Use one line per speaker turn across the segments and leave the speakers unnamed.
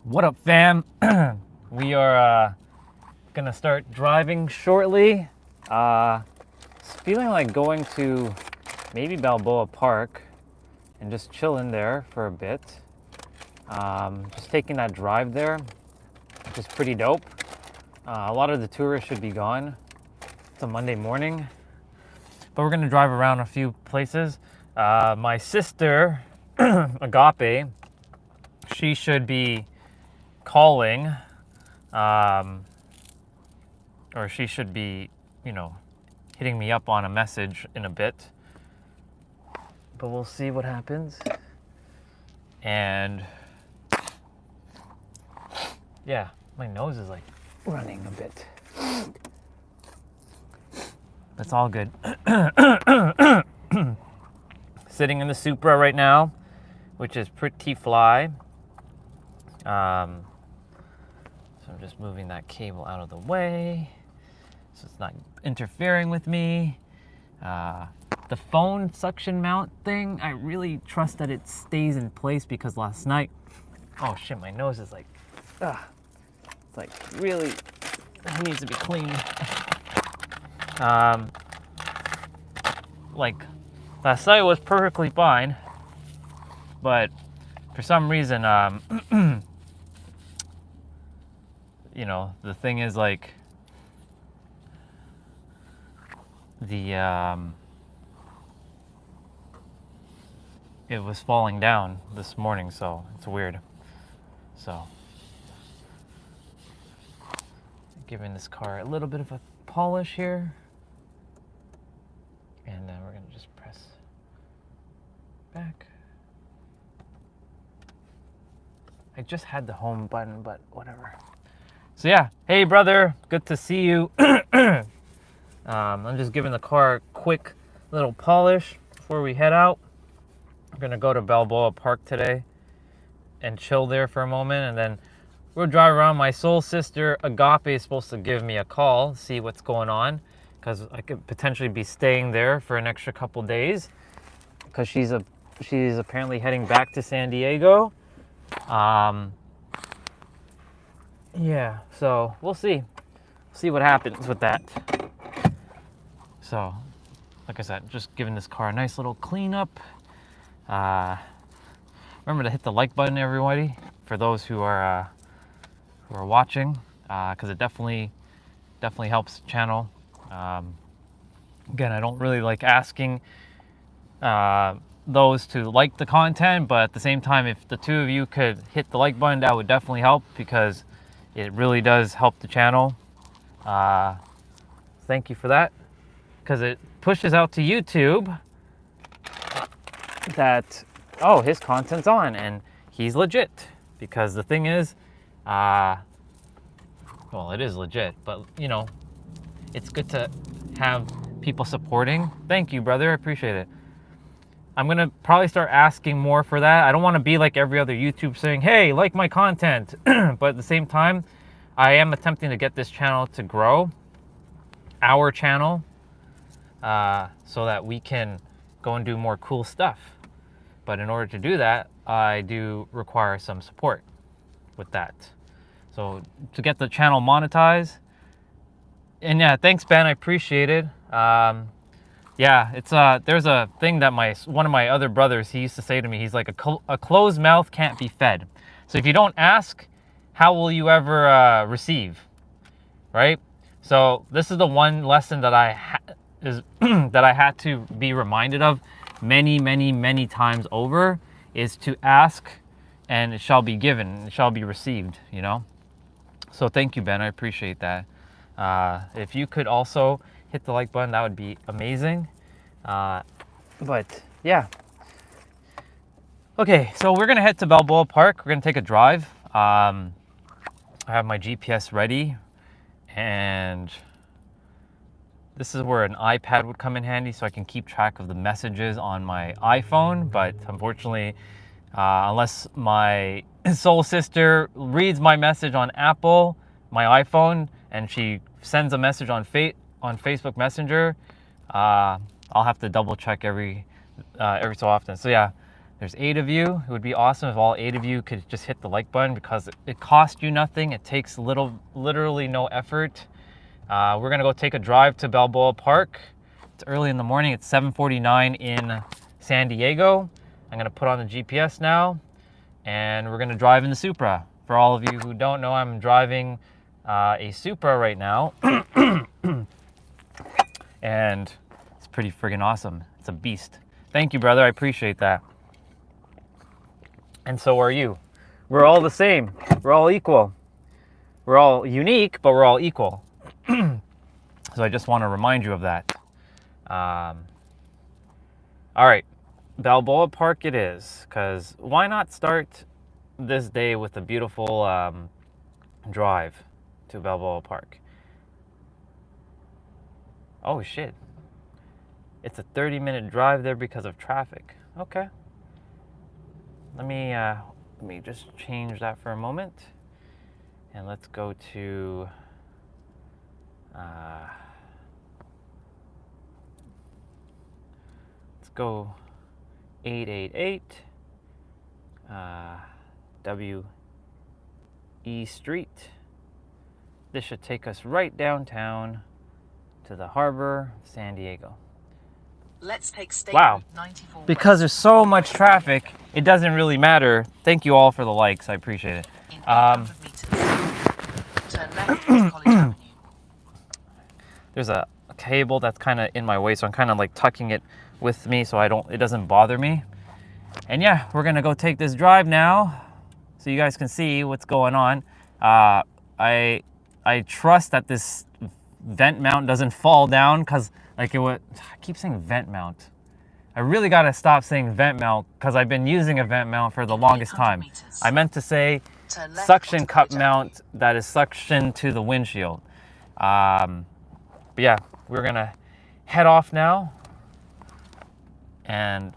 What up, fam? We are gonna start driving shortly. Feeling like going to maybe Balboa Park and just chill in there for a bit. Just taking that drive there, which is pretty dope. A lot of the tourists should be gone. It's a Monday morning, but we're gonna drive around a few places. My sister, Agape, she should be calling, or she should be, hitting me up on a message in a bit. But we'll see what happens. And yeah, my nose is like running a bit. That's all good. Sitting in the Supra right now, which is pretty fly. So I'm just moving that cable out of the way so it's not interfering with me. The phone suction mount thing, I really trust that it stays in place because last night, oh shit, my nose is like, it's like really, it needs to be cleaned. Like last night was perfectly fine, but for some reason, the thing is like it was falling down this morning, so it's weird. So giving this car a little bit of a polish here, and then we're gonna just press back. I just had the home button, but whatever. So yeah, hey brother, good to see you. I'm just giving the car a quick little polish before we head out. We're gonna go to Balboa Park today and chill there for a moment, and then we'll drive around. My soul sister Agape is supposed to give me a call, see what's going on, because I could potentially be staying there for an extra couple days, because she's apparently heading back to San Diego. Yeah, so we'll see what happens with that. So, like I said, just giving this car a nice little cleanup. Remember to hit the like button, everybody, for those who are watching, because it definitely helps the channel. Again, I don't really like asking those to like the content, but at the same time, if the two of you could hit the like button, that would definitely help, because it really does help the channel. Thank you for that, because it pushes out to YouTube that, oh, his content's on and he's legit. Because the thing is, well, it is legit, but it's good to have people supporting. Thank you, brother, I appreciate it. I'm gonna probably start asking more for that. I don't want to be like every other YouTube saying, hey, like my content. But at the same time, I am attempting to get this channel to grow, our channel, so that we can go and do more cool stuff. But in order to do that, I do require some support with that. So to get the channel monetized, and yeah, thanks Ben, I appreciate it. Yeah, it's there's a thing that one of my other brothers, he used to say to me. He's like, a closed mouth can't be fed. So if you don't ask, how will you ever receive, right? So this is the one lesson that that I had to be reminded of many times over, is to ask and it shall be given, it shall be received, So thank you, Ben, I appreciate that. If you could also hit the like button, that would be amazing. But yeah. Okay, so we're gonna head to Balboa Park. We're gonna take a drive. I have my GPS ready, and this is where an iPad would come in handy, so I can keep track of the messages on my iPhone. But unfortunately, unless my soul sister reads my message on Apple, my iPhone, and she sends a message on Facebook Messenger, I'll have to double check every so often. So yeah, There's 8 of you. It would be awesome if all 8 of you could just hit the like button, because it costs you nothing. It takes literally no effort. We're gonna go take a drive to Balboa Park. It's early in the morning. It's 7:49 in San Diego. I'm gonna put on the GPS now, and we're gonna drive in the Supra. For all of you who don't know, I'm driving a Supra right now, and it's pretty friggin' awesome. It's a beast. Thank you, brother. I appreciate that. And so are you. We're all the same. We're all equal. We're all unique, but we're all equal. So I just want to remind you of that. All right, Balboa Park it is, because why not start this day with a beautiful drive to Balboa Park? Oh shit. It's a 30-minute drive there because of traffic. Okay. Let me just change that for a moment, and let's go to let's go 888 W.E. Street. This should take us right downtown to the harbor, San Diego.
Let's take State
Wow.
94
Because there's so much traffic, it doesn't really matter. Thank you all for the likes. I appreciate it.
in 800 meters. Turn left onto College Avenue.
There's a cable that's kind of in my way, so I'm kind of like tucking it with me so it doesn't bother me. And yeah, we're gonna go take this drive now, so you guys can see what's going on. I trust that this vent mount doesn't fall down, because like I keep saying vent mount. I really gotta stop saying vent mount, because I've been using a vent mount for the longest time. I meant to say suction cup mount that is suction to the windshield. But yeah, we're gonna head off now, and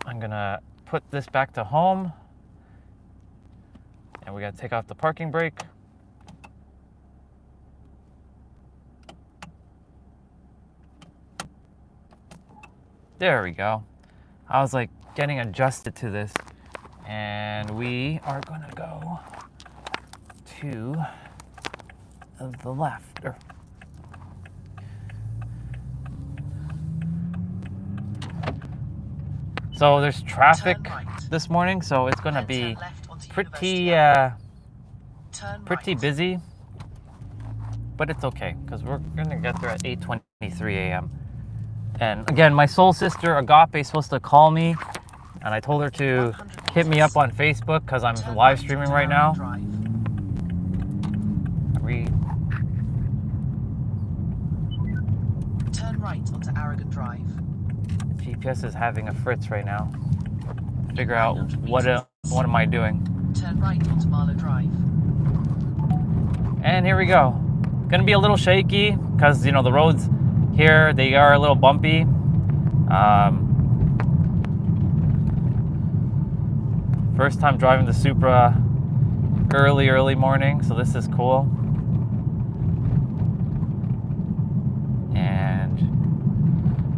I'm gonna put this back to home, and we gotta take off the parking brake. There we go. I was like getting adjusted to this, and we are gonna go to the left. So there's traffic this morning, so it's gonna be pretty busy, but it's okay, because we're gonna get there at 8:23 a.m. And again, my soul sister Agape is supposed to call me, and I told her to hit me up on Facebook, because I'm live streaming right now.
Turn right onto Aragon Drive.
The GPS is having a fritz right now. Figure out what am I doing.
Turn right onto Marlow Drive.
And here we go. Gonna be a little shaky, because the roads here, they are a little bumpy. First time driving the Supra early morning, so this is cool. And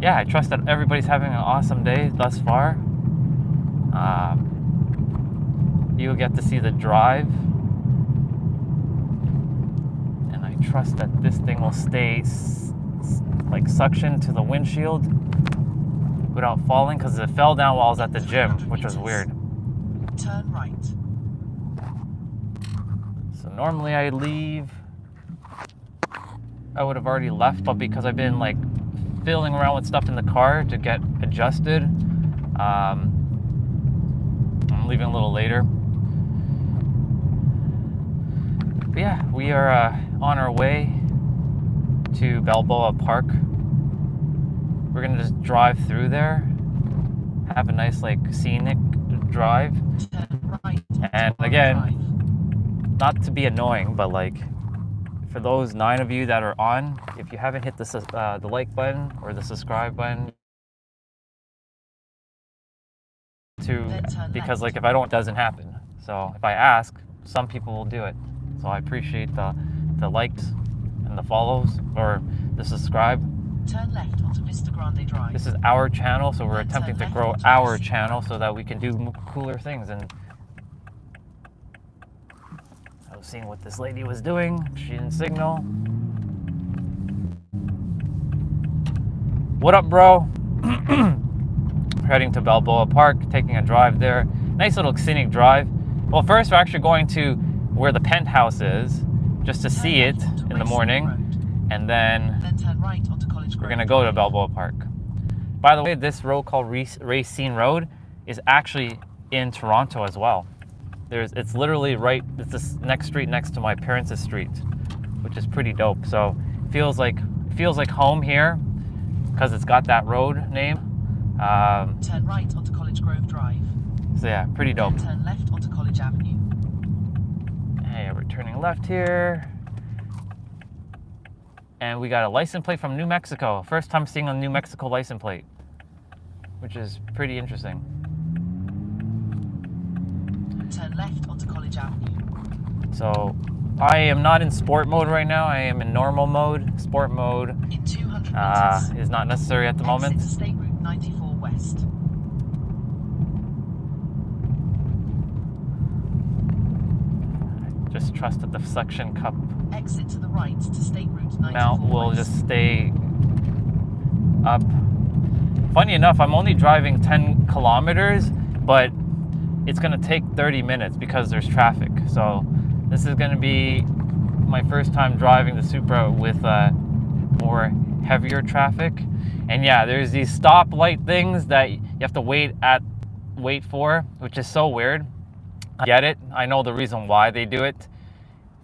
yeah, I trust that everybody's having an awesome day thus far. You'll get to see the drive, and I trust that this thing will stay like suction to the windshield without falling, because it fell down while I was at the gym, which was weird.
Turn right.
So normally I would have already left, but because I've been like fiddling around with stuff in the car to get adjusted, I'm leaving a little later. But yeah, we are on our way to Balboa Park. We're gonna just drive through there, have a nice like scenic drive. And again, not to be annoying, but like for those 9 of you that are on, if you haven't hit the like button or the subscribe button, because like if I don't, it doesn't happen. So if I ask, some people will do it. So I appreciate the likes and the follows or the subscribe.
Turn left onto Vista Grande Drive.
This is our channel, so we're
Then
attempting
turn
to
left
grow
onto
our
Seaport.
channel so that we can do cooler things. And I was seeing what this lady was doing. She didn't signal. What up, bro? Heading to Balboa Park, taking a drive there. Nice little scenic drive. Well, first we're actually going to where the penthouse is, just to see it in the morning. And then
turn right onto College Grove.
we're gonna go to Balboa Park. By the way, this road called Racine Road is actually in Toronto as well. It's literally right, it's this next street next to my parents' street, which is pretty dope. So it feels like home here because it's got that road name.
Turn right onto College Grove Drive.
So yeah, pretty dope.
Then turn left onto College Avenue.
Hey, we're turning left here. And we got a license plate from New Mexico. First time seeing a New Mexico license plate, which is pretty interesting.
Turn left onto College Avenue.
So I am not in sport mode right now. I am in normal mode. Sport mode
In 200 meters,
is not necessary at the moment.
exit State Route 94 West.
Just trust that the suction cup
Exit to the right to State Route 94
mount will
West.
just stay up. Funny enough, I'm only driving 10 kilometers, but it's gonna take 30 minutes because there's traffic. So this is gonna be my first time driving the Supra with more heavier traffic. And yeah, there's these stoplight things that you have to wait for, which is so weird. I get it. I know the reason why they do it,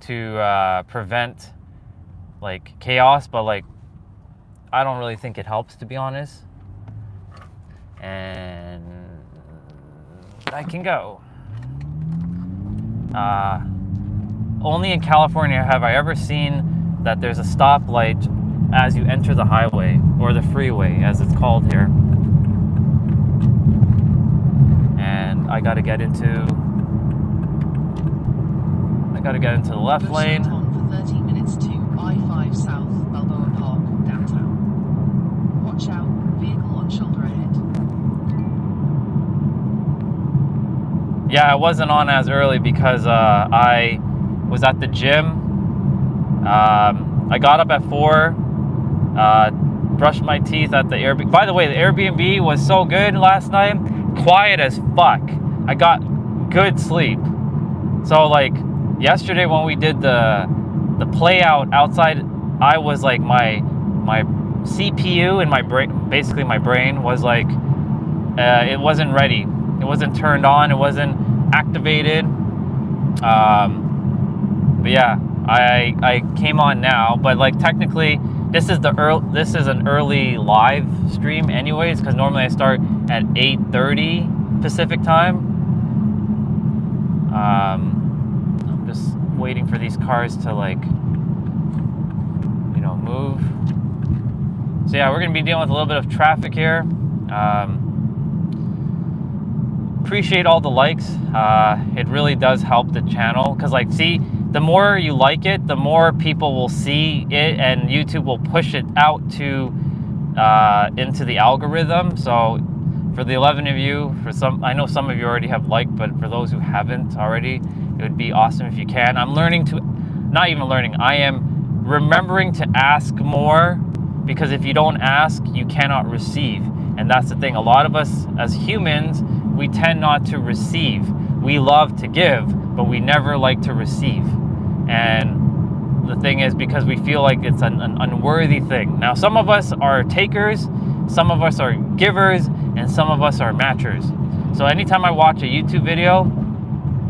to prevent like chaos, but like I don't really think it helps, to be honest. And I can go. Only in California have I ever seen that there's a stoplight as you enter the highway, or the freeway as it's called here. And I gotta get into the left lane.
Go straight on for 30 minutes to I-5 South, Balboa Park, downtown. Watch out, vehicle on shoulder ahead.
Yeah, I wasn't on as early because I was at the gym. I got up at 4, brushed my teeth at the Airbnb. By the way, the Airbnb was so good last night. Quiet as fuck. I got good sleep. So like yesterday when we did the play out outside, I was like my CPU and my brain, basically my brain was like it wasn't ready. It wasn't turned on. It wasn't activated. But yeah, I came on now. But like technically, this is an early live stream, anyways, because normally I start at 8:30 Pacific time. I'm just waiting for these cars to like, move. So yeah, we're gonna be dealing with a little bit of traffic here. Appreciate all the likes. It really does help the channel, because like, see, the more you like it, the more people will see it, and YouTube will push it out to into the algorithm. So for the 11 of you, I know some of you already have liked, but for those who haven't already, it would be awesome if you can. I'm learning to, not even learning, I am remembering to ask more, because if you don't ask, you cannot receive. And that's the thing. A lot of us as humans, we tend not to receive. We love to give, but we never like to receive. And the thing is, because we feel like it's an unworthy thing. Now, some of us are takers, some of us are givers, and some of us are matchers. So anytime I watch a YouTube video,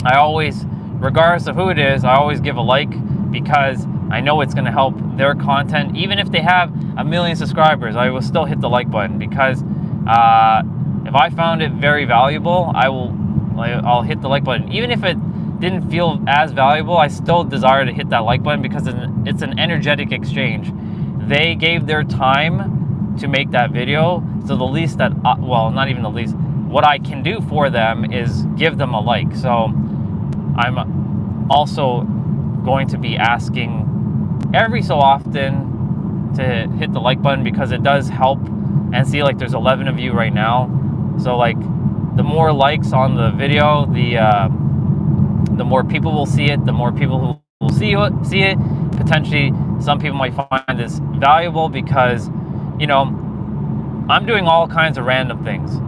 I always, regardless of who it is, I always give a like, because I know it's going to help their content. Even if they have 1 million subscribers, I will still hit the like button, because if I found it very valuable, I'll hit the like button. Even if it didn't feel as valuable, I still desire to hit that like button, because it's an energetic exchange. They gave their time to make that video, so the least that, well, not even the least, what I can do for them is give them a like. So I'm also going to be asking every so often to hit the like button because it does help. And see, like, there's 11 of you right now. So like, the more likes on the video, the more people will see it. The more people who will see it. Potentially, some people might find this valuable because, you know, I'm doing all kinds of random things.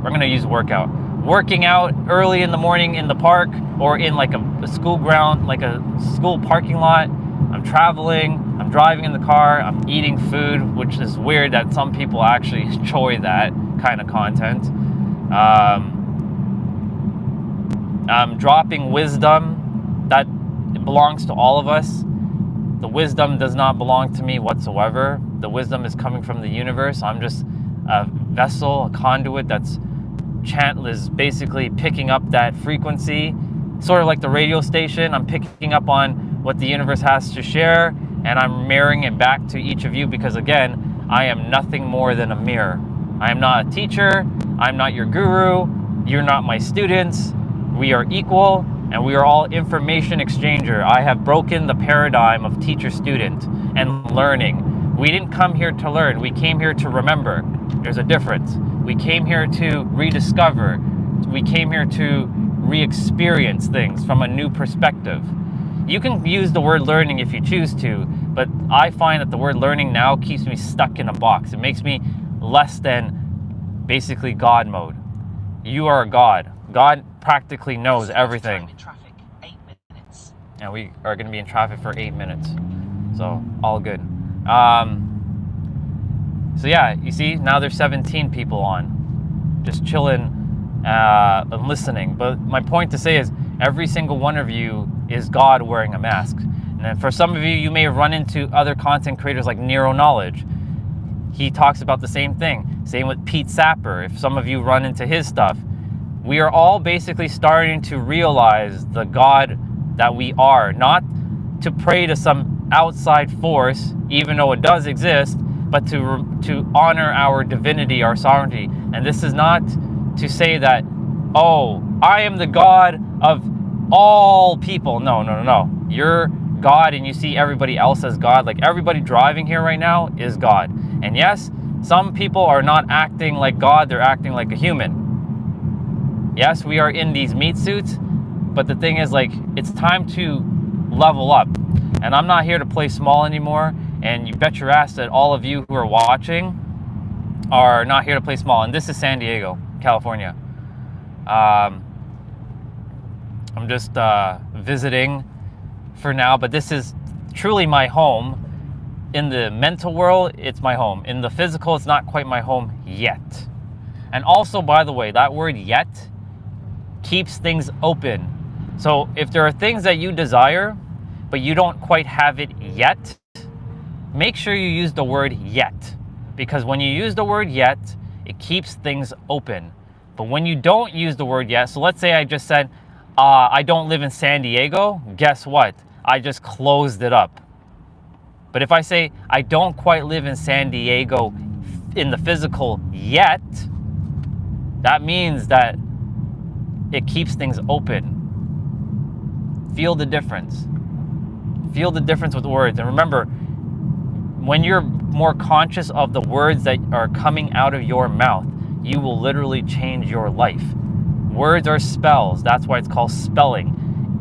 We're gonna use working out early in the morning in the park or in like a school ground, like a school parking lot. I'm traveling, I'm driving in the car, I'm eating food, which is weird that some people actually enjoy that kind of content. I'm dropping wisdom that belongs to all of us. The wisdom does not belong to me whatsoever. The wisdom is coming from the universe. I'm just a vessel, a conduit that's is basically picking up that frequency, sort of like the radio station. I'm picking up on what the universe has to share, and I'm mirroring it back to each of you because, again, I am nothing more than a mirror. I am not a teacher. I'm not your guru. You're not my students. We are equal, and we are all information exchanger. I have broken the paradigm of teacher-student and learning. We didn't come here to learn. We came here to remember. There's a difference. We came here to rediscover. We came here to re-experience things from a new perspective. You can use the word learning if you choose to, but I find that the word learning now keeps me stuck in a box. It makes me less than basically God mode. You are a God. God practically knows everything.
In traffic, 8 minutes.
And we are going to be in traffic for 8 minutes. So, all good. So yeah, you see, now there's 17 people on, just chilling and listening. But my point to say is, every single one of you is God wearing a mask. And then for some of you, you may have run into other content creators like Nero Knowledge. He talks about the same thing. Same with Pete Sapper. If some of you run into his stuff, we are all basically starting to realize the God that we are, not to pray to some outside force, even though it does exist, but to honor our divinity, our sovereignty. And this is not to say that, oh, I am the God of all people. No. You're God, and you see everybody else as God. Like, everybody driving here right now is God. And yes, some people are not acting like God, they're acting like a human. Yes, we are in these meat suits, but the thing is, like, it's time to level up. And I'm not here to play small anymore. And you bet your ass that all of you who are watching are not here to play small. And this is San Diego, California. I'm just visiting for now, but this is truly my home. In the mental world, it's my home. In the physical, it's not quite my home yet. And also, by the way, that word yet keeps things open. So if there are things that you desire, but you don't quite have it yet, make sure you use the word yet. Because when you use the word yet, it keeps things open. But when you don't use the word yet, so let's say I just said, I don't live in San Diego, guess what? I just closed it up. But if I say, I don't quite live in San Diego in the physical yet, that means that it keeps things open. Feel the difference. Feel the difference with words. And remember, when you're more conscious of the words that are coming out of your mouth, you will literally change your life. Words are spells. That's why it's called spelling.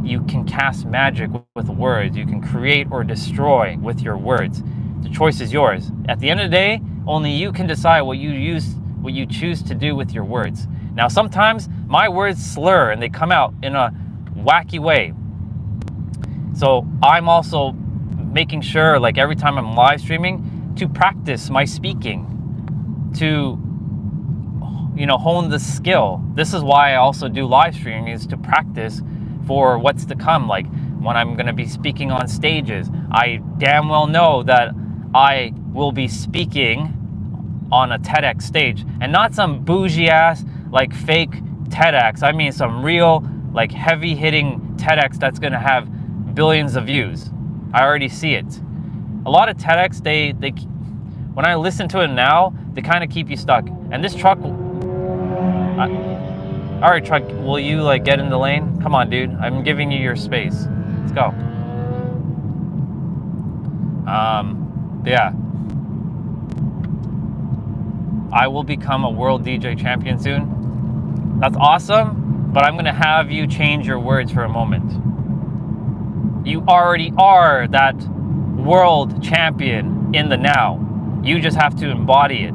You can cast magic with words. You can create or destroy with your words. The choice is yours. At the end of the day, only you can decide what you choose to do with your words. Now, sometimes my words slur and they come out in a wacky way. So I'm also making sure, like, every time I'm live streaming, to practice my speaking, to hone the skill. This is why I also do live streaming, is to practice for what's to come. Like, when I'm going to be speaking on stages, I damn well know that I will be speaking on a TEDx stage, and not some bougie ass, like, fake TEDx. I mean some real, like, heavy hitting TEDx that's going to have billions of views. I already see it. A lot of TEDx, they when I listen to it now, they kind of keep you stuck. And this truck, all right, truck, will you, like, get in the lane? Come on, dude. I'm giving you your space. Let's go. Yeah. I will become a world DJ champion soon. That's awesome, but I'm going to have you change your words for a moment. You already are that world champion in the now. You just have to embody it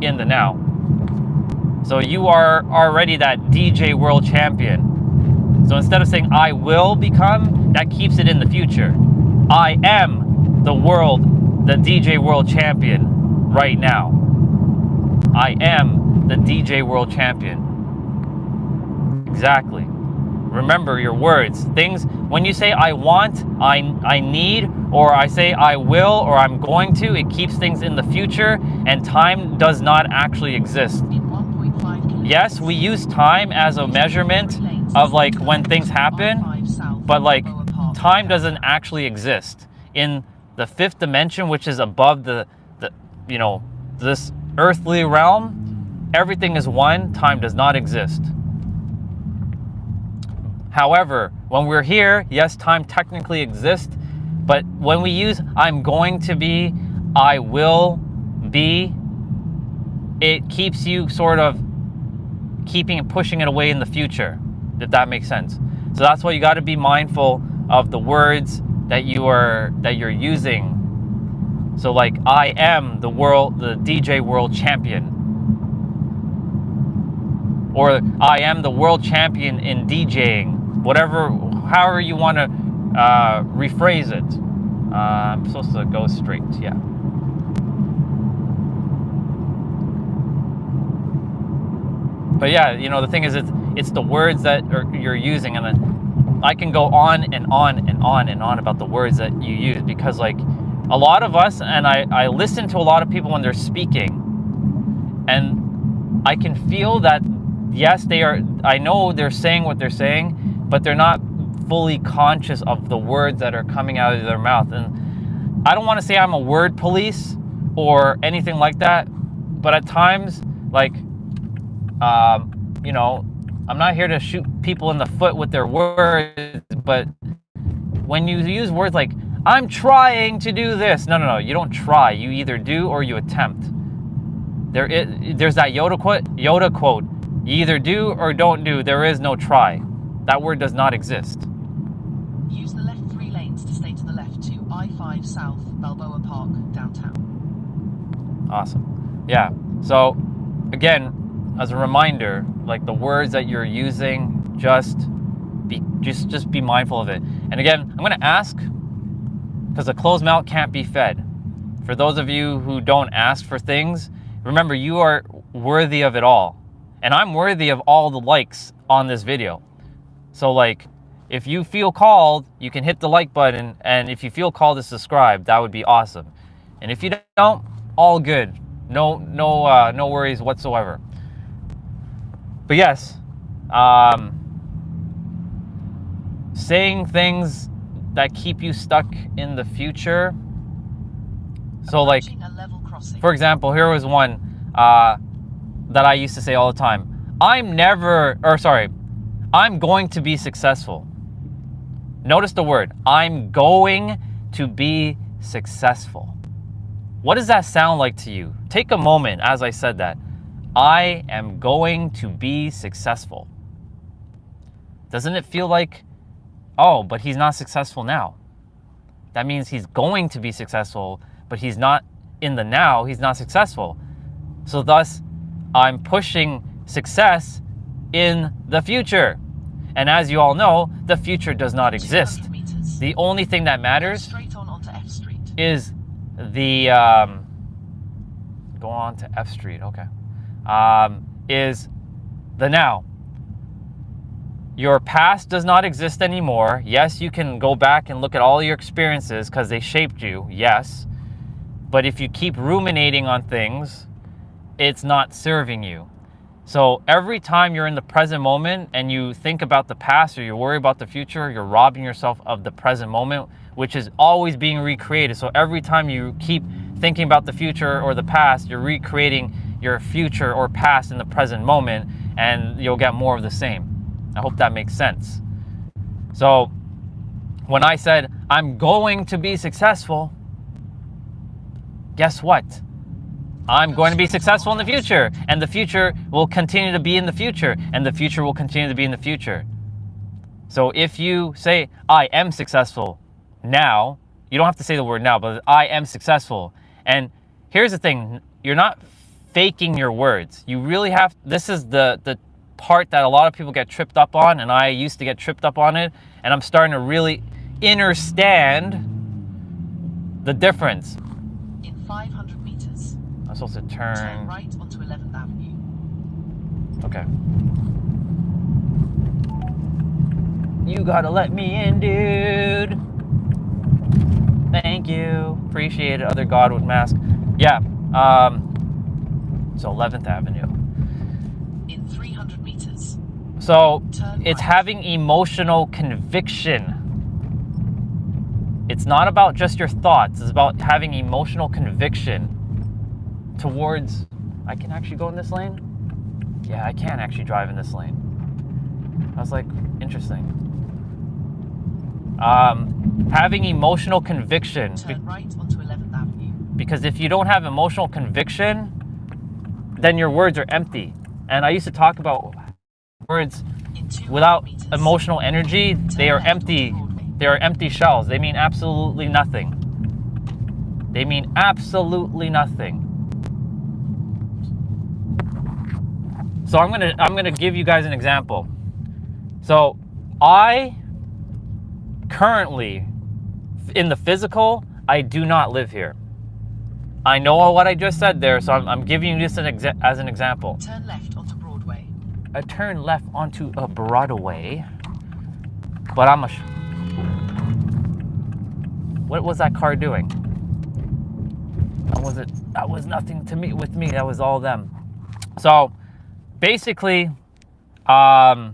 in the now. So you are already that DJ world champion. So instead of saying I will become, that keeps it in the future. I am the DJ world champion right now. I am the DJ world champion. Exactly. Remember your words. Things, when you say I want, I need, or I say I will, or I'm going to, it keeps things in the future, and time does not actually exist. Yes, we use time as a measurement of like when things happen, but like time doesn't actually exist. In the fifth dimension, which is above the this earthly realm, everything is one, time does not exist. However, when we're here, yes, time technically exists, but when we use I'm going to be, I will be, it keeps you sort of pushing it away in the future, if that makes sense. So that's why you got to be mindful of the words that you're using. So like I am the DJ world champion, or I am the world champion in DJing. However you want to rephrase it. I'm supposed to go straight, yeah. But yeah, the thing is, it's the words that you're using, and then I can go on and on and on and on about the words that you use, because like a lot of us, and I listen to a lot of people when they're speaking, and I can feel that yes, I know they're saying what they're saying, but they're not fully conscious of the words that are coming out of their mouth. And I don't want to say I'm a word police or anything like that, but at times, like, I'm not here to shoot people in the foot with their words, but when you use words like, I'm trying to do this, no, you don't try. You either do or you attempt. There's that Yoda quote, you either do or don't do, there is no try. That word does not exist.
Use the left 3 lanes to stay to the left to I-5 South, Balboa Park, downtown.
Awesome. Yeah. So, again, as a reminder, like the words that you're using, just be mindful of it. And again, I'm going to ask, because a closed mouth can't be fed. For those of you who don't ask for things, remember you are worthy of it all. And I'm worthy of all the likes on this video. So like, if you feel called, you can hit the like button, and if you feel called to subscribe, that would be awesome. And if you don't, all good. No worries whatsoever. But yes, saying things that keep you stuck in the future. So like, for example, here was one that I used to say all the time. I'm going to be successful. Notice the word, I'm going to be successful. What does that sound like to you? Take a moment as I said that. I am going to be successful. Doesn't it feel like, oh, but he's not successful now? That means he's going to be successful, but he's not in the now, he's not successful. So thus, I'm pushing success in the future. And as you all know, the future does not exist. The only thing that matters is the, go on to F Street, okay. Is the now. Your past does not exist anymore. Yes, you can go back and look at all your experiences because they shaped you, yes. But if you keep ruminating on things, it's not serving you. So every time you're in the present moment and you think about the past or you worry about the future, you're robbing yourself of the present moment, which is always being recreated. So every time you keep thinking about the future or the past, you're recreating your future or past in the present moment, and you'll get more of the same. I hope that makes sense. So when I said, I'm going to be successful, guess what? I'm going to be successful in the future, and the future will continue to be in the future, and the future will continue to be in the future. So if you say, I am successful now, you don't have to say the word now, but I am successful. And here's the thing, you're not faking your words. You really have, this is the part that a lot of people get tripped up on, and I used to get tripped up on it, and I'm starting to really understand the difference.
In 500 meters,
I'm supposed to
turn right onto 11th Avenue.
Okay. You gotta let me in, dude. Thank you. Appreciate it, other God with mask. Yeah, so 11th Avenue.
In 300 meters.
So it's
right.
having emotional conviction. It's not about just your thoughts. It's about having emotional conviction towards, I can actually go in this lane? Yeah, I can actually drive in this lane. I was like, interesting. Having emotional conviction.
Turn right onto 11th Avenue.
Because if you don't have emotional conviction, then your words are empty. And I used to talk about words without emotional energy, they are empty. They are empty shells. They mean absolutely nothing. They mean absolutely nothing. So I'm gonna give you guys an example. So I currently, in the physical, I do not live here. I know what I just said there, so I'm giving you this as an example.
Turn left onto Broadway.
I turn left onto a Broadway, but I'm what was that car doing? That was nothing to me with me. That was all them. So basically, I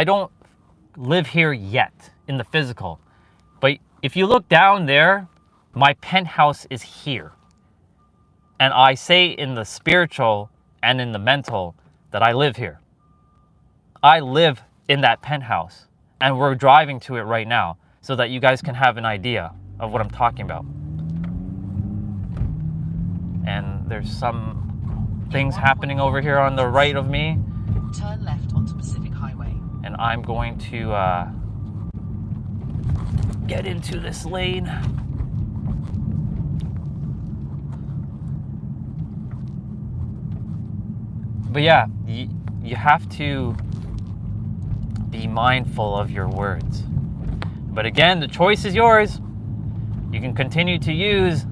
don't live here yet in the physical, but if you look down there, my penthouse is here. And I say in the spiritual and in the mental that I live here. I live in that penthouse, and we're driving to it right now so that you guys can have an idea of what I'm talking about. And there's some things happening over here on the right of me.
Turn left onto Pacific Highway.
And I'm going to get into this lane. But yeah, you have to be mindful of your words. But again, the choice is yours. You can continue to use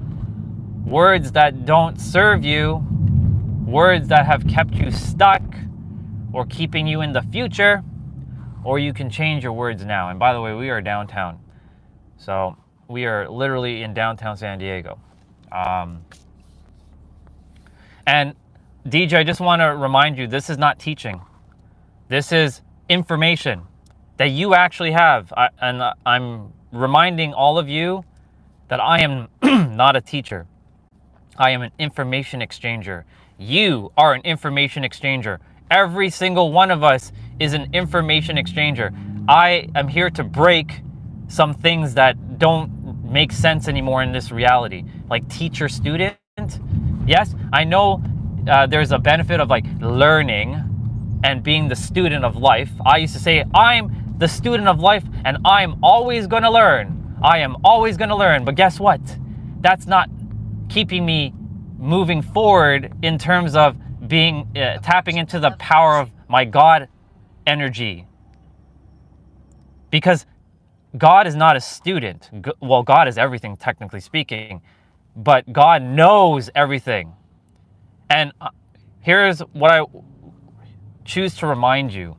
words that don't serve you, words that have kept you stuck or keeping you in the future, or you can change your words now. And by the way, we are downtown. So we are literally in downtown San Diego. And DJ, I just want to remind you, this is not teaching. This is information that you actually have. And I'm reminding all of you that I am not a teacher. I am an information exchanger. You are an information exchanger. Every single one of us is an information exchanger. I am here to break some things that don't make sense anymore in this reality. Like teacher-student. Yes, I know there's a benefit of like learning and being the student of life. I used to say, I'm the student of life and I'm always going to learn. I am always going to learn. But guess what? That's not keeping me moving forward in terms of being tapping into the power of my God energy. Because God is not a student. Well, God is everything, technically speaking. But God knows everything. And here's what I choose to remind you.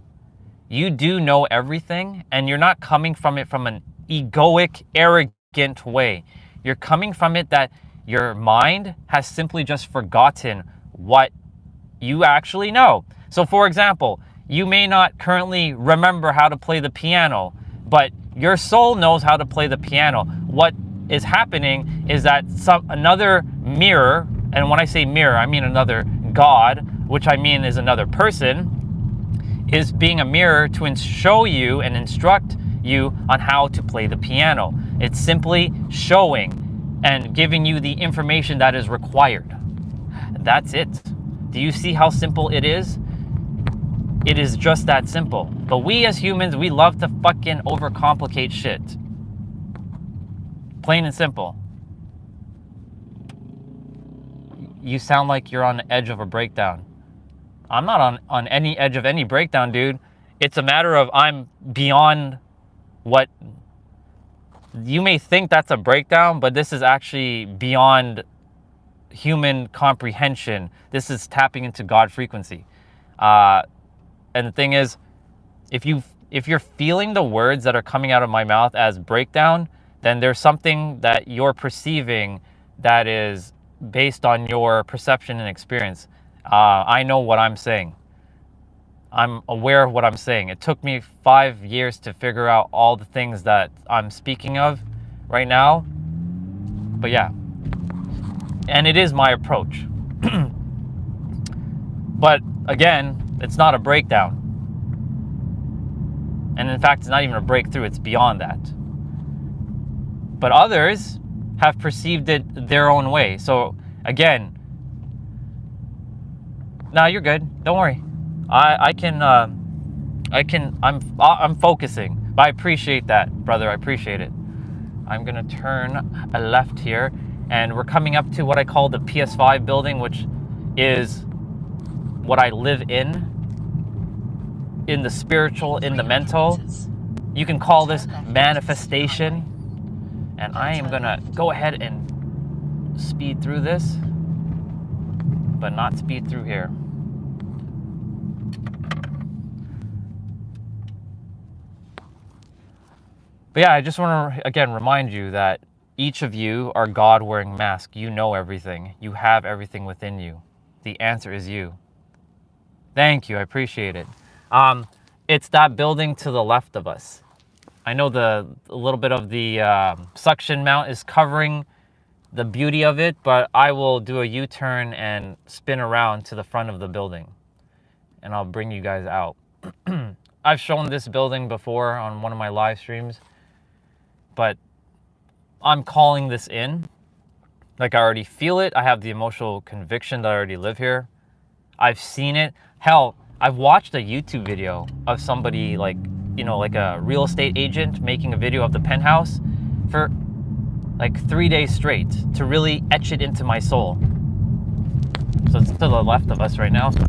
You do know everything, and you're not coming from it from an egoic, arrogant way. You're coming from it that your mind has simply just forgotten what you actually know. So for example, you may not currently remember how to play the piano, but your soul knows how to play the piano. What is happening is that another mirror, and when I say mirror, I mean another God, which I mean is another person, is being a mirror to show you and instruct you on how to play the piano. It's simply showing. and giving you the information that is required. That's it. Do you see how simple it is? It is just that simple. But we as humans, we love to fucking overcomplicate shit. Plain and simple. You sound like you're on the edge of a breakdown. I'm not on any edge of any breakdown, dude. It's a matter of I'm beyond what you may think that's a breakdown, but this is actually beyond human comprehension. This is tapping into God frequency. And the thing is, if you're feeling the words that are coming out of my mouth as breakdown, then there's something that you're perceiving that is based on your perception and experience. I know what I'm saying. I'm aware of what I'm saying. It took me 5 years to figure out all the things that I'm speaking of right now. But yeah, and it is my approach. But again, it's not a breakdown. And in fact, it's not even a breakthrough, it's beyond that. But others have perceived it their own way. So again, no, you're good. Don't worry. I'm focusing. But I appreciate that, brother. I appreciate it. I'm gonna turn a left here, and we're coming up to what I call the PS5 building, which is what I live in the spiritual, in the mental. You can call this manifestation. And I am gonna go ahead and speed through this, but not speed through here. But yeah, I just want to again remind you that each of you are God wearing mask. You know everything. You have everything within you. The answer is you. Thank you. I appreciate it. It's that building to the left of us. I know a little bit of the suction mount is covering the beauty of it, but I will do a U-turn and spin around to the front of the building, and I'll bring you guys out. I've shown this building before on one of my live streams, but I'm calling this in. Like, I already feel it. I have the emotional conviction that I already live here. I've seen it. Hell, I've watched a YouTube video of somebody like a real estate agent making a video of the penthouse for like 3 days straight to really etch it into my soul. So it's to the left of us right now. So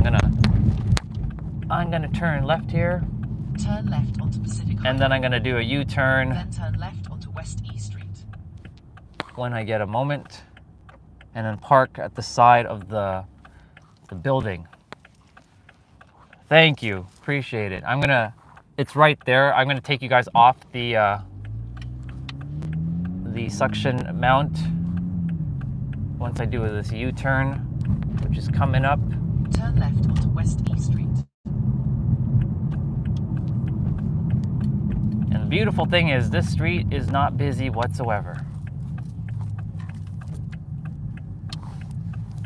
I'm gonna turn left here.
Turn left onto Pacific Highway.
And then I'm gonna do a U-turn.
Then turn left onto West E Street.
When I get a moment, and then park at the side of the building. Thank you, appreciate it. It's right there. I'm gonna take you guys off the suction mount once I do this U-turn, which is coming up.
Turn left onto West E Street.
And the beautiful thing is this street is not busy whatsoever.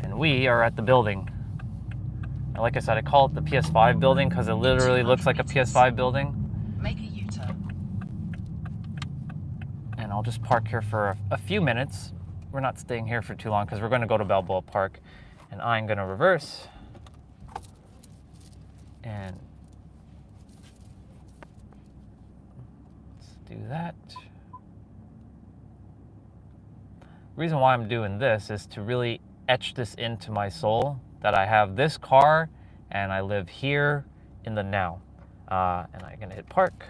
And we are at the building. And like I said, I call it the PS5 building because it literally looks like a PS5 building.
Make a U-turn.
And I'll just park here for a few minutes. We're not staying here for too long because we're going to go to Balboa Park. And I'm going to reverse. And let's do that. The reason why I'm doing this is to really etch this into my soul, that I have this car and I live here in the now. And I'm gonna hit park,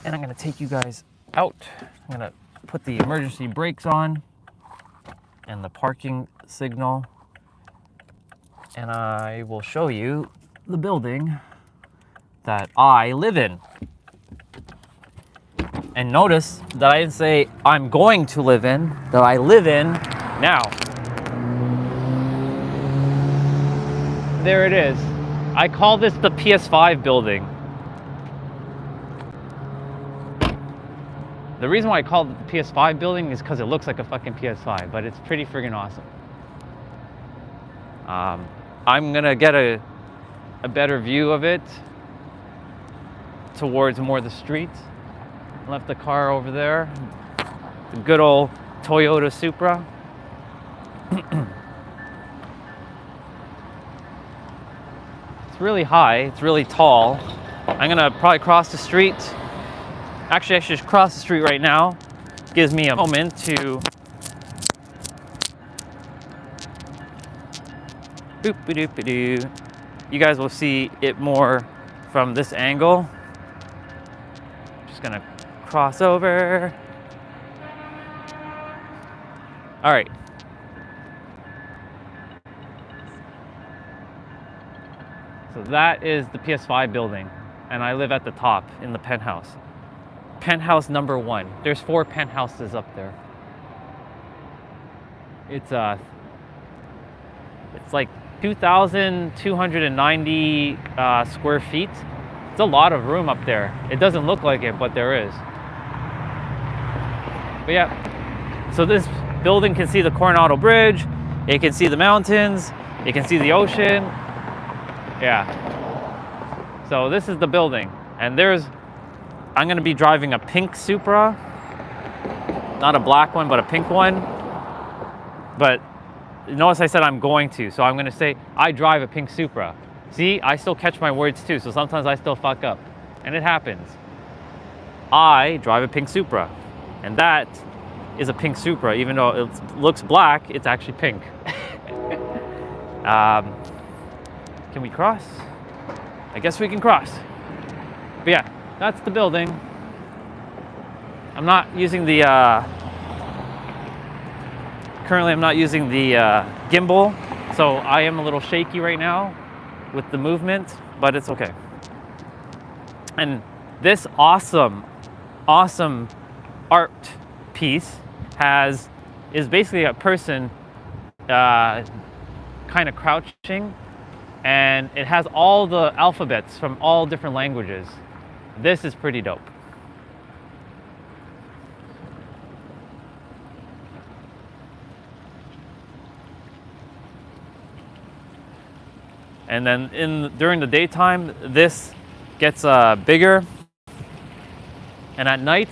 and I'm gonna take you guys out. I'm gonna put the emergency brakes on and the parking signal, and I will show you the building that I live in. And notice that I didn't say I'm going to live in, that I live in now. There it is. I call this the PS5 building. The reason why I call it the PS5 building is because it looks like a fucking PS5, but it's pretty friggin' awesome. I'm gonna get a better view of it towards more of the street. Left the car over there. The good old Toyota Supra. It's really high, it's really tall. I'm gonna probably cross the street. Actually, I should just cross the street right now. Gives me a moment to boop-a-doop-a-doo. You guys will see it more from this angle. Just gonna cross over. All right. So that is the PS5 building, and I live at the top in the penthouse. Penthouse number 1. There's 4 penthouses up there. It's like 2,290 square feet. It's a lot of room up there. It doesn't look like it, but there is. But yeah, so this building can see the Coronado Bridge. It can see the mountains. It can see the ocean. Yeah. So this is the building, and I'm gonna be driving a pink Supra, not a black one, but a pink one. But notice I said I'm going to, so I'm gonna say I drive a pink Supra. See, I still catch my words too, so sometimes I still fuck up, and it happens. I drive a pink Supra, and that is a pink Supra, even though it looks black, it's actually pink. Can we cross? I guess we can cross. But yeah, that's the building. I'm not using the, currently I'm not using the gimbal, so I am a little shaky right now with the movement, but it's okay. And this awesome art piece is basically a person kind of crouching, and it has all the alphabets from all different languages. This is pretty dope. And then during the daytime, this gets bigger. And at night,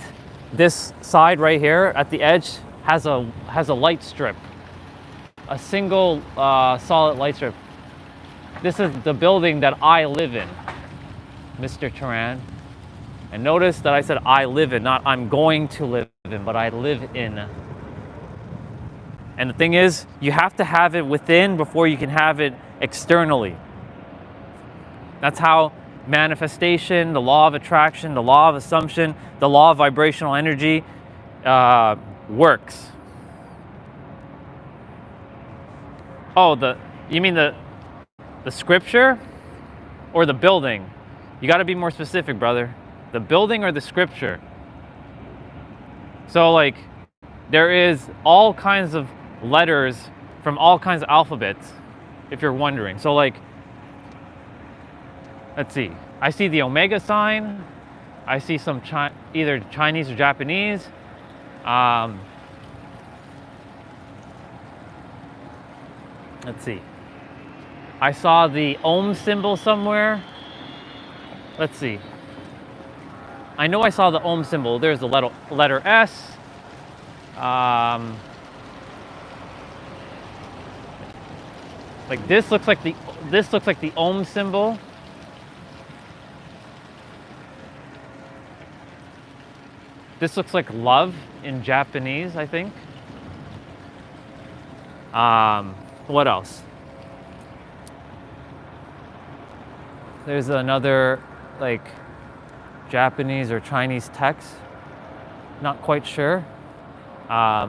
this side right here at the edge has a light strip, a single solid light strip. This is the building that I live in, Mr. Turan. And notice that I said I live in, not I'm going to live in, but I live in. And the thing is, you have to have it within before you can have it externally. That's how manifestation, the law of attraction, the law of assumption, the law of vibrational energy works. Oh, you mean the scripture or the building? You got to be more specific, brother. The building or the scripture? So like, there is all kinds of letters from all kinds of alphabets, if you're wondering. So like, let's see. I see the omega sign. I see some either Chinese or Japanese. Let's see. I saw the Om symbol somewhere. Let's see. I know I saw the Om symbol. There's the letter S. Like this looks like the Om symbol. This looks like love in Japanese, I think. What else? There's another like Japanese or Chinese text. Not quite sure. I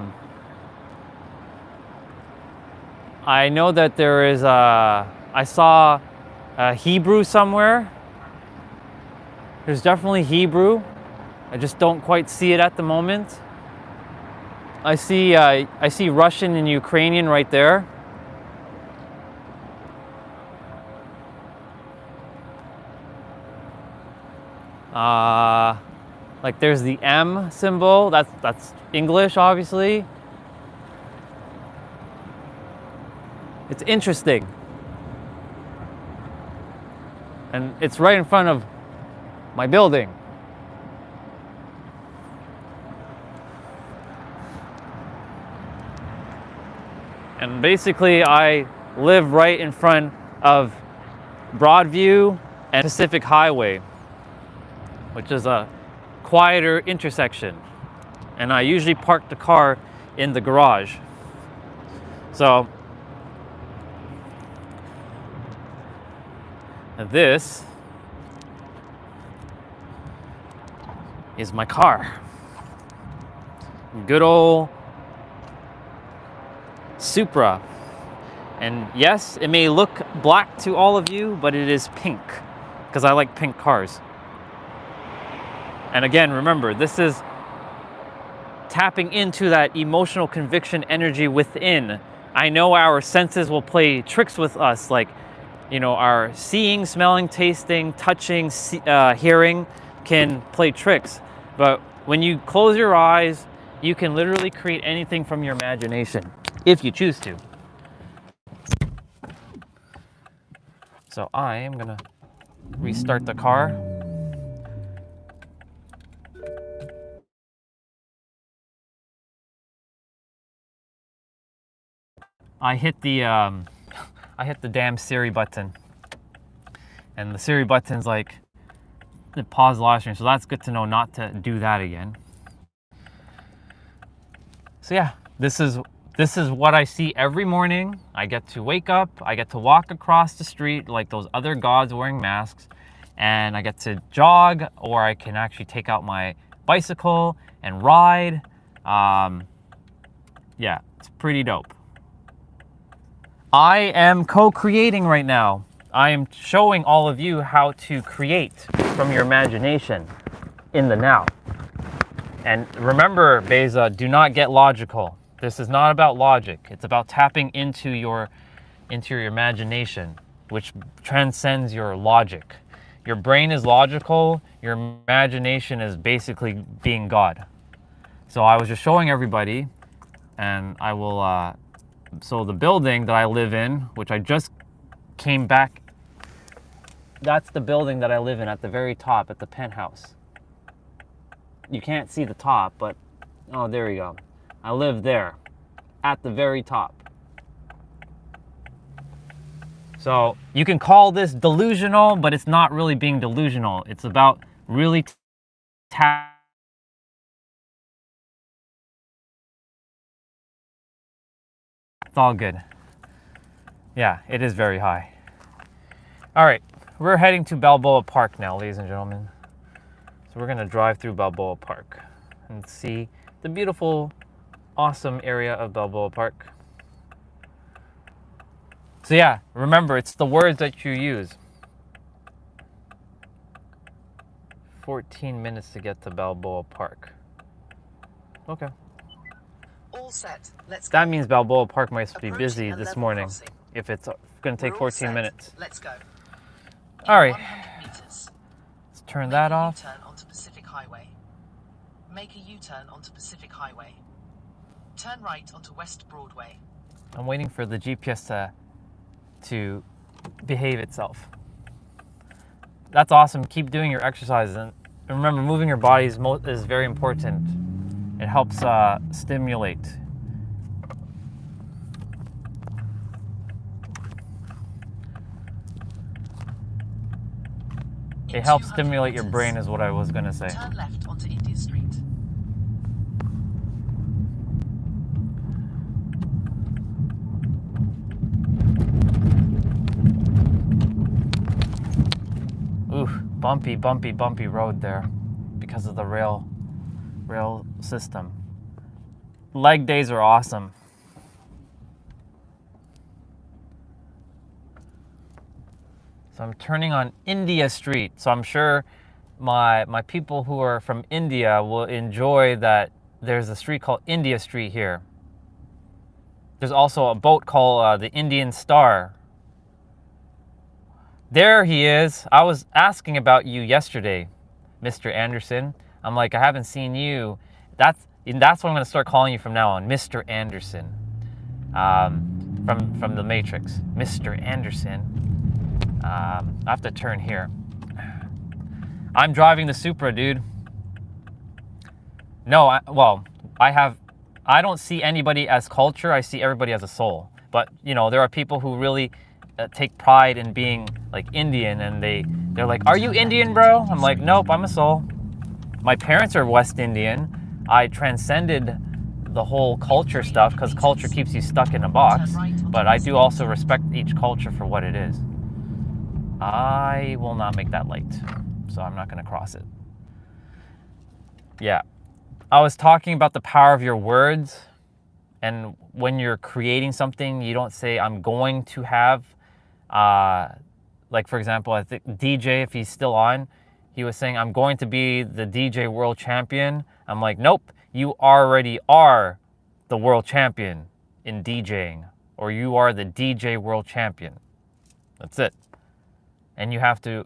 know that there is I saw Hebrew somewhere. There's definitely Hebrew. I just don't quite see it at the moment. I see Russian and Ukrainian right there. Like there's the M symbol. That's English, obviously. It's interesting. And it's right in front of my building. And basically I live right in front of Broadview and Pacific Highway, which is a quieter intersection. And I usually park the car in the garage. So this is my car. Good old Supra. And yes, it may look black to all of you, but it is pink because I like pink cars. And again, remember, this is tapping into that emotional conviction energy within. I know our senses will play tricks with us, like, you know, our seeing, smelling, tasting, touching, hearing can play tricks. But when you close your eyes, you can literally create anything from your imagination, if you choose to. So I am gonna restart the car. I hit the damn Siri button, and the Siri button's like it paused the live stream, so that's good to know not to do that again. So yeah, this is what I see every morning. I get to wake up, I get to walk across the street like those other gods wearing masks, and I get to jog, or I can actually take out my bicycle and ride. Yeah, it's pretty dope. I am co-creating right now. I am showing all of you how to create from your imagination in the now. And remember, Beza, do not get logical. This is not about logic. It's about tapping into your imagination, which transcends your logic. Your brain is logical. Your imagination is basically being God. So I was just showing everybody, and I will, so the building that I live in, which I just came back, that's the building that I live in at the very top, at the penthouse. You can't see the top, but, oh, there you go. I live there, at the very top. So you can call this delusional, but it's not really being delusional. It's about really It's all good. Yeah, it is very high. All right, we're heading to Balboa Park now, ladies and gentlemen. So we're gonna drive through Balboa Park and see the beautiful, awesome area of Balboa Park. So yeah, remember, it's the words that you use. 14 minutes to get to Balboa Park. Okay.
All set. Let's go.
That means Balboa Park might be
Approaching
busy
a
this
level
morning
crossing.
if it's going to take
We're all
14
set.
minutes.
Let's go.
All right,
100 meters.
let's turn
Make
that
a
off.
U-turn onto Pacific Highway. Make a U-turn onto Pacific Highway. Turn right onto West Broadway.
I'm waiting for the GPS to behave itself. That's awesome. Keep doing your exercises. And remember, moving your body is very important. It helps stimulate. It helps stimulate your brain is what I was going to say.
Turn left onto India Street.
Ooh, bumpy road there because of the rail system. Leg days are awesome. So I'm turning on India Street. So I'm sure my people who are from India will enjoy that there's a street called India Street here. There's also a boat called the Indian Star. There he is. I was asking about you yesterday, Mr. Anderson. I'm like, I haven't seen you. That's what I'm going to start calling you from now on, Mr. Anderson. From the Matrix, Mr. Anderson. I have to turn here. I'm driving the Supra, dude. No, I don't see anybody as culture. I see everybody as a soul. But, you know, there are people who really take pride in being like Indian, and they're like, "Are you Indian, bro?" I'm like, "Nope, I'm a soul." My parents are West Indian. I transcended the whole culture stuff because culture keeps you stuck in a box. But I do also respect each culture for what it is. I will not make that light, so I'm not going to cross it. Yeah. I was talking about the power of your words. And when you're creating something, you don't say, "I'm going to have," like, for example, I think DJ, if he's still on, he was saying, "I'm going to be the DJ world champion." I'm like, nope, you already are the world champion in DJing, or you are the DJ world champion. That's it. And you have to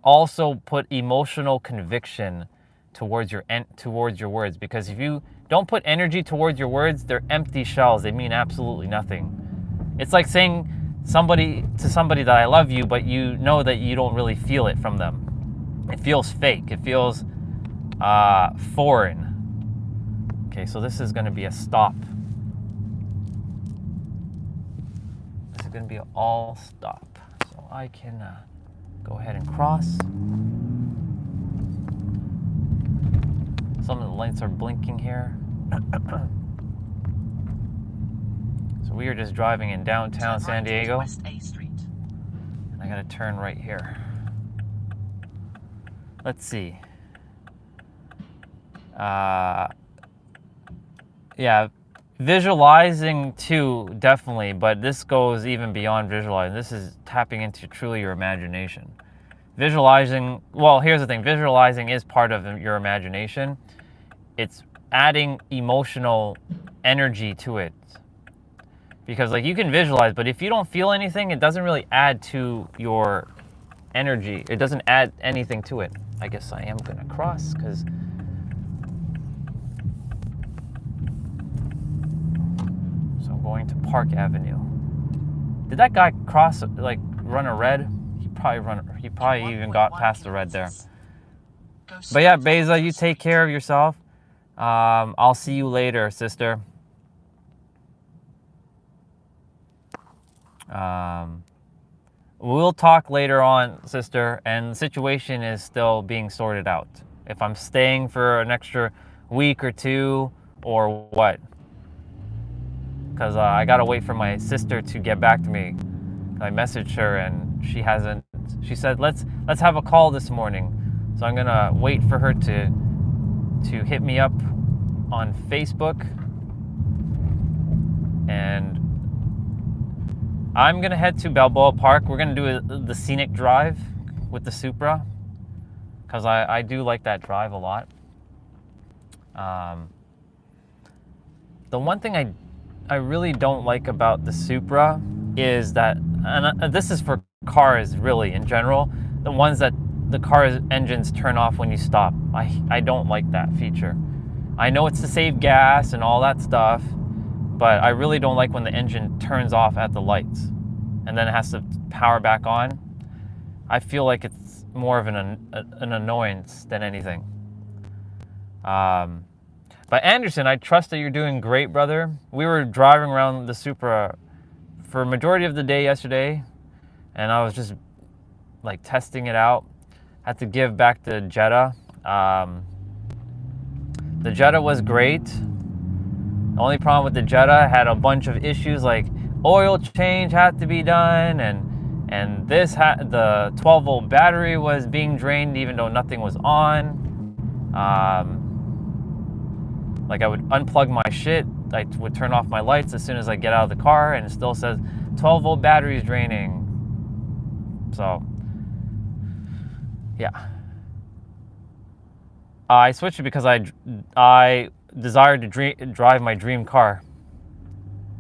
also put emotional conviction towards your words, because if you don't put energy towards your words, they're empty shells. They mean absolutely nothing. It's like saying somebody that I love you, but you know that you don't really feel it from them. It feels fake. It feels foreign. Okay, so this is going to be a stop. This is going to be an all stop. So I can go ahead and cross. Some of the lights are blinking here. So we are just driving in downtown San Diego.
West A Street.
I gotta turn right here. Let's see. Yeah, visualizing too, definitely, but this goes even beyond visualizing. This is tapping into truly your imagination. Visualizing, well, here's the thing. Visualizing is part of your imagination. It's adding emotional energy to it. Because, like, you can visualize, but if you don't feel anything, it doesn't really add to your energy. It doesn't add anything to it. I guess I am going to cross, because... So I'm going to Park Avenue. Did that guy cross, like, run a red? He probably even got past the red there. But yeah, Beza, you take care of yourself. I'll see you later, sister. We'll talk later on, sister, and the situation is still being sorted out. If I'm staying for an extra week or two, or what. Because I gotta wait for my sister to get back to me. I messaged her and she hasn't. She said, let's have a call this morning. So I'm gonna wait for her to hit me up on Facebook, and I'm gonna head to Balboa Park. We're gonna do the scenic drive with the Supra, because I do like that drive a lot. The one thing I really don't like about the Supra is that, and this is for cars really in general, the ones that the car's engines turn off when you stop. I don't like that feature. I know it's to save gas and all that stuff, but I really don't like when the engine turns off at the lights and then it has to power back on. I feel like it's more of an annoyance than anything. But Anderson, I trust that you're doing great, brother. We were driving around the Supra for a majority of the day yesterday, and I was just like testing it out. Had to give back the Jetta. The Jetta was great. The only problem with the Jetta had a bunch of issues, like oil change had to be done, and the 12-volt battery was being drained even though nothing was on. Like, I would unplug my shit, I would turn off my lights as soon as I get out of the car, and it still says 12-volt battery is draining. So, yeah. I switched it because I desired to drive my dream car,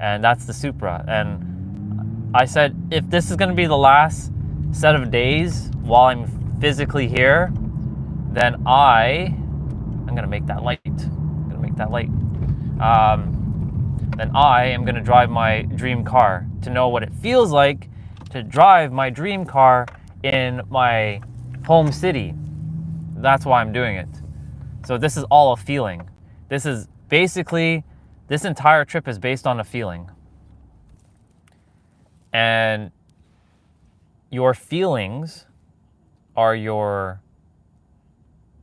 and that's the Supra. And I said, if this is going to be the last set of days while I'm physically here, then I'm going to make that light. Then I am going to drive my dream car to know what it feels like to drive my dream car in my home city. That's why I'm doing it. So this is all a feeling. This is basically, this entire trip is based on a feeling. And your feelings are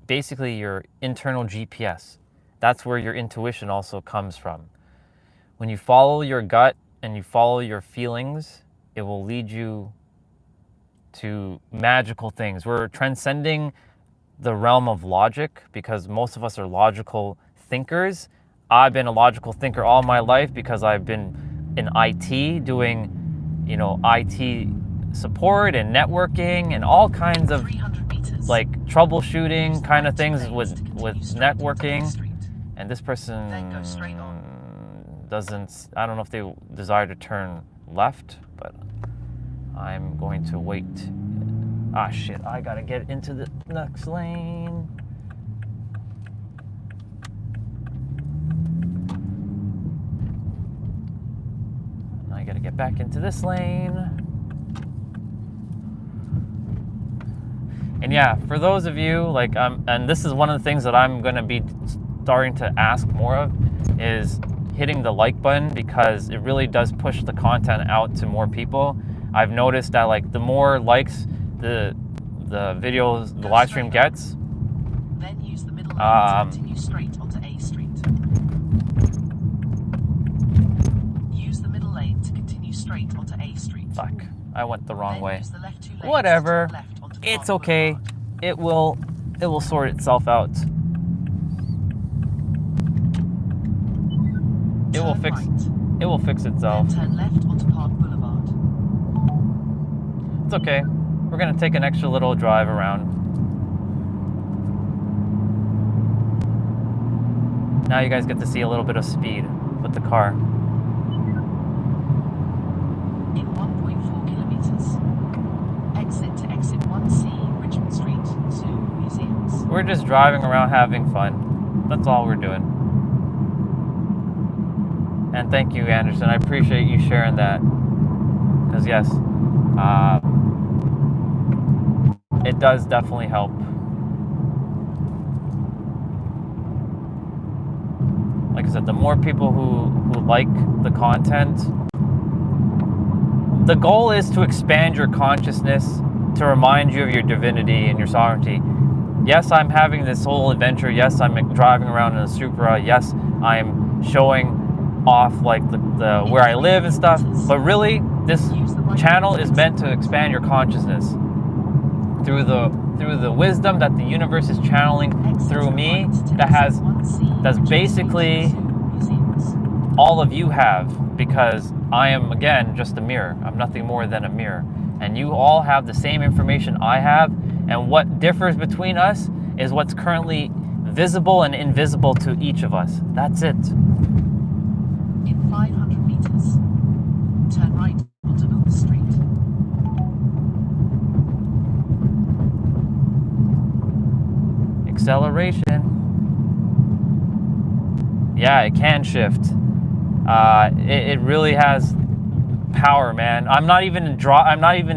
basically your internal GPS. That's where your intuition also comes from. When you follow your gut and you follow your feelings, it will lead you to magical things. We're transcending the realm of logic because most of us are logical thinkers. I've been a logical thinker all my life because I've been in IT doing, IT support and networking and all kinds of like troubleshooting kind of things with networking. And this person doesn't, I don't know if they desire to turn left, but I'm going to wait. Ah, shit, I gotta get into the next lane. I gotta get back into this lane. And yeah, for those of you, like, and this is one of the things that I'm gonna be starting to ask more of, is hitting the like button, because it really does push the content out to more people. I've noticed that, like, the more likes the videos, the live stream gets,
then use the middle lane to continue straight onto A Street. Use the middle lane to continue straight onto A Street.
Fuck, I went the wrong way.
Use the left 2 lanes
Whatever,
to left onto
it's
Park
okay.
Boulevard.
It will sort itself out. It will fix.
Right.
It will fix itself.
Then turn left onto Park Boulevard.
It's okay. We're gonna take an extra little drive around. Now you guys get to see a little bit of speed with the car.
In 1.4 kilometers, exit to exit 1C, Richmond Street, Zoo, Museums.
We're just driving around having fun. That's all we're doing. And thank you, Anderson. I appreciate you sharing that. Because yes, it does definitely help. Like I said, the more people who like the content, the goal is to expand your consciousness, to remind you of your divinity and your sovereignty. Yes, I'm having this whole adventure. Yes, I'm driving around in a Supra. Yes, I'm showing off like the where I live and stuff. But really, this channel is meant to expand your consciousness through the wisdom that the universe is channeling through me, that's basically all of you have, because I am, again, just a mirror. I'm nothing more than a mirror, and you all have the same information I have, and what differs between us is what's currently visible and invisible to each of us. That's it.
In 500 meters, turn right onto Oak Street.
Acceleration. Yeah, it can shift. It really has power, man. I'm not even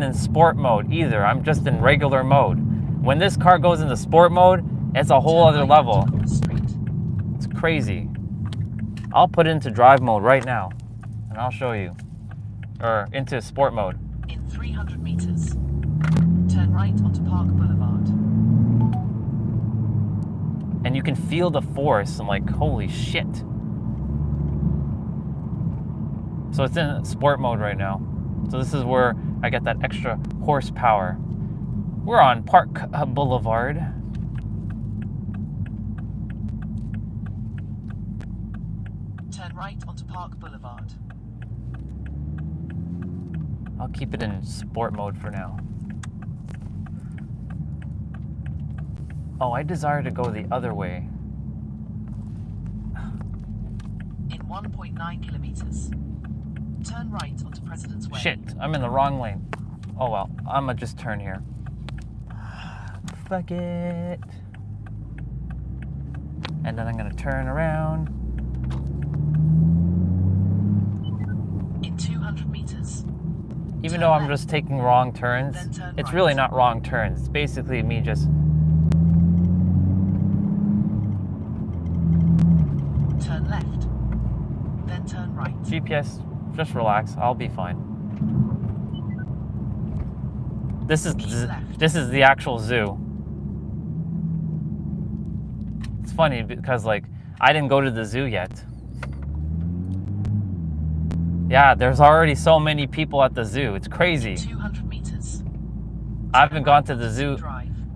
in sport mode either. I'm just in regular mode. When this car goes into sport mode, it's a whole other level. It's crazy. I'll put it into drive mode right now, and I'll show you. Or into sport mode.
In 300 meters, turn right onto Park Boulevard.
And you can feel the force. I'm like, holy shit. So it's in sport mode right now. So this is where I get that extra horsepower. We're on Park Boulevard.
Turn right onto Park Boulevard.
I'll keep it in sport mode for now. Oh, I desire to go the other way.
In 1.9 kilometers, turn right onto President's Way.
Shit, I'm in the wrong lane. Oh well, I'ma just turn here. Fuck it. And then I'm gonna turn around.
In 200 meters,
Even though I'm just taking wrong turns, it's really not wrong turns. It's basically me just...
turn left, then turn right.
GPS, just relax, I'll be fine. This is the actual zoo. It's funny because like I didn't go to the zoo yet. Yeah, there's already so many people at the zoo. It's crazy.
200 meters.
I haven't gone to the zoo.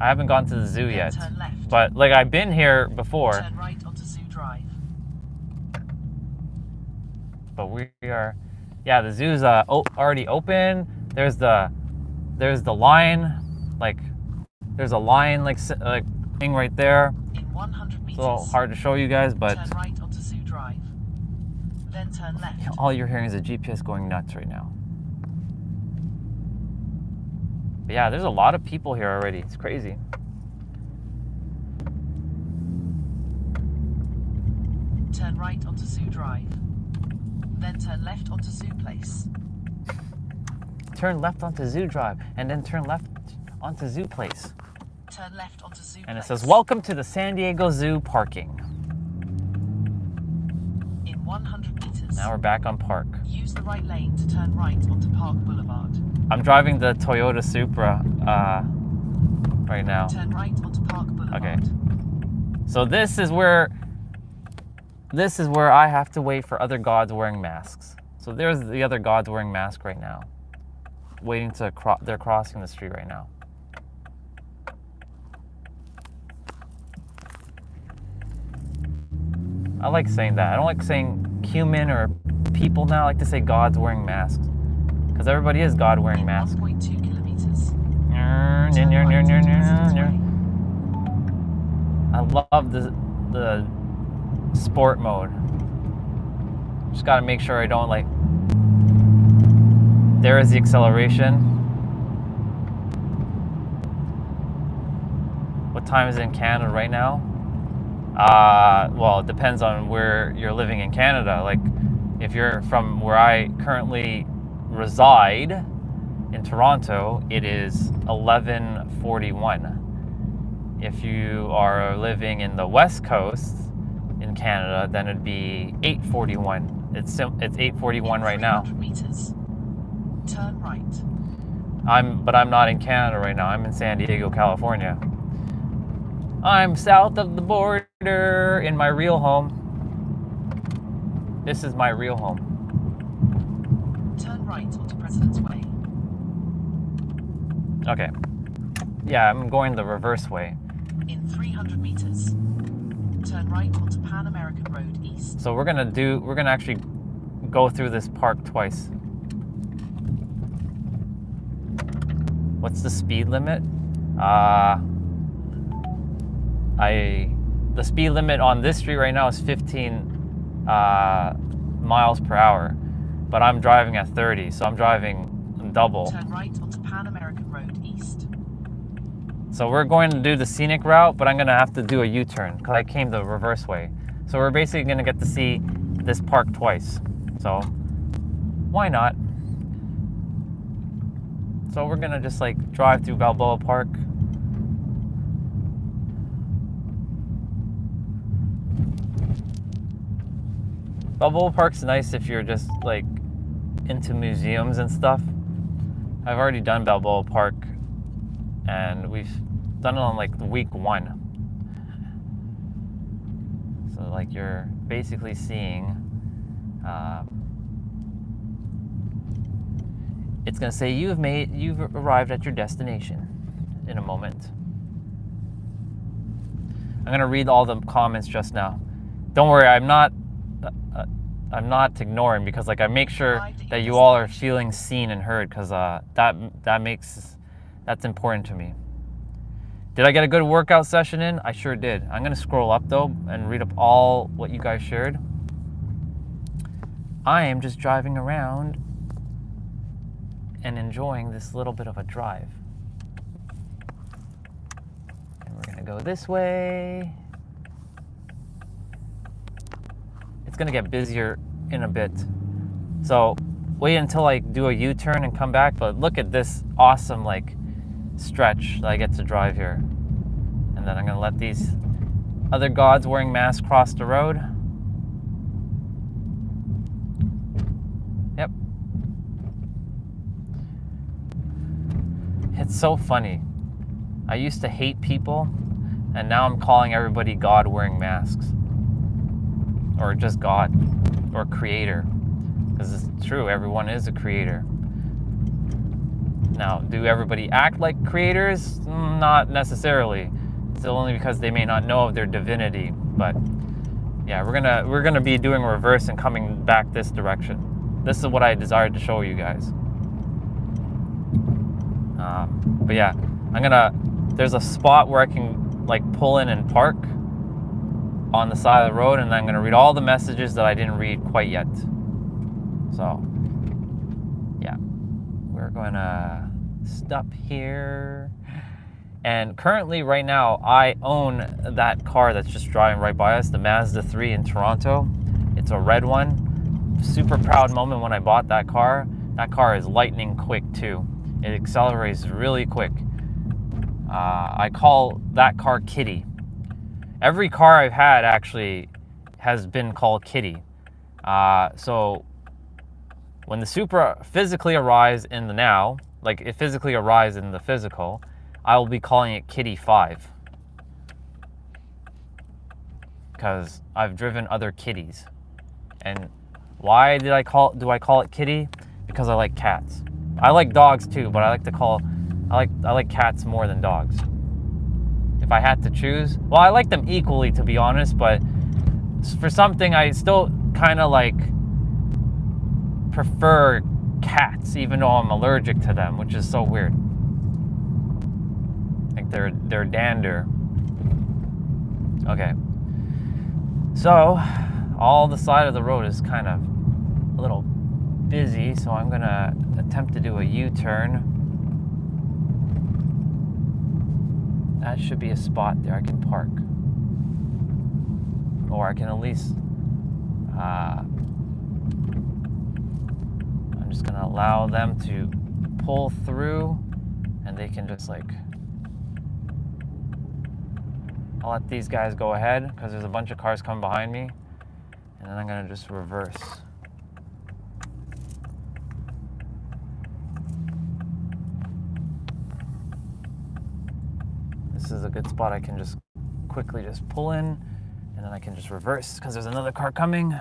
I haven't gone to the zoo yet.
Turn left.
But like I've been here before.
Turn right onto Zoo Drive.
But we are, yeah, the zoo's already open. There's the line, like there's a line like thing right there.
In 100 meters.
It's a little hard to show you guys, but
turn right onto Zoo Drive. Then turn left.
all you're hearing is the GPS going nuts right now. But yeah, there's a lot of people here already. It's crazy.
Turn right onto Zoo Drive. Then turn left onto Zoo Place.
Turn left onto Zoo Drive, and then turn left onto Zoo Place.
Turn left onto Zoo
And it
Place.
says, welcome to the San Diego Zoo parking.
In 100 meters.
Now we're back on park.
Use the right lane to turn right onto Park Boulevard.
I'm driving the Toyota Supra right now.
Turn right onto Park Boulevard.
Okay. So this is where I have to wait for other gods wearing masks. So there's the other gods wearing masks right now. Waiting to they're crossing the street right now. I like saying that. I don't like saying human or people now. I like to say gods wearing masks. Because everybody is God wearing masks.
1.2 kilometers.
I love the sport mode. Just gotta make sure I don't like. There is the acceleration. What time is it in Canada right now? Well, it depends on where you're living in Canada. Like, if you're from where I currently reside in Toronto, it is 11:41. If you are living in the West Coast in Canada, then it'd be 8:41. It's 8:41 right now.
Meters. Turn right.
But I'm not in Canada right now. I'm in San Diego, California. I'm south of the border in my real home. This is my real home.
Turn right onto President's Way.
Okay. Yeah, I'm going the reverse way.
In 300 meters. Turn right onto Pan American Road East.
So we're gonna actually go through this park twice. What's the speed limit? The speed limit on this street right now is 15 miles per hour, but I'm driving at 30, so I'm driving double.
Turn right onto Pan American Road East.
So we're going to do the scenic route, but I'm gonna have to do a U-turn because I came the reverse way. So we're basically gonna get to see this park twice. So why not? So we're gonna just like drive through Balboa Park. Balboa Park's nice if you're just like into museums and stuff. I've already done Balboa Park and we've done it on like week 1. So like you're basically seeing it's gonna say you've arrived at your destination in a moment. I'm gonna read all the comments just now. Don't worry, I'm not ignoring, because like I make sure that you all are feeling seen and heard, because that's important to me. Did I get a good workout session in? I sure did. I'm gonna scroll up though and read up all what you guys shared. I am just driving around and enjoying this little bit of a drive. And we're gonna go this way. It's gonna get busier in a bit. So wait until I do a U-turn and come back, but look at this awesome like stretch that I get to drive here. And then I'm gonna let these other gods wearing masks cross the road. Yep. It's so funny. I used to hate people, and now I'm calling everybody God wearing masks. Or just God. Or creator. Because it's true, everyone is a creator. Now, do everybody act like creators? Not necessarily. It's only because they may not know of their divinity. But yeah, we're gonna be doing reverse and coming back this direction. This is what I desired to show you guys. But yeah, there's a spot where I can like pull in and park on the side of the road, and I'm gonna read all the messages that I didn't read quite yet. So yeah, we're gonna stop here. And currently, right now, I own that car that's just driving right by us, the Mazda 3 in Toronto. It's a red one. Super proud moment when I bought that car. That car is lightning quick too. It accelerates really quick. I call that car Kitty. Every car I've had actually has been called Kitty. So when the Supra physically arrives in the now, like it physically arrives in the physical, I will be calling it Kitty 5. Because I've driven other kitties. And why do I call it Kitty? Because I like cats. I like dogs too, but I like cats more than dogs. If I had to choose, well, I like them equally, to be honest, but for something I still kind of like prefer cats, even though I'm allergic to them, which is so weird. Like they're dander. Okay. So all the side of the road is kind of a little busy, so I'm gonna attempt to do a U-turn. That should be a spot there I can park. Or I can at least, I'm just gonna allow them to pull through, and they can just like, I'll let these guys go ahead because there's a bunch of cars coming behind me, and then I'm gonna just reverse. This is a good spot. I can just quickly just pull in, and then I can just reverse because there's another car coming.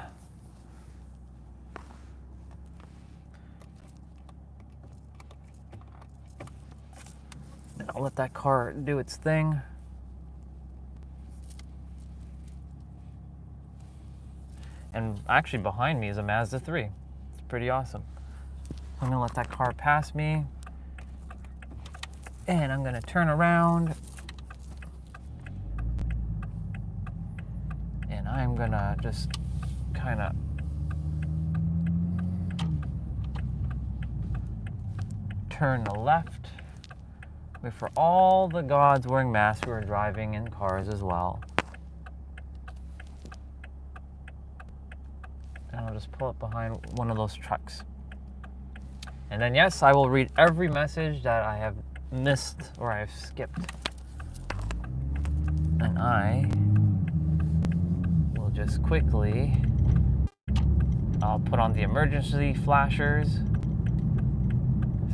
And I'll let that car do its thing. And actually behind me is a Mazda 3. It's pretty awesome. I'm gonna let that car pass me, and I'm gonna turn around, and I'm gonna just kind of turn the left. Wait for all the gods wearing masks who are driving in cars as well. And I'll just pull up behind one of those trucks. And then yes, I will read every message that I have missed or I've skipped. And I will just quickly, I'll put on the emergency flashers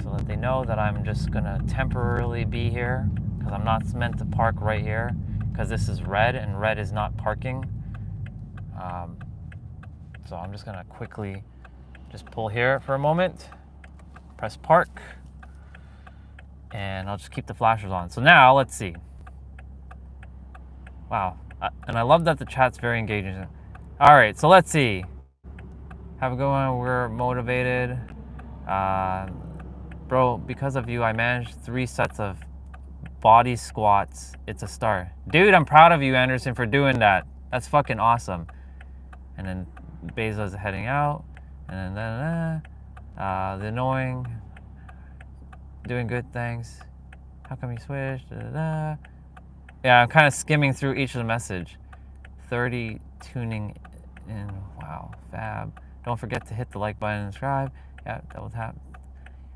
so that they know that I'm just gonna temporarily be here, because I'm not meant to park right here because this is red and red is not parking. So I'm just gonna quickly just pull here for a moment, press park, and I'll just keep the flashers on. So now let's see. Wow, and I love that the chat's very engaging. All right, so let's see. Have a good one. We're motivated. Bro, because of you, I managed 3 sets of body squats. It's a start. Dude, I'm proud of you, Anderson, for doing that. That's fucking awesome. And then Beza's heading out. And then the annoying. Doing good, thanks. How come you switched? Yeah, I'm kind of skimming through each of the message. 30 tuning in. Wow, fab. Don't forget to hit the like button and subscribe. Yeah, double tap.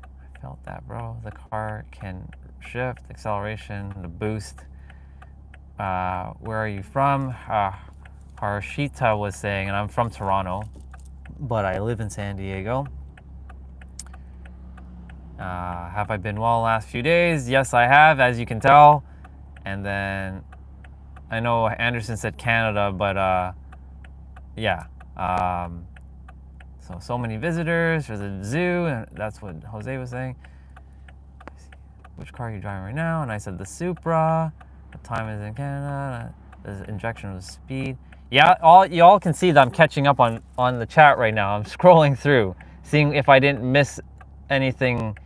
I felt that, bro. The car can shift, acceleration, the boost. Where are you from? Harshita was saying, and I'm from Toronto, but I live in San Diego. Have I been well the last few days? Yes, I have, as you can tell. And then I know Anderson said Canada, but yeah. So many visitors for the zoo, and that's what Jose was saying. Which car are you driving right now? And I said the Supra. What time is it in Canada? The injection of speed. Yeah, y'all can see that I'm catching up on the chat right now. I'm scrolling through, seeing if I didn't miss anything.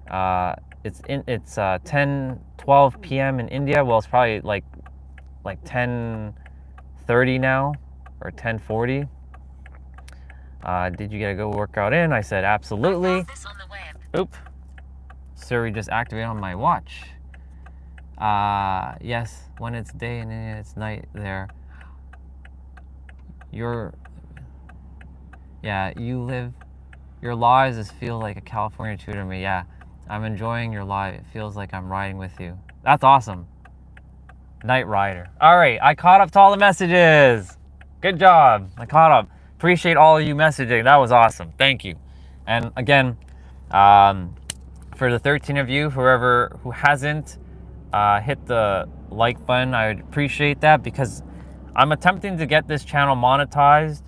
It's 10:12 p.m. in India. Well, it's probably like 10:30 now, or 10:40. Did you get a good workout in? I said absolutely. Oop. Siri just activated on my watch. Yes, when it's day and it's night there. You live, your lives just feel like a California tour to me. Yeah, I'm enjoying your life. It feels like I'm riding with you. That's awesome. Night rider. All right, I caught up to all the messages. Good job. I caught up. Appreciate all of you messaging. That was awesome. Thank you. And again, for the 13 of you, who hasn't hit the like button, I would appreciate that, because I'm attempting to get this channel monetized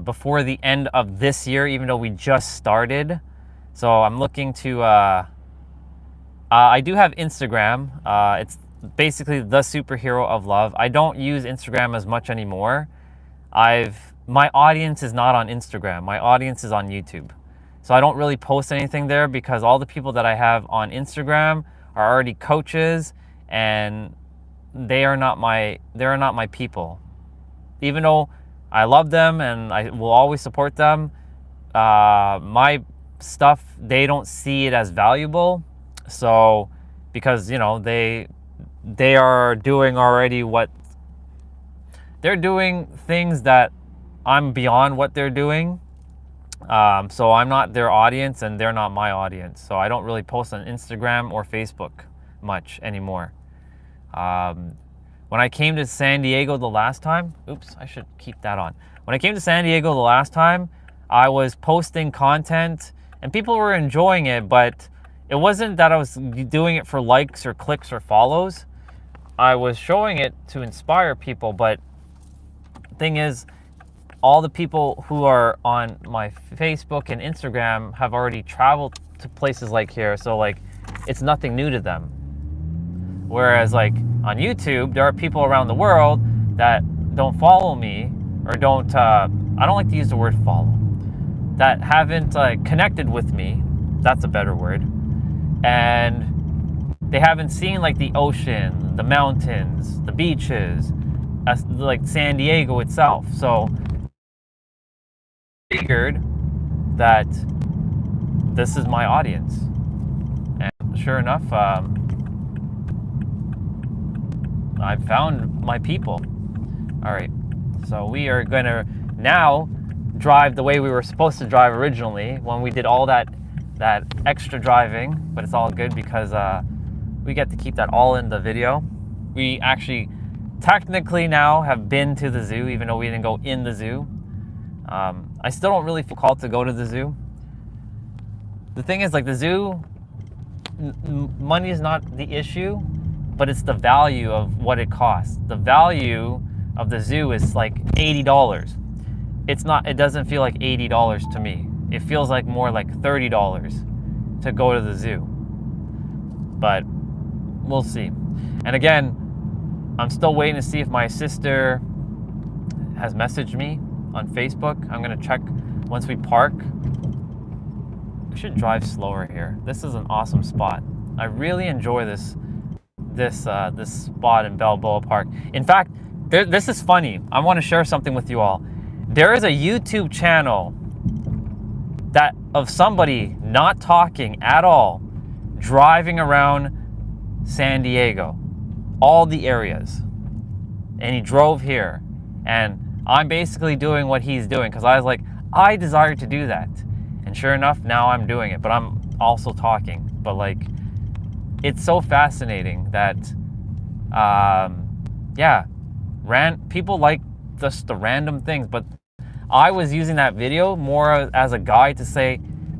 before the end of this year, even though we just started. So I'm looking to, I do have Instagram. It's basically the superhero of love. I don't use Instagram as much anymore. My audience is not on Instagram. My audience is on YouTube. So I don't really post anything there, because all the people that I have on Instagram are already coaches, and they are not my people. Even though I love them and I will always support them, my stuff, they don't see it as valuable. So because, you know, they are doing already what they're doing, things that I'm beyond what they're doing. So I'm not their audience and they're not my audience. So I don't really post on Instagram or Facebook much anymore. When I came to San Diego the last time, oops, I should keep that on. When I came to San Diego the last time, I was posting content and people were enjoying it, but it wasn't that I was doing it for likes or clicks or follows. I was showing it to inspire people, but the thing is, all the people who are on my Facebook and Instagram have already traveled to places like here, so like it's nothing new to them. Whereas like on YouTube, there are people around the world that don't follow me, or don't, I don't like to use the word follow, that haven't connected with me, that's a better word, and they haven't seen like the ocean, the mountains, the beaches, like San Diego itself. So figured that this is my audience, and sure enough, I found my people. All right, so we are gonna now drive the way we were supposed to drive originally when we did all that extra driving, but it's all good because we get to keep that all in the video. We actually technically now have been to the zoo, even though we didn't go in the zoo. I still don't really feel called to go to the zoo. The thing is, like, the zoo, money is not the issue, but it's the value of what it costs. The value of the zoo is like $80. It doesn't feel like $80 to me. It feels like more like $30 to go to the zoo. But we'll see. And again, I'm still waiting to see if my sister has messaged me on Facebook. I'm gonna check once we park. I should drive slower here. This is an awesome spot. I really enjoy this spot in Balboa Park. In fact, this is funny. I want to share something with you all. There is a YouTube channel that of somebody not talking at all, driving around San Diego, all the areas, and he drove here, and I'm basically doing what he's doing because I was like, I desire to do that, and sure enough, now I'm doing it, but I'm also talking. But like, it's so fascinating that yeah, people like just the random things, but I was using that video more as a guide to say,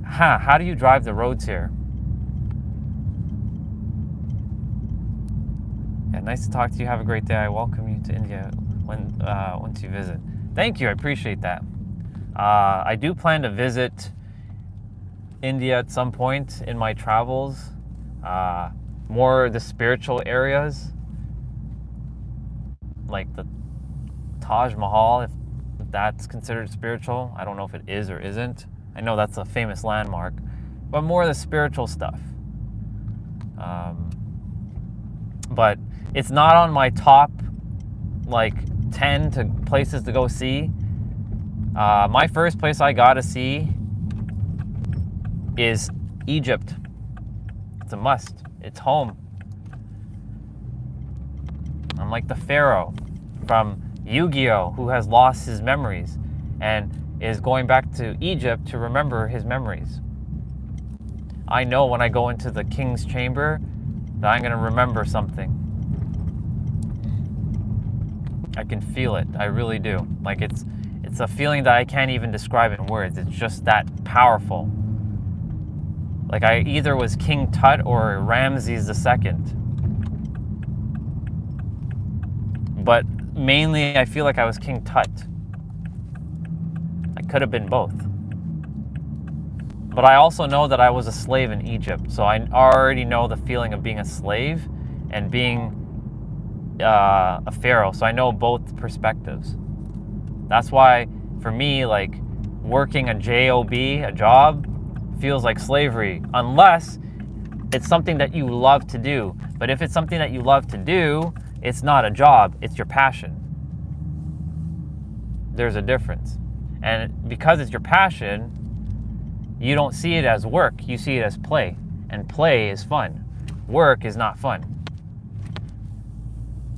How do you drive the roads here? Yeah, nice to talk to you. Have a great day. I welcome you to India once you visit. Thank you. I appreciate that. I do plan to visit India at some point in my travels. More the spiritual areas, like the Taj Mahal, if that's considered spiritual. I don't know if it is or isn't. I know that's a famous landmark, but more the spiritual stuff. But it's not on my top like 10 places to go see. My first place I gotta see is Egypt. It's a must. It's home. I'm like the pharaoh from Yu-Gi-Oh! Who has lost his memories and is going back to Egypt to remember his memories. I know when I go into the king's chamber that I'm going to remember something. I can feel it. I really do. Like it's a feeling that I can't even describe in words. It's just that powerful. Like I either was King Tut or Ramses II. But mainly I feel like I was King Tut. I could have been both. But I also know that I was a slave in Egypt. So I already know the feeling of being a slave and being a pharaoh. So I know both perspectives. That's why for me, like working a job, a job, feels like slavery, unless it's something that you love to do. But if it's something that you love to do, it's not a job, it's your passion. There's a difference. And because it's your passion, you don't see it as work, you see it as play. And play is fun. Work is not fun.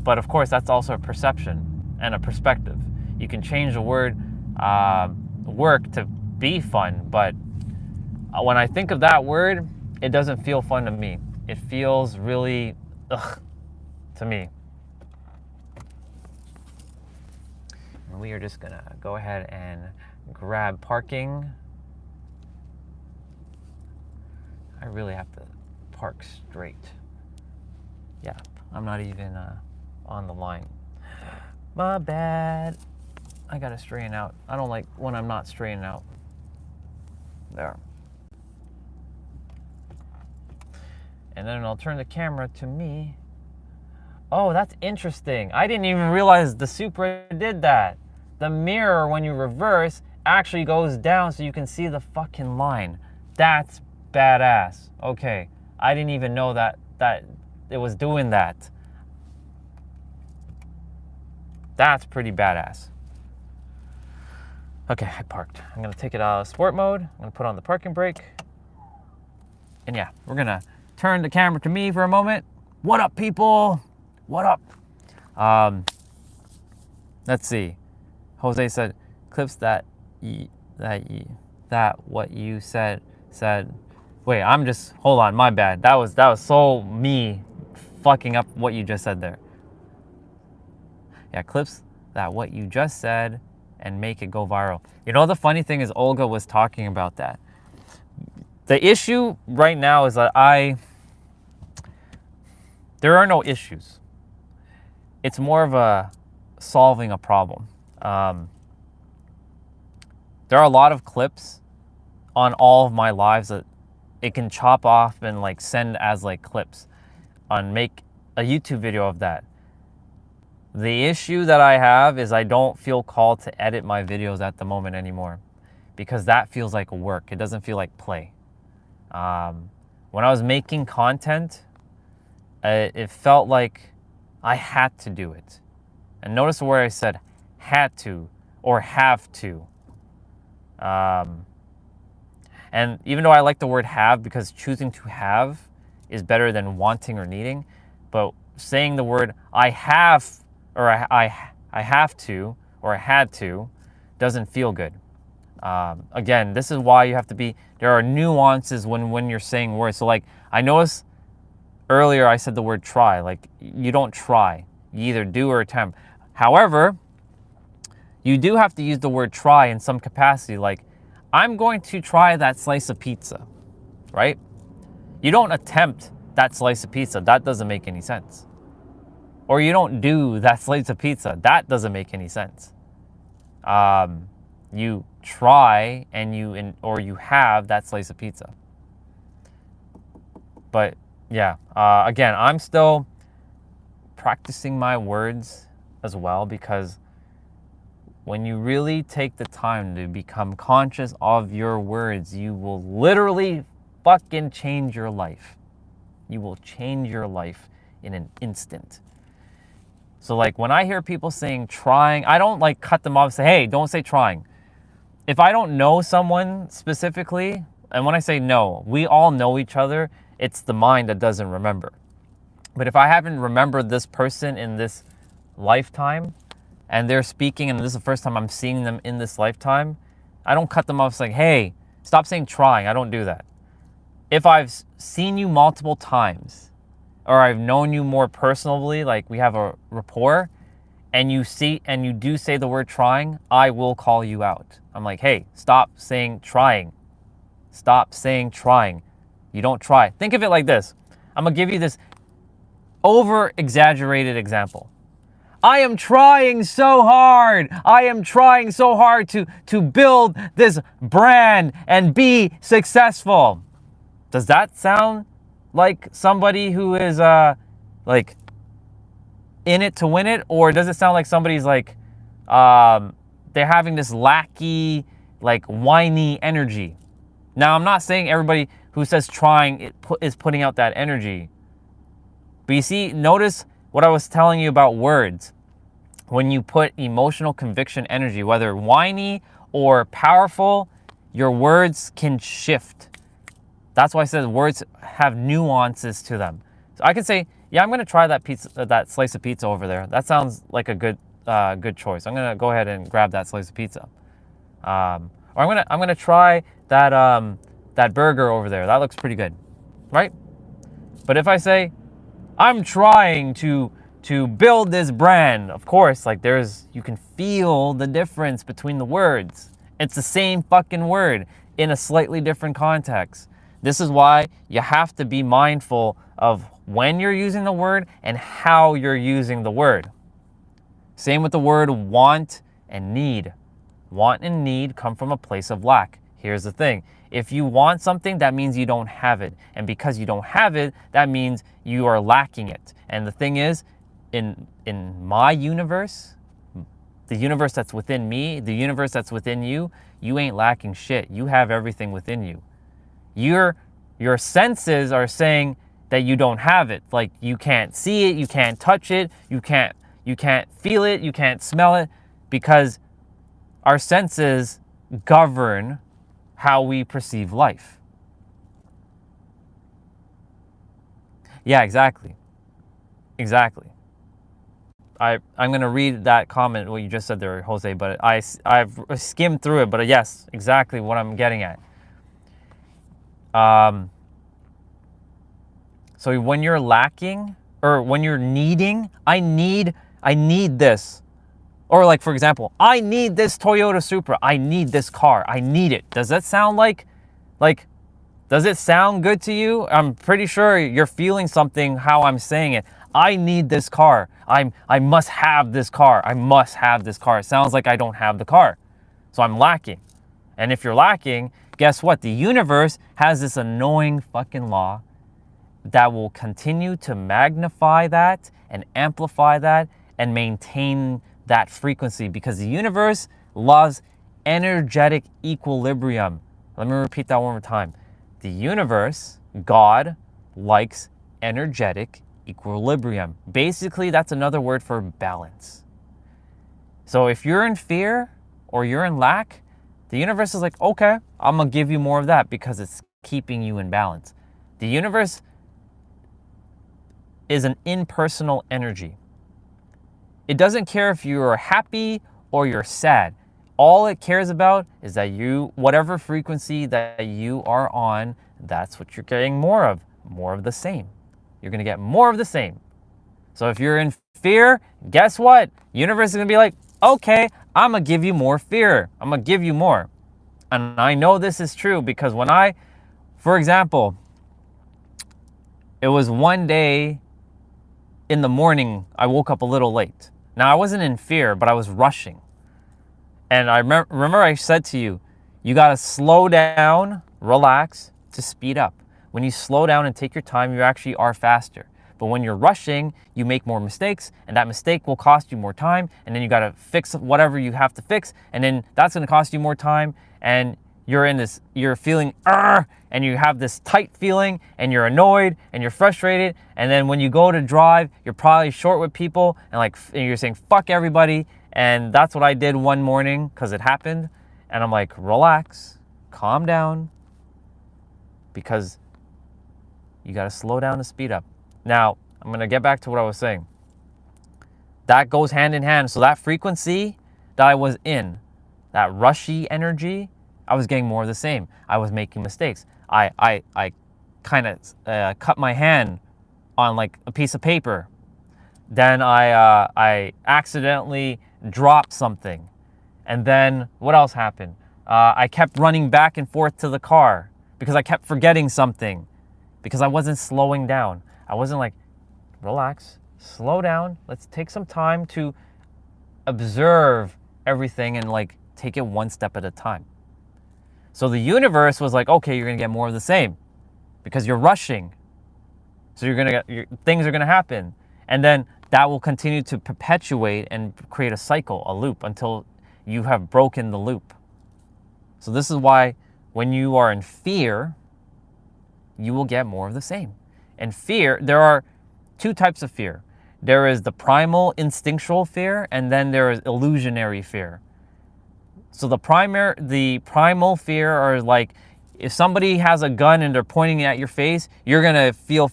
But of course, that's also a perception and a perspective. You can change the word work to be fun, but when I think of that word, it doesn't feel fun to me. It feels really ugh to me. And we are just gonna go ahead and grab parking. I really have to park straight. Yeah, I'm not even on the line. My bad. I gotta straighten out. I don't like when I'm not straightening out. There. And then I'll turn the camera to me. Oh, that's interesting. I didn't even realize the Supra did that. The mirror, when you reverse, actually goes down so you can see the fucking line. That's badass. Okay, I didn't even know that it was doing that. That's pretty badass. Okay, I parked. I'm gonna take it out of sport mode. I'm gonna put on the parking brake. And yeah, we're gonna turn the camera to me for a moment. What up, people? What up? Let's see. Jose said, clips that what you said. Wait, hold on, my bad. That was so me fucking up what you just said there. Yeah, clips that what you just said and make it go viral. You know, the funny thing is Olga was talking about that. The issue right now is that there are no issues. It's more of a solving a problem. There are a lot of clips on all of my lives that it can chop off and like send as like clips and make a YouTube video of that. The issue that I have is I don't feel called to edit my videos at the moment anymore because that feels like work. It doesn't feel like play. When I was making content, it felt like I had to do it. And notice where I said had to or have to. And even though I like the word have because choosing to have is better than wanting or needing, but saying the word I have or I have to or I had to doesn't feel good. Again, this is why you have to be, there are nuances when you're saying words. So like I noticed earlier I said the word try, like you don't try, you either do or attempt. However, you do have to use the word try in some capacity. Like I'm going to try that slice of pizza, right? You don't attempt that slice of pizza. That doesn't make any sense. Or you don't do that slice of pizza. That doesn't make any sense. You try and or you have that slice of pizza. But yeah, again, I'm still practicing my words as well, because when you really take the time to become conscious of your words, you will literally fucking change your life. You will change your life in an instant. So like when I hear people saying trying, I don't like cut them off and say, hey, don't say trying. If I don't know someone specifically, and when I say no, we all know each other, it's the mind that doesn't remember. But if I haven't remembered this person in this lifetime, and they're speaking, and this is the first time I'm seeing them in this lifetime, I don't cut them off saying, hey, stop saying trying. I don't do that. If I've seen you multiple times, or I've known you more personally, like we have a rapport, and you do say the word trying, I will call you out. I'm like, hey, stop saying trying. Stop saying trying. You don't try. Think of it like this. I'm gonna give you this over-exaggerated example. I am trying so hard. I am trying so hard to build this brand and be successful. Does that sound like somebody who is like in it to win it? Or does it sound like somebody's like they're having this lackey, like whiny energy? Now, I'm not saying everybody who says trying is putting out that energy. But you see, notice what I was telling you about words. When you put emotional conviction energy, whether whiny or powerful, your words can shift. That's why I said words have nuances to them. So I can say, yeah, I'm going to try that pizza, that slice of pizza over there. That sounds like a good choice. I'm going to go ahead and grab that slice of pizza. Or I'm going to try that burger over there. That looks pretty good, right? But if I say, I'm trying to build this brand, of course, like you can feel the difference between the words. It's the same fucking word in a slightly different context. This is why you have to be mindful of when you're using the word and how you're using the word. Same with the word want and need. Want and need come from a place of lack. Here's the thing. If you want something, that means you don't have it. And because you don't have it, that means you are lacking it. And the thing is, in my universe, the universe that's within me, the universe that's within you, you ain't lacking shit. You have everything within you. Your senses are saying that you don't have it. Like you can't see it, you can't touch it, you can't feel it, you can't smell it, because our senses govern how we perceive life. Yeah, exactly. I'm going to read that comment, what you just said there, Jose, but I've skimmed through it, but yes, exactly what I'm getting at. So when you're lacking, or when you're needing, I need this. Or like, for example, I need this Toyota Supra. I need this car. I need it. Does that sound like, does it sound good to you? I'm pretty sure you're feeling something how I'm saying it. I need this car. I must have this car. I must have this car. It sounds like I don't have the car. So I'm lacking. And if you're lacking, guess what? The universe has this annoying fucking law that will continue to magnify that and amplify that and maintain that frequency, because the universe loves energetic equilibrium. Let me repeat that one more time. The universe, God, likes energetic equilibrium. Basically, that's another word for balance. So if you're in fear or you're in lack, the universe is like, okay, I'm gonna give you more of that because it's keeping you in balance. The universe is an impersonal energy. It doesn't care if you're happy or you're sad. All it cares about is that whatever frequency that you are on, that's what you're getting more of the same. You're gonna get more of the same. So if you're in fear, guess what? Universe is gonna be like, okay, I'm gonna give you more fear. I'm gonna give you more. and I know this is true because for example, it was one day in the morning, I woke up a little late. Now, I wasn't in fear, but I was rushing. And I remember I said to you, you got to slow down, relax to speed up. When you slow down and take your time, you actually are faster. But when you're rushing, you make more mistakes, and that mistake will cost you more time, and then you got to fix whatever you have to fix, and then that's going to cost you more time, and you're feeling, and you have this tight feeling, and you're annoyed, and you're frustrated, and then when you go to drive, you're probably short with people, and you're saying, fuck everybody, and that's what I did one morning, because it happened, and I'm like, relax, calm down, because you got to slow down to speed up. Now, I'm going to get back to what I was saying. That goes hand in hand. So that frequency that I was in, that rushy energy, I was getting more of the same. I was making mistakes. I kind of cut my hand on like a piece of paper. Then I accidentally dropped something. And then what else happened? I kept running back and forth to the car because I kept forgetting something because I wasn't slowing down. I wasn't like, relax, slow down. Let's take some time to observe everything and like take it one step at a time. So the universe was like, okay, you're going to get more of the same because you're rushing. So things are going to happen. And then that will continue to perpetuate and create a cycle, a loop until you have broken the loop. So this is why when you are in fear, you will get more of the same. And fear, there are two types of fear. There is the primal instinctual fear, and then there is illusionary fear. So the primal fear are like, if somebody has a gun and they're pointing it at your face, you're gonna feel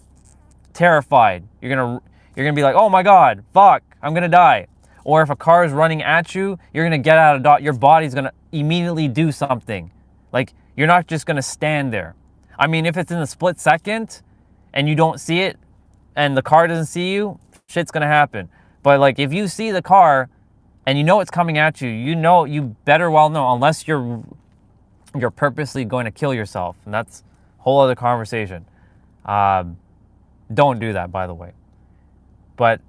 terrified. You're gonna be like, oh my God, fuck, I'm gonna die. Or if a car is running at you, you're gonna get out of dodge. Your body's gonna immediately do something. Like, you're not just gonna stand there. I mean, if it's in a split second and you don't see it and the car doesn't see you, shit's gonna happen. But like, if you see the car and you know it's coming at you, you better well know, unless you're purposely going to kill yourself, and that's a whole other conversation. Don't do that, by the way. But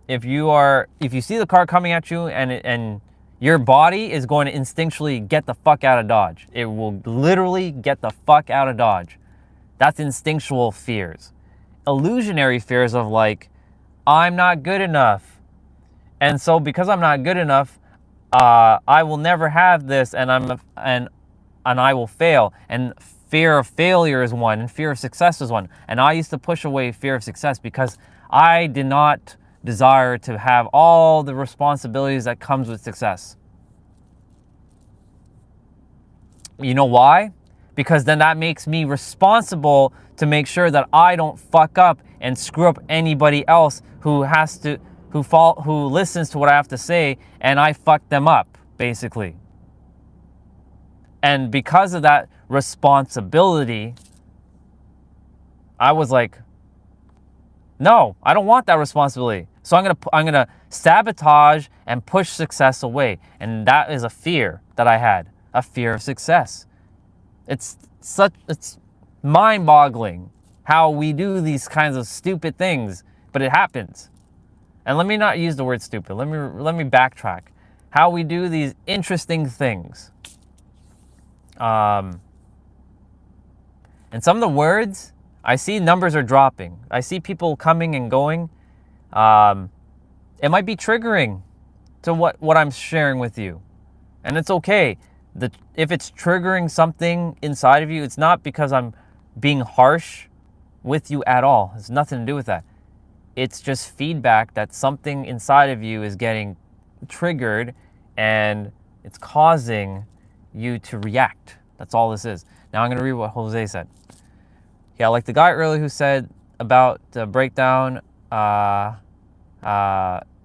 if you see the car coming at you and your body is going to instinctually get the fuck out of dodge. It will literally get the fuck out of dodge. That's instinctual fears. Illusionary fears of like, I'm not good enough. And so because I'm not good enough, I will never have this and I will fail. And fear of failure is one, and fear of success is one. And I used to push away fear of success because I did not desire to have all the responsibilities that comes with success. You know why? Because then that makes me responsible to make sure that I don't fuck up and screw up anybody else who listens to what I have to say, and I fuck them up, basically. And because of that responsibility, I was like, no, I don't want that responsibility. So I'm gonna sabotage and push success away. And that is a fear that I had, a fear of success. It's mind-boggling how we do these kinds of stupid things, but it happens. And let me not use the word stupid. Let me backtrack. How we do these interesting things. And some of the words, I see numbers are dropping. I see people coming and going. It might be triggering to what I'm sharing with you. And it's okay. If it's triggering something inside of you, it's not because I'm being harsh with you at all. It's nothing to do with that. It's just feedback that something inside of you is getting triggered and it's causing you to react. That's all this is. Now I'm going to read what Jose said. Yeah, like the guy earlier who said about the breakdown,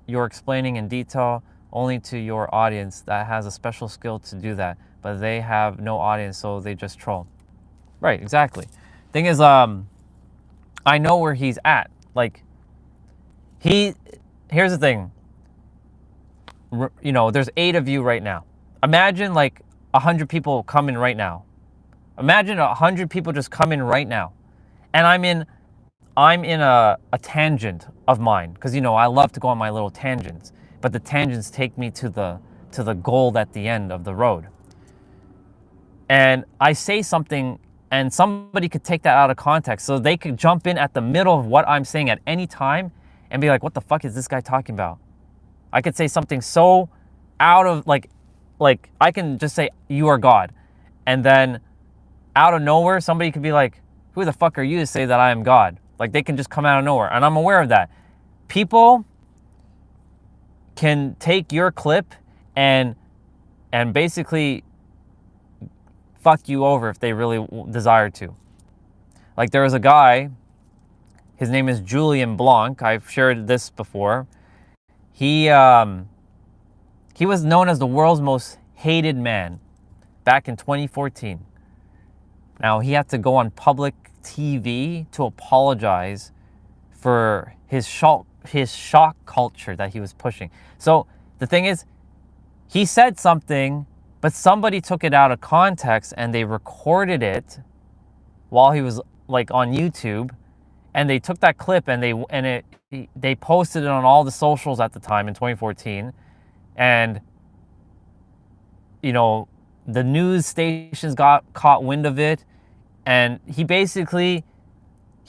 you're explaining in detail only to your audience that has a special skill to do that, but they have no audience, so they just troll. Right, exactly. Thing is, I know where he's at. Like, here's the thing. You know, there's 8 of you right now. Imagine like 100 people come in right now. Imagine 100 people just come in right now. And I'm in a tangent of mine, because I love to go on my little tangents, but the tangents take me to the goal at the end of the road. And I say something and somebody could take that out of context, so they could jump in at the middle of what I'm saying at any time and be like, what the fuck is this guy talking about? I could say something so out of like I can just say, you are God. And then out of nowhere, somebody could be like, who the fuck are you to say that I am God? Like, they can just come out of nowhere. And I'm aware of that. People can take your clip and basically fuck you over if they really desire to. Like, there was a guy, his name is Julian Blanc. I've shared this before. He was known as the world's most hated man back in 2014. Now, he had to go on public TV to apologize for his shock culture that he was pushing. So the thing is, he said something, but somebody took it out of context and they recorded it while he was like on YouTube, and they took that clip and they posted it on all the socials at the time in 2014, and the news stations got caught wind of it, and he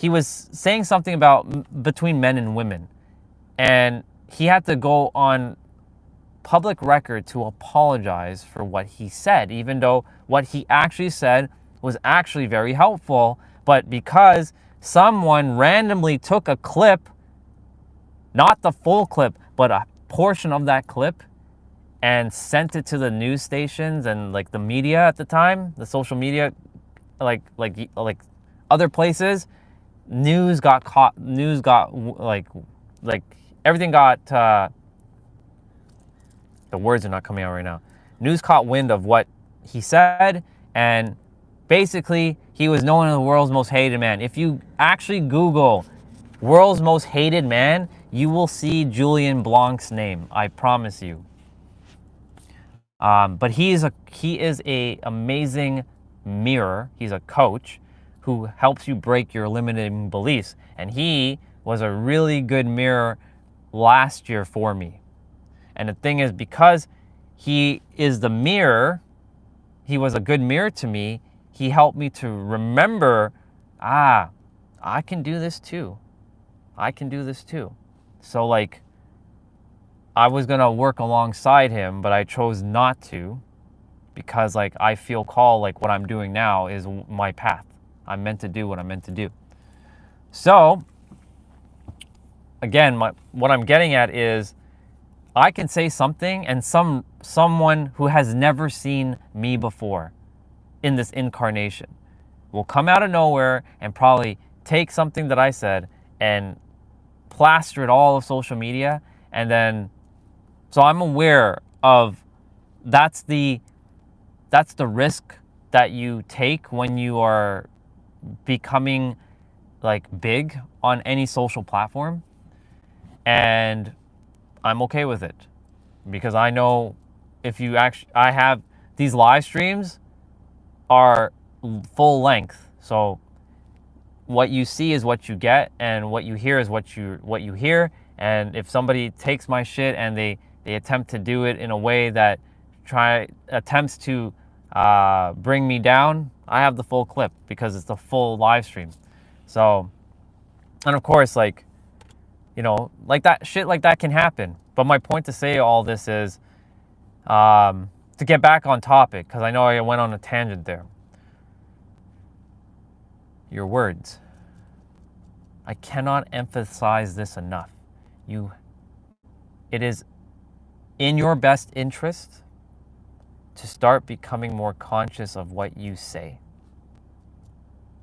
was saying something about between men and women, and he had to go on public record to apologize for what he said, even though what he actually said was actually very helpful. But because someone randomly took a clip, not the full clip, but a portion of that clip, and sent it to the news stations and like the media at the time, the social media, like other places, news got everything got, the words are not coming out right now. News caught wind of what he said, and basically he was known as the world's most hated man. If you actually Google world's most hated man, you will see Julian Blanc's name. I promise you. But he is a amazing mirror. He's a coach who helps you break your limiting beliefs. And he was a really good mirror last year for me. And the thing is, because he is the mirror, he was a good mirror to me, he helped me to remember, I can do this too. I can do this too. So like, I was going to work alongside him, but I chose not to, because like I feel called, like what I'm doing now is my path. I'm meant to do what I'm meant to do. So again, what I'm getting at is, I can say something and someone who has never seen me before in this incarnation will come out of nowhere and probably take something that I said and plaster it all of social media. And then, so I'm aware of that's the risk that you take when you are becoming like big on any social platform. And I'm okay with it, because I know I have these live streams are full length. So what you see is what you get, and what you hear is what you hear. And if somebody takes my shit and they attempt to do it in a way that attempts to bring me down, I have the full clip because it's the full live stream. So, and of course, like, like that shit like that can happen. But my point to say all this is to get back on topic, because I know I went on a tangent there. Your words. I cannot emphasize this enough. It is in your best interest to start becoming more conscious of what you say.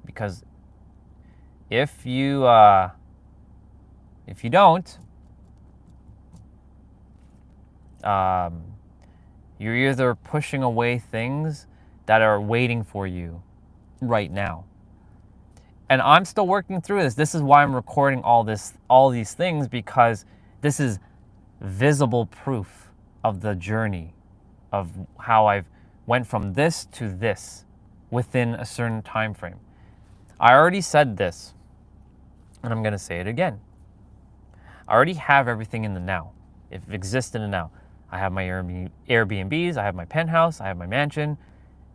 Because if you don't, you're either pushing away things that are waiting for you right now. And I'm still working through this. This is why I'm recording all these things, because this is visible proof of the journey of how I've went from this to this within a certain time frame. I already said this, and I'm going to say it again. I already have everything in the now. It exists in the now. I have my Airbnbs, I have my penthouse, I have my mansion.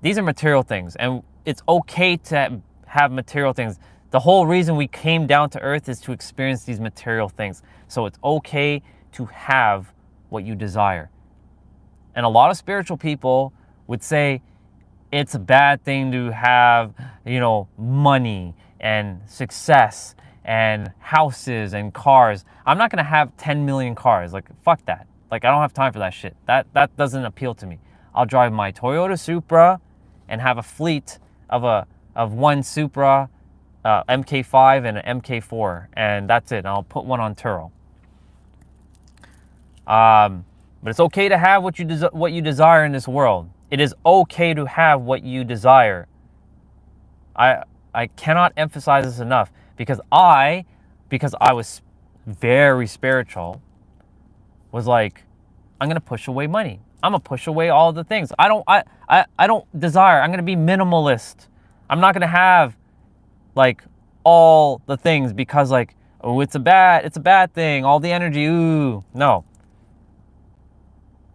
These are material things, and it's okay to have material things. The whole reason we came down to earth is to experience these material things. So it's okay to have what you desire. And a lot of spiritual people would say it's a bad thing to have, money and success and houses and cars. I'm not going to have 10 million cars. Like, fuck that. Like, I don't have time for that shit. That doesn't appeal to me. I'll drive my Toyota Supra and have a fleet of one Supra, MK5 and an MK4, and that's it. And I'll put one on Turo. But it's okay to have what you desire in this world. It is okay to have what you desire. I cannot emphasize this enough, because I was very spiritual, was like, I'm gonna push away money. I'm gonna push away all the things. I don't desire. I'm gonna be minimalist. I'm not gonna have like all the things because like, oh, it's a bad thing. All the energy, ooh, no.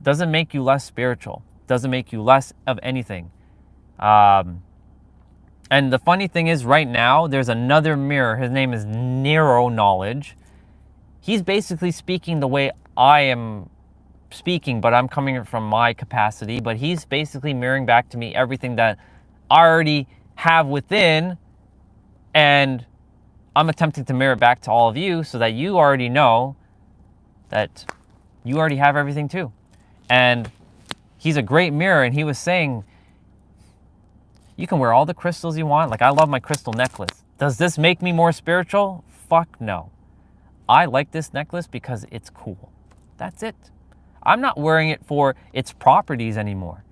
Doesn't make you less spiritual. Doesn't make you less of anything. And the funny thing is, right now, there's another mirror. His name is Nero Knowledge. He's basically speaking the way I am speaking, but I'm coming from my capacity. But he's basically mirroring back to me everything that I already have within. And I'm attempting to mirror it back to all of you so that you already know that you already have everything too. And he's a great mirror, and he was saying, you can wear all the crystals you want. Like, I love my crystal necklace. Does this make me more spiritual? Fuck no. I like this necklace because it's cool. That's it. I'm not wearing it for its properties anymore.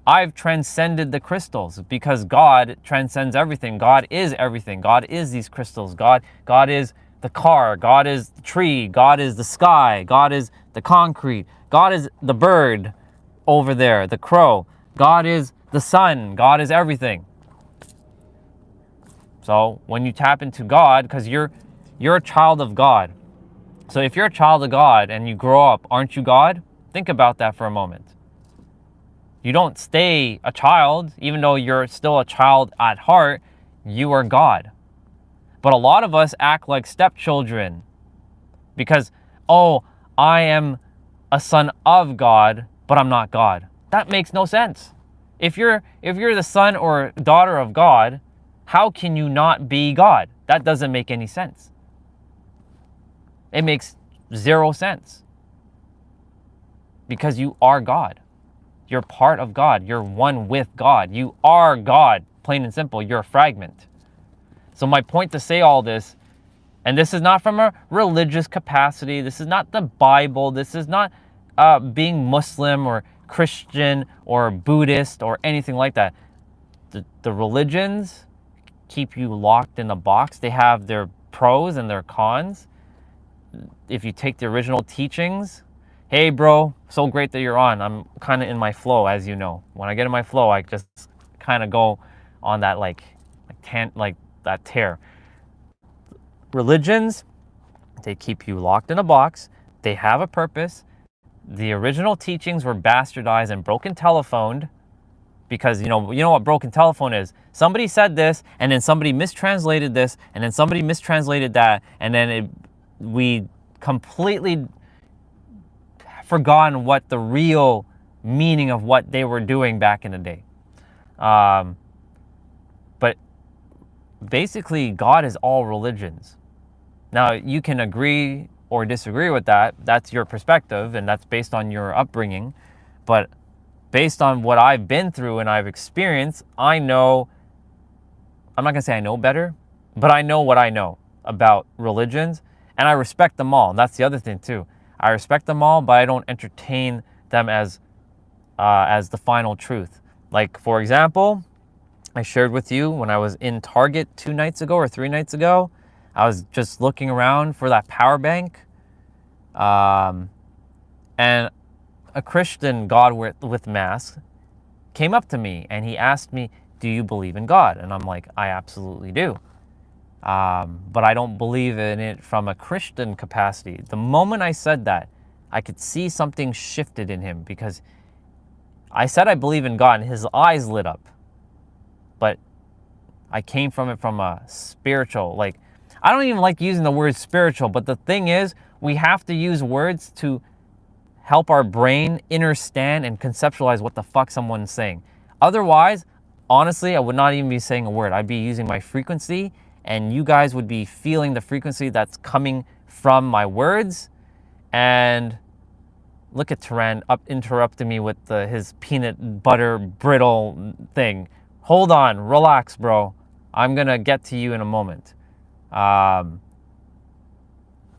I've transcended the crystals because God transcends everything. God is everything. God is these crystals. God is the car. God is the tree. God is the sky. God is the concrete. God is the bird over there, the crow. God is the sun. God is everything. So when you tap into God, because you're a child of God. So if you're a child of God and you grow up, aren't you God? Think about that for a moment. You don't stay a child, even though you're still a child at heart, you are God. But a lot of us act like stepchildren because, oh, I am a son of God, but I'm not God. That makes no sense. If you're the son or daughter of God, how can you not be God? That doesn't make any sense. It makes zero sense. Because you are God. You're part of God. You're one with God. You are God, plain and simple. You're a fragment. So my point to say all this, and this is not from a religious capacity. This is not the Bible. This is not being Muslim or Christian or Buddhist or anything like that. The religions keep you locked in a box. They have their pros and their cons. If you take the original teachings, hey bro, so great that you're on. I'm kind of in my flow, as you know. When I get in my flow, I just kind of go on that like that tear. Religions, they keep you locked in a box. They have a purpose. The original teachings were bastardized and broken telephoned because you know what broken telephone is. Somebody said this, and then somebody mistranslated this, and then somebody mistranslated that, and then we completely forgotten what the real meaning of what they were doing back in the day. But basically, God is all religions. Now, you can agree or disagree with that. That's your perspective, and that's based on your upbringing. But based on what I've been through and I've experienced, I know, I'm not going to say I know better, but I know what I know about religions, and I respect them all. And that's the other thing, too. I respect them all, but I don't entertain them as the final truth. Like, for example, I shared with you when I was in Target 2 nights ago or 3 nights ago, I was just looking around for that power bank. And a Christian God with mask came up to me and he asked me, do you believe in God? And I'm like, I absolutely do. But I don't believe in it from a Christian capacity. The moment I said that, I could see something shifted in him, because I said I believe in God and his eyes lit up. But I came from it from a spiritual, like, I don't even like using the word spiritual, but the thing is, we have to use words to help our brain understand and conceptualize what the fuck someone's saying. Otherwise, honestly, I would not even be saying a word. I'd be using my frequency, and you guys would be feeling the frequency that's coming from my words. And look at Turan up interrupting me with his peanut butter brittle thing. Hold on, relax, bro. I'm gonna get to you in a moment.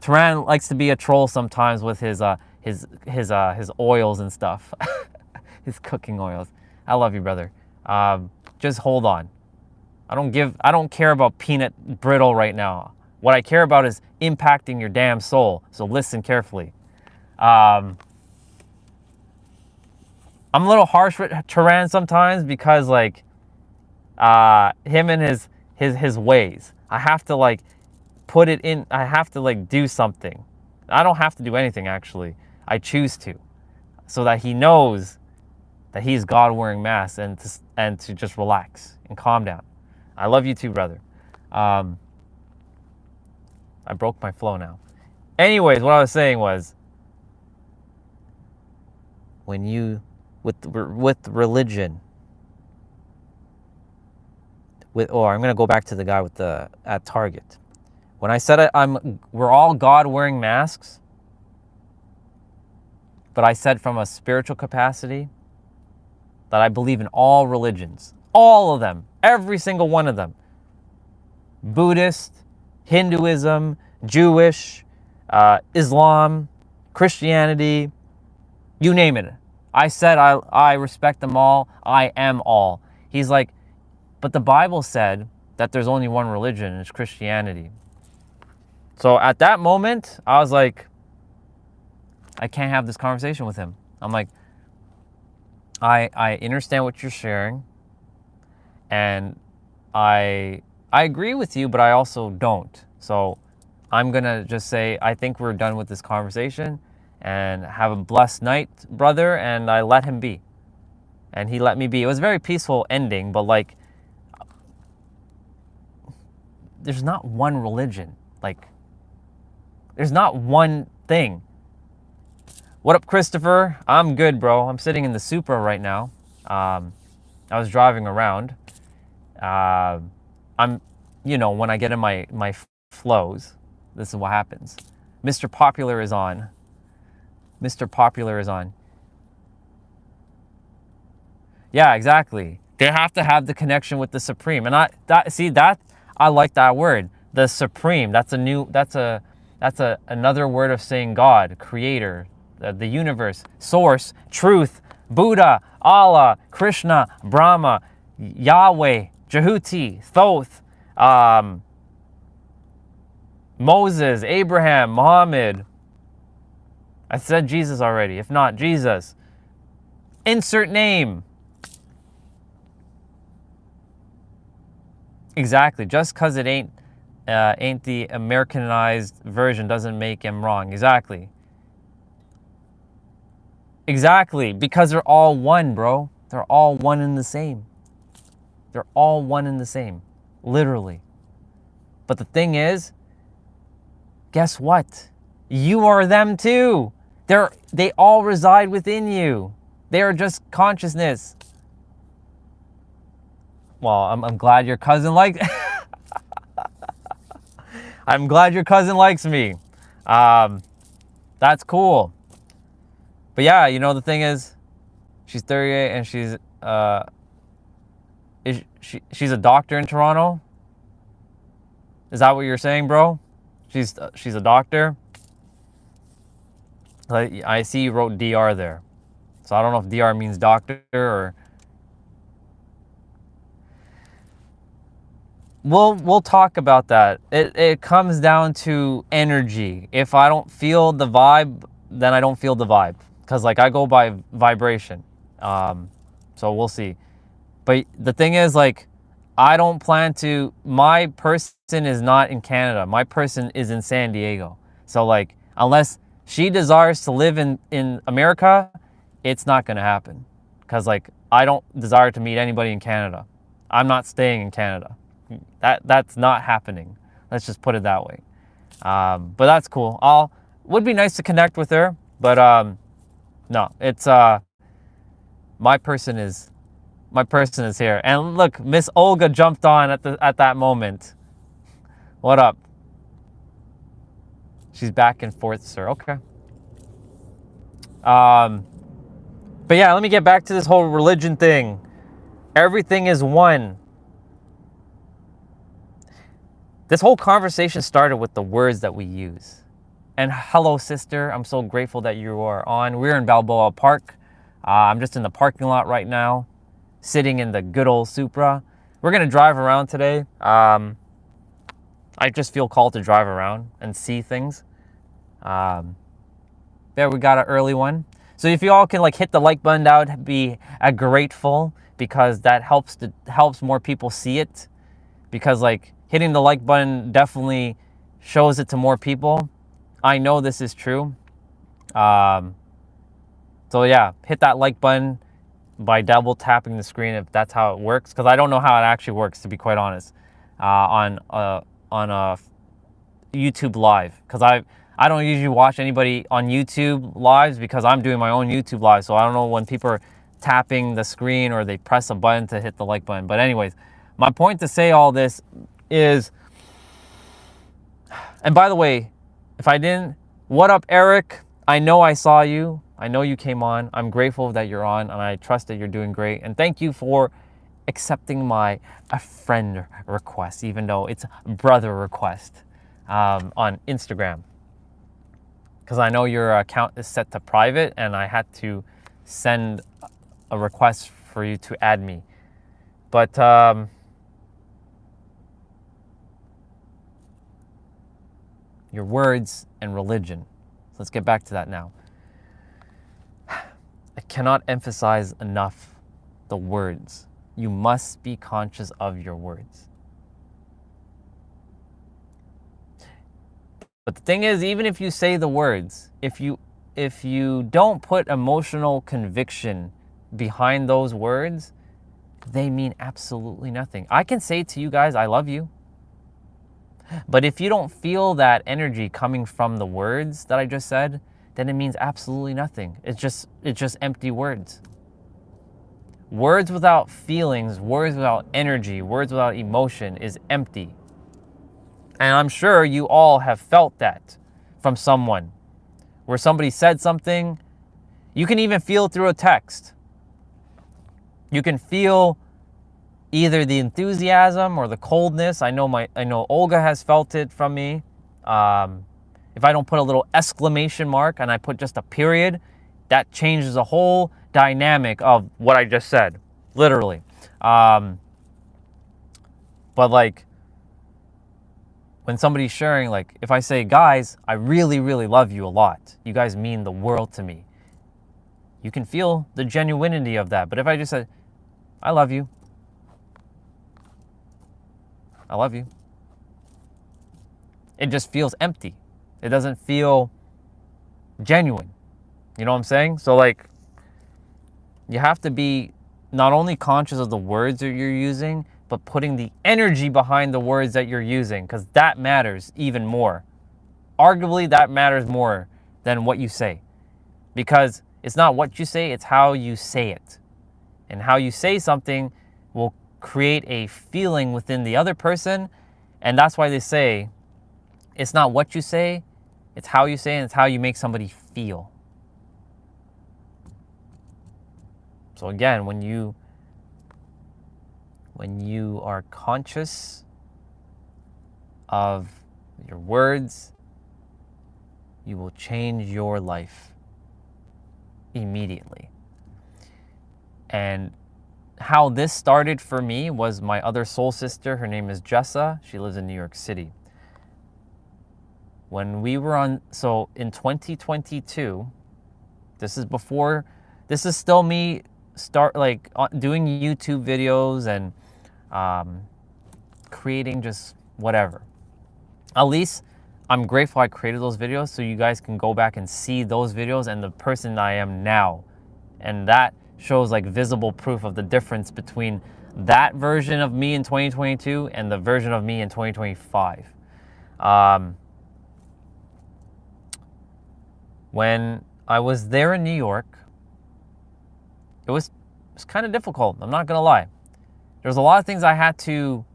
Turan likes to be a troll sometimes with his oils and stuff, his cooking oils. I love you, brother. Just hold on. I don't care about peanut brittle right now. What I care about is impacting your damn soul. So listen carefully. I'm a little harsh with Turan sometimes, because like him and his ways. I have to like put it in. I have to like do something. I don't have to do anything, actually. I choose to, so that he knows that he's God wearing masks, and to just relax and calm down. I love you too, brother. I broke my flow now. Anyways, what I was saying was, when you with religion, I'm gonna go back to the guy at Target. When I said we're all God wearing masks, but I said from a spiritual capacity that I believe in all religions, all of them, every single one of them. Buddhist, Hinduism, Jewish, Islam, Christianity, you name it. I said I respect them all. I am all. He's like, but the Bible said that there's only one religion, and it's Christianity. So at that moment, I was like, I can't have this conversation with him. I'm like, I understand what you're sharing, and I agree with you, but I also don't. So I'm gonna just say, I think we're done with this conversation, and have a blessed night, brother. And I let him be, and he let me be. It was a very peaceful ending, but like, there's not one religion. Like, there's not one thing. What up, Christopher? I'm good, bro. I'm sitting in the Supra right now. I was driving around. I'm, when I get in my flows, this is what happens. Mr. Popular is on. Mr. Popular is on. Yeah, exactly. They have to have the connection with the Supreme. And I like that word. The Supreme. That's another word of saying God, creator, the universe, source, truth, Buddha, Allah, Krishna, Brahma, Yahweh, Jehuti, Thoth, Moses, Abraham, Muhammad. I said Jesus already. If not, Jesus. Insert name. Exactly. Just because it ain't the Americanized version doesn't make him wrong. Exactly. Exactly. Because they're all one, bro. They're all one and the same. They're all one and the same. Literally. But the thing is, guess what? You are them too. They all reside within you. They are just consciousness. Well, I'm glad your cousin I'm glad your cousin likes me. That's cool. But yeah, the thing is, she's 38 and she's a doctor in Toronto. Is that what you're saying, bro? She's a doctor. I see you wrote DR there, so I don't know if DR means doctor or. We'll talk about that. It comes down to energy. If I don't feel the vibe, then I don't feel the vibe. Because I go by vibration. So So we'll see. But the thing is, like, I don't plan to, my person is not in Canada. My person is in San Diego. So, like, unless she desires to live in America, it's not going to happen. Because, like, I don't desire to meet anybody in Canada. I'm not staying in Canada. That's not happening. Let's just put it that way. But that's cool. Would be nice to connect with her. But no, it's my person is here. And look, Miss Olga jumped on at that moment. What up? She's back and forth, sir. Okay. But yeah, let me get back to this whole religion thing. Everything is one. This whole conversation started with the words that we use. And hello, sister. I'm so grateful that you are on. We're in Balboa Park. I'm just in the parking lot right now, sitting in the good old Supra. We're going to drive around today. I just feel called to drive around and see things. There, we got an early one. So if you all can like hit the like button, that would be grateful, because that helps more people see it. Because like hitting the like button definitely shows it to more people. I know this is true. So yeah, hit that like button by double tapping the screen if that's how it works. Because I don't know how it actually works, to be quite honest, on a YouTube live. Because I don't usually watch anybody on YouTube lives, because I'm doing my own YouTube live. So I don't know when people are tapping the screen or they press a button to hit the like button. But anyways, my point to say all this is, and by the way, if I didn't, what up, Eric? I know I saw you. I know you came on. I'm grateful that you're on, and I trust that you're doing great. And thank you for accepting my friend request, even though it's brother request on Instagram. Because I know your account is set to private, and I had to send a request for you to add me. But your words and religion. So let's get back to that now. I cannot emphasize enough the words. You must be conscious of your words. But the thing is, even if you say the words, if you don't put emotional conviction behind those words, they mean absolutely nothing. I can say to you guys, I love you. But if you don't feel that energy coming from the words that I just said, then it means absolutely nothing. It's just empty words. Words without feelings, words without energy, words without emotion is empty. And I'm sure you all have felt that from someone, where somebody said something. You can even feel it through a text. You can feel either the enthusiasm or the coldness. I know Olga has felt it from me. If I don't put a little exclamation mark and I put just a period, that changes the whole dynamic of what I just said, literally. But like, when somebody's sharing, like if I say, guys, I really, really love you a lot. You guys mean the world to me. You can feel the genuinity of that. But if I just said, I love you. I love you. It just feels empty. It doesn't feel genuine. You know what I'm saying? So like, you have to be not only conscious of the words that you're using, but putting the energy behind the words that you're using, because that matters even more. Arguably, that matters more than what you say, because it's not what you say, it's how you say it. And how you say something will create a feeling within the other person. And that's why they say it's not what you say, it's how you say it, and it's how you make somebody feel. So again, when you are conscious of your words, you will change your life immediately. And how this started for me was my other soul sister. Her name is Jessa. She lives in New York City. When we were so in 2022, this is still me start like doing YouTube videos and creating just whatever. At least I'm grateful I created those videos so you guys can go back and see those videos and the person I am now. And that shows like visible proof of the difference between that version of me in 2022 and the version of me in 2025. When I was there in New York, it was kind of difficult. I'm not gonna lie. There's a lot of things I had to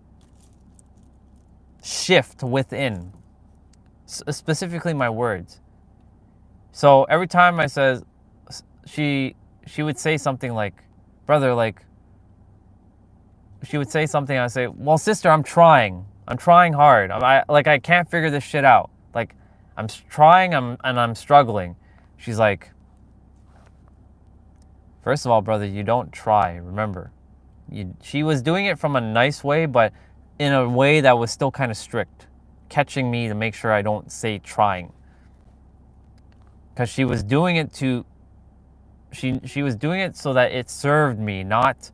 shift within, specifically my words. So every time I says, she would say something like, brother, like, she would say something, I say, well, sister, I'm trying hard. I can't figure this shit out. Like, I'm trying, and I'm struggling. She's like, first of all, brother, you don't try, remember. She was doing it from a nice way, but in a way that was still kind of strict, catching me to make sure I don't say trying. Because she was doing it to, she was doing it so that it served me, not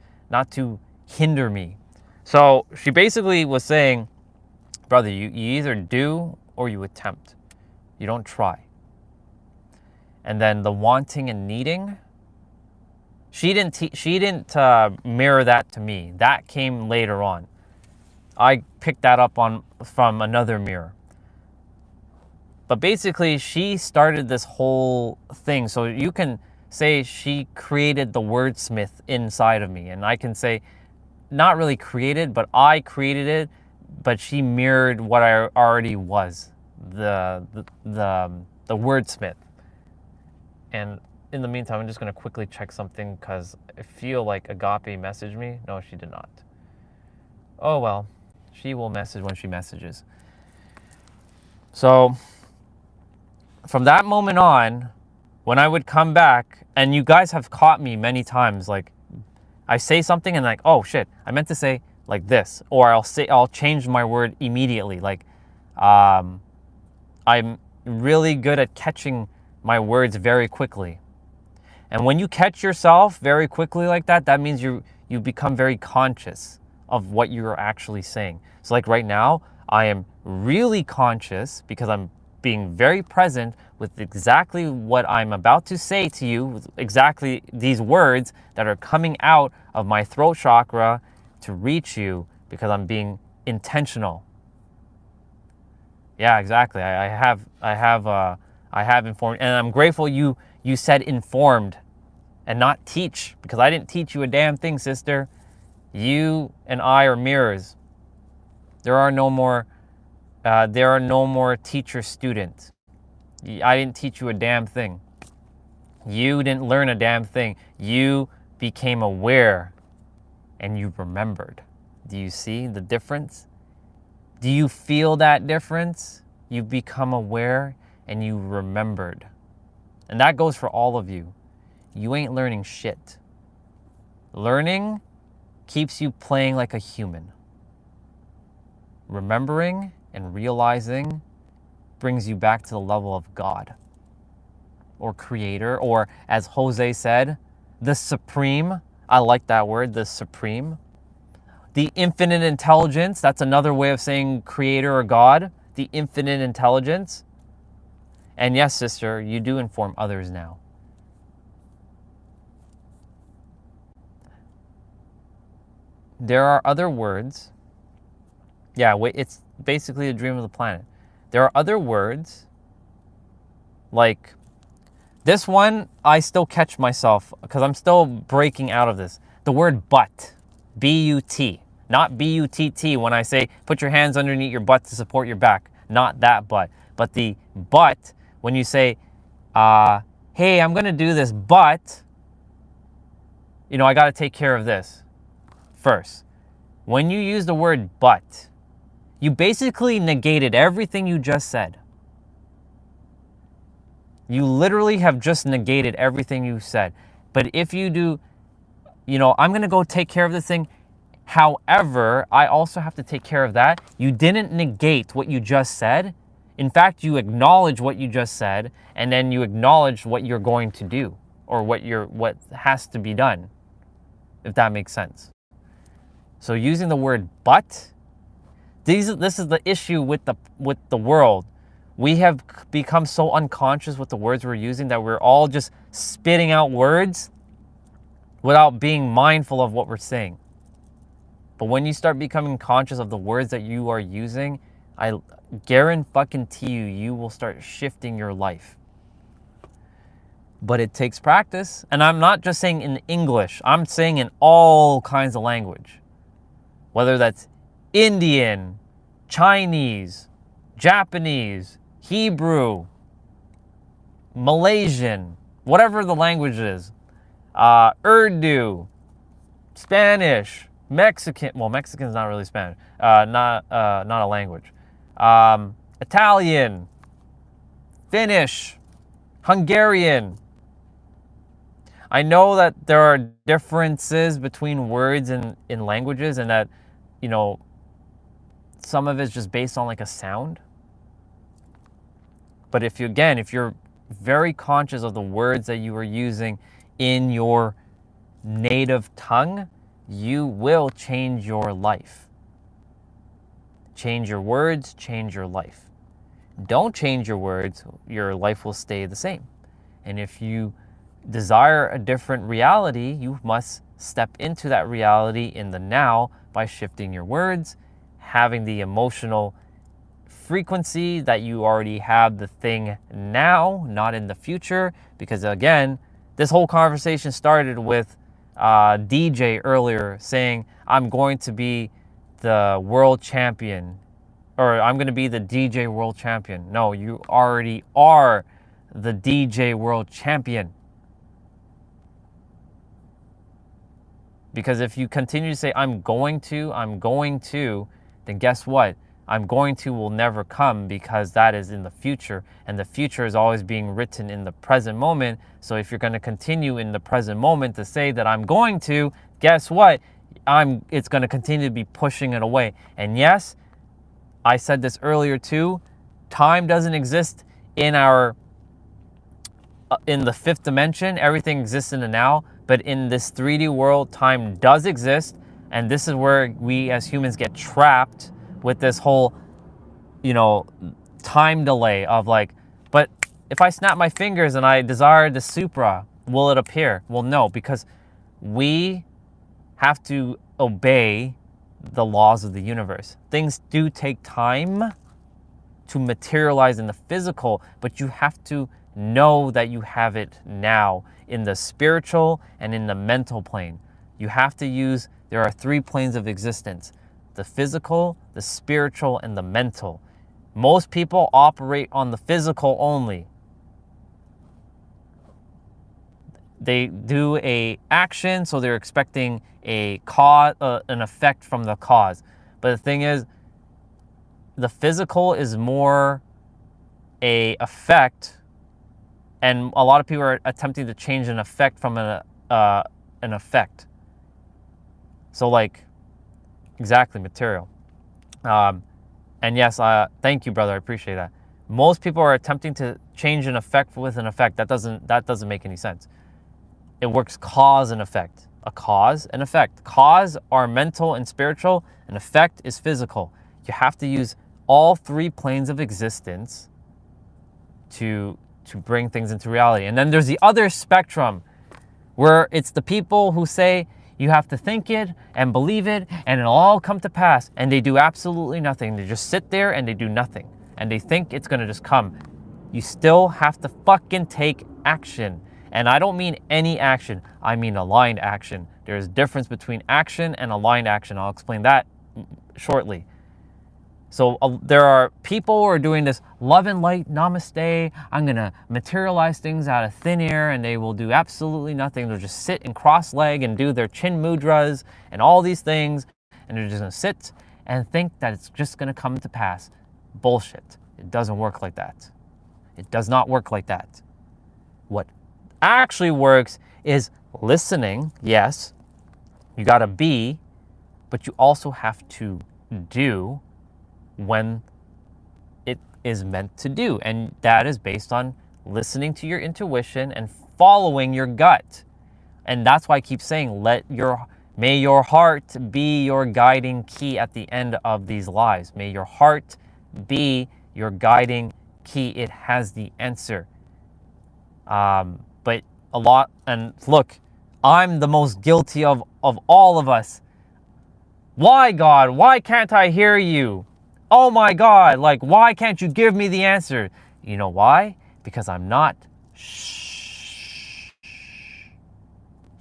to hinder me. So she basically was saying, brother, you either do or you attempt. You don't try. And then the wanting and needing, she didn't mirror that to me. That came later on. I picked that up from another mirror. But basically, she started this whole thing. So you can say she created the wordsmith inside of me. And I can say, not really created, but I created it. But she mirrored what I already was, the wordsmith. And in the meantime, I'm just going to quickly check something because I feel like Agape messaged me. No, she did not. Oh, well, she will message when she messages. So from that moment on, when I would come back, and you guys have caught me many times, like I say something and like, oh shit, I meant to say like this, or I'll change my word immediately. Like, I'm really good at catching my words very quickly. And when you catch yourself very quickly like that, that means you become very conscious of what you're actually saying. So like right now, I am really conscious because I'm being very present with exactly what I'm about to say to you, with exactly these words that are coming out of my throat chakra to reach you, because I'm being intentional. Yeah, exactly. I have informed, and I'm grateful you said informed and not teach, because I didn't teach you a damn thing, sister. You and I are mirrors. There are no more teacher students. I didn't teach you a damn thing. You didn't learn a damn thing. You became aware and you remembered. Do you see the difference? Do you feel that difference? You become aware and you remembered. And that goes for all of you. You ain't learning shit. Learning keeps you playing like a human. Remembering and realizing brings you back to the level of God or creator, or as Jose said, the supreme. I like that word, the supreme. The infinite intelligence, that's another way of saying creator or God, the infinite intelligence. And yes, sister, you do inform others now. There are other words. Yeah, it's basically the dream of the planet. There are other words, like this one, I still catch myself because I'm still breaking out of this. The word butt, B-U-T, not B-U-T-T when I say put your hands underneath your butt to support your back. Not that butt, but the butt when you say, hey, I'm going to do this, but, I got to take care of this first. When you use the word but, you basically negated everything you just said. You literally have just negated everything you said. But if you do, I'm going to go take care of this thing. However, I also have to take care of that. You didn't negate what you just said. In fact, you acknowledge what you just said, and then you acknowledge what you're going to do or what has to be done. if that makes sense. So using the word but, this is the issue with the world. We have become so unconscious with the words we're using that we're all just spitting out words without being mindful of what we're saying. But when you start becoming conscious of the words that you are using, I guarantee you, you will start shifting your life. But it takes practice. And I'm not just saying in English. I'm saying in all kinds of language. Whether that's Indian, Chinese, Japanese, Hebrew, Malaysian, whatever the language is. Urdu, Spanish, Mexican. Well, Mexican's not really Spanish. Not a language. Italian, Finnish, Hungarian. I know that there are differences between words in languages, and that, you know, some of it's just based on like a sound. But if you're very conscious of the words that you are using in your native tongue, you will change your life. Change your words, change your life. Don't change your words, your life will stay the same. And if you desire a different reality, you must step into that reality in the now by shifting your words, having the emotional frequency that you already have the thing now, not in the future. Because again, this whole conversation started with DJ earlier saying, I'm going to be the world champion, or I'm going to be the DJ world champion. No, you already are the DJ world champion. Because if you continue to say, I'm going to, then guess what? I'm going to will never come, because that is in the future, and the future is always being written in the present moment. So if you're going to continue in the present moment to say that I'm going to, guess what? It's going to continue to be pushing it away. And yes, I said this earlier too, time doesn't exist in the fifth dimension. Everything exists in the now. But in this 3D world, time does exist. And this is where we as humans get trapped with this whole, time delay of like, but if I snap my fingers and I desire the Supra, will it appear? Well, no, because we have to obey the laws of the universe. Things do take time to materialize in the physical, but you have to know that you have it now in the spiritual and in the mental plane. You have to use, there are 3 planes of existence: the physical, the spiritual, and the mental. Most people operate on the physical only. They do a action, so they're expecting a cause, an effect from the cause. But the thing is, the physical is more a effect, and a lot of people are attempting to change an effect from an effect. So like, exactly, material. And yes, thank you, brother. I appreciate that. Most people are attempting to change an effect with an effect. That doesn't make any sense. It works cause and effect. A cause and effect. Cause are mental and spiritual, and effect is physical. You have to use all 3 planes of existence to bring things into reality. And then there's the other spectrum, where it's the people who say you have to think it and believe it and it'll all come to pass, and they do absolutely nothing. They just sit there and they do nothing, and they think it's gonna just come. You still have to fucking take action. And I don't mean any action, I mean aligned action. There's a difference between action and aligned action. I'll explain that shortly. So there are people who are doing this love and light, namaste, I'm gonna materialize things out of thin air, and they will do absolutely nothing. They'll just sit and cross leg and do their chin mudras and all these things, and they're just gonna sit and think that it's just gonna come to pass. Bullshit. It doesn't work like that. It does not work like that. What actually works is listening. Yes, you gotta be, but you also have to do when it is meant to do. And that is based on listening to your intuition and following your gut. And that's why I keep saying, may your heart be your guiding key at the end of these lives. May your heart be your guiding key. It has the answer. But a lot, and look, I'm the most guilty of all of us. Why, God? Why can't I hear you? Oh my God, like, why can't you give me the answer? You know why? Because I'm not. Shh.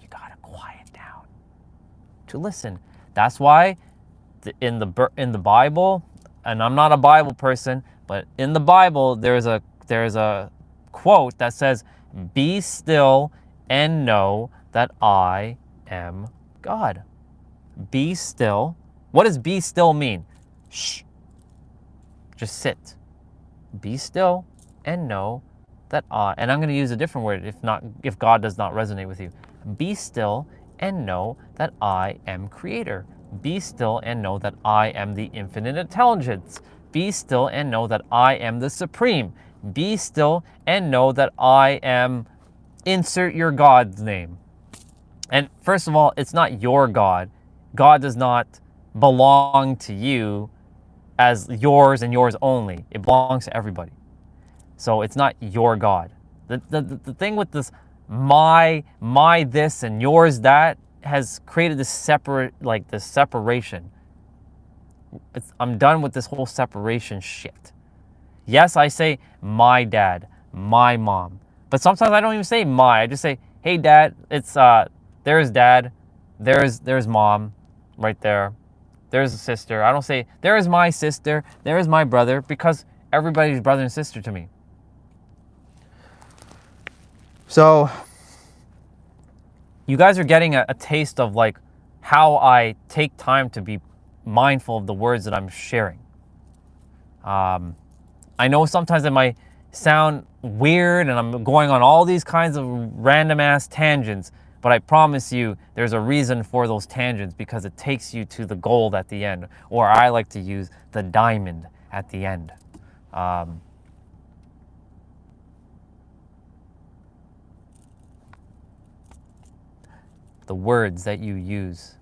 You gotta quiet down to listen. That's why in the Bible, and I'm not a Bible person, but in the Bible there's a quote that says, "Be still and know that I am God." Be still. What does be still mean? Shh. Just sit. Be still and know that and I'm going to use a different word if God does not resonate with you. Be still and know that I am creator. Be still and know that I am the infinite intelligence. Be still and know that I am the supreme. Be still and know that I am, insert your God's name. And first of all, it's not your God. God does not belong to you as yours and yours only. It belongs to everybody. So it's not your God. The thing with this my this and yours that has created this separation. I'm done with this whole separation shit. Yes, I say my dad, my mom. But sometimes I don't even say my. I just say, hey dad, it's there's dad, there's mom right there. There's a sister. I don't say there is my sister, there is my brother, because everybody's brother and sister to me. So you guys are getting a taste of like how I take time to be mindful of the words that I'm sharing. I know sometimes it might sound weird and I'm going on all these kinds of random ass tangents, but I promise you there's a reason for those tangents, because it takes you to the gold at the end, or I like to use the diamond at the end. The words that you use,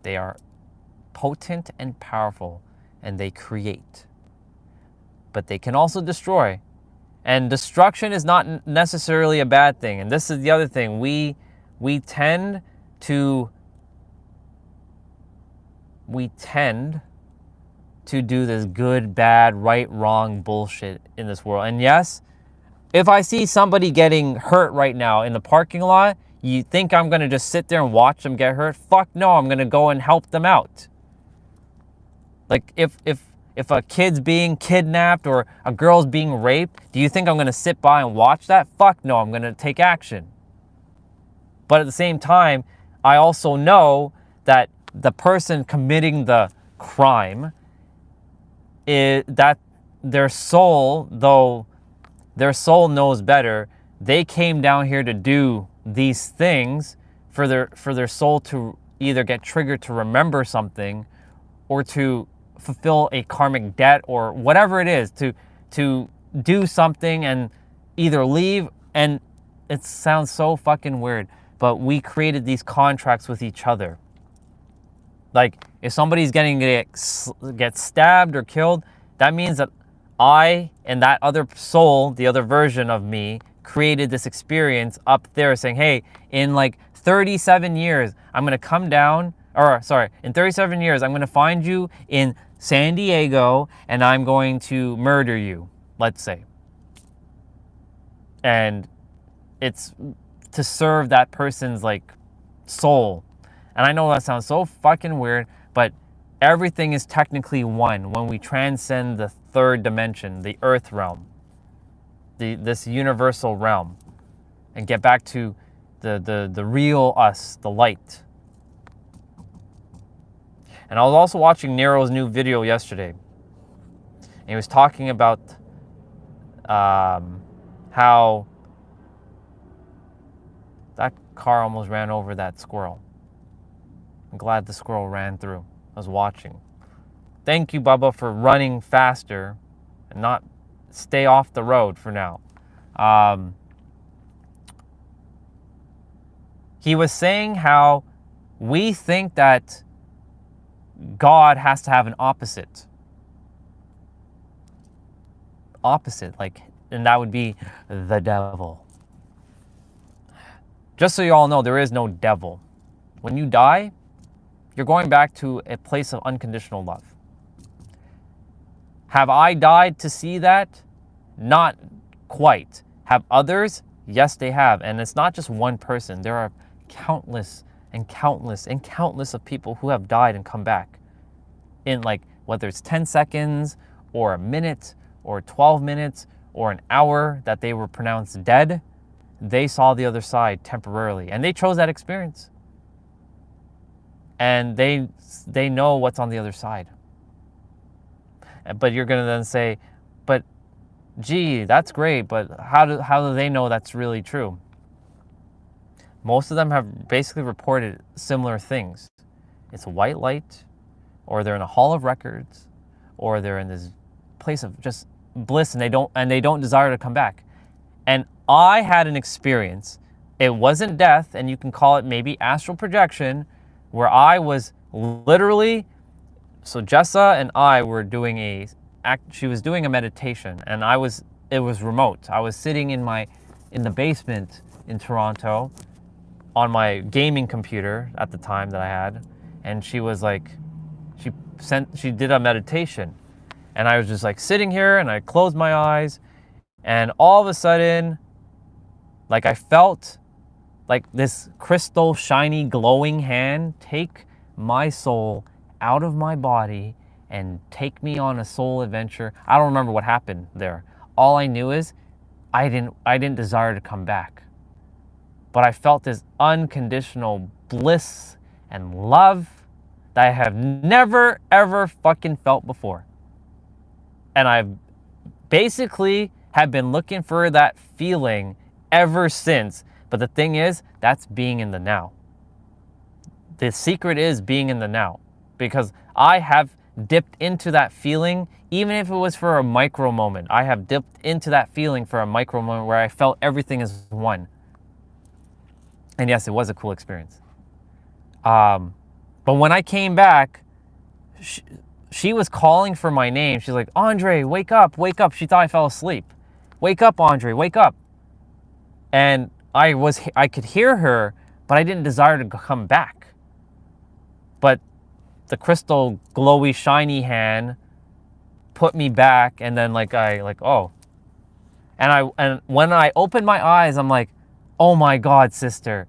they are potent and powerful, and they create. But they can also destroy. And destruction is not necessarily a bad thing. And this is the other thing. We tend to do this good, bad, right, wrong bullshit in this world. And yes, if I see somebody getting hurt right now in the parking lot, you think I'm going to just sit there and watch them get hurt? Fuck no, I'm going to go and help them out. Like if a kid's being kidnapped or a girl's being raped, do you think I'm going to sit by and watch that? Fuck no, I'm going to take action. But at the same time, I also know that the person committing the crime, is that their soul, though their soul knows better, they came down here to do these things for their soul to either get triggered to remember something, or to fulfill a karmic debt, or whatever it is, to do something and either leave. And it sounds so fucking weird, but we created these contracts with each other. Like if somebody's get stabbed or killed, that means that I and that other soul, the other version of me, created this experience up there saying, hey, in like 37 years, I'm going to come down, in 37 years, I'm going to find you in San Diego and I'm going to murder you, let's say. And it's to serve that person's like soul. And I know that sounds so fucking weird, but everything is technically one when we transcend the third dimension, the earth realm, this universal realm, and get back to the real us, the light. And I was also watching Nero's new video yesterday, and he was talking about how that car almost ran over that squirrel. I'm glad the squirrel ran through. I was watching. Thank you, Bubba, for running faster and not stay off the road for now. he was saying how we think that God has to have an opposite. Like, and that would be the devil. Just so you all know, there is no devil. When you die, you're going back to a place of unconditional love. Have I died to see that? Not quite. Have others? Yes, they have. And it's not just one person. There are countless and countless and countless of people who have died and come back in, like, whether it's 10 seconds or a minute or 12 minutes or an hour that they were pronounced dead. They saw the other side temporarily and they chose that experience. And they know what's on the other side. But you're going to then say, but gee, that's great, but how do they know that's really true? Most of them have basically reported similar things. It's a white light, or they're in a hall of records, or they're in this place of just bliss and they don't desire to come back. And I had an experience. It wasn't death, and you can call it maybe astral projection, where I was literally, so Jessa and I were doing she was doing a meditation, and it was remote. I was sitting in the basement in Toronto on my gaming computer at the time that I had, and she was like, she did a meditation, and I was just like sitting here, and I closed my eyes, and all of a sudden, like, I felt like this crystal, shiny, glowing hand take my soul out of my body and take me on a soul adventure. I don't remember what happened there. All I knew is I didn't desire to come back. But I felt this unconditional bliss and love that I have never, ever fucking felt before. And I basically have been looking for that feeling ever since. But the thing is, that's being in the now. The secret is being in the now. Because I have dipped into that feeling, even if it was for a micro moment. I have dipped into that feeling for a micro moment where I felt everything is one. And yes, it was a cool experience. But when I came back, she was calling for my name. She's like, Andre, wake up, wake up. She thought I fell asleep. Wake up, Andre, wake up. And I could hear her, but I didn't desire to come back. But the crystal, glowy, shiny hand put me back, and then oh. And when I opened my eyes, I'm like, oh my God, sister.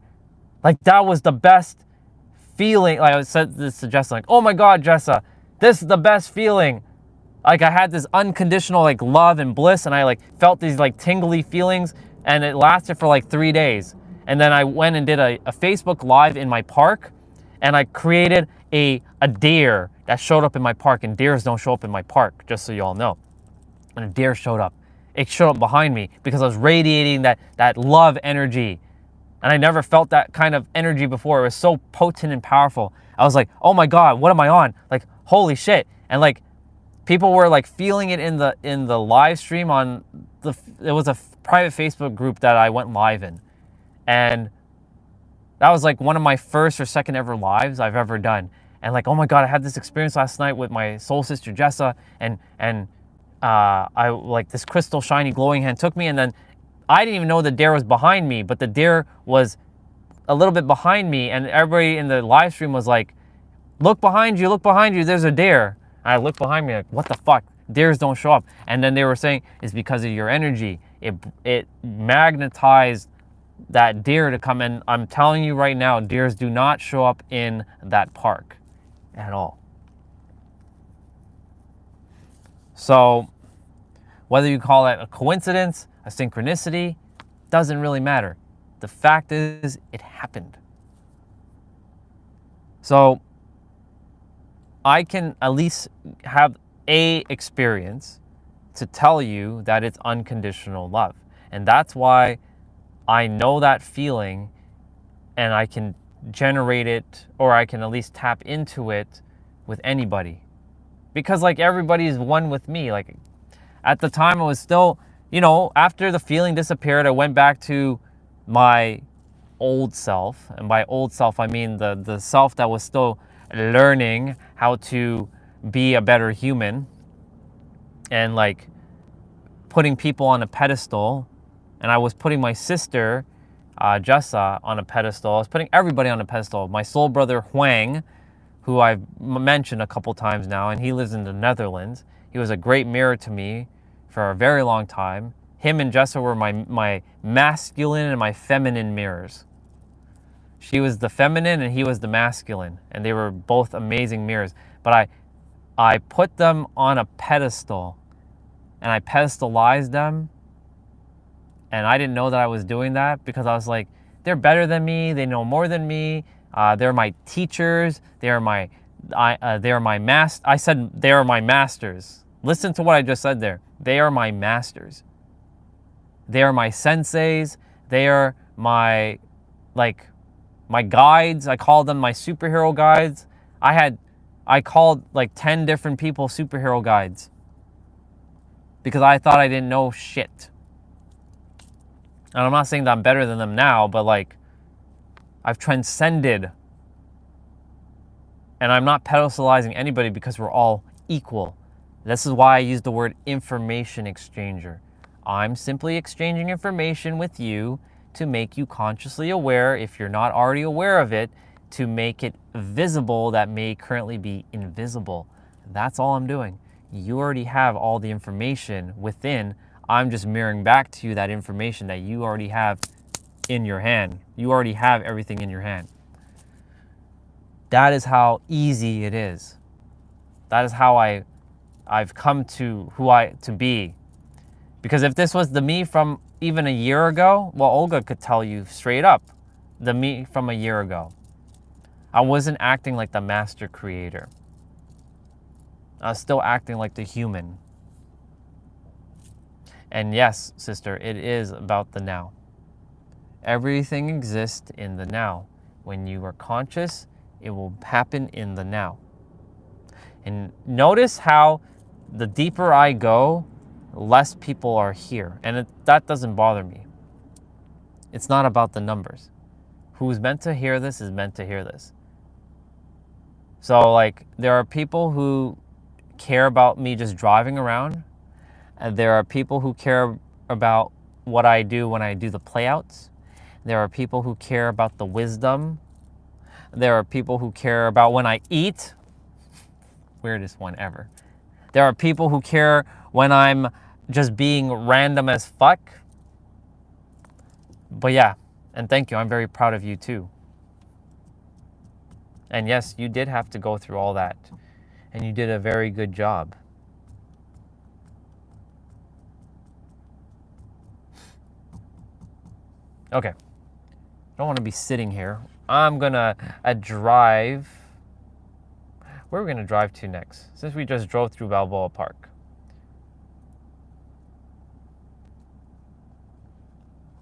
Like, that was the best feeling. Like, I said this to Jessa, like, oh my God, Jessa, this is the best feeling. Like, I had this unconditional, like, love and bliss, and I, like, felt these, like, tingly feelings, and it lasted for, like, 3 days. And then I went and did a Facebook Live in my park, and I created a deer that showed up in my park, and deers don't show up in my park, just so you all know. And a deer showed up. It showed up behind me because I was radiating that love energy. And I never felt that kind of energy before. It was so potent and powerful. I was like, oh my God, what am I on? Like, holy shit. And like, people were like feeling it in the live stream on it was a private Facebook group that I went live in. And that was like one of my first or second ever lives I've ever done. And like, oh my God, I had this experience last night with my soul sister Jessa, and I like this crystal shiny glowing hand took me, and then I didn't even know the deer was behind me, but the deer was a little bit behind me, and everybody in the live stream was like, look behind you, there's a deer. And I looked behind me like, what the fuck? Deers don't show up. And then they were saying it's because of your energy. It magnetized that deer to come in. I'm telling you right now, deers do not show up in that park at all. So whether you call it a coincidence, a synchronicity, doesn't really matter. The fact is, it happened. So I can at least have a experience to tell you that it's unconditional love. And that's why I know that feeling, and I can generate it, or I can at least tap into it with anybody. Because like, everybody is one with me. Like, at the time, I was still, after the feeling disappeared, I went back to my old self, and by old self I mean the self that was still learning how to be a better human, and like putting people on a pedestal. And I was putting my sister Jessa on a pedestal. I was putting everybody on a pedestal. My soul brother Huang, who I've mentioned a couple times now, and he lives in the Netherlands. He was a great mirror to me for a very long time. Him and Jessa were my masculine and my feminine mirrors. She was the feminine and he was the masculine, and they were both amazing mirrors. But I put them on a pedestal, and I pedestalized them, and I didn't know that I was doing that, because I was like, they're better than me, they know more than me, they're my teachers, I said they are my masters. Listen to what I just said there. They are my masters. They are my senseis. They are my guides. I called them my superhero guides. I called like 10 different people superhero guides, because I thought I didn't know shit. And I'm not saying that I'm better than them now, but like, I've transcended. And I'm not pedestalizing anybody, because we're all equal. This is why I use the word information exchanger. I'm simply exchanging information with you to make you consciously aware, if you're not already aware of it, to make it visible that may currently be invisible. That's all I'm doing. You already have all the information within. I'm just mirroring back to you that information that you already have in your hand. You already have everything in your hand. That is how easy it is. That is how I've come to to be. Because if this was the me from even a year ago, well, Olga could tell you straight up, the me from a year ago. I wasn't acting like the master creator. I was still acting like the human. And yes, sister, it is about the now. Everything exists in the now. When you are conscious, it will happen in the now. And notice how the deeper I go, less people are here. And that doesn't bother me. It's not about the numbers. Who's meant to hear this is meant to hear this. So like, there are people who care about me just driving around. And there are people who care about what I do when I do the playouts. There are people who care about the wisdom. There are people who care about when I eat. Weirdest one ever. There are people who care when I'm just being random as fuck. But yeah, and thank you. I'm very proud of you too. And yes, you did have to go through all that. And you did a very good job. Okay. I don't want to be sitting here. I'm going to drive. Where are we going to drive to next? Since we just drove through Balboa Park.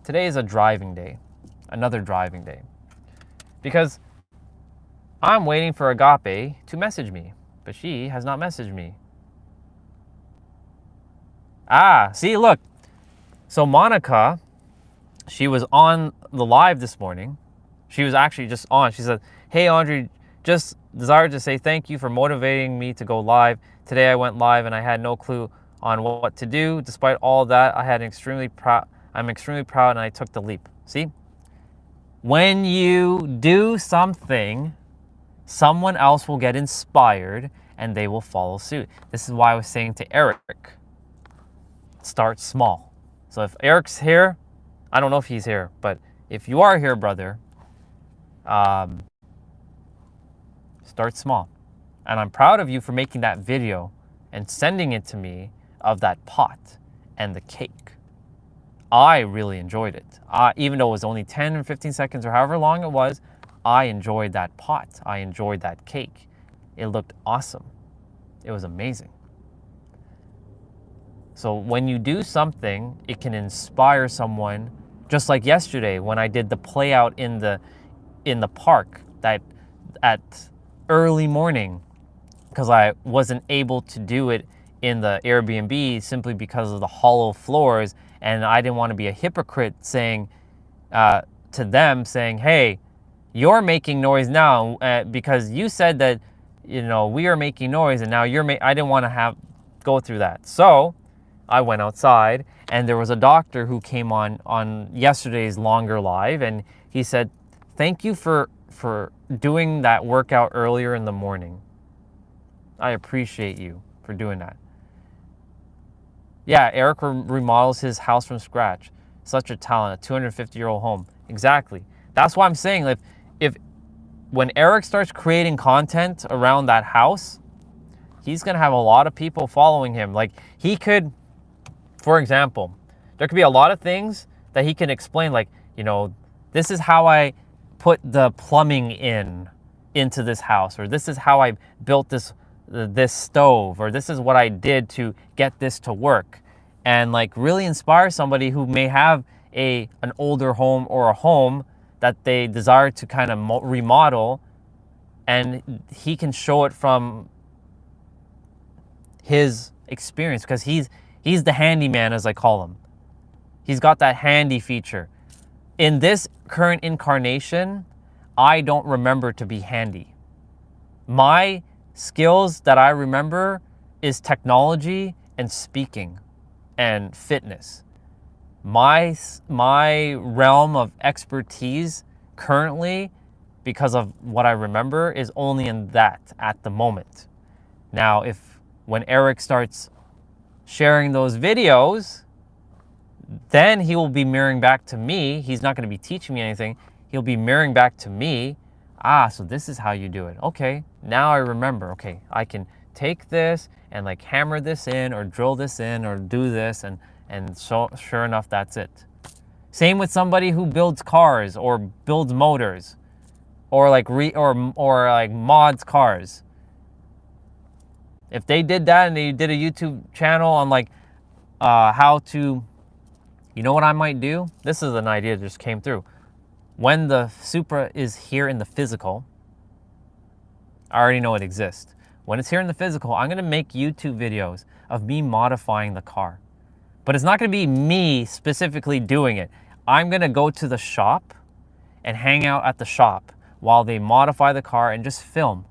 Today is a driving day. Another driving day. Because I'm waiting for Agape to message me. But she has not messaged me. Ah, see, look. So Monica, she was on the live this morning. She was actually just on. She said, "Hey, Andre, just desired to say thank you for motivating me to go live. Today I went live and I had no clue on what to do. Despite all that, I'm extremely proud and I took the leap." See? When you do something, someone else will get inspired and they will follow suit. This is why I was saying to Eric, start small. So if Eric's here, I don't know if he's here, but if you are here, brother, start small. And I'm proud of you for making that video and sending it to me of that pot and the cake. I really enjoyed it. Even though it was only 10 or 15 seconds or however long it was, I enjoyed that pot. I enjoyed that cake. It looked awesome. It was amazing. So when you do something, it can inspire someone. Just like yesterday when I did the play out in the park that at early morning, because I wasn't able to do it in the Airbnb simply because of the hollow floors, and I didn't want to be a hypocrite saying to them saying, hey, you're making noise now because you said that, you know, we are making noise and now I didn't want to go through that. So I went outside and there was a doctor who came on yesterday's longer live, and he said, thank you for doing that workout earlier in the morning. I appreciate you for doing that. Yeah, Eric remodels his house from scratch. Such a talent, a 250-year-old home. Exactly. That's why I'm saying, if when Eric starts creating content around that house, he's going to have a lot of people following him. Like, he could, for example, there could be a lot of things that he can explain, like, you know, this is how I put the plumbing into this house, or this is how I built this stove, or this is what I did to get this to work, and like really inspire somebody who may have an older home or a home that they desire to kind of remodel, and he can show it from his experience, because he's the handyman, as I call him. He's got that handy feature. In this current incarnation, I don't remember to be handy. My skills that I remember is technology and speaking and fitness. My realm of expertise currently, because of what I remember, is only in that at the moment. Now, when Eric starts sharing those videos, then he will be mirroring back to me. He's not going to be teaching me anything. He'll be mirroring back to me. So this is how you do it. Okay, now I remember. Okay, I can take this and like hammer this in or drill this in or do this, and so sure enough, that's it. Same with somebody who builds cars or builds motors, or like or like mods cars. If they did that and they did a YouTube channel on like how to, you know what I might do? This is an idea that just came through. When the Supra is here in the physical, I already know it exists. When it's here in the physical, I'm going to make YouTube videos of me modifying the car. But it's not going to be me specifically doing it. I'm going to go to the shop and hang out at the shop while they modify the car and just film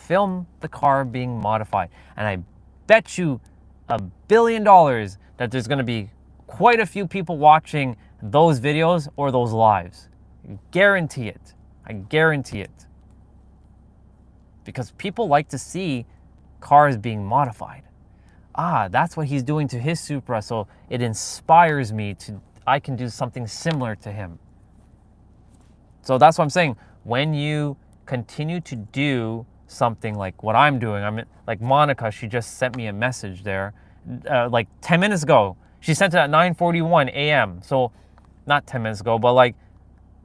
the car being modified. And I bet you $1 billion that there's going to be quite a few people watching those videos or those lives. Guarantee it. I guarantee it. Because people like to see cars being modified. That's what he's doing to his Supra, so it inspires me I can do something similar to him. So that's what I'm saying. When you continue to do something like what I'm doing, like Monica, she just sent me a message there like 10 minutes ago. She sent it at 9:41 a.m. So not 10 minutes ago, but like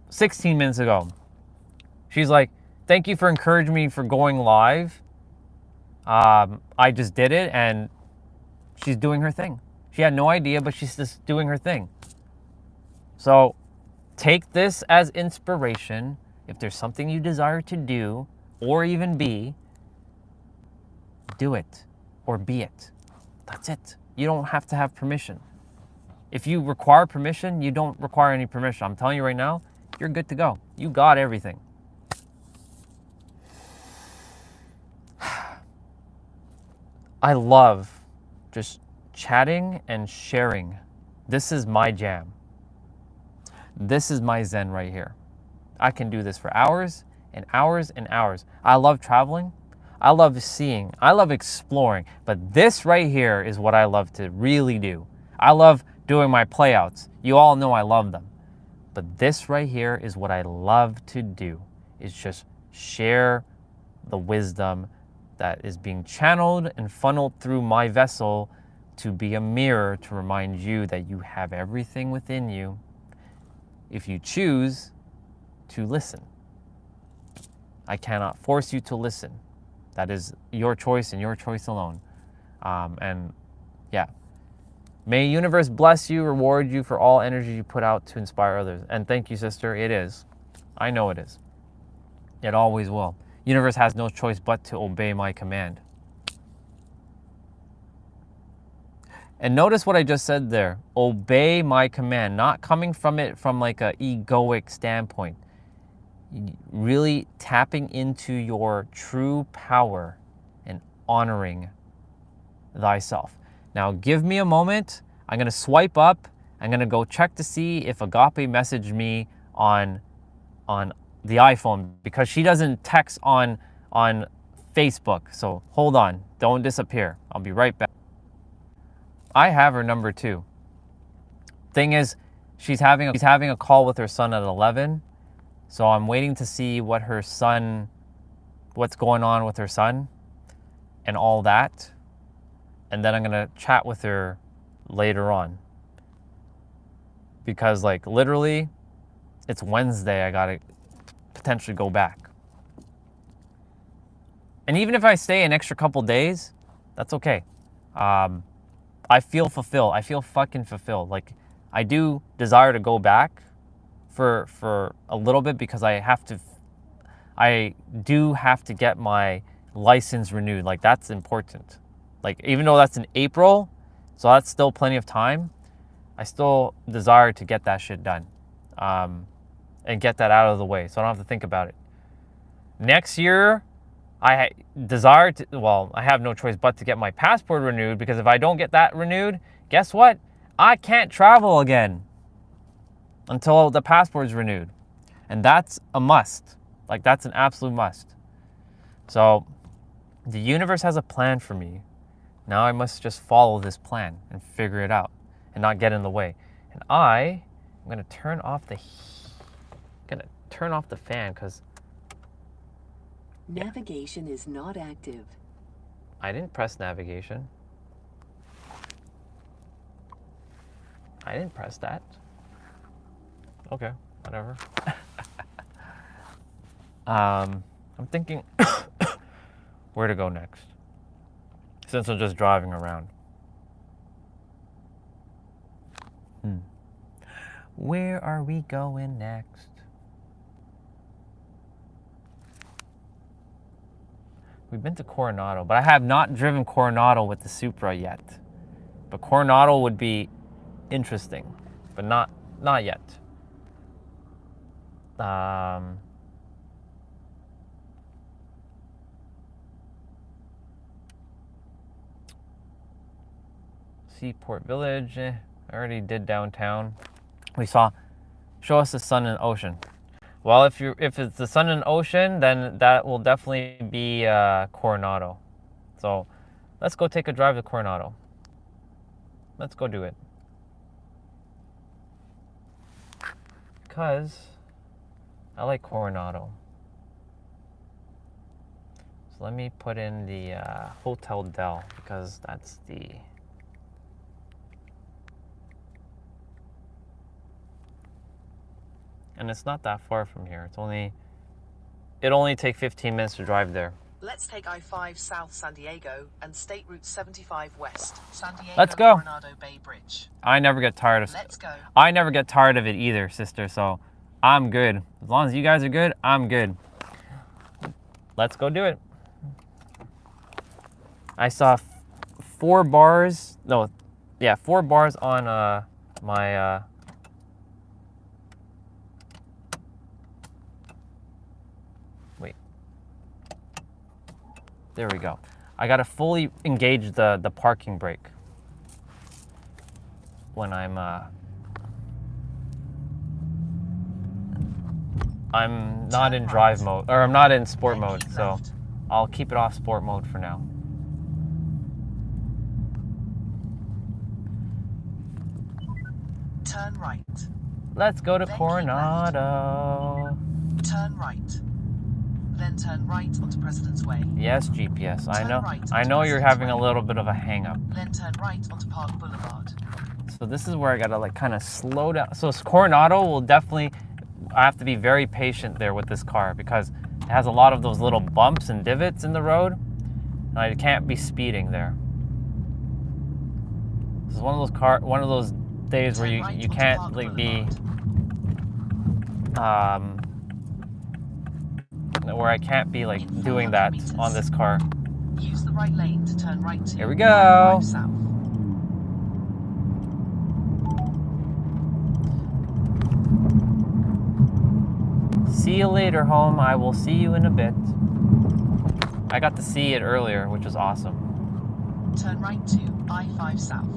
16 minutes ago. She's like, thank you for encouraging me for going live. I just did it, and she's doing her thing. She had no idea, but she's just doing her thing. So take this as inspiration. If there's something you desire to do or even be, do it or be it. That's it. You don't have to have permission. If you require permission, you don't require any permission. I'm telling you right now, you're good to go. You got everything. I love just chatting and sharing. This is my jam. This is my zen right here. I can do this for hours and hours and hours. I love traveling. I love seeing. I love exploring. But this right here is what I love to really do. I love doing my playouts. You all know I love them. But this right here is what I love to do, is just share the wisdom that is being channeled and funneled through my vessel to be a mirror to remind you that you have everything within you if you choose to listen. I cannot force you to listen. That is your choice and your choice alone. And yeah. May universe bless you, reward you for all energy you put out to inspire others. And thank you, sister. It is. I know it is. It always will. Universe has no choice but to obey my command. And notice what I just said there. Obey my command, not coming from it from like a egoic standpoint. Really tapping into your true power and honoring thyself. Now give me a moment. I'm going to swipe up. I'm going to go check to see if Agape messaged me on the iPhone, because she doesn't text on Facebook. So hold on. Don't disappear. I'll be right back. I have her number too. Thing is, she's having a call with her son at 11. So I'm waiting to see what's going on with her son and all that. And then I'm going to chat with her later on. Because like literally, it's Wednesday. I got to potentially go back. And even if I stay an extra couple days, that's okay. I feel fulfilled. I feel fucking fulfilled. Like, I do desire to go back for a little bit, because I do have to get my license renewed. Like, that's important. Like, even though that's in April, so that's still plenty of time, I still desire to get that shit done. And get that out of the way so I don't have to think about it. Next year, I desire to, well, I have no choice but to get my passport renewed, because if I don't get that renewed, guess what? I can't travel again until the passport is renewed. And that's a must. Like, that's an absolute must. So the universe has a plan for me. Now I must just follow this plan and figure it out and not get in the way. And I'm going to turn off the fan, because
navigation is not active.
I didn't press navigation. I didn't press that. Okay, whatever. I'm thinking where to go next, since I'm just driving around. Where are we going next? We've been to Coronado, but I have not driven Coronado with the Supra yet. But Coronado would be interesting, but not yet. Seaport Village, I already did downtown. We saw, show us the sun and ocean. Well, if it's the sun and ocean, then that will definitely be Coronado. So let's go take a drive to Coronado. Let's go do it. Because I like Coronado. So let me put in the Hotel Del, because that's the... And it's not that far from here. It only takes 15 minutes to drive there.
Let's take I-5 South San Diego and State Route 75 West, San Diego
Let's go.
Coronado Bay Bridge.
I never get tired of
Let's go.
I never get tired of it either, sister. So I'm good. As long as you guys are good, I'm good. Let's go do it. I saw 4 bars. No, yeah, 4 bars on my. Wait. There we go. I gotta fully engage the parking brake when I'm not in drive mode, or I'm not in sport mode, so I'll keep it off sport mode for now.
Turn right.
Let's go to Coronado.
Turn right. Then turn right onto President's Way.
Yes, GPS. I know.
Right
I know you're having a little bit of a hang up.
Then turn right onto Park Boulevard.
So this is where I gotta like kind of slow down. So Coronado will definitely, I have to be very patient there with this car, because it has a lot of those little bumps and divots in the road, and I can't be speeding there. This is one of those days where you can't like be where I can't be like doing that on this car.
Use the right lane to turn right to
Here we go.
south.
you later, home. I will see you in a bit. I got to see it earlier, which was awesome.
Turn right to I-5 South.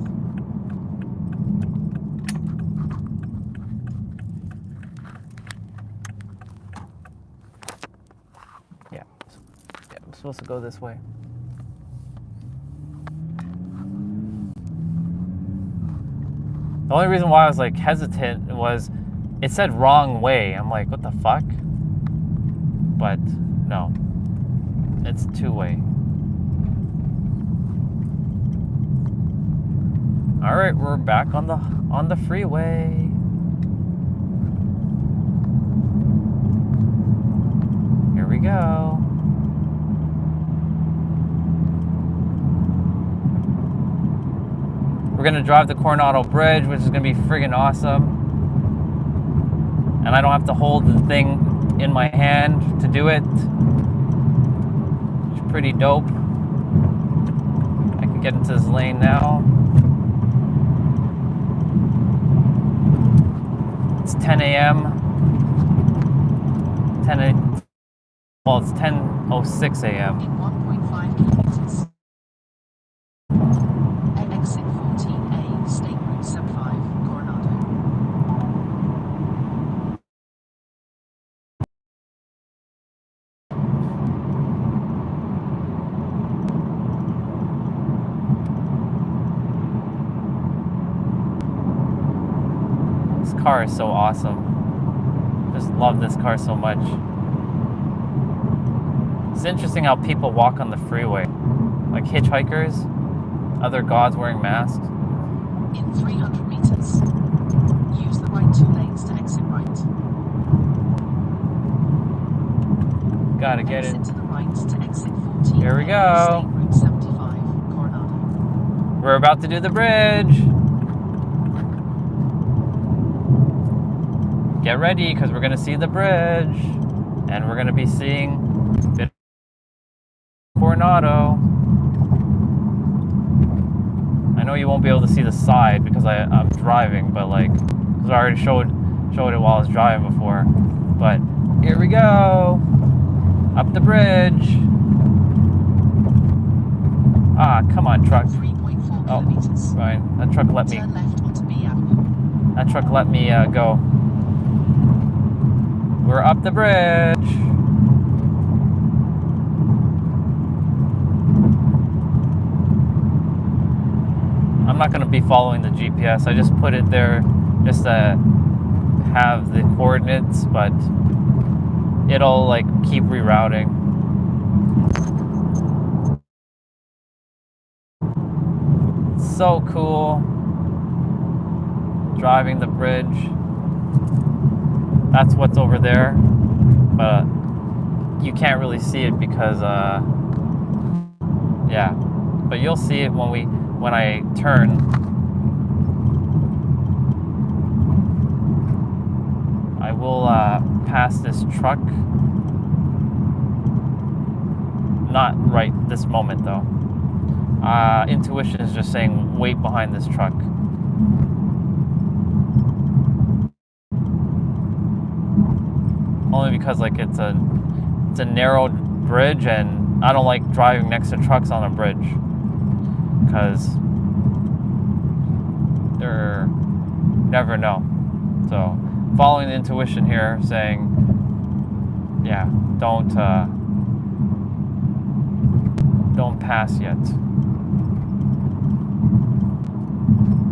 Yeah, I'm supposed to go this way. The only reason why I was like hesitant was it said wrong way. I'm like, what the fuck? But no, it's two-way. All right, we're back on the freeway. Here we go. We're gonna drive the Coronado Bridge, which is gonna be friggin' awesome. And I don't have to hold the thing in my hand to do it. It's pretty dope. I can get into this lane now. It's 10 a.m. Well, it's 10:06 a.m.
In 1.5 kilometers. Exit 14A, State Route 75, Coronado.
This car is so awesome. Just love this car so much. It's interesting how people walk on the freeway. Like hitchhikers, other gods wearing masks.
In 300 meters. Use the right 2 lanes to exit right.
Gotta get
Exit
it.
to the right to exit 14.
Here we go.
State Route 75, Coronado.
We're about to do the bridge. Get ready, because we're gonna see the bridge. And we're gonna be seeing a bit of Coronado. I know you won't be able to see the side because I'm driving, but like, because I already showed it while I was driving before. But here we go, up the bridge. Ah, come on, truck.
3.4
Oh,
kilometers.
fine. That truck let me.
Turn left onto B Avenue.
That truck let me go. We're up the bridge. I'm not going to be following the GPS. I just put it there just to have the coordinates, but it'll like keep rerouting. So cool. Driving the bridge. That's what's over there, but you can't really see it because yeah, but you'll see it when I turn. I will pass this truck. Not right this moment though. Intuition is just saying wait behind this truck. Only because like it's a narrow bridge and I don't like driving next to trucks on a bridge because they're never know. So following the intuition here saying, yeah, don't pass yet.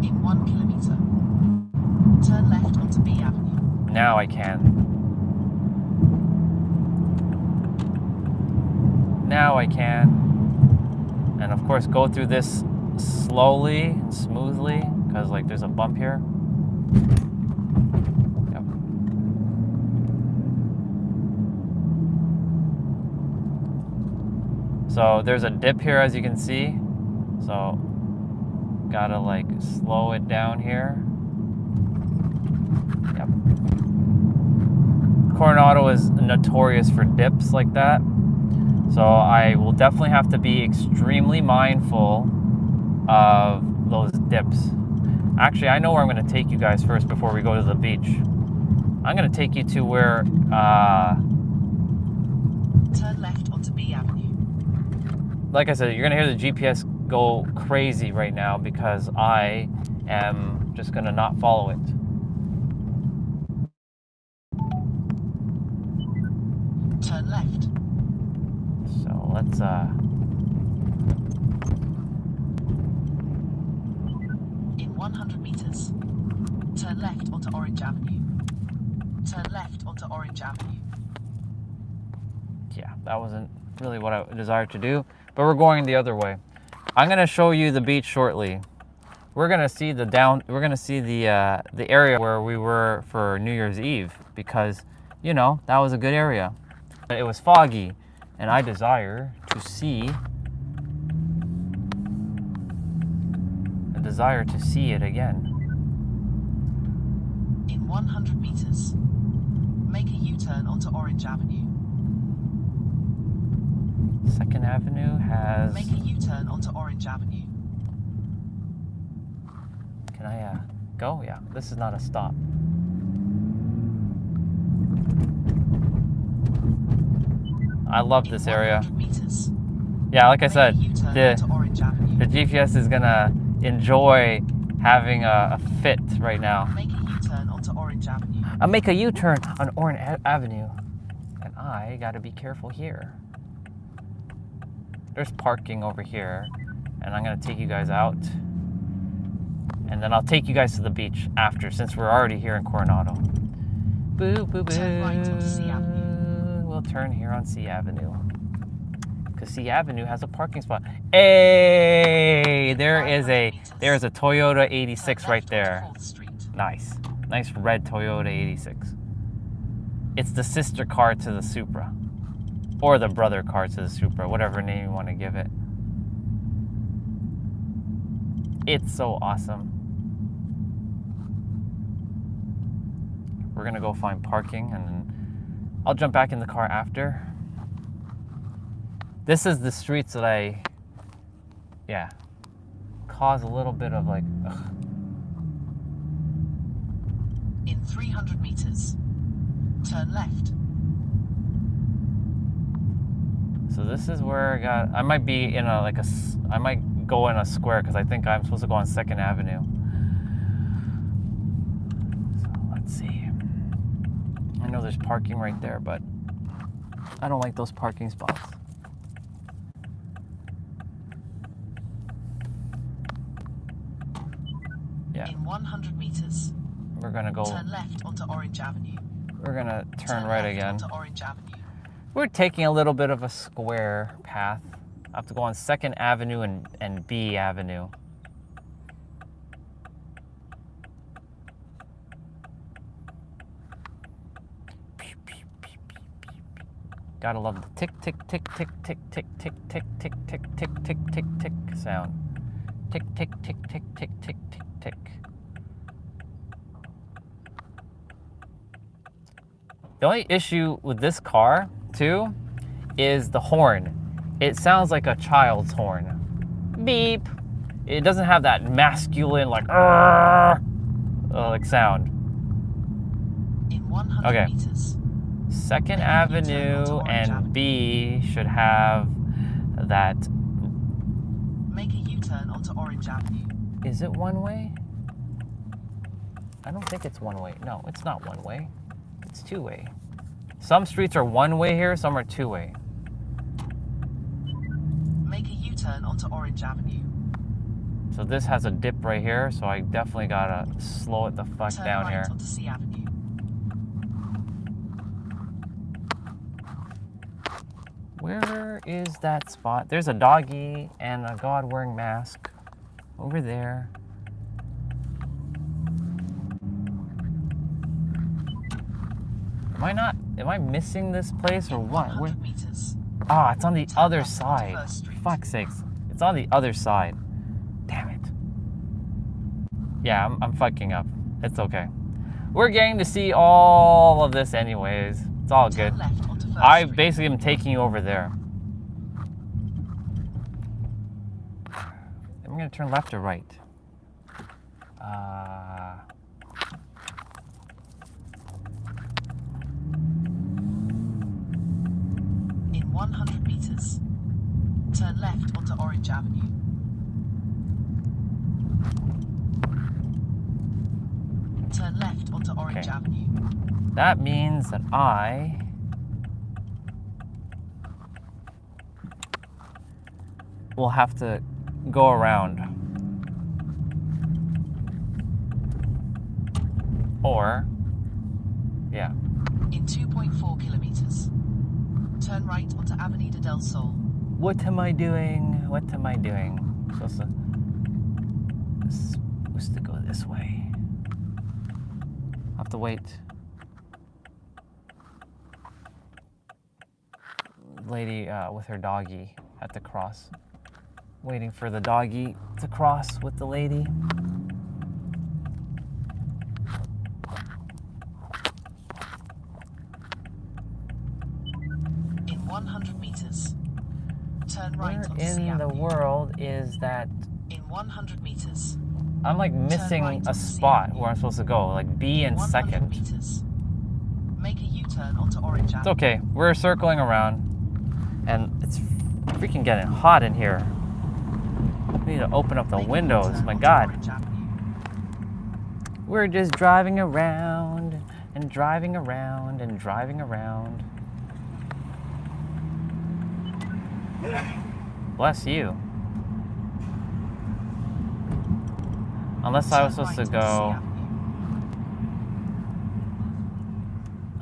In 1 kilometer. Turn left onto B Avenue.
Now I can. Now I can. And of course go through this slowly, smoothly, because like there's a bump here. Yep. So there's a dip here as you can see. So gotta like slow it down here. Yep. Coronado is notorious for dips like that. So I will definitely have to be extremely mindful of those dips. Actually, I know where I'm going to take you guys first before we go to the beach. I'm gonna take you to where,
Turn left onto B Avenue.
like I said, you're gonna hear the GPS go crazy right now because I am just gonna not follow it.
Turn left.
So let's,
In 100 meters. Turn left onto Orange Avenue. Turn left onto Orange Avenue.
yeah, that wasn't really what I desired to do, but we're going the other way. I'm gonna show you the beach shortly. We're gonna see the area where we were for New Year's Eve because, you know, that was a good area. It was foggy, and I desire to see it again.
In 100 meters. Make a U-turn onto Orange Avenue.
2nd Avenue has.
Make a U-turn onto Orange Avenue.
Can I go? Yeah, this is not a stop. I love this area.
100 meters.
Yeah, like I said,
Make a U-turn
the
onto Orange Avenue.
GPS is gonna enjoy having a fit right now.
Make a U-turn onto Orange Avenue.
I make a U-turn on Orange Avenue, and I gotta be careful here. There's parking over here, and I'm gonna take you guys out, and then I'll take you guys to the beach after, since we're already here in Coronado. Boo, boo, boo.
Turn right on C Avenue.
We'll turn here on C Avenue, because C Avenue has a parking spot. Hey, there's a Toyota 86
Turn
right
left
there.
onto 4th Street.
Nice red Toyota 86. It's the sister car to the Supra, or the brother car to the Supra, whatever name you want to give it. It's so awesome. We're gonna go find parking, and then I'll jump back in the car after. This is the streets that cause a little bit of like, ugh.
In 300 meters. Turn left.
So this is where I might be in I might go in a square because I think I'm supposed to go on 2nd Avenue. So let's see. I know there's parking right there, but I don't like those parking spots. Yeah,
In 100 meters.
we're gonna go.
Turn left onto Orange Avenue.
We're gonna turn right
left
again.
onto Orange Avenue.
We're taking a little bit of a square path. I have to go on 2nd Avenue and B Avenue. Gotta love the tick, tick, tick, tick, tick, tick, tick, tick, tick, tick, tick, tick, tick, tick sound. Tick, tick, tick, tick, tick, tick, tick, tick. The only issue with this car, too, is the horn. It sounds like a child's horn. Beep. It doesn't have that masculine, like sound.
In 100
Okay.
meters.
2nd
Make a U-turn
Avenue
onto Orange
and
Avenue.
B should have that.
Make a U-turn onto Orange Avenue.
Is it one way? I don't think it's one way. No, it's not one way. It's two way. Some streets are one way here, some are two way.
Make a U-turn onto Orange Avenue.
So this has a dip right here, so I definitely gotta slow it the fuck
Turn
down
right
here.
onto C Avenue.
Where is that spot? There's a doggy and a god wearing mask over there. Am I missing this place or
In
what?
100 meters.
Ah, it's on the
Turn
other
left onto
side.
1st Street.
Fuck's sakes. It's on the other side. Damn it. Yeah, I'm fucking up. It's okay. We're getting to see all of this anyways. It's all good.
Turn left onto 1st
I
Street.
basically am taking you over there. I'm gonna turn left or right.
100 meters. Turn left onto Orange Avenue. Turn left onto Orange
Okay.
Avenue.
That means that I will have to go around. Or, yeah.
In 2.4 kilometers. Turn right onto Avenida del Sol.
What am I doing? What am I doing? Supposed to go this way. I'll have to wait. Lady with her doggy had to cross. Waiting for the doggy to cross with the lady.
In 100 meters. Turn right
Where
onto
in
Sea
the
Avenue.
world is that?
In 100 meters.
I'm like missing
right
a
onto Sea
spot
Avenue.
where I'm supposed to go, like B
In
in
100
second.
meters. Make a U-turn onto Orange
It's
Avenue.
okay, we're circling around and it's freaking getting hot in here. We need to open up the
Make a
windows,
U-turn
my
onto
God.
Orange Avenue.
We're just driving around and driving around and driving around. Bless you. Unless I was
Turn
supposed
right
to
onto Sea
go...
Avenue.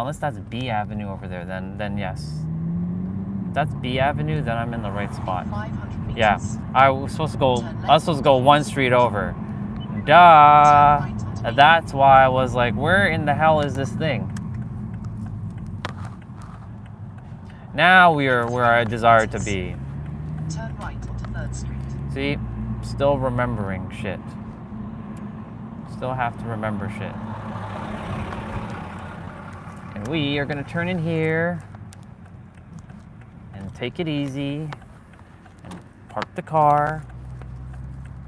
Unless that's B Avenue over there, then yes. If that's B Avenue, then I'm in the right spot.
500 meters.
Yeah, I was supposed to go.
Turn left
I was supposed to go
onto
one
Seaport.
street over.
Turn
Duh.
right onto
That's why I was like, where in the hell is this thing? Now we are where I desire to be.
Turn right onto 3rd Street.
See, still remembering shit. Still have to remember shit. And we are gonna turn in here and take it easy and park the car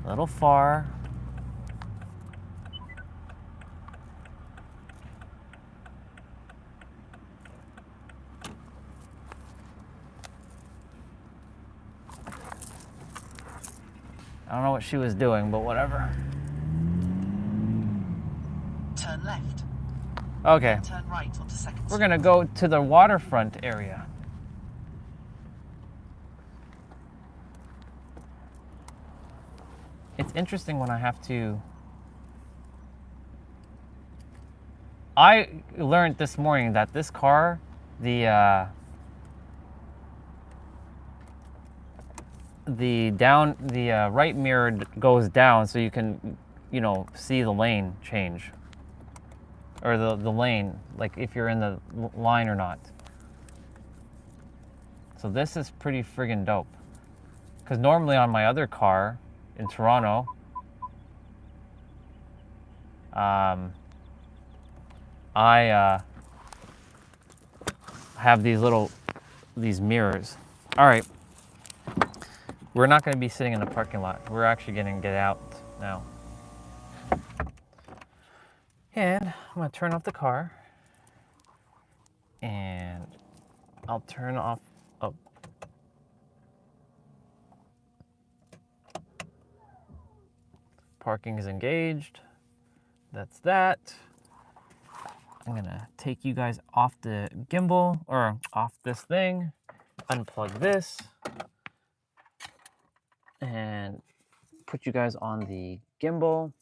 a little far. I don't know what she was doing, but whatever.
Turn left.
Okay.
Turn right onto 2nd
We're
Street.
gonna go to the waterfront area. It's interesting when I have to... I learned this morning that this car, the right mirror goes down so you can, see the lane change. Or the lane, like if you're in the line or not. So this is pretty friggin' dope. Because normally on my other car in Toronto, I have these mirrors. All right, we're not going to be sitting in the parking lot. We're actually going to get out now. And I'm going to turn off the car. And I'll turn off... Oh. Parking is engaged. That's that. I'm gonna take you guys off the gimbal, or off this thing, unplug this, and put you guys on the gimbal.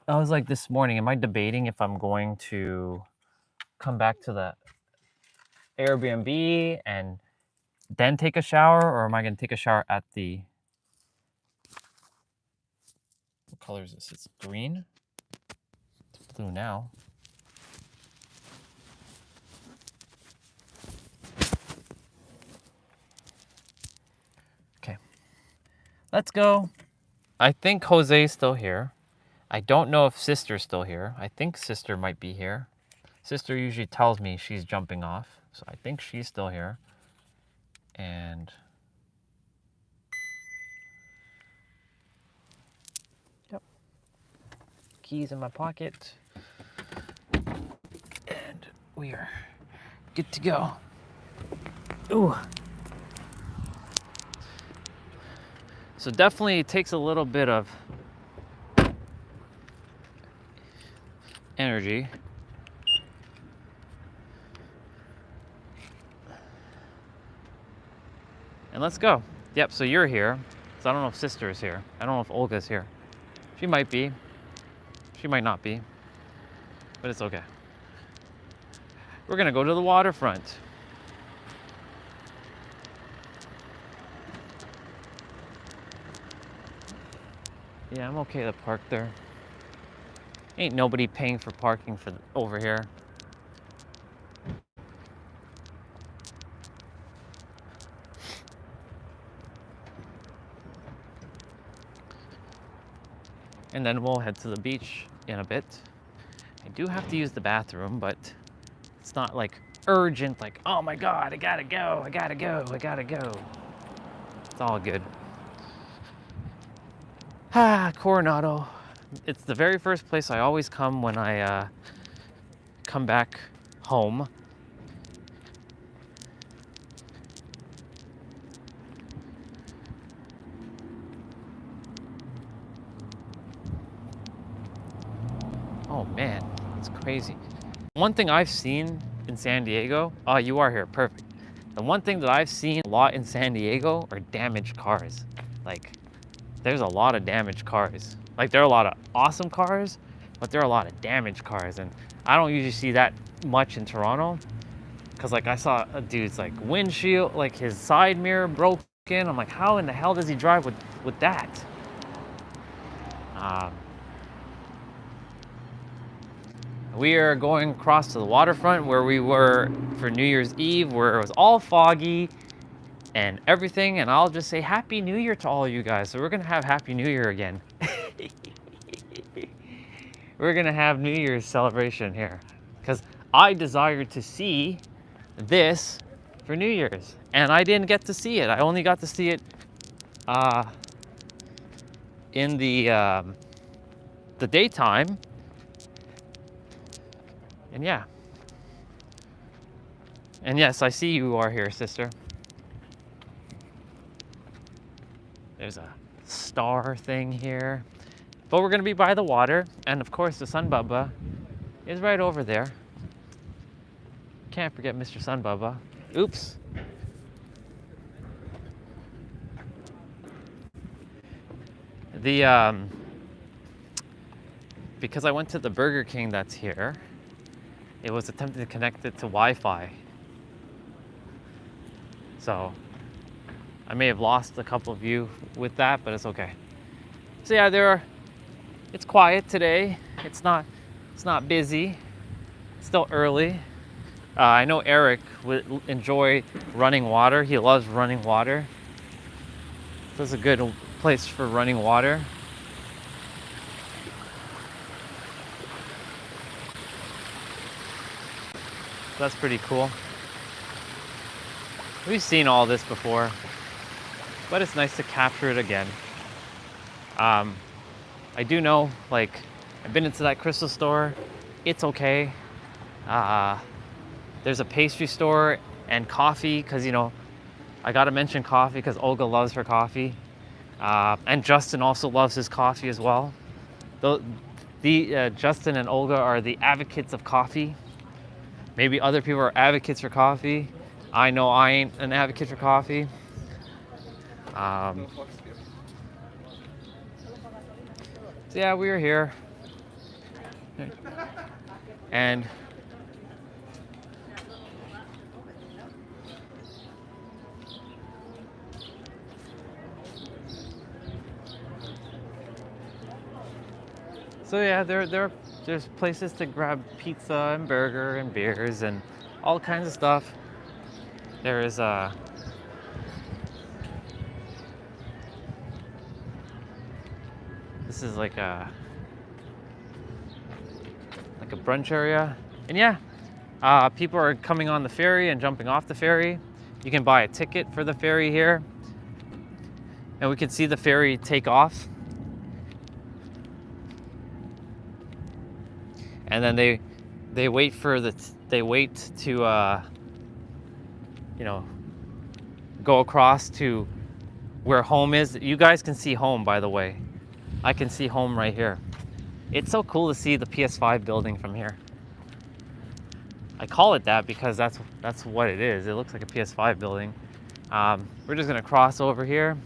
I was like this morning, am I debating if I'm going to come back to the Airbnb and then take a shower, or am I gonna take a shower at the... What color is this? It's green? It's blue now. Okay, let's go. I think Jose's still here. I don't know if Sister's still here. I think Sister might be here. Sister usually tells me she's jumping off, so I think she's still here. And... Yep. Keys in my pocket. And we are good to go. Ooh. So definitely it takes a little bit of energy. And let's go. Yep, so you're here. So I don't know if Sister is here. I don't know if Olga's here. She might be. She might not be. But it's okay. We're gonna go to the waterfront. Yeah, I'm okay to park there. Ain't nobody paying for parking for over here. And then we'll head to the beach in a bit. I do have to use the bathroom, but it's not like urgent, like, oh my God, I gotta go, I gotta go, I gotta go. It's all good. Ah, Coronado. It's the very first place I always come when I come back home. Oh man, it's crazy. One thing I've seen in San Diego, oh, you are here, perfect. The one thing that I've seen a lot in San Diego are damaged cars. Like, there's a lot of damaged cars. Like, there are a lot of awesome cars, but there are a lot of damaged cars. And I don't usually see that much in Toronto. Cause like I saw a dude's like windshield, like his side mirror broken. I'm like, how in the hell does he drive with that? We are going across to the waterfront where we were for New Year's Eve, where it was all foggy and everything. And I'll just say Happy New Year to all of you guys. So we're gonna have Happy New Year again. We're gonna have New Year's celebration here because I desired to see this for New Year's and I didn't get to see it. I only got to see it in the daytime. And yeah. And yes, I see you are here, sister. There's a star thing here. But we're gonna be by the water, and of course the Sun Bubba is right over there. Can't forget Mr. Sun Bubba. Oops. Because I went to the Burger King that's here, it was attempting to connect it to Wi-Fi. So I may have lost a couple of you with that, but it's okay. So yeah, it's quiet today. It's not busy. It's still early. I know Eric would enjoy running water. He loves running water. So it's a good place for running water. That's pretty cool. We've seen all this before, but it's nice to capture it again. I do know, like, I've been into that crystal store. It's okay. There's a pastry store and coffee, because, you know, I gotta mention coffee because Olga loves her coffee. And Justin also loves his coffee as well. Justin and Olga are the advocates of coffee. Maybe other people are advocates for coffee. I know I ain't an advocate for coffee. So yeah, we are here. And so yeah, there's places to grab pizza and burger and beers and all kinds of stuff. There is this is like a brunch area. And yeah, people are coming on the ferry and jumping off the ferry. You can buy a ticket for the ferry here. And we can see the ferry take off. And then they wait to you know, go across to where home is. You guys can see home, by the way. I can see home right here. It's so cool to see the PS5 building from here. I call it that because that's what it is. It looks like a PS5 building. We're just gonna cross over here.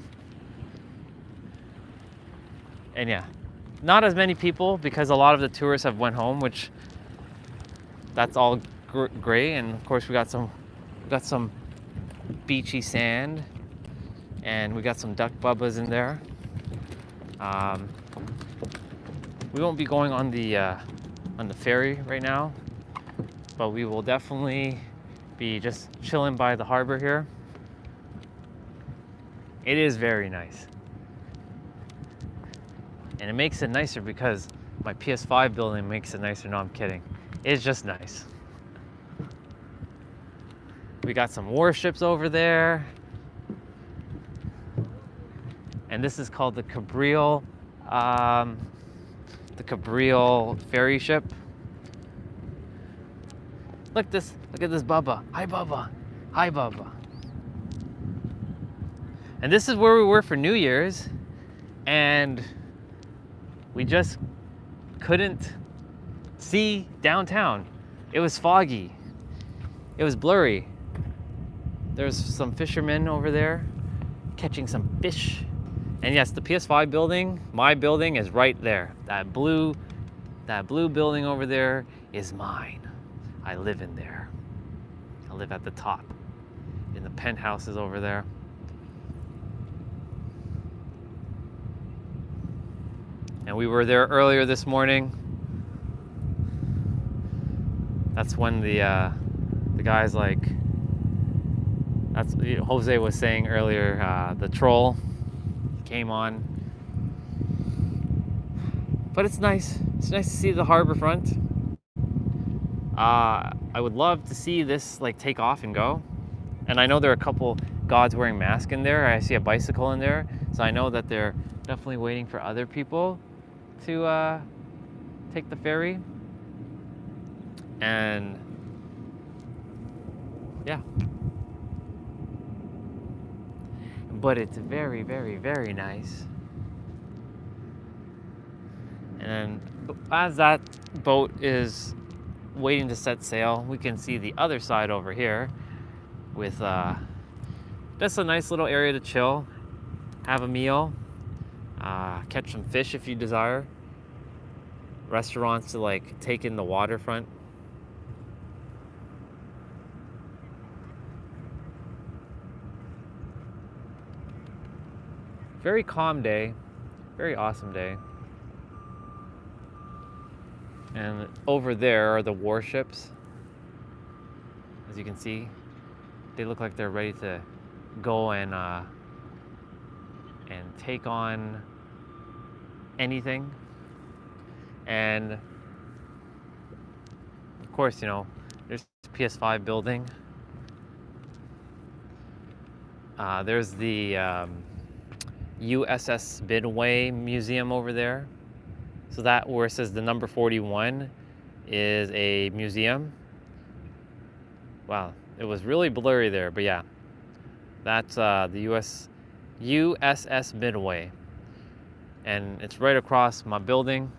And yeah, not as many people because a lot of the tourists have went home, which that's all great. And of course we got some beachy sand, and we got some duck bubbas in there. We won't be going on the ferry right now, but we will definitely be just chilling by the harbor here. It is very nice. And it makes it nicer because my PS5 building makes it nicer. No, I'm kidding. It's just nice. We got some warships over there. And this is called the Cabrillo ferry ship. Look at this Bubba. Hi Bubba. Hi Bubba. And this is where we were for New Year's, and we just couldn't see downtown. It was foggy. It was blurry. There's some fishermen over there catching some fish. And yes, the PS5 building, my building, is right there. That blue building over there is mine. I live in there. I live at the top. And the penthouse is over there. And we were there earlier this morning. That's when the guys like, that's Jose was saying earlier, the troll came on. But it's nice. It's nice to see the harbor front. I would love to see this like take off and go. And I know there are a couple gods wearing masks in there. I see a bicycle in there. So I know that they're definitely waiting for other people to take the ferry. And yeah. But it's very, very, very nice. And as that boat is waiting to set sail, we can see the other side over here with just a nice little area to chill, have a meal, catch some fish if you desire, restaurants to like take in the waterfront. Very calm day, very awesome day. And over there are the warships. As you can see, they look like they're ready to go and take on anything. And of course, you know, there's the PS5 building. There's the USS Midway Museum over there. So that where it says the number 41 is a museum. Wow, it was really blurry there, but yeah. That's the USS Midway. And it's right across my building.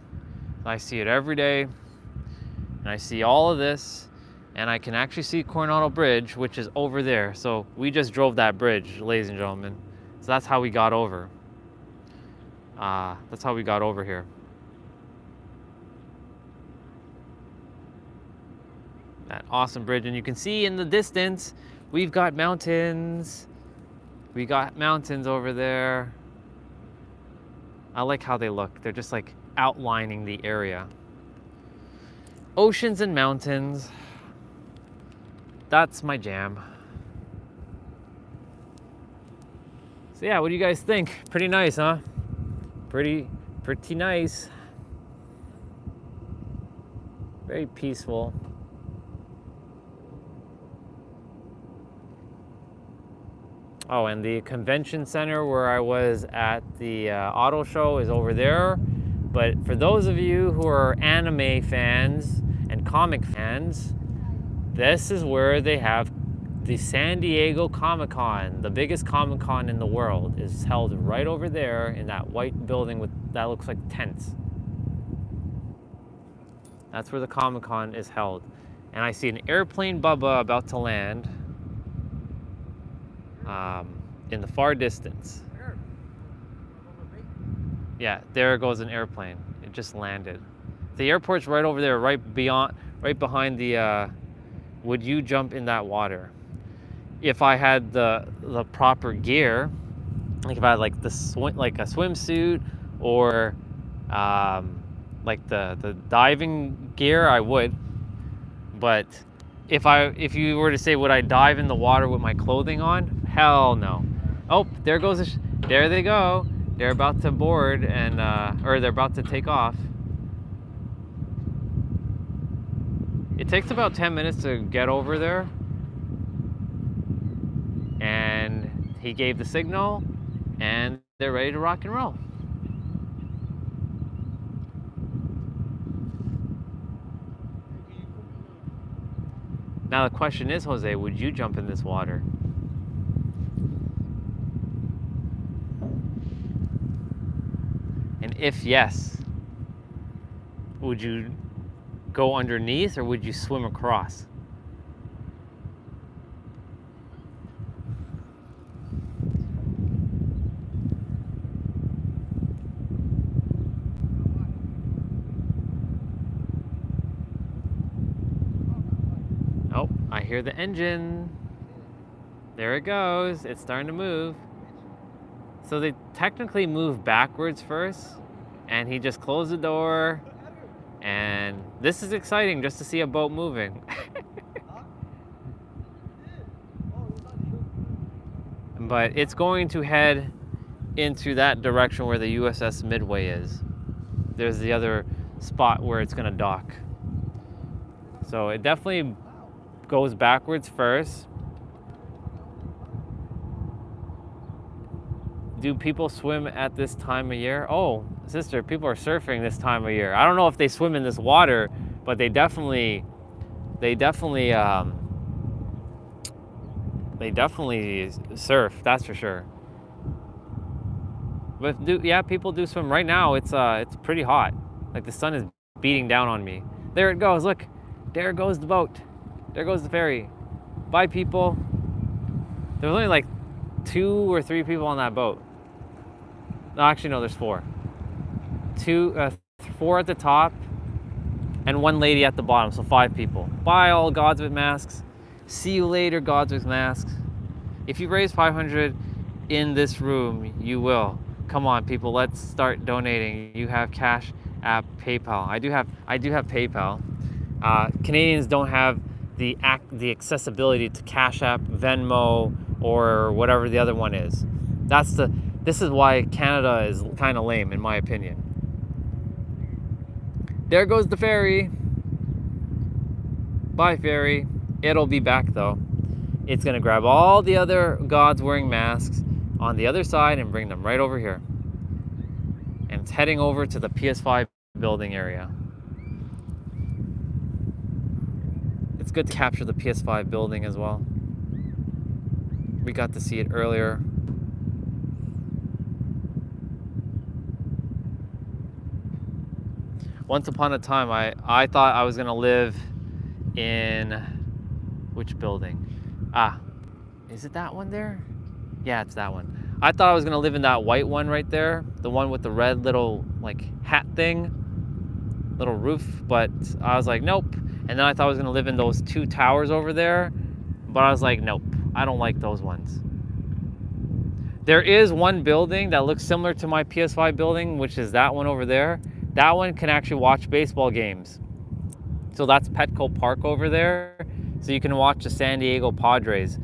I see it every day. And I see all of this. And I can actually see Coronado Bridge, which is over there. So we just drove that bridge, ladies and gentlemen. So that's how we got over. That's how we got over here. That awesome bridge. And you can see in the distance, we've got mountains. We got mountains over there. I like how they look. They're just like outlining the area. Oceans and mountains. That's my jam. So yeah, what do you guys think? Pretty nice, huh? Pretty nice. Very peaceful. Oh, and the convention center where I was at the auto show is over there. But for those of you who are anime fans and comic fans, this is where they have the San Diego Comic-Con. The biggest Comic-Con in the world is held right over there in that white building that looks like tents. That's where the Comic-Con is held. And I see an airplane Bubba about to land in the far distance. Yeah, there goes an airplane. It just landed. The airport's right over there, right behind the, would you jump in that water? If I had the proper gear, like if I had like a swimsuit or like the diving gear, I would. But if you were to say, would I dive in the water with my clothing on? Hell no. Oh, there they go. They're about to board and or they're about to take off. It takes about 10 minutes to get over there. And he gave the signal and they're ready to rock and roll. Now the question is, Jose, would you jump in this water? And if yes, would you go underneath or would you swim across? Oh, I hear the engine. There it goes. It's starting to move. So they technically move backwards first, and he just closed the door. And this is exciting just to see a boat moving. But it's going to head into that direction where the USS Midway is. There's the other spot where it's going to dock. So it definitely goes backwards first. Do people swim at this time of year? Oh, sister, people are surfing this time of year. I don't know if they swim in this water, but they definitely surf, that's for sure. But people do swim. Right now it's pretty hot. Like the sun is beating down on me. There it goes, look. There goes the boat. There goes the ferry. Bye, people. There was only like 2 or 3 people on that boat. No, actually, no, there's 4. 4 at the top and 1 lady at the bottom, so 5 people. Bye, all gods with masks. See you later, gods with masks. If you raise 500 in this room, you will. Come on, people, let's start donating. You have Cash App, PayPal. I do have PayPal. Canadians don't have the accessibility to Cash App, Venmo, or whatever the other one is. This is why Canada is kind of lame, in my opinion. There goes the ferry. Bye, ferry. It'll be back, though. It's going to grab all the other gods wearing masks on the other side and bring them right over here. And it's heading over to the PS5 building area. It's good to capture the PS5 building as well. We got to see it earlier. Once upon a time, I thought I was gonna live in which building? Is it that one there? Yeah, it's that one. I thought I was gonna live in that white one right there, the one with the red little like hat thing, little roof, but I was like, nope. And then I thought I was gonna live in those 2 towers over there, but I was like, nope, I don't like those ones. There is one building that looks similar to my PS5 building, which is that one over there. That one can actually watch baseball games. So that's Petco Park over there. So you can watch the San Diego Padres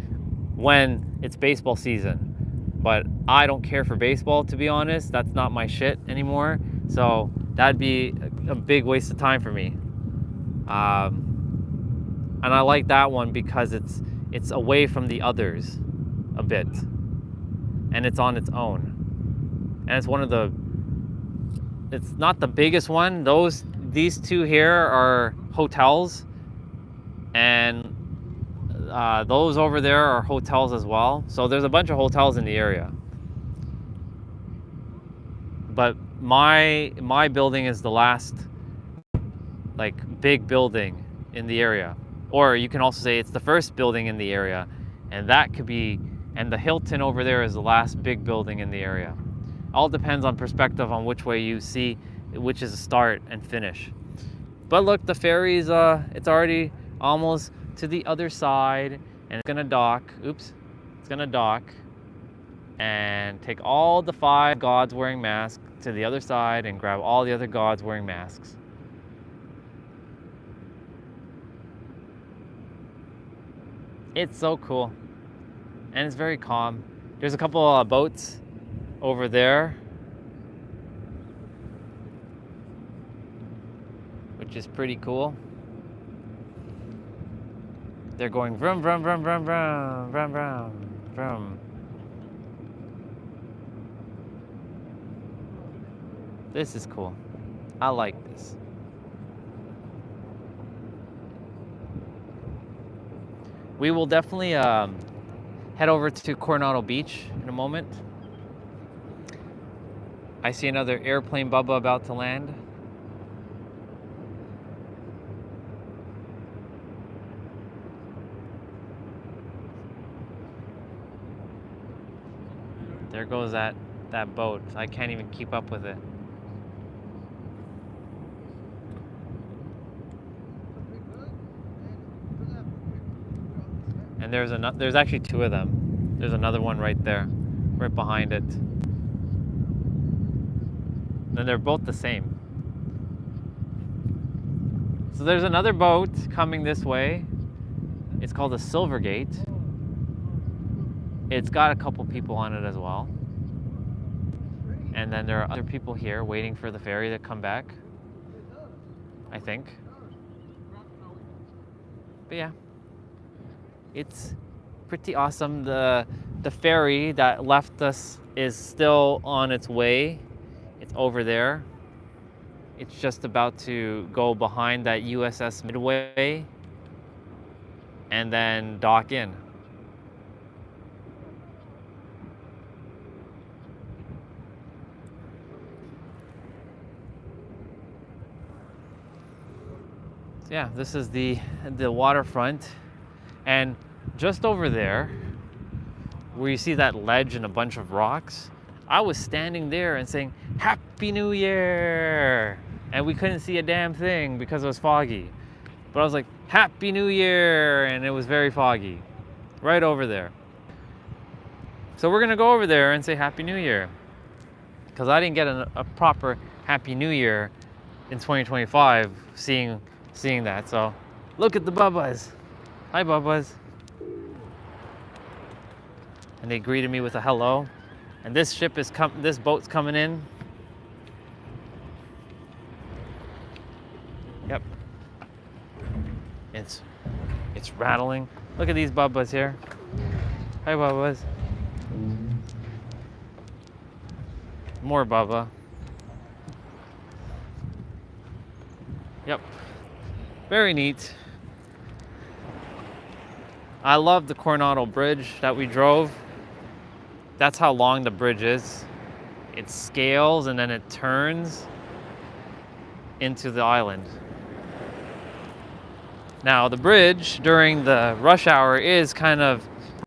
when it's baseball season. But I don't care for baseball, to be honest. That's not my shit anymore. So that'd be a big waste of time for me. And I like that one because it's away from the others a bit. And it's on its own. And it's one of the, it's not the biggest one. Those these two here are hotels, and those over there are hotels as well. So there's a bunch of hotels in the area. But my building is the last like big building in the area. Or you can also say it's the first building in the area, and that could be, and the Hilton over there is the last big building in the area. All depends on perspective on which way you see, which is a start and finish. But look, the ferry's it's already almost to the other side, and it's gonna dock. Oops, it's gonna dock and take all the 5 gods wearing masks to the other side and grab all the other gods wearing masks. It's so cool, and it's very calm. There's a couple of boats over there, which is pretty cool. They're going vroom, vroom, vroom, vroom, vroom, vroom, vroom, vroom. This is cool. I like this. We will definitely head over to Coronado Beach in a moment. I see another airplane Bubba about to land. There goes that boat. I can't even keep up with it. And there's actually 2 of them. There's another one right there, right behind it. And they're both the same. So there's another boat coming this way. It's called the Silvergate. It's got a couple people on it as well. And then there are other people here waiting for the ferry to come back, I think. But yeah, it's pretty awesome. The ferry that left us is still on its way. It's over there. It's just about to go behind that USS Midway and then dock in. Yeah, this is the waterfront, and just over there where you see that ledge and a bunch of rocks, I was standing there and saying Happy New Year, and we couldn't see a damn thing because it was foggy, but I was like Happy New Year, and it was very foggy right over there. So we're gonna go over there and say Happy New Year, because I didn't get a proper Happy New Year in 2025 seeing that. So look at the Bubbas. Hi, Bubbas. And they greeted me with a hello. And this boat's coming in. Yep. It's rattling. Look at these Bubbas here. Hi, Bubbas. More Bubba. Yep. Very neat. I love the Coronado Bridge that we drove. That's how long the bridge is. It scales and then it turns into the island. Now the bridge during the rush hour is kind of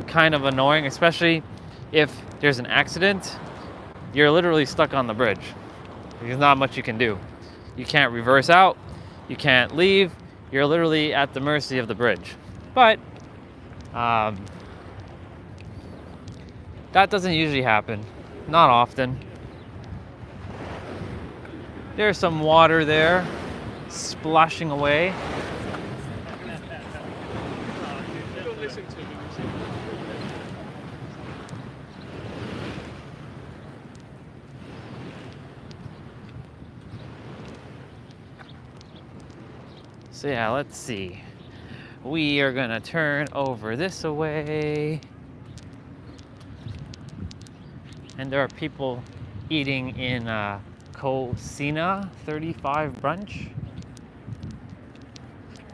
annoying, especially if there's an accident. You're literally stuck on the bridge. There's not much you can do. You can't reverse out. You can't leave. You're literally at the mercy of the bridge. But that doesn't usually happen. Not often. There's some water there splashing away. So yeah, let's see. We are gonna turn over this way. And there are people eating in Cocina 35 brunch.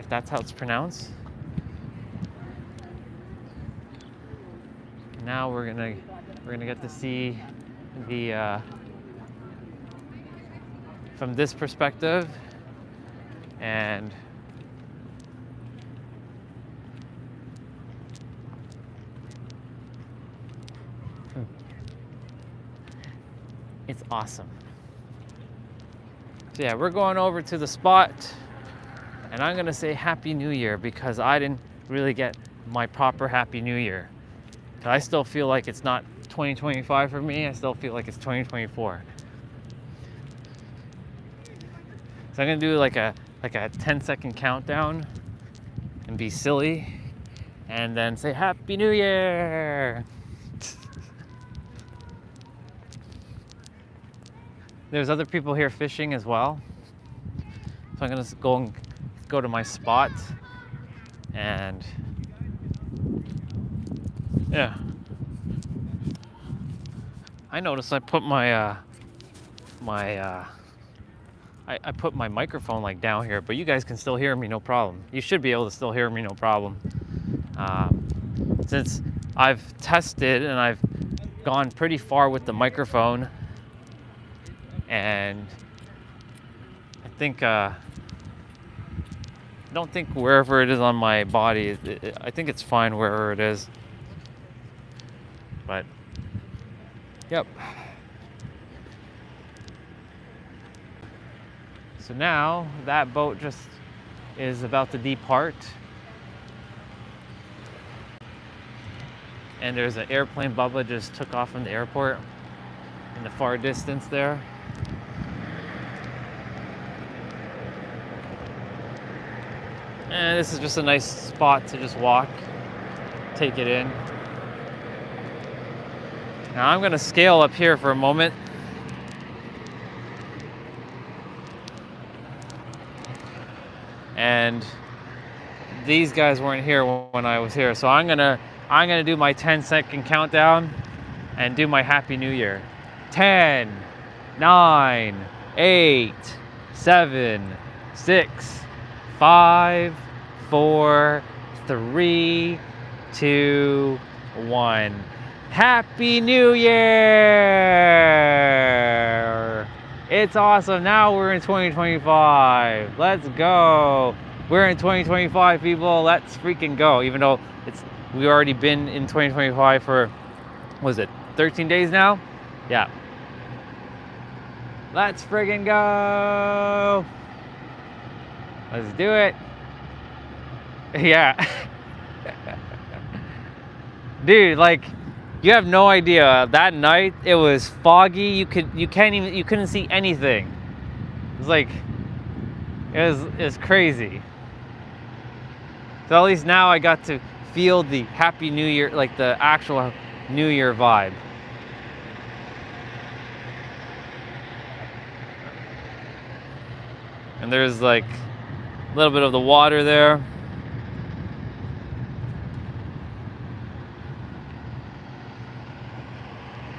if that's how it's pronounced. Now we're gonna get to see the from this perspective, and it's awesome. So yeah, we're going over to the spot, and I'm gonna say Happy New Year because I didn't really get my proper Happy New Year. I still feel like it's not 2025 for me. I still feel like it's 2024. So I'm gonna do like a 10-second countdown and be silly, and then say Happy New Year. There's other people here fishing as well. So I'm gonna go to my spot, and yeah. I noticed I put my I put my microphone like down here, but you guys can still hear me, no problem. You should be able to still hear me, no problem. Since I've tested and I've gone pretty far with the microphone, and I don't think wherever it is on my body, I think it's fine wherever it is. But, yep. So now that boat just is about to depart. And there's an airplane. Bubba just took off from the airport in the far distance there. And this is just a nice spot to just walk, take it in. Now I'm gonna scale up here for a moment. And these guys weren't here when I was here, so I'm gonna do my 10-second countdown and do my Happy New Year. 10, 9, 8, 7, 6, 5, 4, 3, 2, 1. Happy New Year! It's awesome. Now we're in 2025. Let's go. We're in 2025, people. Let's freaking go. Even though we've already been in 2025 for, what is it, 13 days now? Yeah. Let's friggin' go. Let's do it. Yeah. Dude, like, you have no idea. That night it was foggy. You couldn't see anything. It was like, it was crazy. So at least now I got to feel the Happy New Year, like the actual New Year vibe. And there's like a little bit of the water there.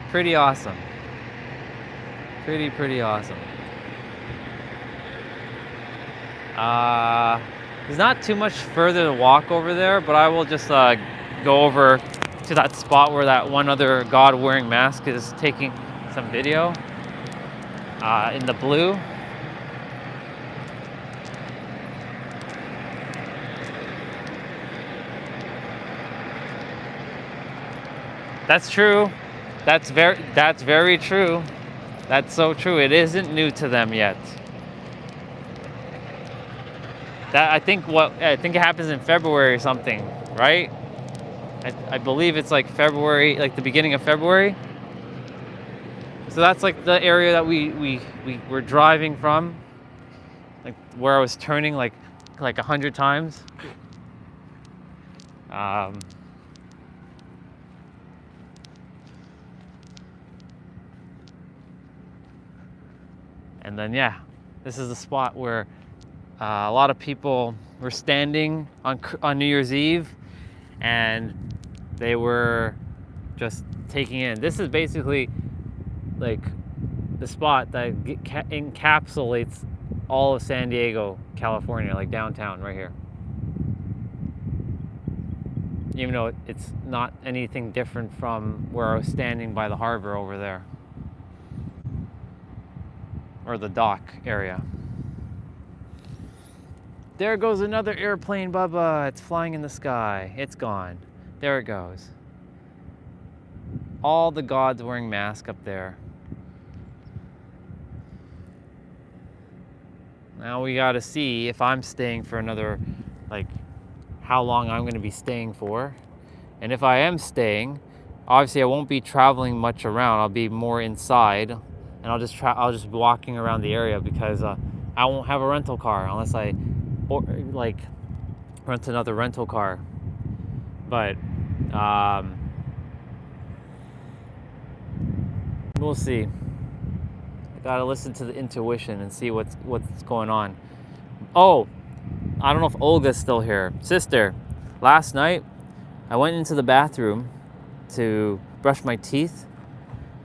Pretty awesome. Pretty awesome. There's not too much further to walk over there, but I will just go over to that spot where that one other god wearing mask is taking some video in the blue. That's true. That's very true. That's so true. It isn't new to them yet. I think it happens in February or something, right? I believe it's like February, like the beginning of February. So that's like the area that we were driving from, like where I was turning like 100 times. And then, yeah, this is the spot where a lot of people were standing on New Year's Eve, and they were just taking in. This is basically like the spot that encapsulates all of San Diego, California, like downtown right here. even though it's not anything different from where I was standing by the harbor over there, or the dock area. There goes another airplane, Bubba. It's flying in the sky. It's gone. There it goes. All the gods wearing masks up there. Now we gotta see if I'm staying for another, like, how long I'm gonna be staying for. And if I am staying, obviously I won't be traveling much around. I'll be more inside, and I'll just be walking around the area, because I won't have a rental car unless I rent another rental car. But we'll see. I gotta listen to the intuition and see what's going on. Oh, I don't know if Olga's still here. Sister, last night I went into the bathroom to brush my teeth,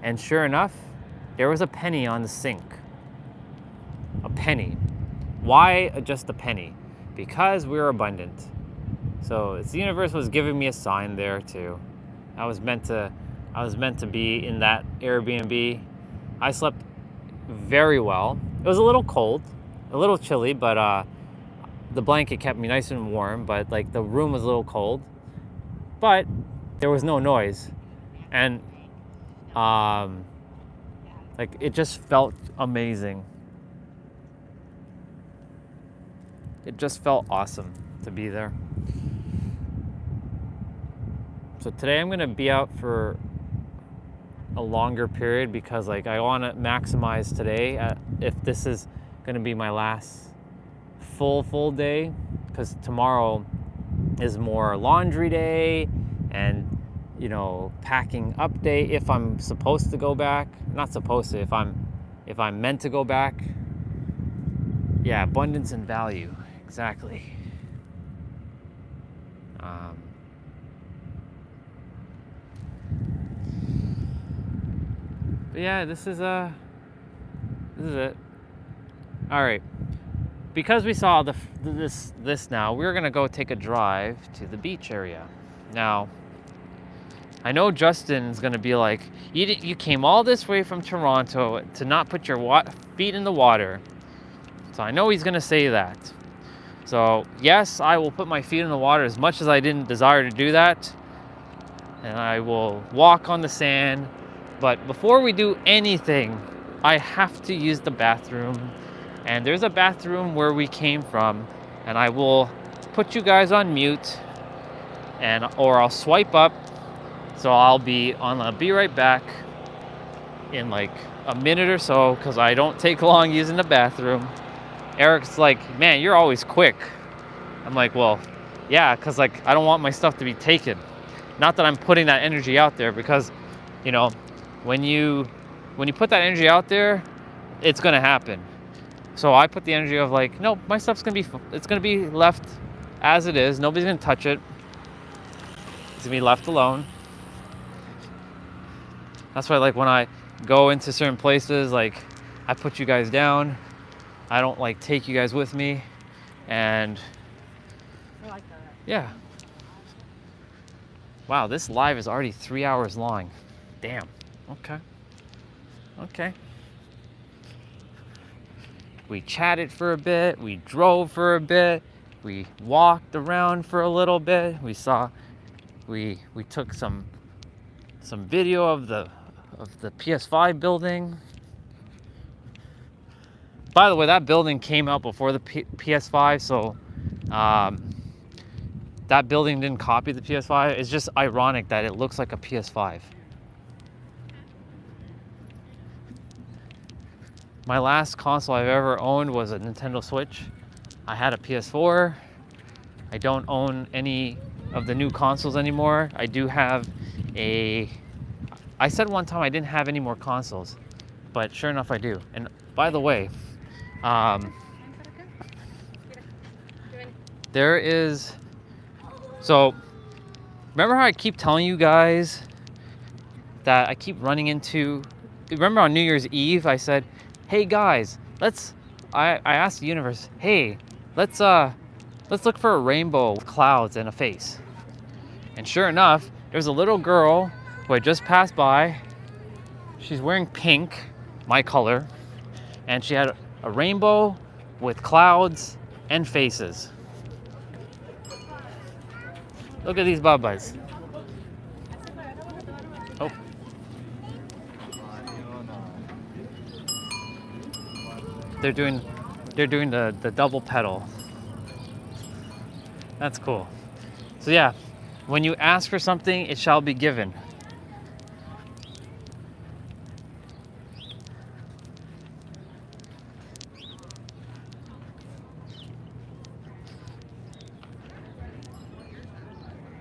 and sure enough, there was a penny on the sink. A penny. Why just a penny? Because we're abundant. So the universe was giving me a sign there too. I was meant to be in that Airbnb. I slept very well. It was a little cold, a little chilly, but the blanket kept me nice and warm, but like the room was a little cold, but there was no noise. And like it just felt amazing. It just felt awesome to be there. So today I'm gonna be out for a longer period, because like I want to maximize today, if this is going to be my last full day, because tomorrow is more laundry day and, you know, packing up day if I'm supposed to go back. Not supposed to, if I'm meant to go back. Yeah, abundance and value, exactly. But yeah, this is it. All right, because we saw this now, we're gonna go take a drive to the beach area. Now, I know Justin's gonna be like, you came all this way from Toronto to not put your feet in the water. So I know he's gonna say that. So yes, I will put my feet in the water, as much as I didn't desire to do that, and I will walk on the sand. But before we do anything, I have to use the bathroom. And there's a bathroom where we came from, and I will put you guys on mute, or I'll swipe up. So I'll be right back in like a minute or so, because I don't take long using the bathroom. Eric's like, man, you're always quick. I'm like, well, yeah, because like I don't want my stuff to be taken. Not that I'm putting that energy out there, because, you know, when you put that energy out there, it's gonna happen. So I put the energy of like, no, my stuff's gonna be left as it is. Nobody's gonna touch it. It's gonna be left alone. That's why, like, when I go into certain places, like, I put you guys down. I don't like take you guys with me, and
I like that.
yeah. Wow, this live is already 3 hours long. Damn. Okay. We chatted for a bit, we drove for a bit, we walked around for a little bit. We took some video of the PS5 building. By the way, that building came out before the PS5, so that building didn't copy the PS5. It's just ironic that it looks like a PS5. My last console I've ever owned was a Nintendo Switch. I had a PS4. I don't own any of the new consoles anymore. I do have I said one time I didn't have any more consoles, but sure enough I do. And by the way, there is, so remember how I keep telling you guys that I keep running into, remember on New Year's Eve I said, hey guys, I asked the universe, hey, let's look for a rainbow with clouds and a face. And sure enough, there's a little girl who I just passed by. She's wearing pink, my color, and she had a rainbow with clouds and faces. Look at these bubbas. Oh. They're doing the double pedal. That's cool. So yeah, when you ask for something, it shall be given.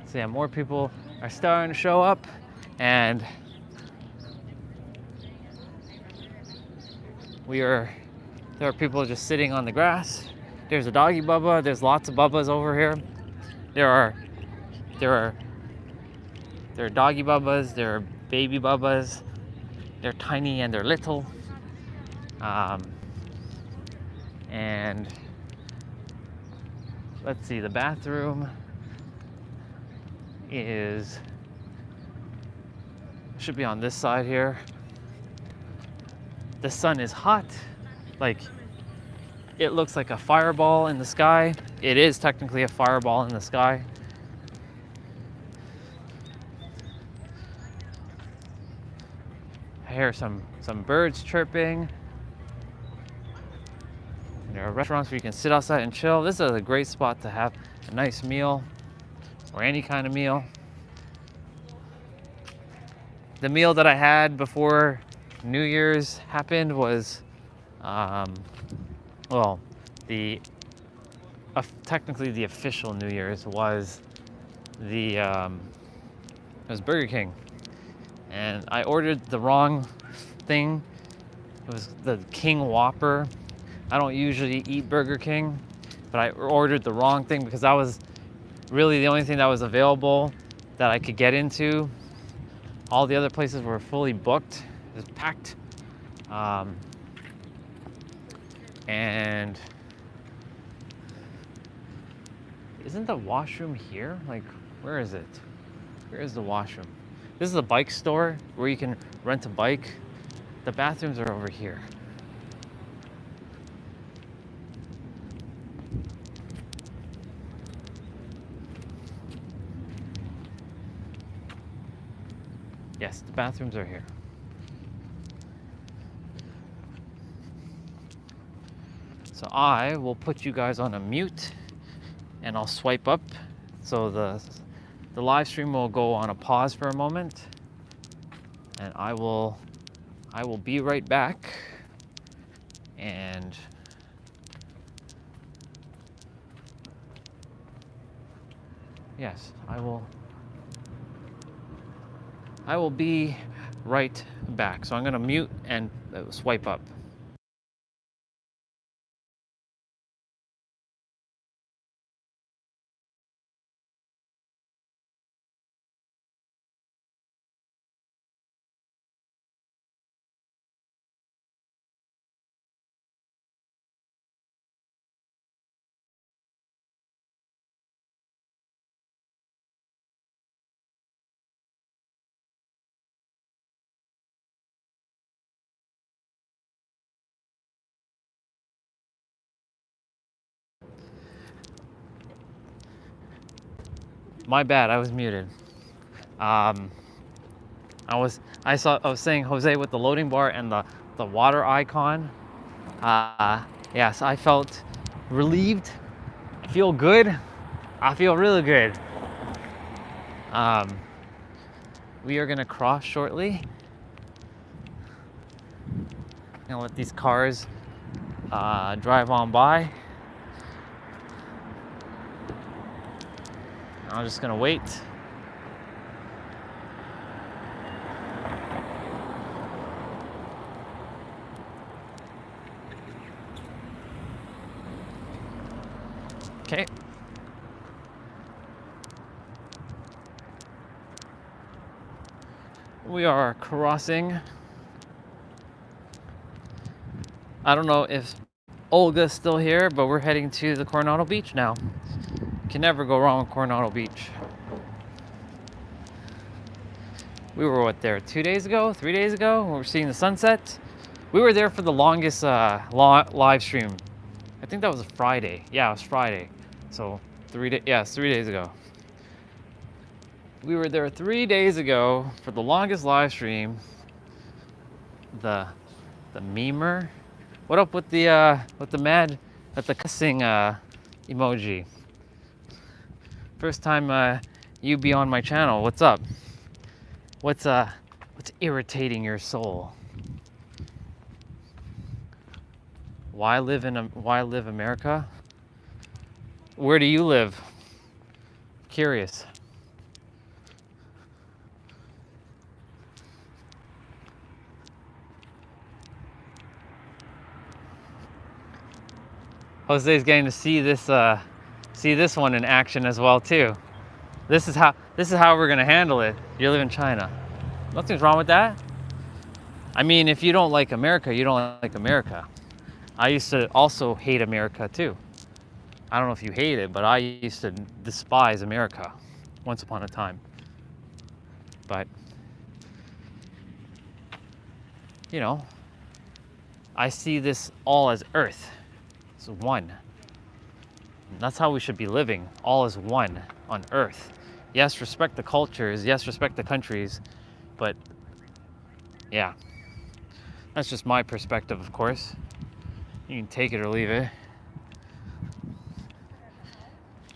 So yeah, more people are starting to show up, and there are people just sitting on the grass. There's a doggy bubba. There's lots of bubbas over here. There are doggy bubbas. There are baby bubbas. They're tiny and they're little. And let's see, the bathroom should be on this side here. The sun is hot, like it looks like a fireball in the sky. It is technically a fireball in the sky. I hear some birds chirping. And there are restaurants where you can sit outside and chill. This is a great spot to have a nice meal or any kind of meal. The meal that I had before New Year's happened was, technically the official New Year's was it was Burger King, and I ordered the wrong thing. It was the King Whopper. I don't usually eat Burger King, but I ordered the wrong thing because that was really the only thing that was available that I could get into. All the other places were fully booked. It was packed. And isn't the washroom here? Like, where is it? Where is the washroom? This is a bike store where you can rent a bike. The bathrooms are over here. Yes, the bathrooms are here. So I will put you guys on a mute and I'll swipe up. So the live stream will go on a pause for a moment, and I will be right back. And yes, I will be right back. So I'm gonna mute and swipe up. My bad, I was muted. I was saying Jose with the loading bar and the water icon. Yes, I felt relieved. I feel good. I feel really good. We are gonna cross shortly. Gonna let these cars drive on by. I'm just gonna wait. Okay. We are crossing. I don't know if Olga's still here, but we're heading to the Coronado Beach now. Can never go wrong with Coronado Beach. We were what, there 2 days ago, 3 days ago? We were seeing the sunset. We were there for the longest live stream. I think that was a Friday. Yeah, it was Friday. So 3 days. Yeah, it's 3 days ago. We were there 3 days ago for the longest live stream. The memer. What up with the cussing emoji? First time you be on my channel. What's up? What's irritating your soul? Why live America? Where do you live? Curious. Jose's getting to see this one in action as well too. This is how we're gonna handle it. You live in China. Nothing's wrong with that. I mean, if you don't like America, you don't like America. I used to also hate America too. I don't know if you hate it, but I used to despise America once upon a time. But, you know, I see this all as Earth. It's one. That's how we should be living, all as one on Earth. Yes, respect the cultures, yes, respect the countries, but yeah, that's just my perspective, of course. You can take it or leave it.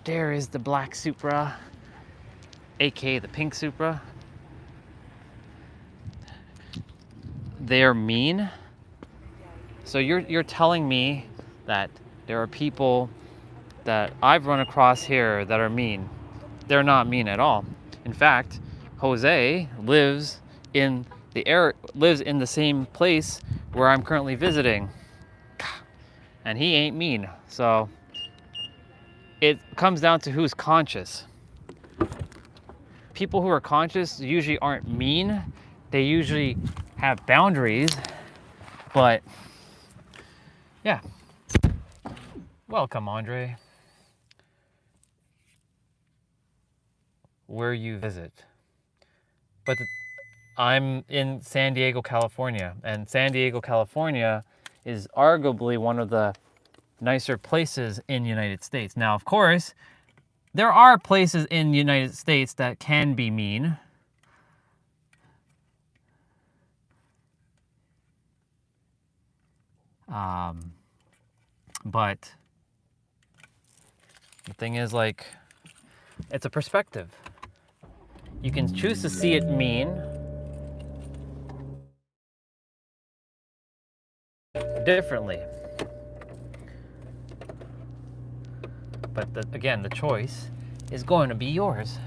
There is the black Supra, aka the pink Supra. They're mean. So you're telling me that there are people that I've run across here that are mean. They're not mean at all. In fact, Jose lives in the same place where I'm currently visiting. And he ain't mean. So it comes down to who's conscious. People who are conscious usually aren't mean. They usually have boundaries. But yeah. Welcome, Andre. Where you visit. But I'm in San Diego, California. And San Diego, California is arguably one of the nicer places in the United States. Now, of course, there are places in the United States that can be mean. But the thing is, like, it's a perspective. You can choose to see it mean differently. But again, the choice is going to be yours.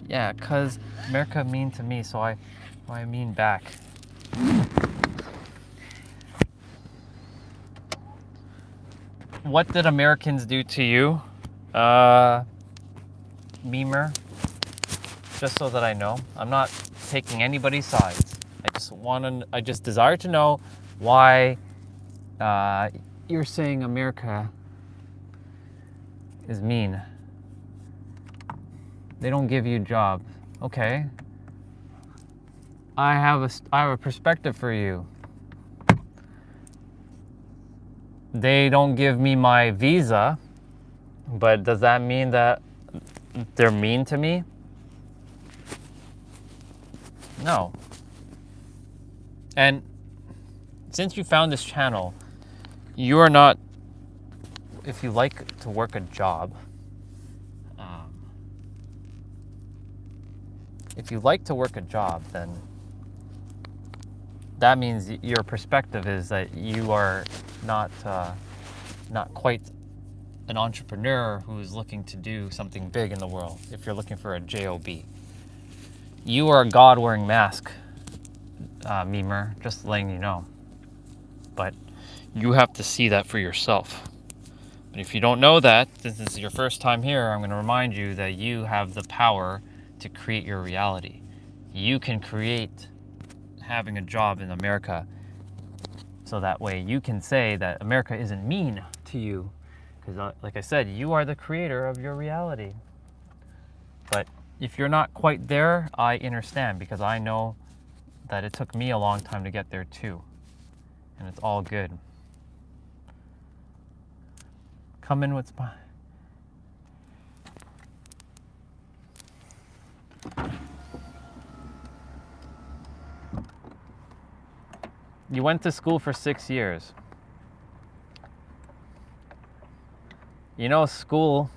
Yeah, because America mean to me, so I mean back. What did Americans do to you? Memer. Just so that I know. I'm not taking anybody's sides. I just desire to know why you're saying America is mean. They don't give you jobs. Okay. I have a perspective for you. They don't give me my visa, but does that mean that they're mean to me? No. And since you found this channel, you are not, if you like to work a job, then that means your perspective is that you are not quite an entrepreneur who is looking to do something big in the world. If you're looking for a job, you are a God-wearing mask, memer. Just letting you know. But you have to see that for yourself. But if you don't know that, this is your first time here, I'm going to remind you that you have the power to create your reality. You can create having a job in America, so that way you can say that America isn't mean to you, because like I said, you are the creator of your reality. But if you're not quite there, I understand, because I know that it took me a long time to get there too. And it's all good. Come in with my... You went to school for 6 years. You know, school,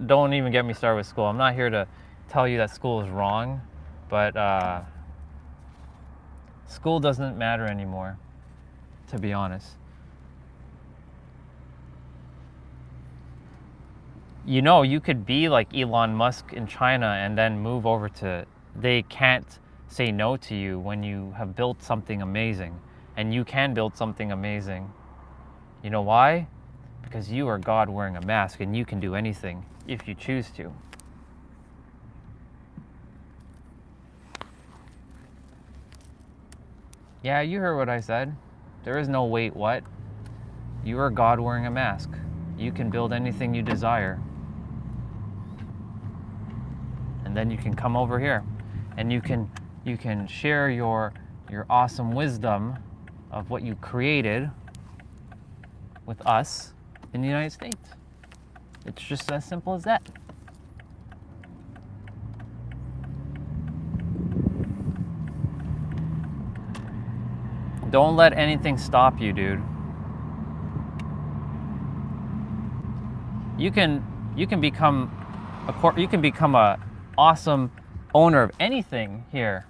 don't even get me started with school. I'm not here to tell you that school is wrong, but school doesn't matter anymore, to be honest. You know, you could be like Elon Musk in China and then move over to... They can't say no to you when you have built something amazing. And you can build something amazing. You know why? Because you are God wearing a mask, and you can do anything if you choose to. Yeah, you heard what I said. There is no wait what. You are God wearing a mask. You can build anything you desire. And then you can come over here and you can share your awesome wisdom of what you created with us in the United States. It's just as simple as that. Don't let anything stop you, dude. You can become a awesome owner of anything here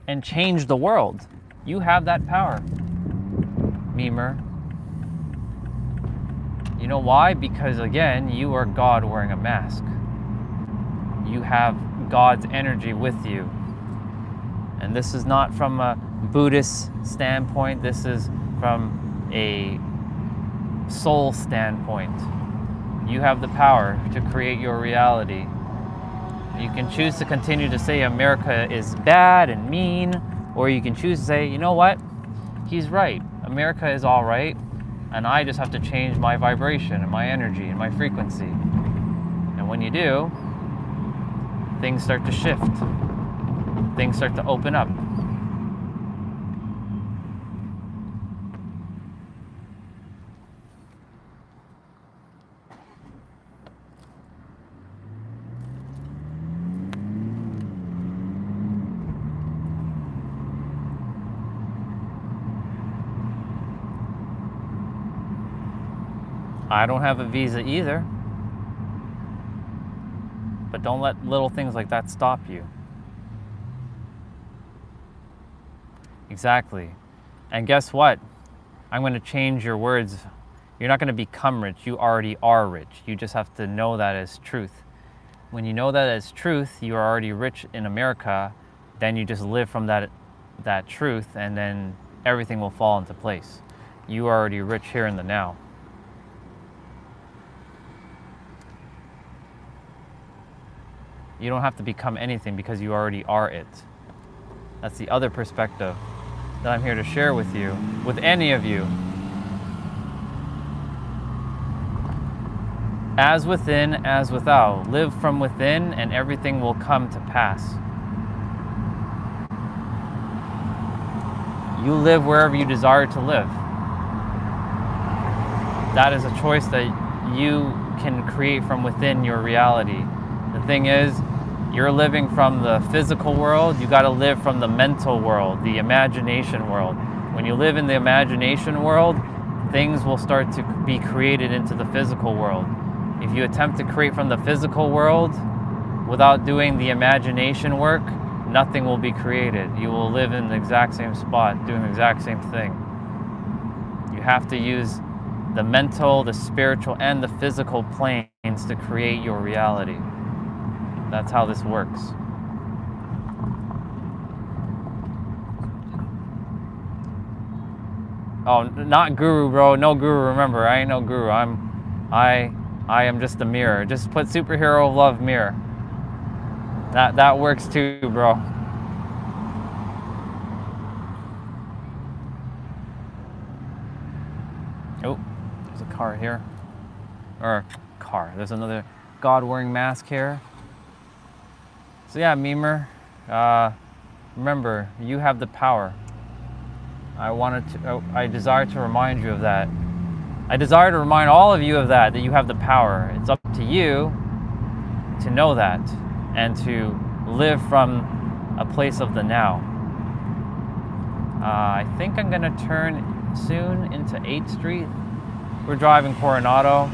and change the world. You have that power, memer. You know why? Because again, you are God wearing a mask. You have God's energy with you. And this is not from a Buddhist standpoint. This is from a soul standpoint. You have the power to create your reality. You can choose to continue to say America is bad and mean, or you can choose to say, you know what? He's right. America is all right, and I just have to change my vibration and my energy and my frequency. And when you do, things start to shift. Things start to open up. I don't have a visa either. But don't let little things like that stop you. Exactly. And guess what? I'm going to change your words. You're not going to become rich. You already are rich. You just have to know that as truth. When you know that as truth, you are already rich in America. Then you just live from that truth, and then everything will fall into place. You are already rich here in the now. You don't have to become anything because you already are it. That's the other perspective that I'm here to share with you, with any of you. As within, as without. Live from within and everything will come to pass. You live wherever you desire to live. That is a choice that you can create from within your reality. The thing is, you're living from the physical world. You got to live from the mental world, the imagination world. When you live in the imagination world, things will start to be created into the physical world. If you attempt to create from the physical world without doing the imagination work, nothing will be created. You will live in the exact same spot, doing the exact same thing. You have to use the mental, the spiritual, and the physical planes to create your reality. That's how this works. Oh, not guru, bro. No guru. Remember, I ain't no guru. I am just a mirror. Just put superhero of love mirror. That works too, bro. Oh, there's a car here. Or car. There's another God wearing mask here. So yeah, Memer, remember, you have the power. I desire to remind you of that. I desire to remind all of you of that you have the power. It's up to you to know that and to live from a place of the now. I think I'm gonna turn soon into 8th Street. We're driving Coronado.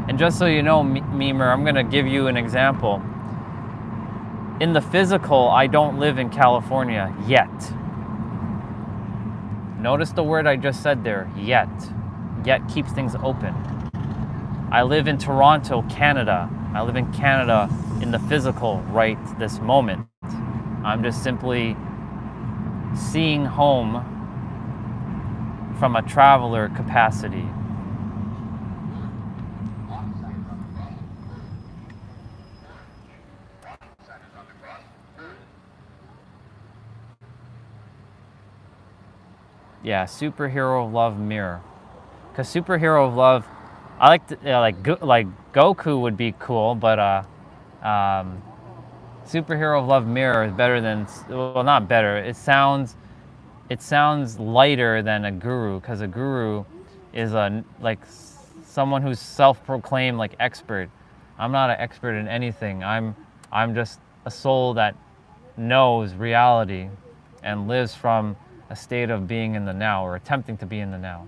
And just so you know, Memer, I'm gonna give you an example. In the physical, I don't live in California yet. Notice the word I just said there, yet. Yet keeps things open. I live in Toronto, Canada. I live in Canada in the physical right this moment. I'm just simply seeing home from a traveler capacity. Yeah, superhero of love mirror. Because superhero of love, I like to, like Goku would be cool, but superhero of love mirror is better than, well, not better. It sounds lighter than a guru, because a guru is like someone who's self-proclaimed like expert. I'm not an expert in anything. I'm just a soul that knows reality and lives from a state of being in the now, or attempting to be in the now.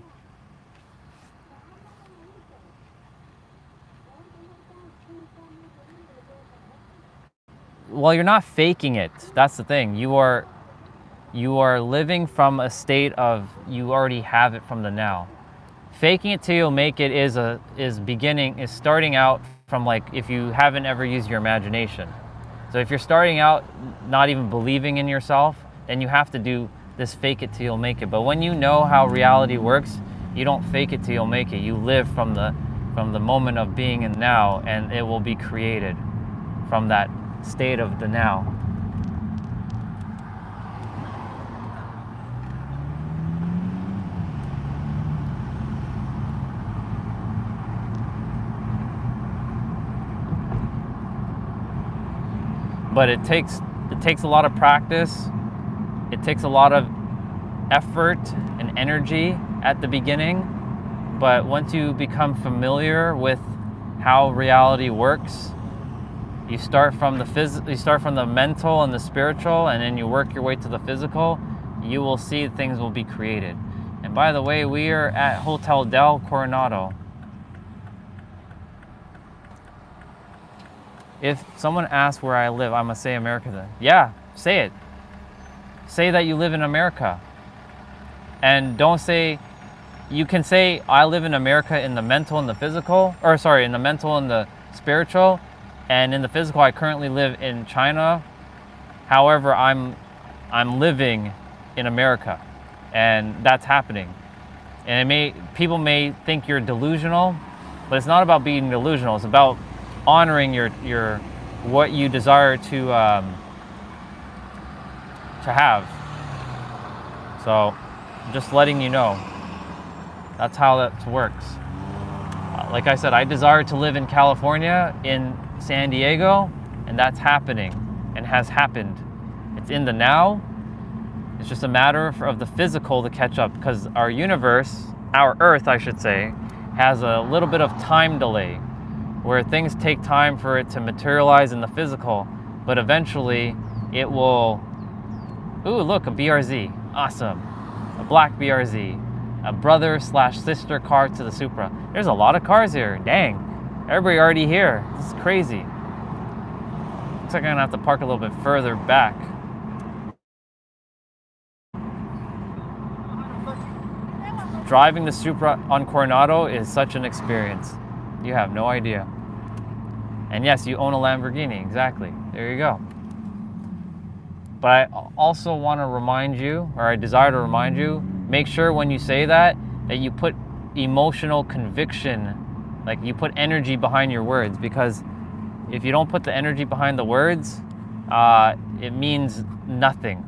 Well, you're not faking it. That's the thing. You are living from a state of, you already have it from the now. Faking it till you'll make it is starting out from, like, if you haven't ever used your imagination. So if you're starting out not even believing in yourself, then you have to do this fake it till you'll make it. But when you know how reality works, you don't fake it till you'll make it. You live from the moment of being in now, and it will be created from that state of the now. But it takes a lot of practice. It takes a lot of effort and energy at the beginning, but once you become familiar with how reality works, you start from the mental and the spiritual, and then you work your way to the physical, you will see things will be created. And by the way, we are at Hotel del Coronado. If someone asks where I live, I'm gonna say America then. Yeah, say it. Say that you live in America. And don't say, you can say I live in America in the mental and the physical, or sorry, in the mental and the spiritual, and in the physical I currently live in China. However, I'm living in America, and that's happening. And people may think you're delusional, but it's not about being delusional. It's about honoring your what you desire to have. So just letting you know, that's how that works. Like I said, I desire to live in California, in San Diego, and that's happening and has happened. It's in the now. It's just a matter of the physical to catch up, because our universe, our Earth I should say, has a little bit of time delay where things take time for it to materialize in the physical, but eventually it will. Ooh, look, a BRZ. Awesome. A black BRZ. A brother/sister car to the Supra. There's a lot of cars here. Dang. Everybody already here. This is crazy. Looks like I'm gonna have to park a little bit further back. Driving the Supra on Coronado is such an experience. You have no idea. And yes, you own a Lamborghini. Exactly. There you go. But I also want to remind you, or I desire to remind you, make sure when you say that you put emotional conviction, like you put energy behind your words, because if you don't put the energy behind the words, it means nothing.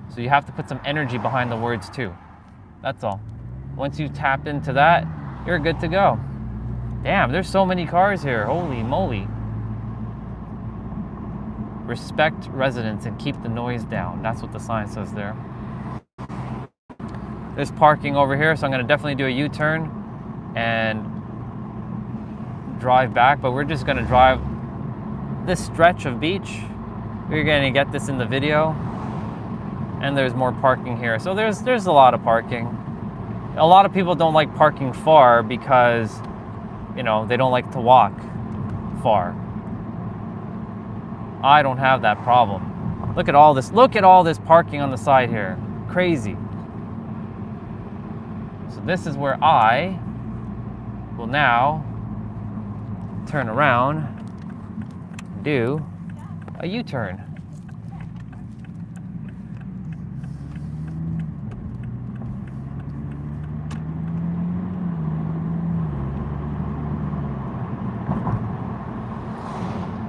So you have to put some energy behind the words too. That's all. Once you tap into that, you're good to go. Damn, there's so many cars here. Holy moly. Respect residents and keep the noise down. That's what the sign says there. There's parking over here, so I'm gonna definitely do a U-turn and drive back, but we're just gonna drive this stretch of beach. We're gonna get this in the video. And there's more parking here. So there's a lot of parking. A lot of people don't like parking far because, you know, they don't like to walk far. I don't have that problem. Look at all this parking on the side here. Crazy. So this is where I will now turn around and do a U-turn.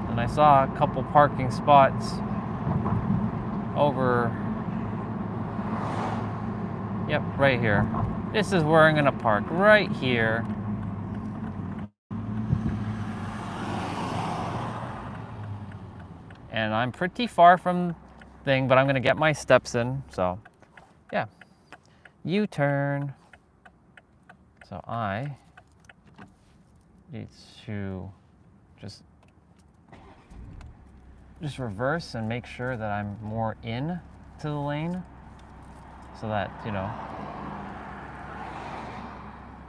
And I saw a couple parking spots over, yep, right here. This is where I'm gonna park, right here. And I'm pretty far from thing, but I'm gonna get my steps in, so yeah. U-turn. So I need to just reverse and make sure that I'm more in to the lane so that, you know.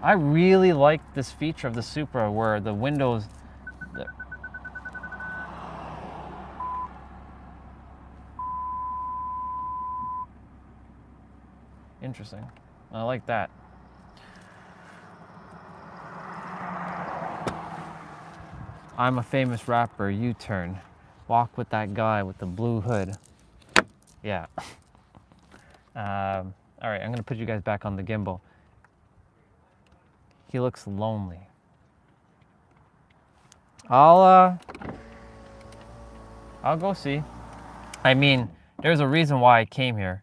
I really like this feature of the Supra where the windows, interesting. I like that. I'm a famous rapper, U-turn. Walk with that guy with the blue hood. Yeah. All right, I'm gonna put you guys back on the gimbal. He looks lonely. I'll go see. I mean, there's a reason why I came here.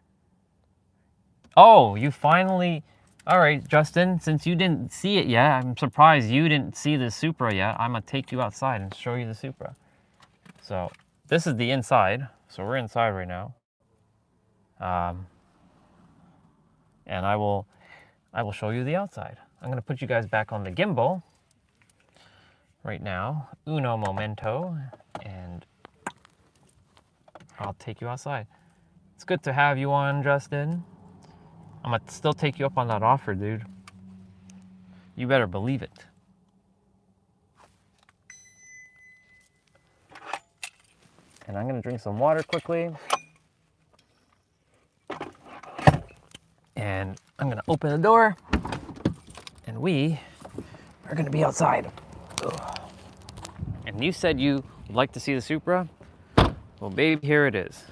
Oh, you finally... All right, Justin, since you didn't see it yet, I'm surprised you didn't see the Supra yet. I'm gonna take you outside and show you the Supra. So this is the inside. So we're inside right now. And I will show you the outside. I'm gonna put you guys back on the gimbal right now. Uno momento, and I'll take you outside. It's good to have you on, Justin. I'm gonna still take you up on that offer, dude. You better believe it. And I'm gonna drink some water quickly. And I'm gonna open the door. And we are gonna be outside. Ugh. And you said you would like to see the Supra? Well, babe, here it is.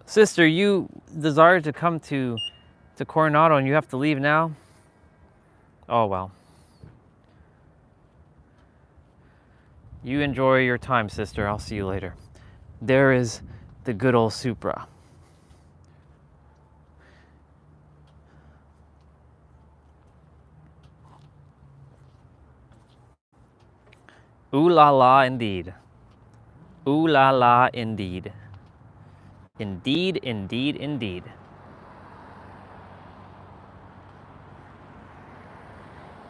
Sister, you desire to come to Coronado and you have to leave now? Oh, well. You enjoy your time, sister. I'll see you later. There is the good old Supra. Ooh la la indeed. Ooh la la indeed. Indeed, indeed, indeed.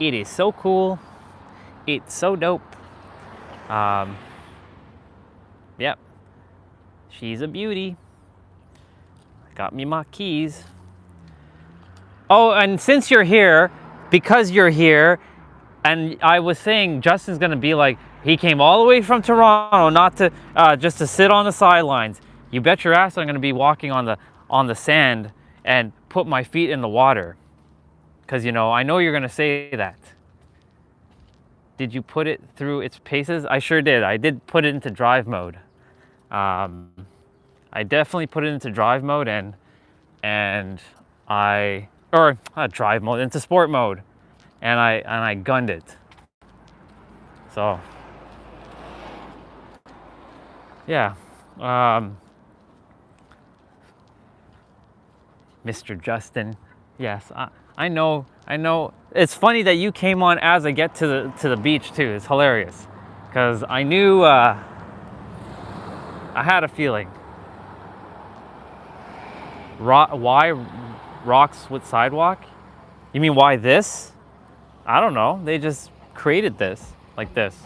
It is so cool. It's so dope. Yep. She's a beauty. Got me my keys. Oh, and since you're here, because you're here, and I was saying Justin's gonna be like, he came all the way from Toronto not to just to sit on the sidelines. You bet your ass I'm gonna be walking on the sand and put my feet in the water. Cause you know, I know you're gonna say that. Did you put it through its paces? I sure did. I did put it into drive mode. I definitely put it into drive mode into sport mode. And I gunned it. So yeah. Mr. Justin, Yes, I know. It's funny that you came on as I get to the beach too. It's hilarious, because I knew I had a feeling. Why rocks with sidewalk? You mean why this? I don't know. They just created this like this.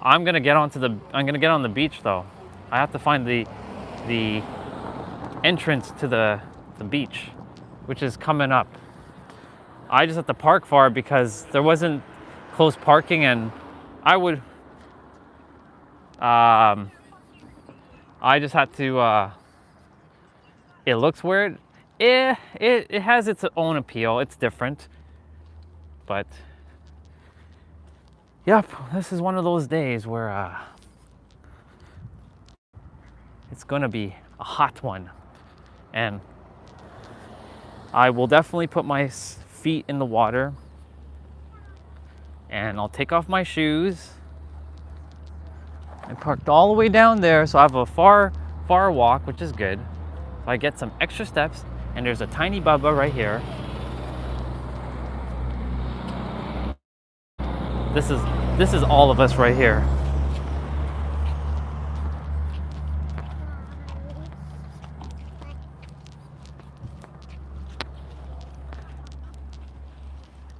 I'm gonna get on the beach though. I have to find the entrance to the beach, which is coming up. I just have to park far because there wasn't close parking, and I would I just had to it looks weird. It has its own appeal. It's different. But yep, this is one of those days where it's gonna be a hot one. And I will definitely put my feet in the water, and I'll take off my shoes. I parked all the way down there, so I have a far walk, which is good. So I get some extra steps, and there's a tiny Bubba right here. This is all of us right here.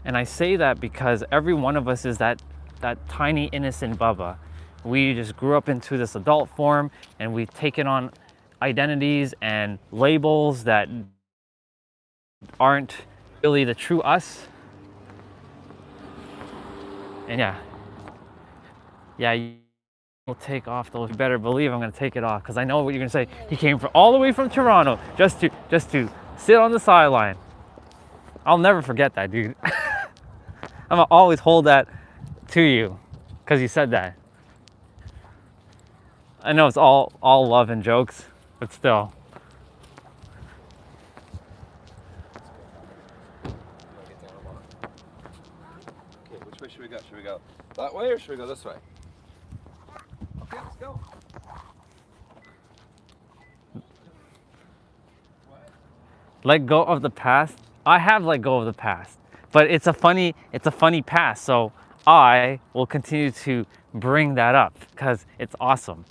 And I say that because every one of us is that tiny innocent Bubba. We just grew up into this adult form, and we've taken on identities and labels that aren't really the true us. And yeah, you'll take off those. You better believe I'm gonna take it off, because I know what you're gonna say. He came all the way from Toronto just to sit on the sideline. I'll never forget that, dude. I'm gonna always hold that to you, because you said that. I know it's all love and jokes, but still.
Okay, which way should we go? Should we go that way or should we go this way? Okay, let's go.
Let go of the past. I have let go of the past, but it's a funny past. So I will continue to bring that up because it's awesome.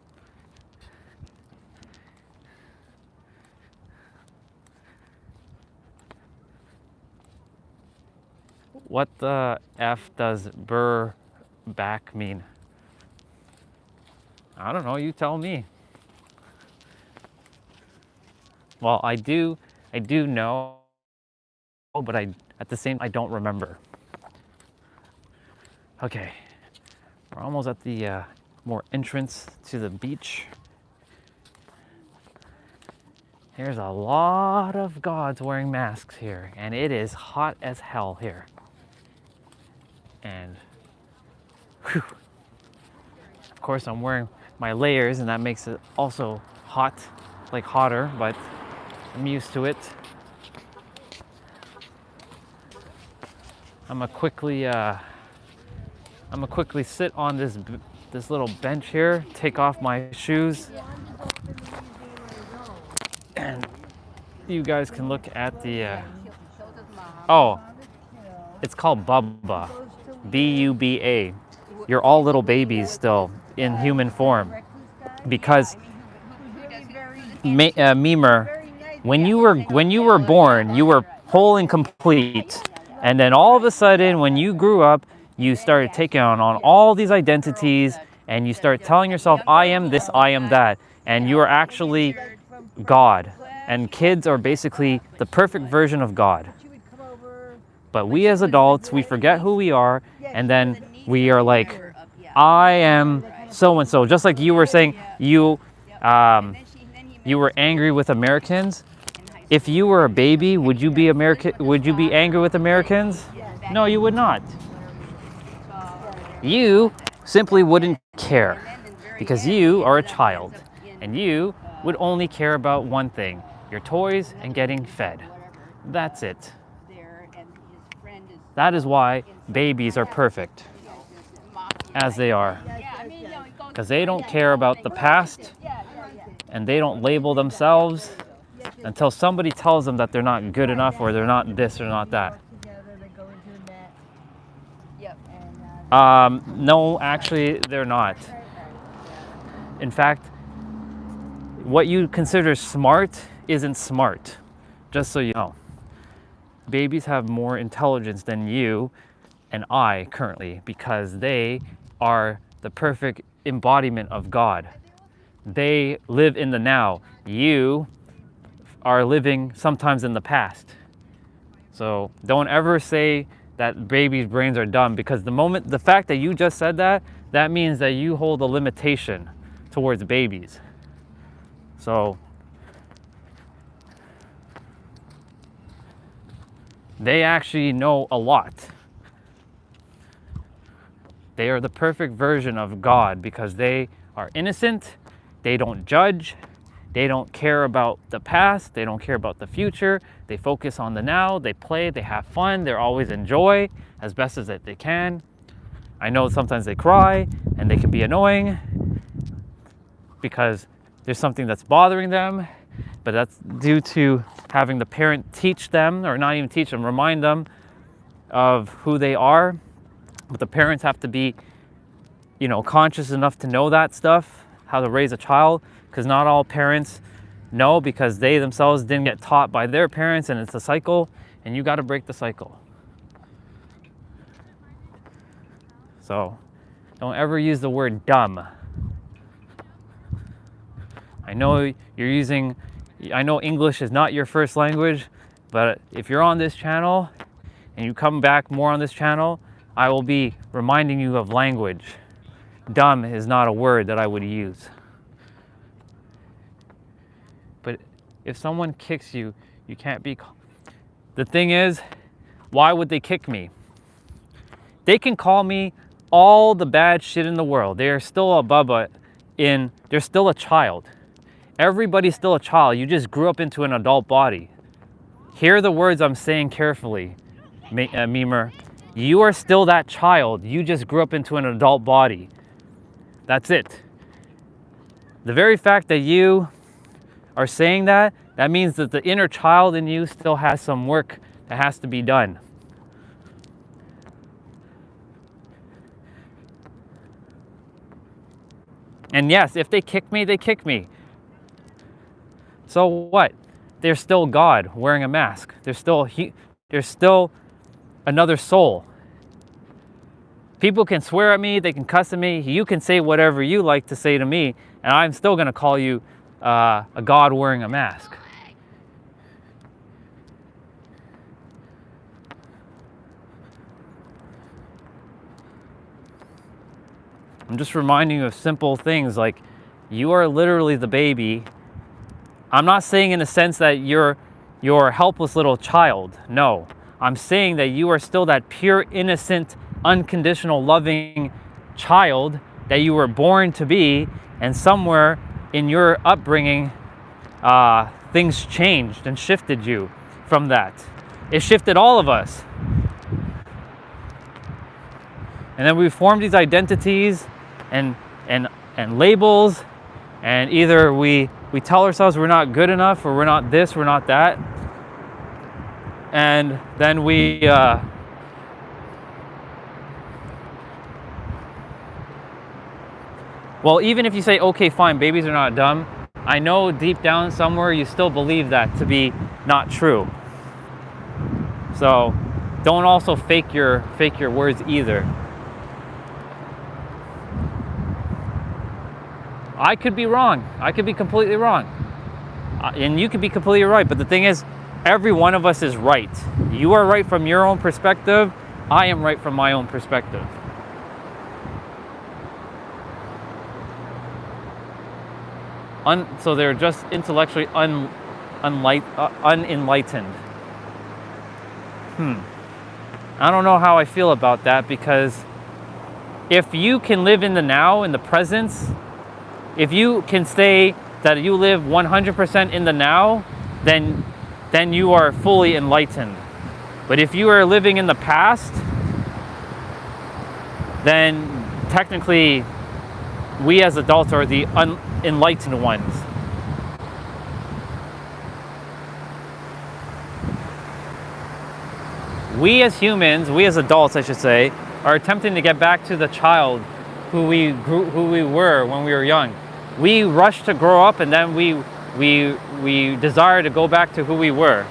What the F does burr back mean? I don't know, you tell me. Well, I do know, but at the same I don't remember. Okay, we're almost at the more entrance to the beach. There's a lot of gods wearing masks here, and it is hot as hell here. And whew, of course I'm wearing my layers, and that makes it also hot, like hotter, but I'm used to it. I'm gonna quickly sit on this little bench here, take off my shoes, and you guys can look at the oh, it's called Bubba, B-U-B-A. You're all little babies still in human form, because Memer, when you were born, you were whole and complete, and then all of a sudden, when you grew up, you started taking on all these identities, and you start telling yourself, I am this, I am that, and you are actually God. And kids are basically the perfect version of God. But we as adults, we forget who we are, and then we are like, I am so-and-so. Just like you were saying, you were angry with Americans. If you were a baby, would you be angry with Americans? No, you would not. You simply wouldn't care, because you are a child, and you would only care about one thing, your toys and getting fed. That's it. That is why babies are perfect, as they are, because they don't care about the past, and they don't label themselves, until somebody tells them that they're not good enough or they're not this or not that. No, actually, they're not. In fact, what you consider smart isn't smart, just so you know. Babies have more intelligence than you and I currently because they are the perfect embodiment of God. They live in the now. You are living sometimes in the past. So don't ever say that babies' brains are dumb, because the fact that you just said that, that means that you hold a limitation towards babies. So they actually know a lot. They are the perfect version of God because they are innocent, they don't judge, they don't care about the past, they don't care about the future, they focus on the now, they play, they have fun, they're always enjoy as best as that they can. I know sometimes they cry and they can be annoying because there's something that's bothering them, but that's due to having the parent teach them, or not even teach them, remind them of who they are. But the parents have to be, conscious enough to know that stuff, how to raise a child, because not all parents know, because they themselves didn't get taught by their parents, and it's a cycle, and you got to break the cycle. So don't ever use the word dumb. I know English is not your first language, but if you're on this channel and you come back more on this channel, I will be reminding you of language. Dumb is not a word that I would use. But if someone kicks you, you can't be... The thing is, why would they kick me? They can call me all the bad shit in the world. They are still a bubba they're still a child. Everybody's still a child. You just grew up into an adult body. Hear the words I'm saying carefully, Memer. You are still that child. You just grew up into an adult body. That's it. The very fact that you are saying that means that the inner child in you still has some work that has to be done. And yes, if they kick me, they kick me. So what? They're still God wearing a mask. They're still another soul. People can swear at me, they can cuss at me, you can say whatever you like to say to me, and I'm still going to call you a God wearing a mask. I'm just reminding you of simple things like you are literally the baby. I'm not saying in the sense that you're a helpless little child. No, I'm saying that you are still that pure, innocent, unconditional, loving child that you were born to be, and somewhere in your upbringing, things changed and shifted you from that. It shifted all of us. And then we formed these identities and labels, and either we tell ourselves we're not good enough, or we're not this, we're not that. And then well, even if you say, okay, fine, babies are not dumb, I know deep down somewhere you still believe that to be not true. So don't also fake your words either. I could be wrong. I could be completely wrong. And you could be completely right. But the thing is, every one of us is right. You are right from your own perspective. I am right from my own perspective. So they're just intellectually unenlightened. I don't know how I feel about that, because if you can live in the now, in the presence, if you can say that you live 100% in the now, then you are fully enlightened. But if you are living in the past, then technically we as adults are the unenlightened ones. we as humans, we as adults, I should say, are attempting to get back to the child who we were when we were young. We rush to grow up, and then we desire to go back to who we were.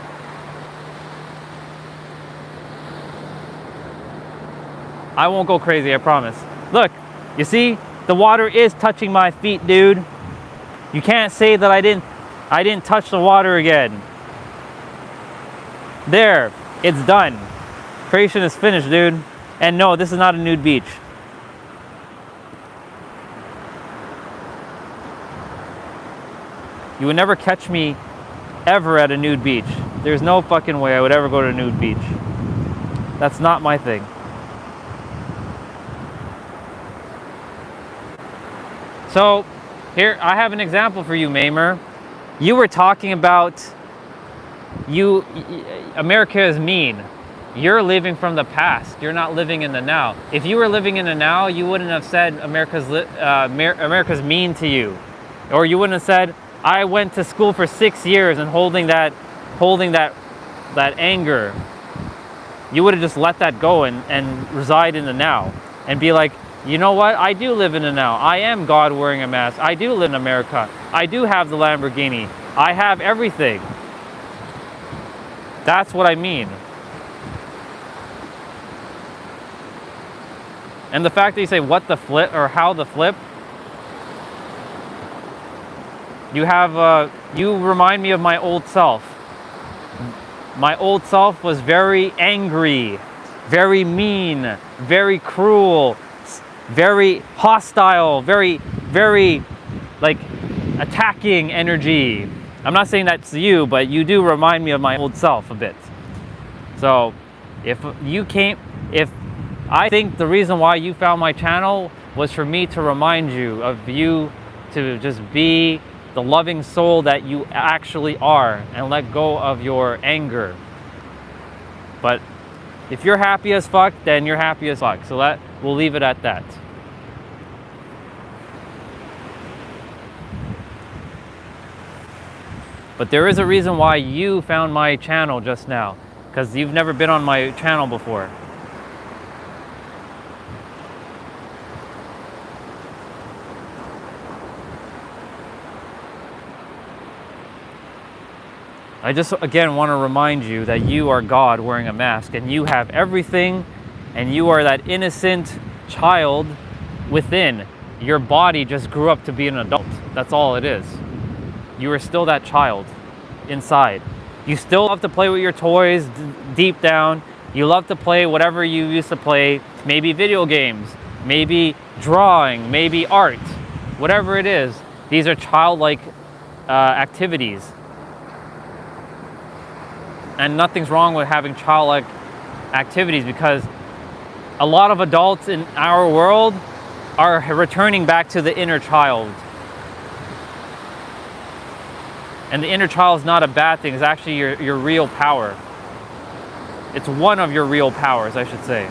I won't go crazy, I promise. Look, you see, the water is touching my feet, dude. You can't say that I didn't touch the water again. There, it's done. Creation is finished, dude. And no, this is not a nude beach. You would never catch me ever at a nude beach. There's no fucking way I would ever go to a nude beach. That's not my thing. So, here, I have an example for you, Mamer. You were talking about America is mean. You're living from the past. You're not living in the now. If you were living in the now, you wouldn't have said America's mean to you. Or you wouldn't have said, I went to school for 6 years and holding that anger. You would have just let that go and reside in the now and be like, you know what? I do live in the now. I am God wearing a mask. I do live in America. I do have the Lamborghini. I have everything. That's what I mean. And the fact that you say what the flip or how the flip, you remind me of my old self. My old self was very angry, very mean, very cruel, very hostile, very like attacking energy. I'm not saying that's you, but you do remind me of my old self a bit. So if I think the reason why you found my channel was for me to remind you of you to just be the loving soul that you actually are and let go of your anger. But if you're happy as fuck, then you're happy as fuck. So we'll leave it at that. But there is a reason why you found my channel just now, because you've never been on my channel before. I just, again, want to remind you that you are God wearing a mask, and you have everything, and you are that innocent child within. Your body just grew up to be an adult. That's all it is. You are still that child inside. You still love to play with your toys deep down. You love to play whatever you used to play, maybe video games, maybe drawing, maybe art, whatever it is. These are childlike activities. And nothing's wrong with having childlike activities, because a lot of adults in our world are returning back to the inner child. And the inner child is not a bad thing. It's actually your real power. It's one of your real powers, I should say.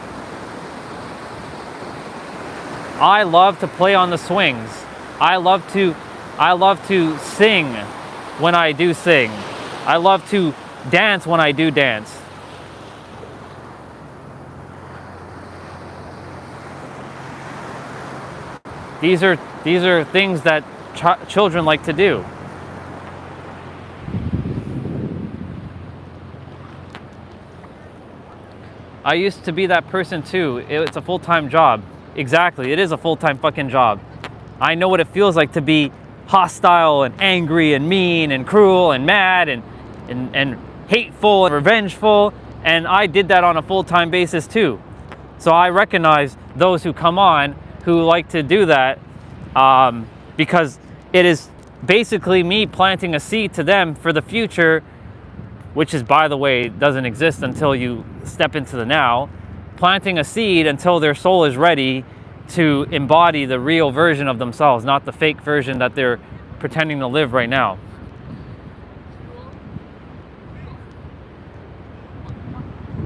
I love to play on the swings. I love to sing when I do sing. I love to dance when I do dance. These are things that children like to do. I used to be that person too. It's a full-time job. Exactly, it is a full-time fucking job. I know what it feels like to be hostile and angry and mean and cruel and mad and hateful and revengeful, and I did that on a full-time basis too. So I recognize those who come on who like to do that, because it is basically me planting a seed to them for the future, which is, by the way, doesn't exist until you step into the now, planting a seed until their soul is ready to embody the real version of themselves, not the fake version that they're pretending to live right now.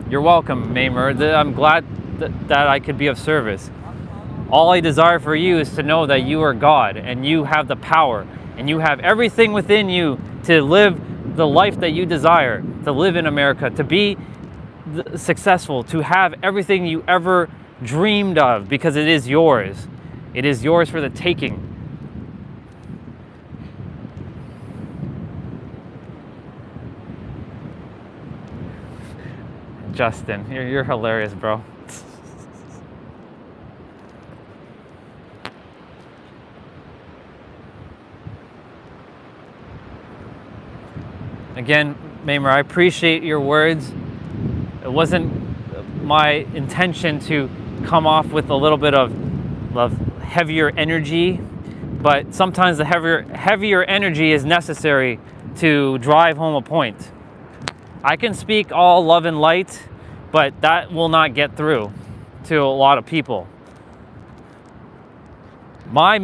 You're welcome, Mamer. I'm glad that I could be of service. All I desire for you is to know that you are God, and you have the power, and you have everything within you to live the life that you desire, to live in America, to be successful, to have everything you ever dreamed of, because it is yours. It is yours for the taking. Justin, you're hilarious, bro. Again, Mamer, I appreciate your words. It wasn't my intention to come off with a little bit of heavier energy, but sometimes the heavier energy is necessary to drive home a point. I can speak all love and light, but that will not get through to a lot of people. My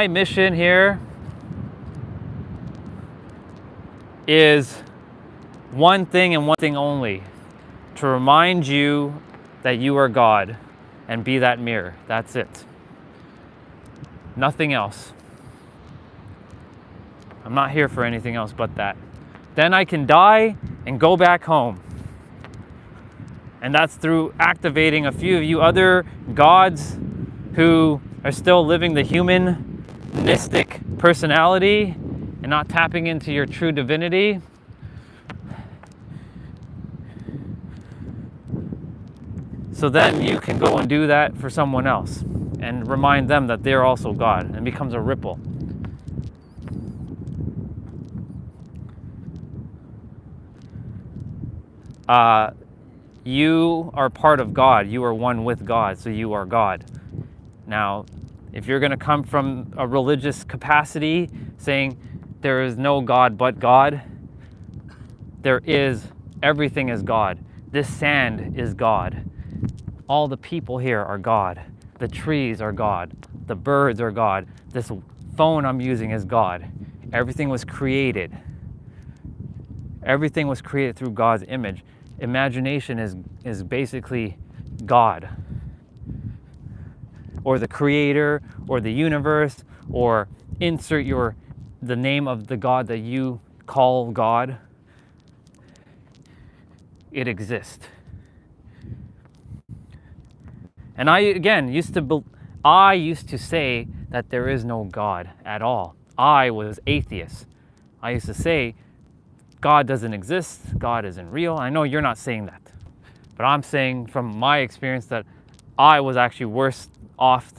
mission here is one thing and one thing only: to remind you that you are God and be that mirror. That's it. Nothing else. I'm not here for anything else but that. Then I can die and go back home. And that's through activating a few of you other gods who are still living the humanistic personality and not tapping into your true divinity. So then you can go and do that for someone else and remind them that they're also God, and it becomes a ripple. You are part of God. You are one with God, so you are God. Now, if you're going to come from a religious capacity saying there is no God but God, there is. Everything is God. This sand is God. All the people here are God. The trees are God. The birds are God. This phone I'm using is God. Everything was created. Everything was created through God's image. Imagination is basically God, or the creator, or the universe, or insert the name of the God that you call God. It exists. And I used to say that there is no God at all. I was atheist. I used to say God doesn't exist, God isn't real. I know you're not saying that, but I'm saying from my experience that I was actually worse off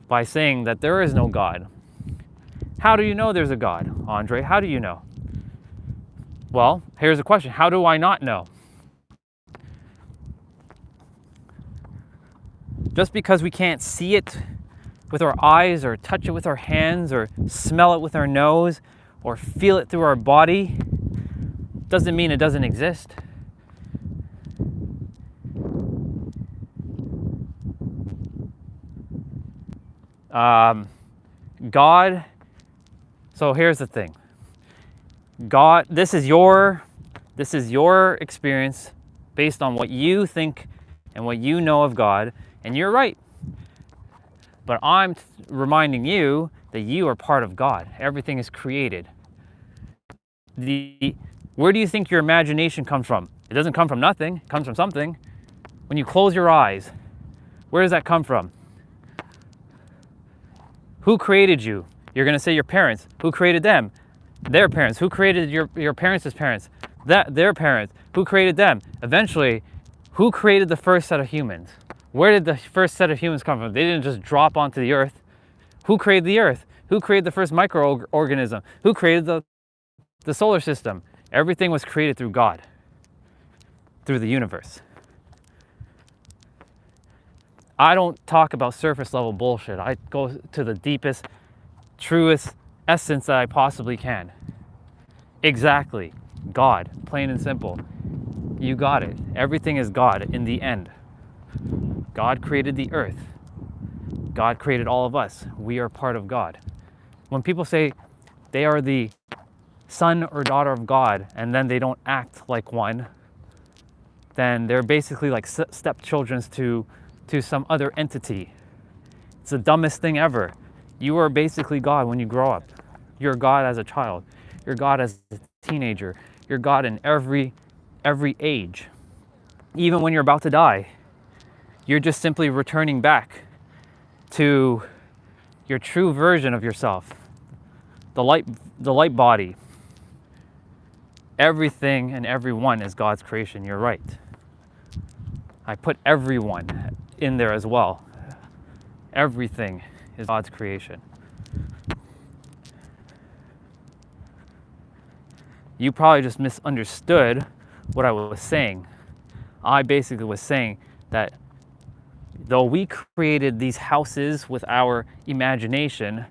by saying that there is no God. How do you know there's a God, Andre? How do you know? Well, here's a question. How do I not know? Just because we can't see it with our eyes, or touch it with our hands, or smell it with our nose, or feel it through our body, doesn't mean it doesn't exist. God, so here's the thing. God, this is your experience based on what you think and what you know of God, and you're right. But I'm reminding you that you are part of God. Everything is created. Where do you think your imagination comes from? It doesn't come from nothing. It comes from something. When you close your eyes, where does that come from? Who created you? You're going to say your parents. Who created them? Their parents. Who created your parents' parents? Their parents. Who created them? Eventually, who created the first set of humans? Where did the first set of humans come from? They didn't just drop onto the earth. Who created the earth? Who created the first microorganism? Who created the solar system? Everything was created through God, through the universe. I don't talk about surface level bullshit. I go to the deepest, truest essence that I possibly can. Exactly. God, plain and simple. You got it. Everything is God in the end. God created the earth. God created all of us. We are part of God. When people say they are the son or daughter of God and then they don't act like one, then they're basically like stepchildren to some other entity. It's the dumbest thing ever. You are basically God when you grow up. You're God as a child. You're God as a teenager. You're God in every every age. Even when you're about to die, you're just simply returning back to your true version of yourself, the light body. Everything and everyone is God's creation. You're right. I put everyone in there as well. Everything is God's creation. You probably just misunderstood what I was saying. I basically was saying that though we created these houses with our imagination,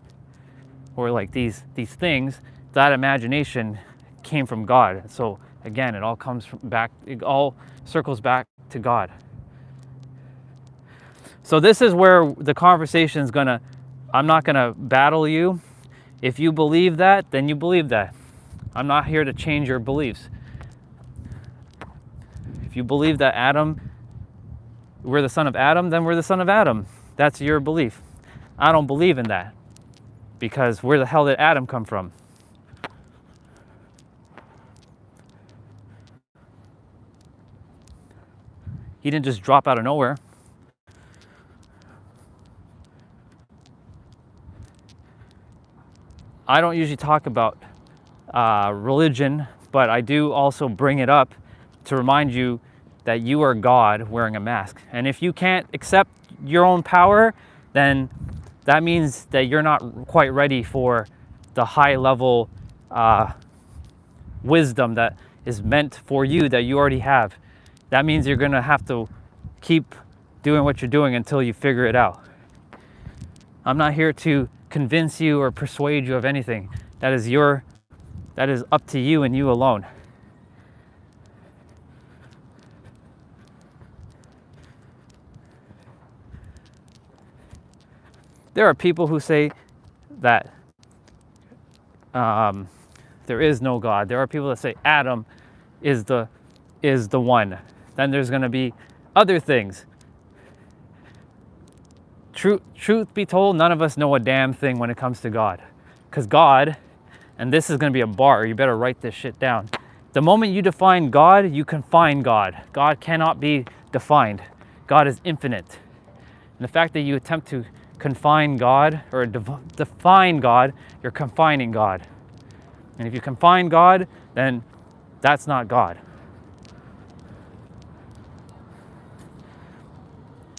or like these things, that imagination came from God. So again, it all comes back, it all circles back to God. So this is where the conversation is gonna, I'm not gonna battle you. If you believe that, then you believe that. I'm not here to change your beliefs. If you believe that we're the son of Adam, then we're the son of Adam. That's your belief. I don't believe in that, because where the hell did Adam come from? He didn't just drop out of nowhere. I don't usually talk about religion, but I do also bring it up to remind you that you are God wearing a mask. And if you can't accept your own power, then that means that you're not quite ready for the high level wisdom that is meant for you, that you already have. That means you're gonna have to keep doing what you're doing until you figure it out. I'm not here to convince you or persuade you of anything. That is up to you and you alone. There are people who say that there is no God. There are people that say Adam is the one. Then there's going to be other things. Truth be told, none of us know a damn thing when it comes to God. Because God, and this is going to be a bar, you better write this shit down. The moment you define God, you confine God. God cannot be defined. God is infinite. And the fact that you attempt to confine God or define God, you're confining God. And if you confine God, then that's not God.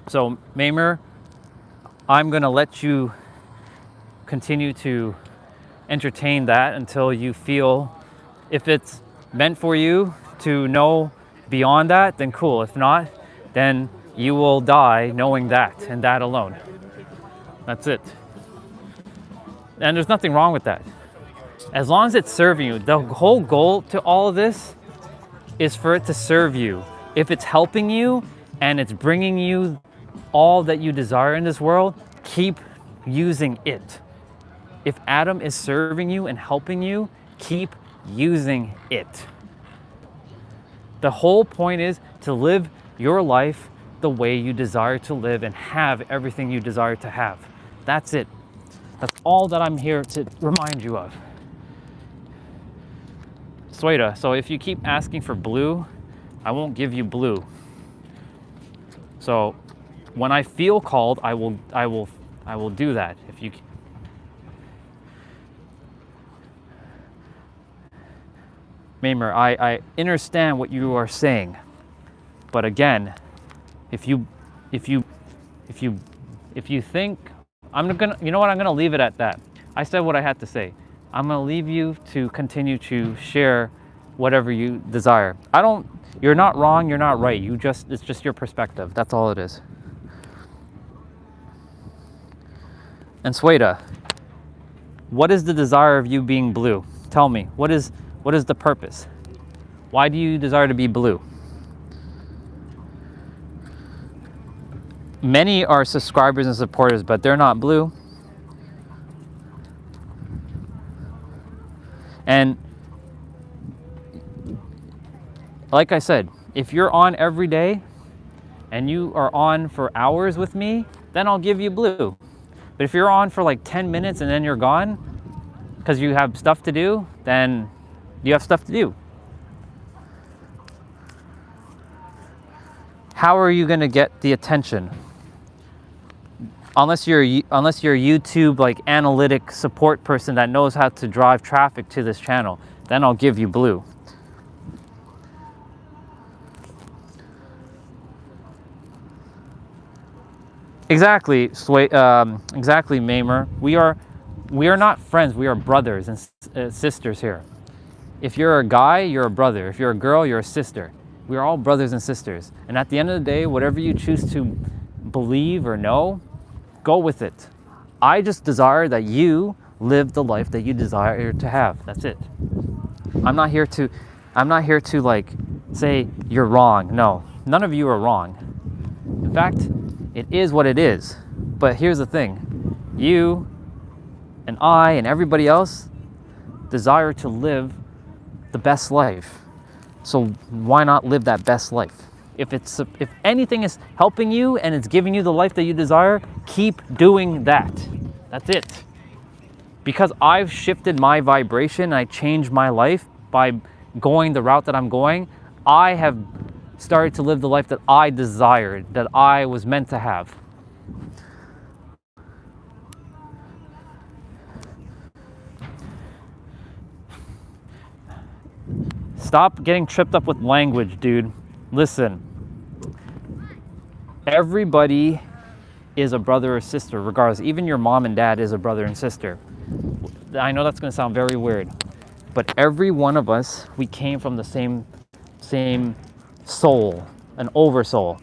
So, Mamer, I'm going to let you continue to entertain that until you feel, if it's meant for you to know beyond that, then cool. If not, then you will die knowing that and that alone. That's it. And there's nothing wrong with that. As long as it's serving you. The whole goal to all of this is for it to serve you. If it's helping you and it's bringing you all that you desire in this world, keep using it. If Adam is serving you and helping you, keep using it. The whole point is to live your life the way you desire to live and have everything you desire to have. That's it. That's all that I'm here to remind you of. Sweta, so if you keep asking for blue, I won't give you blue. So when I feel called, I will do that. If you Mamer, I understand what you are saying, but again, if you think I'm gonna leave it at that. I said what I had to say. I'm gonna leave you to continue to share whatever you desire. You're not wrong, you're not right. It's just your perspective. That's all it is. And Sweta, what is the desire of you being blue? Tell me, what is the purpose? Why do you desire to be blue? Many are subscribers and supporters, but they're not blue. And like I said, if you're on every day and you are on for hours with me, then I'll give you blue. But if you're on for like 10 minutes and then you're gone because you have stuff to do, then you have stuff to do. how are you going to get the attention? Unless you're a YouTube like analytic support person that knows how to drive traffic to this channel, then I'll give you blue. Exactly, exactly, Mamer. We are not friends. We are brothers and sisters here. If you're a guy, you're a brother. If you're a girl, you're a sister. We are all brothers and sisters. And at the end of the day, whatever you choose to believe or know, go with it. I just desire that you live the life that you desire to have. That's it. I'm not here to like say you're wrong. No, none of you are wrong. In fact, it is what it is. But here's the thing. You and I and everybody else desire to live the best life. So why not live that best life? If anything is helping you and it's giving you the life that you desire, keep doing that. That's it. Because I've shifted my vibration, I changed my life by going the route that I'm going, I have started to live the life that I desired, that I was meant to have. Stop getting tripped up with language, dude. Listen. Everybody is a brother or sister, regardless. Even your mom and dad is a brother and sister. I know that's going to sound very weird, but every one of us, we came from the same soul, an oversoul.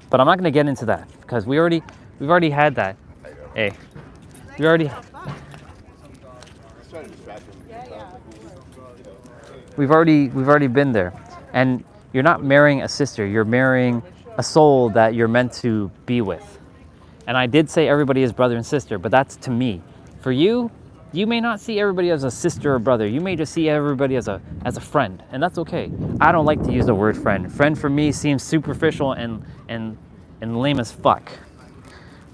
But I'm not going to get into that because we've already had that. Hey, we already. We've already been there, and you're not marrying a sister. You're marrying a soul that you're meant to be with. And I did say everybody is brother and sister, but that's to me. For you, you may not see everybody as a sister or brother. You may just see everybody as a friend, and that's okay. I don't like to use the word friend. Friend for me seems superficial and lame as fuck.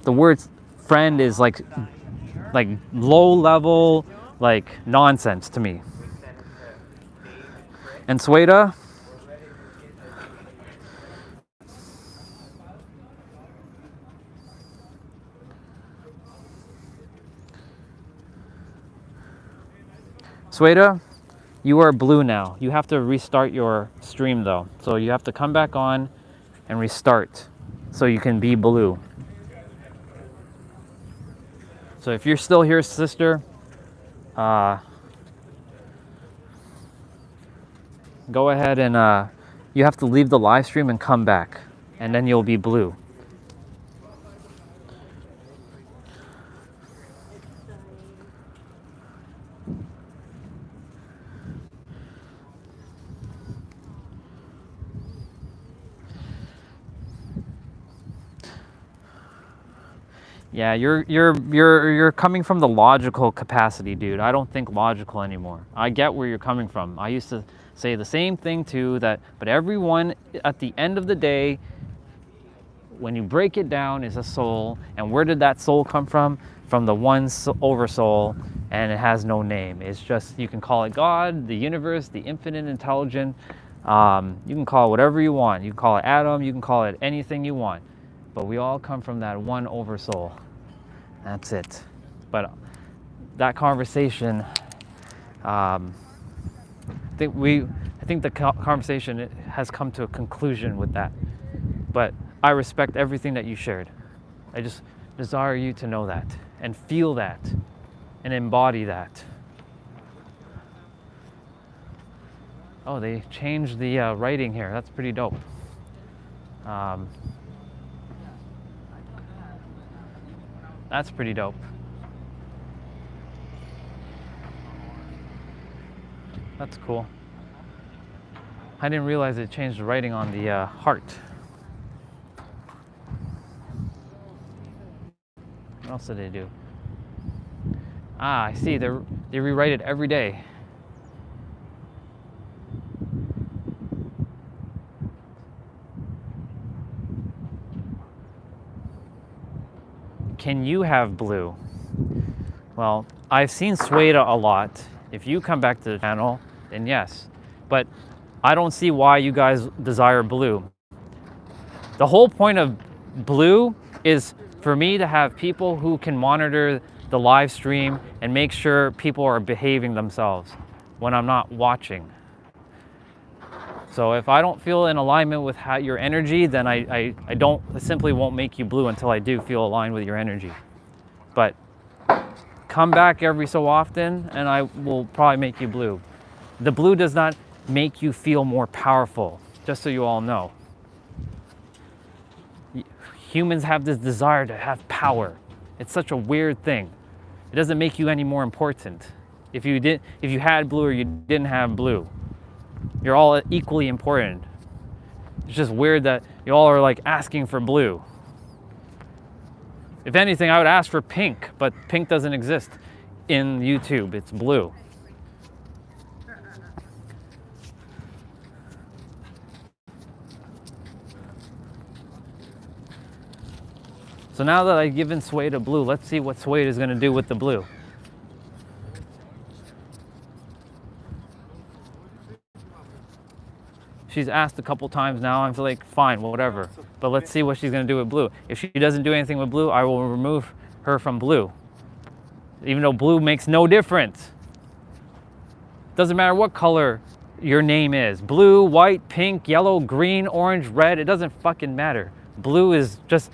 The word friend is like low level, like nonsense to me. And Sweta, you are blue now. You have to restart your stream though. So you have to come back on and restart so you can be blue. So if you're still here, sister, go ahead and you have to leave the live stream and come back, and then you'll be blue. Yeah, you're coming from the logical capacity, dude. I don't think logical anymore. I get where you're coming from. I used to say the same thing too, but everyone at the end of the day, when you break it down, is a soul. And where did that soul come from? From the one oversoul, and it has no name. It's just, you can call it God, the universe, the infinite intelligent. You can call it whatever you want. You can call it Adam, you can call it anything you want. But we all come from that one oversoul. That's it. But that conversation, I think the conversation has come to a conclusion with that. But I respect everything that you shared. I just desire you to know that and feel that and embody that. Oh, they changed the writing here. That's pretty dope. That's pretty dope. That's cool. I didn't realize it changed the writing on the heart. What else did they do? Ah, I see. They rewrite it every day. Can you have blue? Well, I've seen Sweta a lot. If you come back to the channel, then yes. But I don't see why you guys desire blue. The whole point of blue is for me to have people who can monitor the live stream and make sure people are behaving themselves when I'm not watching. So if I don't feel in alignment with your energy, then I simply won't make you blue until I do feel aligned with your energy. But come back every so often and I will probably make you blue. The blue does not make you feel more powerful, just so you all know. Humans have this desire to have power. It's such a weird thing. It doesn't make you any more important. If you had blue or you didn't have blue, you're all equally important. It's just weird that you all are like asking for blue. If anything, I would ask for pink, but pink doesn't exist in YouTube. It's blue. So now that I've given Suede a blue, let's see what Suede is going to do with the blue. She's asked a couple times now. I'm like, fine, whatever. But let's see what she's going to do with blue. If she doesn't do anything with blue, I will remove her from blue. Even though blue makes no difference. Doesn't matter what color your name is. Blue, white, pink, yellow, green, orange, red. It doesn't fucking matter. Blue is just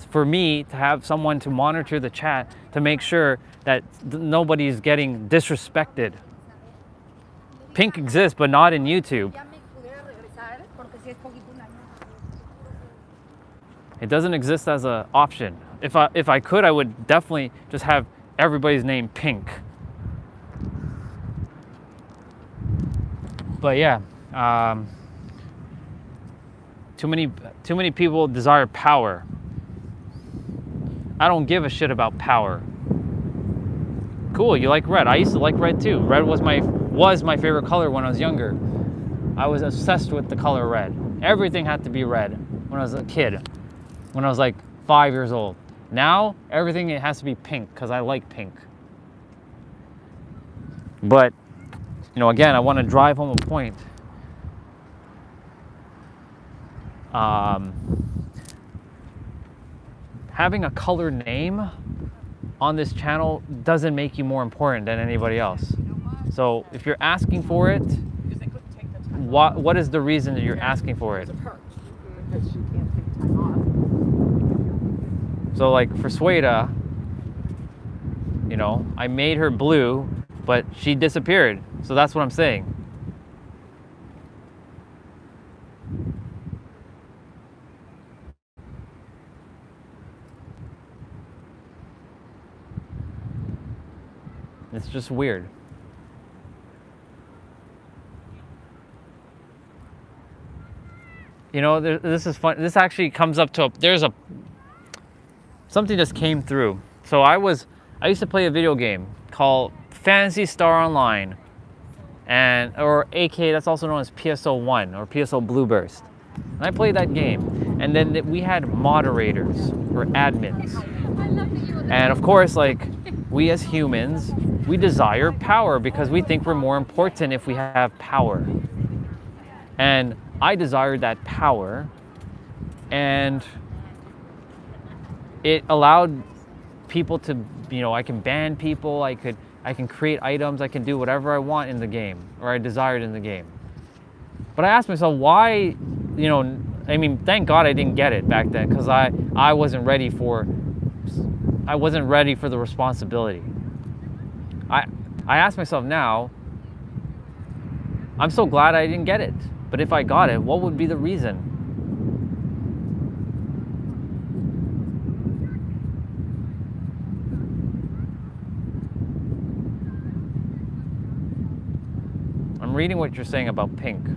for me to have someone to monitor the chat to make sure that nobody's getting disrespected. Pink exists, but not in YouTube. It doesn't exist as an option. If I could, I would definitely just have everybody's name pink. But yeah, too many people desire power. I don't give a shit about power. Cool, you like red. I used to like red too. Red was my favorite color when I was younger. I was obsessed with the color red. Everything had to be red when I was a kid. When I was like 5 years old. Now, everything it has to be pink because I like pink. But, you know, again, I want to drive home a point. Having a colored name on this channel doesn't make you more important than anybody else. So if you're asking for it, what is the reason that you're asking for it? So like for Sueda, you know, I made her blue, but she disappeared. So that's what I'm saying. It's just weird. You know, this is fun. This actually comes up to something just came through. So I used to play a video game called Phantasy Star Online, or AK, that's also known as PSO1 or PSO Blue Burst. And I played that game, and then we had moderators or admins. And of course, like we as humans, we desire power because we think we're more important if we have power. And I desired that power, and it allowed people to, you know, I can ban people, I can create items, I can do whatever I want in the game, or I desired in the game. But I asked myself, why, you know, I mean, thank God I didn't get it back then, because I wasn't ready for the responsibility. I ask myself now, I'm so glad I didn't get it. But if I got it, what would be the reason? I'm reading what you're saying about pink.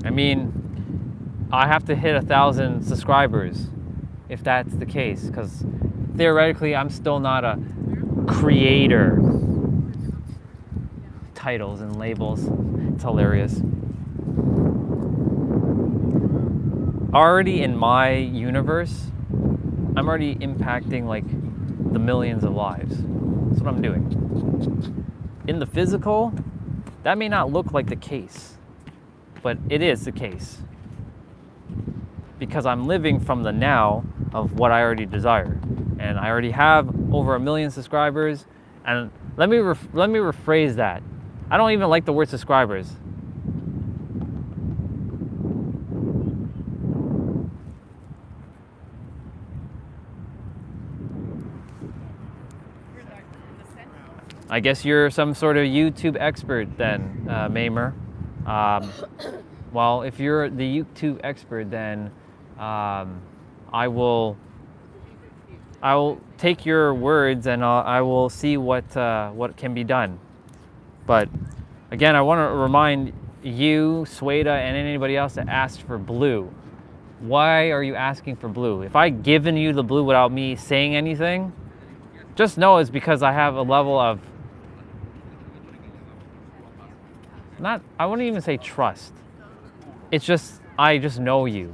I mean, I have to hit 1,000 subscribers if that's the case, because theoretically I'm still not a creator. Titles and labels, it's hilarious. Already in my universe, I'm already impacting like the millions of lives. That's what I'm doing. In the physical, that may not look like the case, but it is the case. Because I'm living from the now of what I already desire. And I already have over 1 million subscribers. And let me rephrase that. I don't even like the word subscribers. I guess you're some sort of YouTube expert then, Mamer. Well, if you're the YouTube expert, then I will take your words and I will see what can be done. But again, I want to remind you, Sweda, and anybody else that asked for blue. Why are you asking for blue? If I've given you the blue without me saying anything, just know it's because I have a level of I wouldn't even say trust. It's just, I just know you.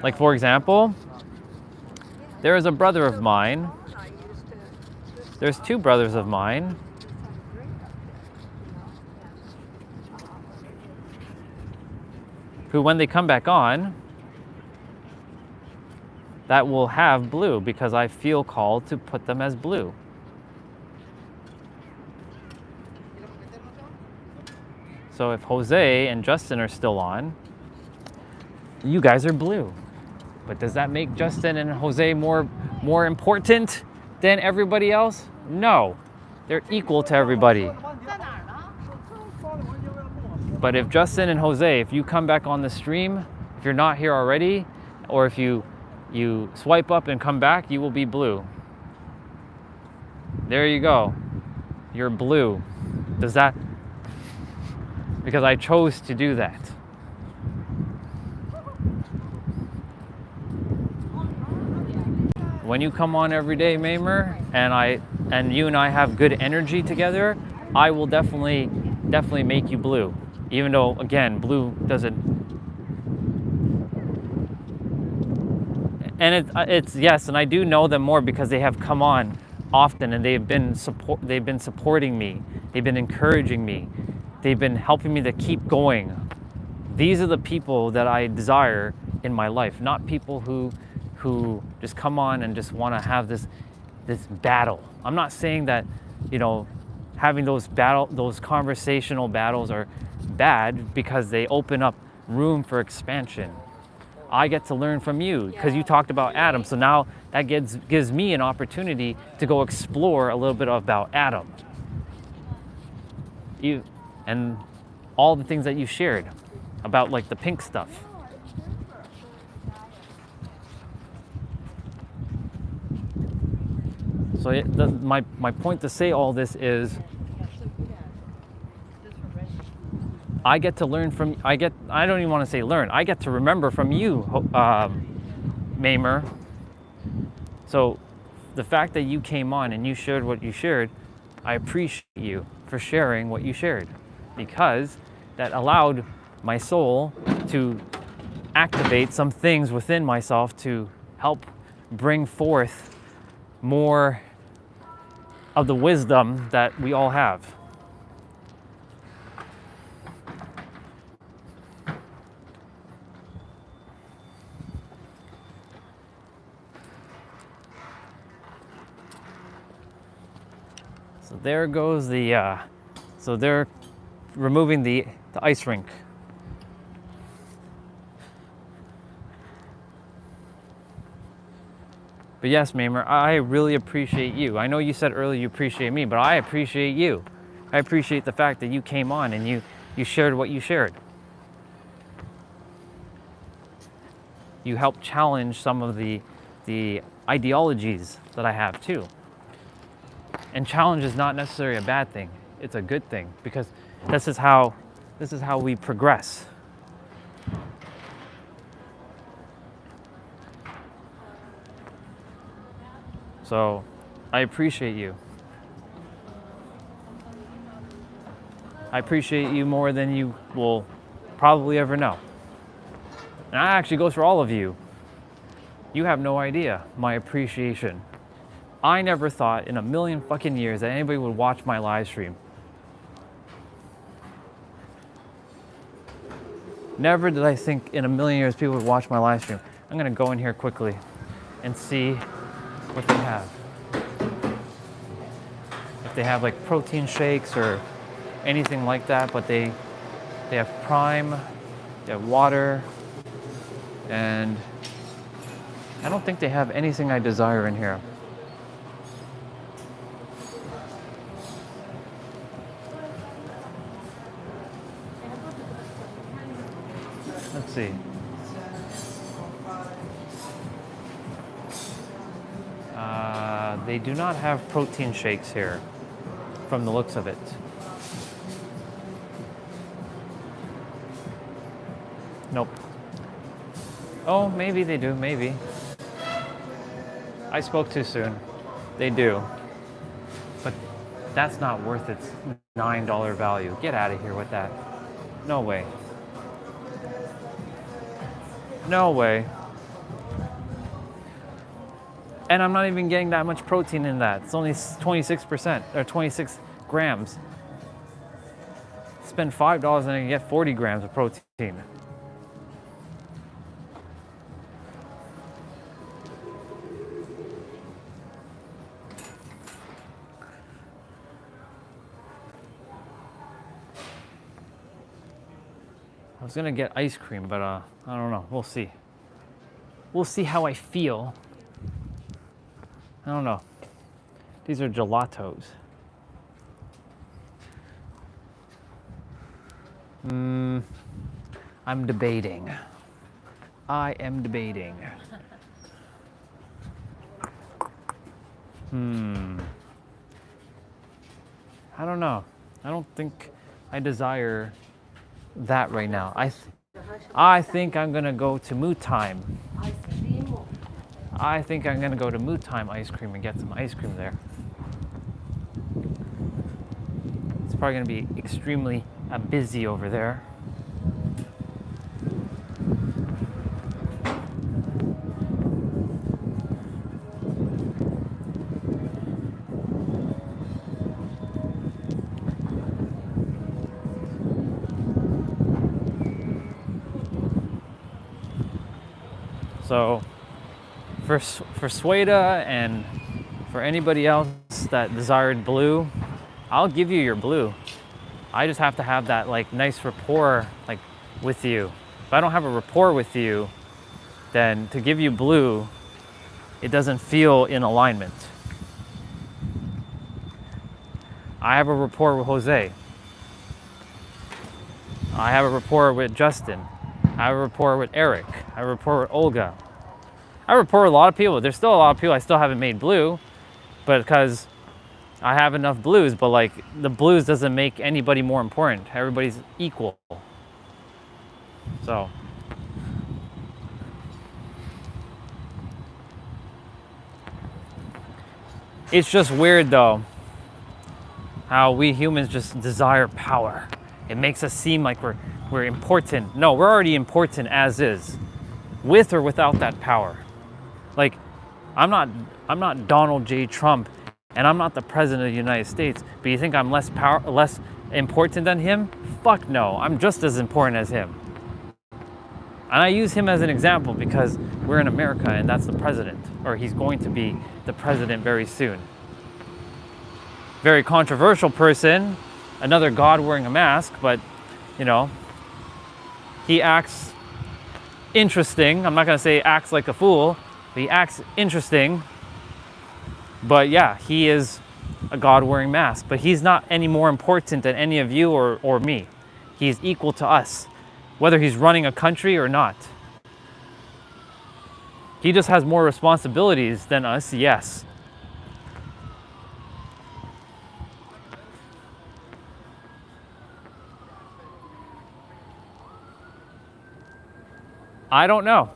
Like, for example, there is a brother of mine. There's 2 brothers of mine who, when they come back on, that will have blue because I feel called to put them as blue. So if Jose and Justin are still on, you guys are blue. But does that make Justin and Jose more important than everybody else? No, they're equal to everybody. But if Justin and Jose, if you come back on the stream, if you're not here already, or if you swipe up and come back, you will be blue. There you go. You're blue. Does that? Because I chose to do that. When you come on every day, Mamer, and you and I have good energy together, I will definitely make you blue. Even though, again, blue doesn't. And it's yes, and I do know them more because they have come on often and they've been supporting me. They've been encouraging me. They've been helping me to keep going. These are the people that I desire in my life, not people who just come on and just want to have this battle. I'm not saying that, having those conversational battles are bad because they open up room for expansion. I get to learn from you because you talked about Adam. So now that gives me an opportunity to go explore a little bit about Adam. And all the things that you shared about, like, the pink stuff. So my point to say all this is I get to learn from, I don't even want to say learn, I get to remember from you, Mamer. So the fact that you came on and you shared what you shared, I appreciate you for sharing what you shared, because that allowed my soul to activate some things within myself to help bring forth more of the wisdom that we all have. So there goes the, so they're removing the ice rink. But yes, Mamer, I really appreciate you. I know you said earlier you appreciate me, but I appreciate you. I appreciate the fact that you came on and you shared what you shared. You helped challenge some of the ideologies that I have too. And challenge is not necessarily a bad thing. It's a good thing, because this is how we progress. So I appreciate you. I appreciate you more than you will probably ever know. And that actually goes for all of you. You have no idea my appreciation I never thought in a million fucking years that anybody would watch my live stream. Never did I think in a million years people would watch my live stream. I'm gonna go in here quickly and see what they have. If they have like protein shakes or anything like that, but they have Prime, they have water, and I don't think they have anything I desire in here. Let's see. They do not have protein shakes here, from the looks of it. Nope. Oh, maybe they do, maybe. I spoke too soon. They do. But that's not worth its $9 value. Get out of here with that. No way. No way. And I'm not even getting that much protein in that. It's only 26% or 26 grams. Spend $5 and I can get 40 grams of protein. I was gonna get ice cream, but I don't know. We'll see. We'll see how I feel. I don't know. These are gelatos. I'm debating. I am debating. I don't know. I don't think I desire that right now. I think I'm gonna go to Mood Time. I think I'm gonna go to Mood Time ice cream and get some ice cream there. It's probably gonna be extremely busy over there. So for Sweda and for anybody else that desired blue, I'll give you your blue. I just have to have that like nice rapport like with you. If I don't have a rapport with you, then to give you blue, it doesn't feel in alignment. I have a rapport with Jose. I have a rapport with Justin. I have a rapport with Eric. I have a rapport with Olga. I have a rapport with a lot of people. There's still a lot of people I still haven't made blue, but because I have enough blues, but like the blues doesn't make anybody more important. Everybody's equal. So. It's just weird though, how we humans just desire power. It makes us seem like we're important. No, we're already important as is, with or without that power. Like, I'm not Donald J. Trump, and I'm not the president of the United States. But you think I'm less important than him? Fuck no, I'm just as important as him. And I use him as an example because we're in America, and that's the president, or he's going to be the president very soon. Very controversial person. Another god wearing a mask, but you know, he acts interesting. I'm not gonna say acts like a fool, but he acts interesting. But yeah, he is a god wearing mask, but he's not any more important than any of you or me. He's equal to us, whether he's running a country or not. He just has more responsibilities than us, yes. I don't know.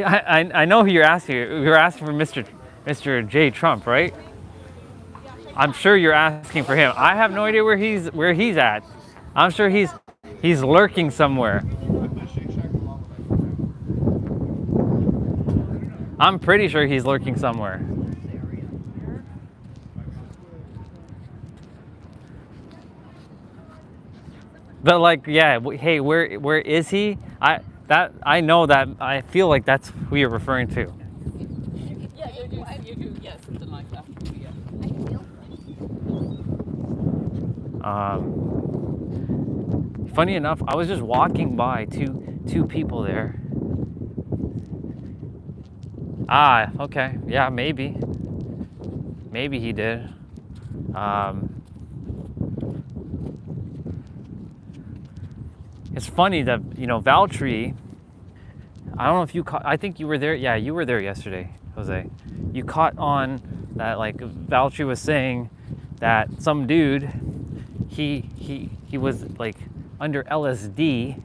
I know who you're asking. You're asking for Mr. J. Trump, right? I'm sure you're asking for him. I have no idea where he's at. I'm sure he's lurking somewhere. I'm pretty sure he's lurking somewhere. But like, yeah, hey, where is he? I know that I feel like that's who you're referring to.
Yeah, you do, yeah, something like that. Yeah.
Funny enough, I was just walking by two people there. Ah, okay, yeah, maybe he did. It's funny that, you know, Valtteri, I don't know if you caught, I think you were there. Yeah, you were there yesterday, Jose. You caught on that, like, Valtteri was saying that some dude, he was like under LSD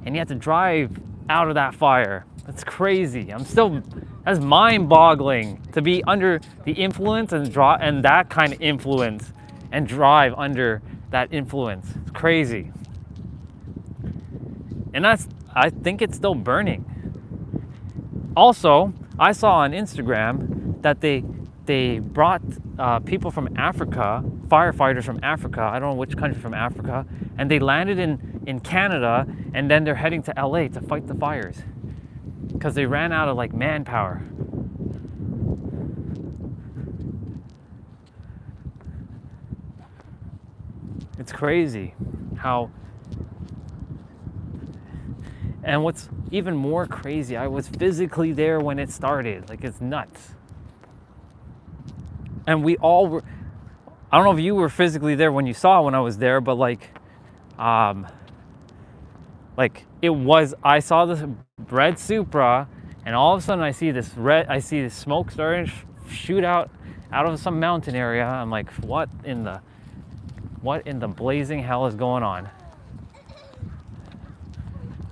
and he had to drive out of that fire. That's crazy. That's mind-boggling to be under the influence and that kind of influence and drive under that influence. It's crazy. And I think it's still burning. Also, I saw on Instagram that they brought people from Africa, firefighters from Africa, I don't know which country from Africa, and they landed in Canada, and then they're heading to LA to fight the fires because they ran out of like manpower. It's crazy how. And what's even more crazy, I was physically there when it started. Like, it's nuts. And we all were, I don't know if you were physically there when you saw when I was there, but like it was, I saw this red Supra, and all of a sudden I see this smoke starting to shoot out of some mountain area. I'm like, what in the blazing hell is going on?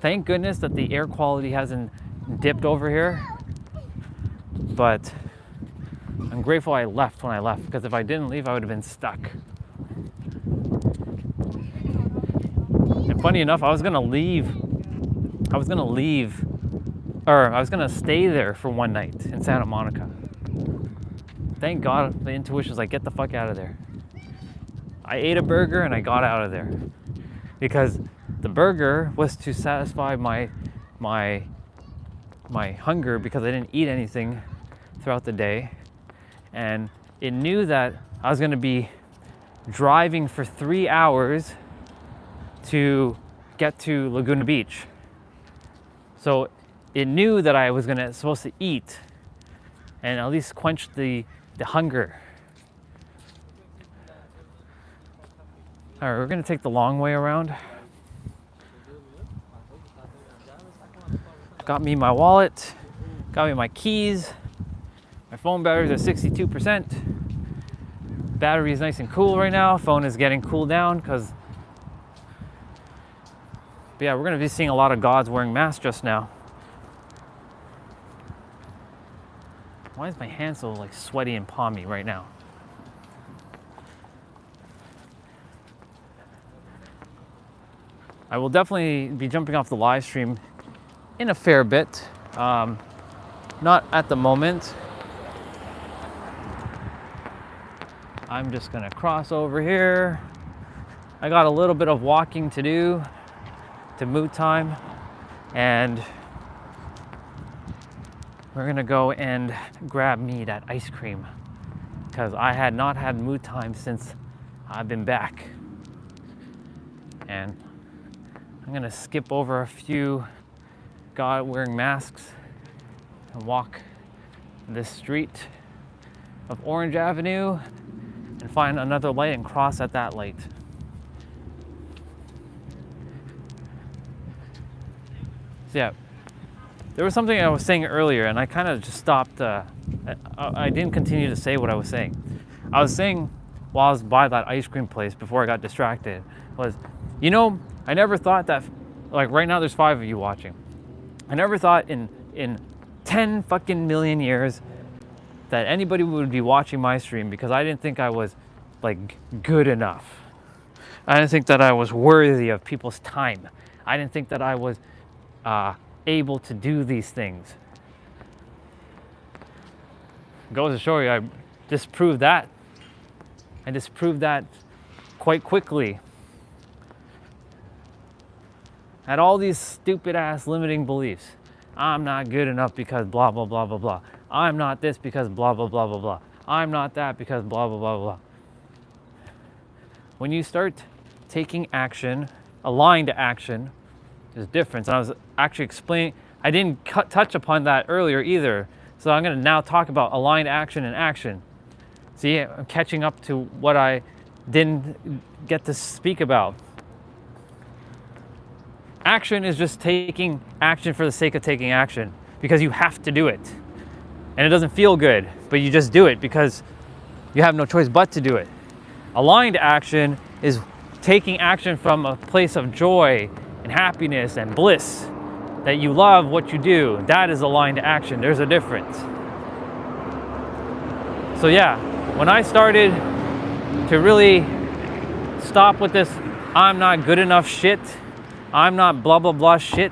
Thank goodness that the air quality hasn't dipped over here, but I'm grateful I left when I left, because if I didn't leave, I would have been stuck. And funny enough, I was gonna stay there for one night in Santa Monica. Thank God the intuition was like, get the fuck out of there. I ate a burger and I got out of there, because the burger was to satisfy my hunger, because I didn't eat anything throughout the day, and it knew that I was going to be driving for 3 hours to get to Laguna Beach. So it knew that I was supposed to eat and at least quench the hunger. All right, we're going to take the long way around. Got me my wallet, got me my keys. My phone battery's at 62%. Battery is nice and cool right now. Phone is getting cooled down because, yeah, we're gonna be seeing a lot of gods wearing masks just now. Why is my hand so like sweaty and palmy right now? I will definitely be jumping off the live stream in a fair bit. Not at the moment. I'm just gonna cross over here. I got a little bit of walking to do to mood time, and we're gonna go and grab me that ice cream, because I had not had mood time since I've been back. And I'm gonna skip over a few God wearing masks and walk this street of Orange Avenue and find another light and cross at that light. So yeah, there was something I was saying earlier and I kind of just stopped. I didn't continue to say what I was saying. I was saying while I was by that ice cream place before I got distracted was, you know, I never thought that, like right now there's 5 of you watching. I never thought in 10 fucking million years that anybody would be watching my stream, because I didn't think I was like good enough. I didn't think that I was worthy of people's time. I didn't think that I was able to do these things. Goes to show you, I disproved that. I disproved that quite quickly. Had all these stupid ass limiting beliefs. I'm not good enough because blah, blah, blah, blah, blah. I'm not this because blah, blah, blah, blah, blah. I'm not that because blah, blah, blah, blah. When you start taking action, aligned action, there's a difference. And I was actually explaining, I didn't touch upon that earlier either. So I'm going to now talk about aligned action and action. See, I'm catching up to what I didn't get to speak about. Action is just taking action for the sake of taking action because you have to do it. And it doesn't feel good, but you just do it because you have no choice but to do it. Aligned action is taking action from a place of joy and happiness and bliss, that you love what you do. That is aligned action. There's a difference. So yeah, when I started to really stop with this I'm not good enough shit, I'm not blah blah blah shit,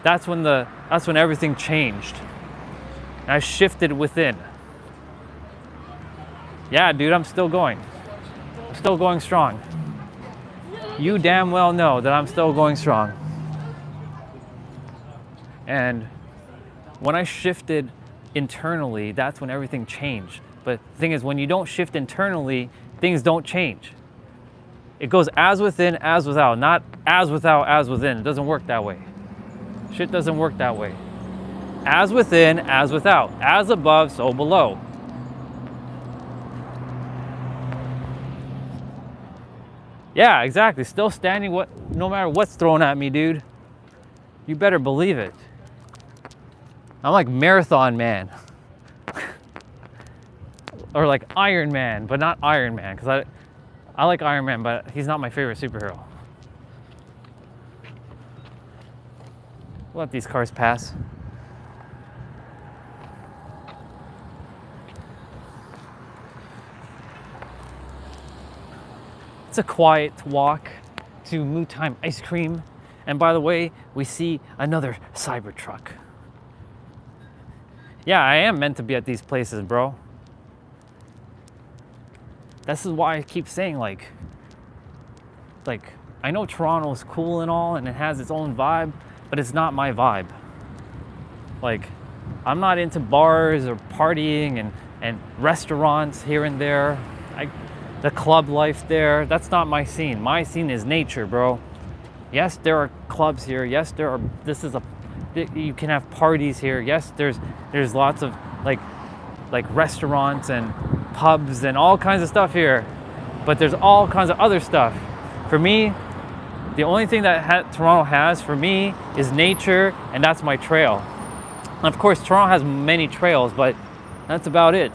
that's when everything changed. And I shifted within. Yeah, dude, I'm still going. I'm still going strong. You damn well know that I'm still going strong. And when I shifted internally, that's when everything changed. But the thing is, when you don't shift internally, things don't change. It goes as within, as without, not as without, as within. It doesn't work that way. Shit doesn't work that way. As within, as without. As above, so below. Yeah, exactly. Still standing no matter what's thrown at me, dude. You better believe it. I'm like Marathon Man. Or like Iron Man, but not Iron Man, because I like Iron Man, but he's not my favorite superhero. We'll let these cars pass. It's a quiet walk to Moo Time Ice Cream. And by the way, we see another Cybertruck. Yeah, I am meant to be at these places, bro. This is why I keep saying like I know Toronto is cool and all and it has its own vibe, but it's not my vibe. Like, I'm not into bars or partying and restaurants here and there. The club life there, that's not my scene. My scene is nature, bro. Yes, there are clubs here. Yes, you can have parties here. Yes, there's lots of like restaurants and pubs and all kinds of stuff here. But there's all kinds of other stuff. For me, the only thing that Toronto has for me is nature, and that's my trail. And of course, Toronto has many trails, but that's about it.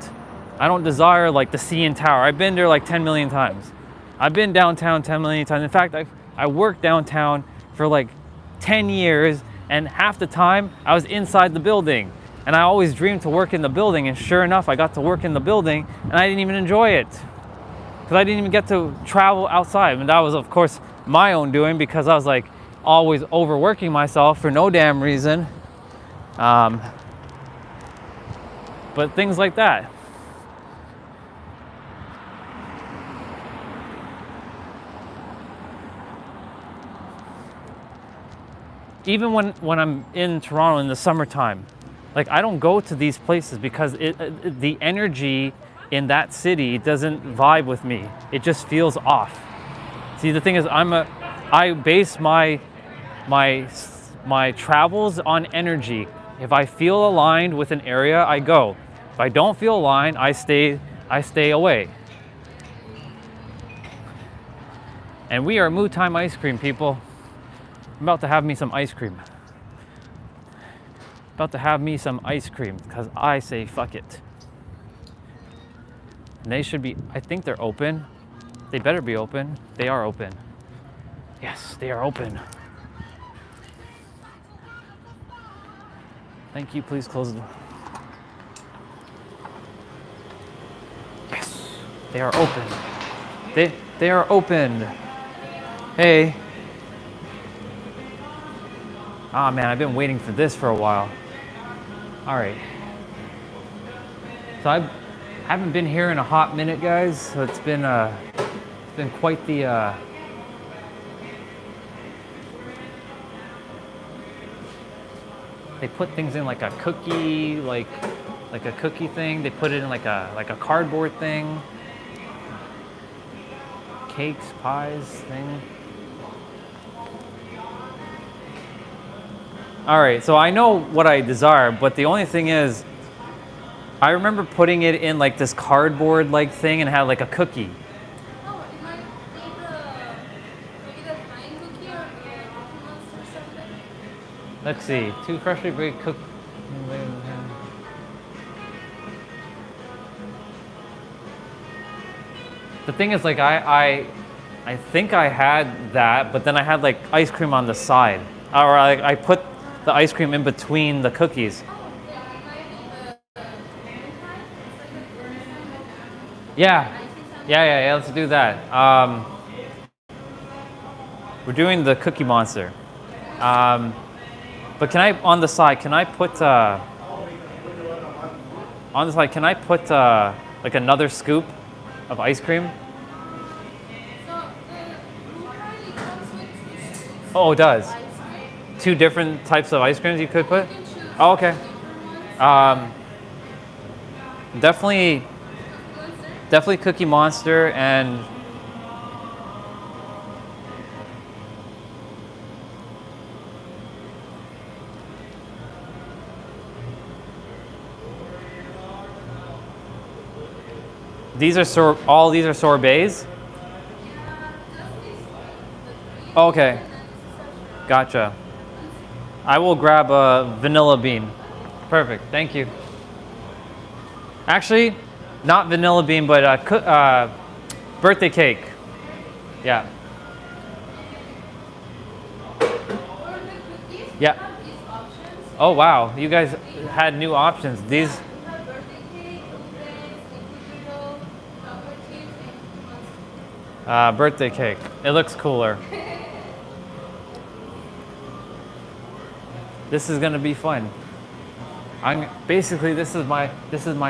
I don't desire like the CN Tower. I've been there like 10 million times. I've been downtown 10 million times. In fact, I worked downtown for like 10 years, and half the time I was inside the building. And I always dreamed to work in the building, and sure enough, I got to work in the building, and I didn't even enjoy it. Because I didn't even get to travel outside. And that was, of course, my own doing, because I was like always overworking myself for no damn reason. But things like that. Even when I'm in Toronto in the summertime, like I don't go to these places because the energy in that city doesn't vibe with me. It just feels off. See, the thing is, I base my travels on energy. If I feel aligned with an area, I go. If I don't feel aligned, I stay away. And we are Moo Time Ice Cream, people. I'm about to have me some ice cream. About to have me some ice cream because I say fuck it. And they should be, I think they're open. They better be open. They are open. Yes, they are open. Thank you, please close the door. Yes, they are open. They are open. Hey. Ah man, I've been waiting for this for a while. All right. So I haven't been here in a hot minute, guys. So it's been quite the they put things in like a cookie, like a cookie thing. They put it in like a cardboard thing. Cakes, pies, thing. All right, so I know what I desire, but the only thing is, I remember putting it in like this cardboard like thing and had like a cookie.
Oh, it might be maybe the flying cookie or the Cookie Monster or something.
Let's see, 2 freshly baked cook. The thing is, like, I think I had that, but then I had like ice cream on the side, or I put the ice cream in between the cookies.
Oh, yeah, it might be the lemon pie. It's like the burner.
Yeah. Let's do that. We're doing the Cookie Monster. But can I, on the side, can I put like another scoop of ice cream?
So the blue pie comes with 2 scoops
Oh, it does.
of ice cream.
2 different types of ice creams you could put?
You can choose
Oh, okay.
different ones.
Definitely
Monster.
Cookie Monster, and all these are sorbets? Oh, okay. Gotcha. I will grab a vanilla bean. Perfect, thank you. Actually, not vanilla bean, but birthday cake. Yeah.
For the cookies,
Yeah.
we have these options.
Oh wow, you guys had new options. These.
We have birthday cake, blueberries, liquid dough, chocolate chips, and Cookie Monster.
Birthday cake. It looks cooler. This is gonna be fun. Basically this is my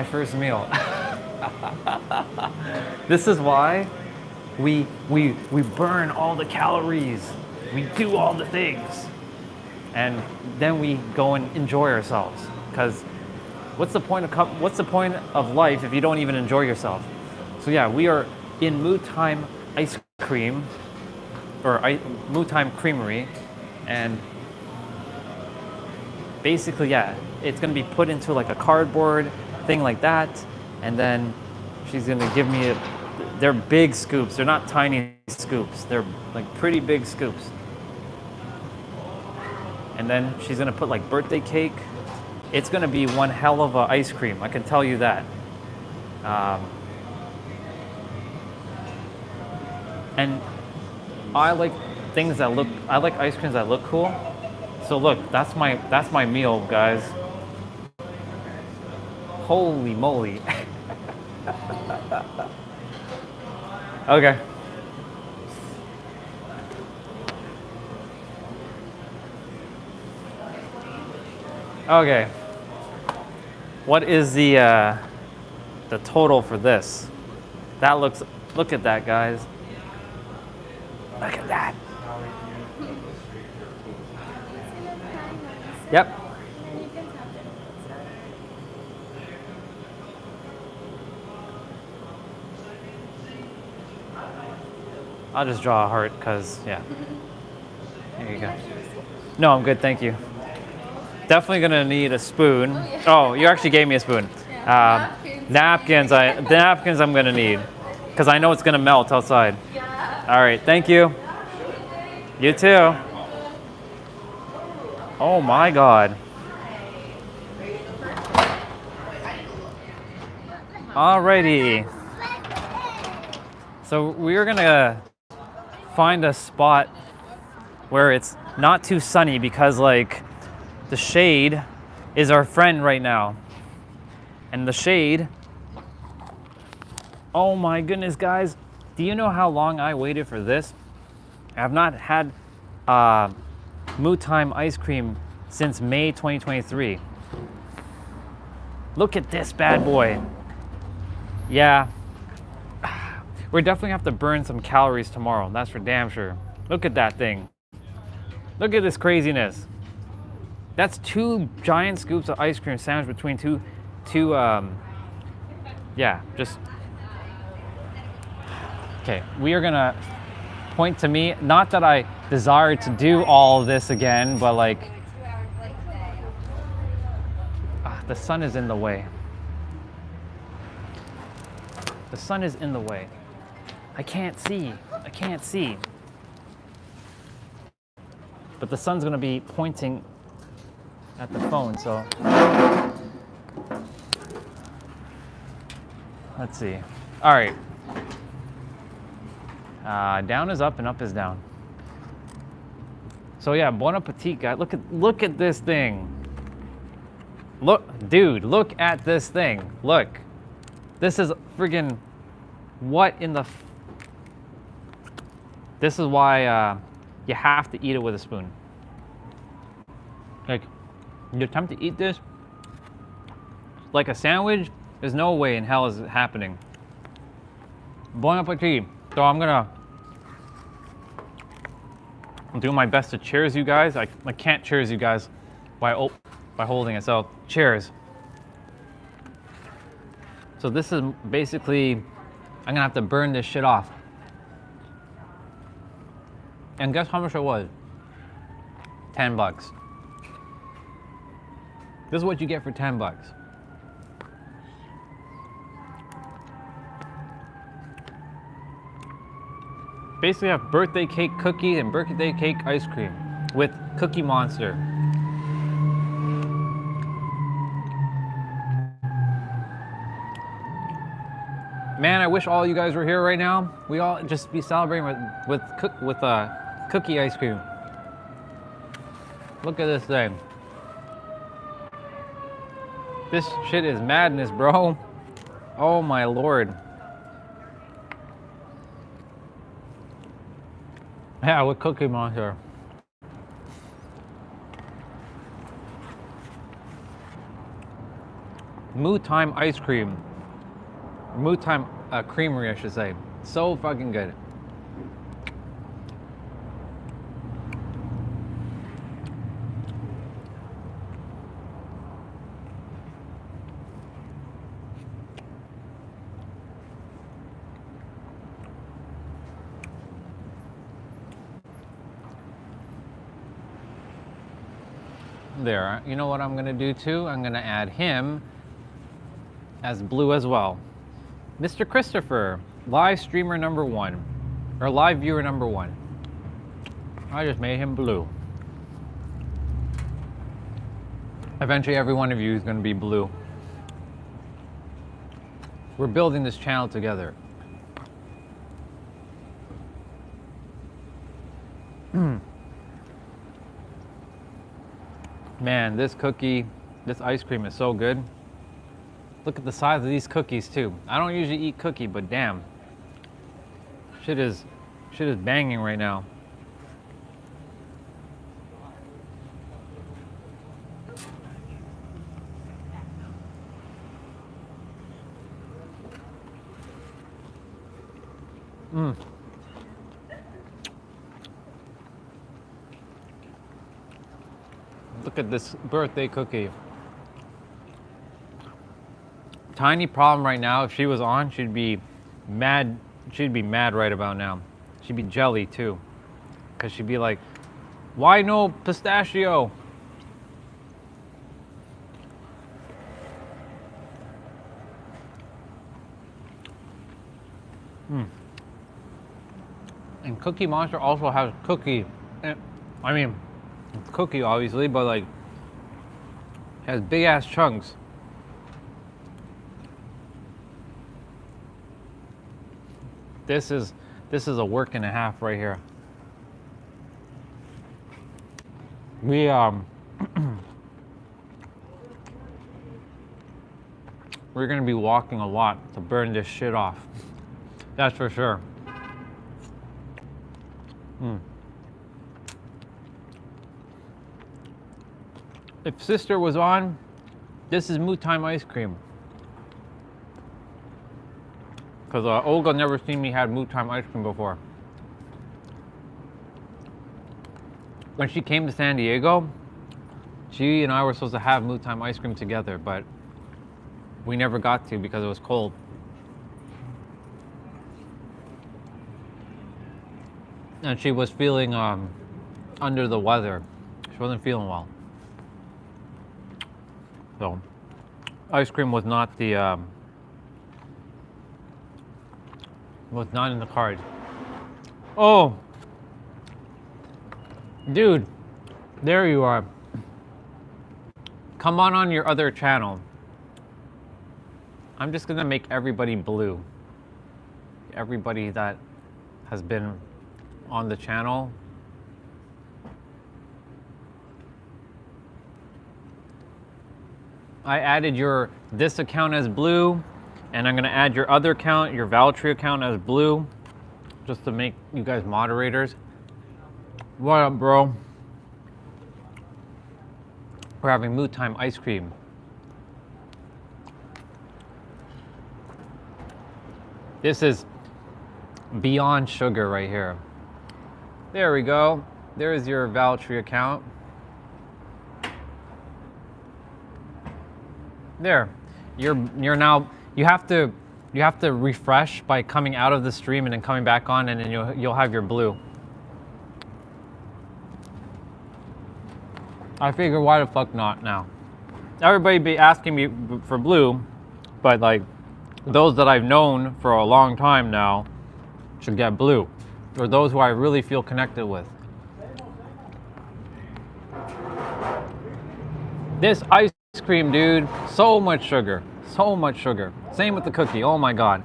first meal. This is why we burn all the calories. We do all the things, and then we go and enjoy ourselves. Because what's the point of life if you don't even enjoy yourself? So yeah, we are in Mood Time Ice Cream, or Mood Time Creamery, and basically, yeah, it's gonna be put into like a cardboard thing like that, and then she's gonna give me they're big scoops. They're not tiny scoops. They're like pretty big scoops. And then she's gonna put like birthday cake. It's gonna be one hell of a ice cream, I can tell you that. And I like ice creams that look cool. So look, that's my meal, guys. Holy moly. Okay. Okay. What is the total for this? Look at that, guys. Look at that. Yep. I'll just draw a heart because, yeah. There you go. No, I'm good, thank you. Definitely gonna need a spoon. Oh, you actually gave me a spoon. Napkins. The napkins I'm gonna need because I know it's gonna melt outside. All right, thank you. You too. Oh my God. Alrighty. So we're gonna find a spot where it's not too sunny because like the shade is our friend right now. And the shade, oh my goodness, guys. Do you know how long I waited for this? I've not had Mood Time ice cream since May 2023. Look at this bad boy. Yeah. We definitely have to burn some calories tomorrow. That's for damn sure. Look at that thing. Look at this craziness. That's 2 giant scoops of ice cream sandwiched between two, yeah, just. Okay, we are gonna point to me. Not that I desire to do all of this again, but like, the sun is in the way. The sun is in the way. I can't see. I can't see. But the sun's gonna be pointing at the phone, so. Let's see. All right. Down is up and up is down. So yeah, bon appetit, guys. Look at this thing. Look, dude, look at this thing. Look. This is friggin' what in the this is why you have to eat it with a spoon. Like, you attempt to eat this like a sandwich, there's no way in hell is it happening. Bon appetit. So I'm doing my best to cheers you guys. I can't cheers you guys by holding it. So cheers. So this is basically, I'm gonna have to burn this shit off. And guess how much it was? $10. This is what you get for $10. Basically have birthday cake cookies and birthday cake ice cream with Cookie Monster. Man, I wish all you guys were here right now. We all just be celebrating with cookie ice cream. Look at this thing. This shit is madness, bro. Oh my lord. Yeah, with Cookie Monster. Moo Time ice cream. Moo Time creamery, I should say. So fucking good. There, you know what I'm gonna do too? I'm gonna add him as blue as well. Mr. Christopher, live streamer number 1, or live viewer number 1. I just made him blue. Eventually every one of you is gonna be blue. We're building this channel together. Man, this ice cream is so good. Look at the size of these cookies too. I don't usually eat cookie, but damn. Shit is banging right now. Look at this birthday cookie. Tiny problem right now, if she was on, she'd be mad. She'd be mad right about now. She'd be jelly too. Cause she'd be like, why no pistachio? And Cookie Monster also has cookie. I mean, it's cookie obviously, but like, has big ass chunks. This is a work and a half right here. We we're gonna be walking a lot to burn this shit off. That's for sure. If sister was on, this is Moo Time ice cream. because Olga never seen me had mood time ice cream before. When she came to San Diego, she and I were supposed to have mood time ice cream together, but we never got to because it was cold. And she was feeling under the weather. She wasn't feeling well. So, ice cream was not the was not in the cards. Oh, dude, there you are. Come on your other channel. I'm just gonna make everybody blue. Everybody that has been on the channel. I added this account as blue, and I'm gonna add your other account, your Valtree account as blue, just to make you guys moderators. What up, bro? We're having mood time ice cream. This is beyond sugar right here. There we go. There's your Valtree account. There. You're now, you have to refresh by coming out of the stream and then coming back on, and then you'll have your blue. I figure why the fuck not now? Everybody be asking me for blue, but like those that I've known for a long time now should get blue, or those who I really feel connected with. This ice cream, dude, so much sugar, so much sugar. Same with the cookie, oh my God.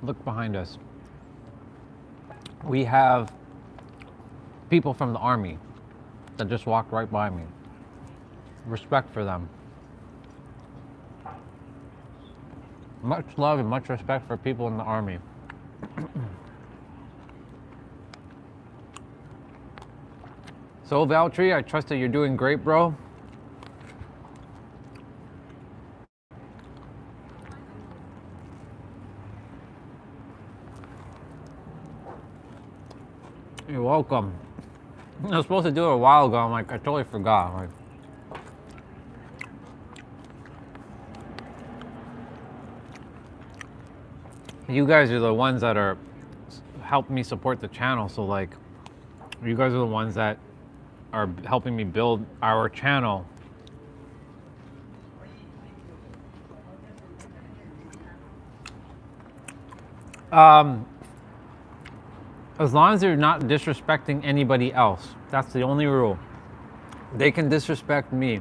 Look behind us. We have people from the army that just walked right by me. Respect for them. Much love and much respect for people in the army. So Valtree, I trust that you're doing great, bro. You're welcome. I was supposed to do it a while ago. I'm like, I totally forgot. Like, you guys are the ones that are helping me support the channel. So like, you guys are the ones that are helping me build our channel. As long as they're not disrespecting anybody else. That's the only rule. They can disrespect me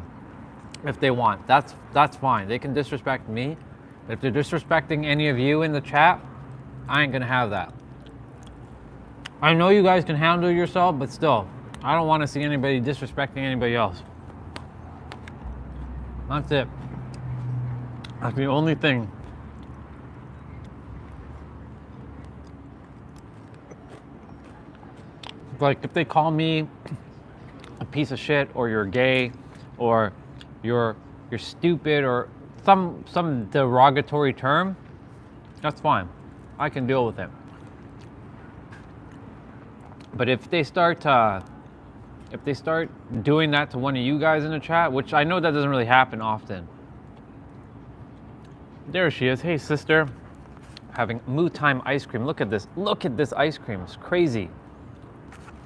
if they want. That's fine. They can disrespect me. But if they're disrespecting any of you in the chat, I ain't gonna have that. I know you guys can handle yourself, but still, I don't want to see anybody disrespecting anybody else. That's it. That's the only thing. Like if they call me a piece of shit, or you're gay, or you're stupid, or some derogatory term, that's fine. I can deal with it. But if they start doing that to one of you guys in the chat, which I know that doesn't really happen often. There she is. Hey sister, having mood time ice cream. Look at this. Look at this ice cream. It's crazy.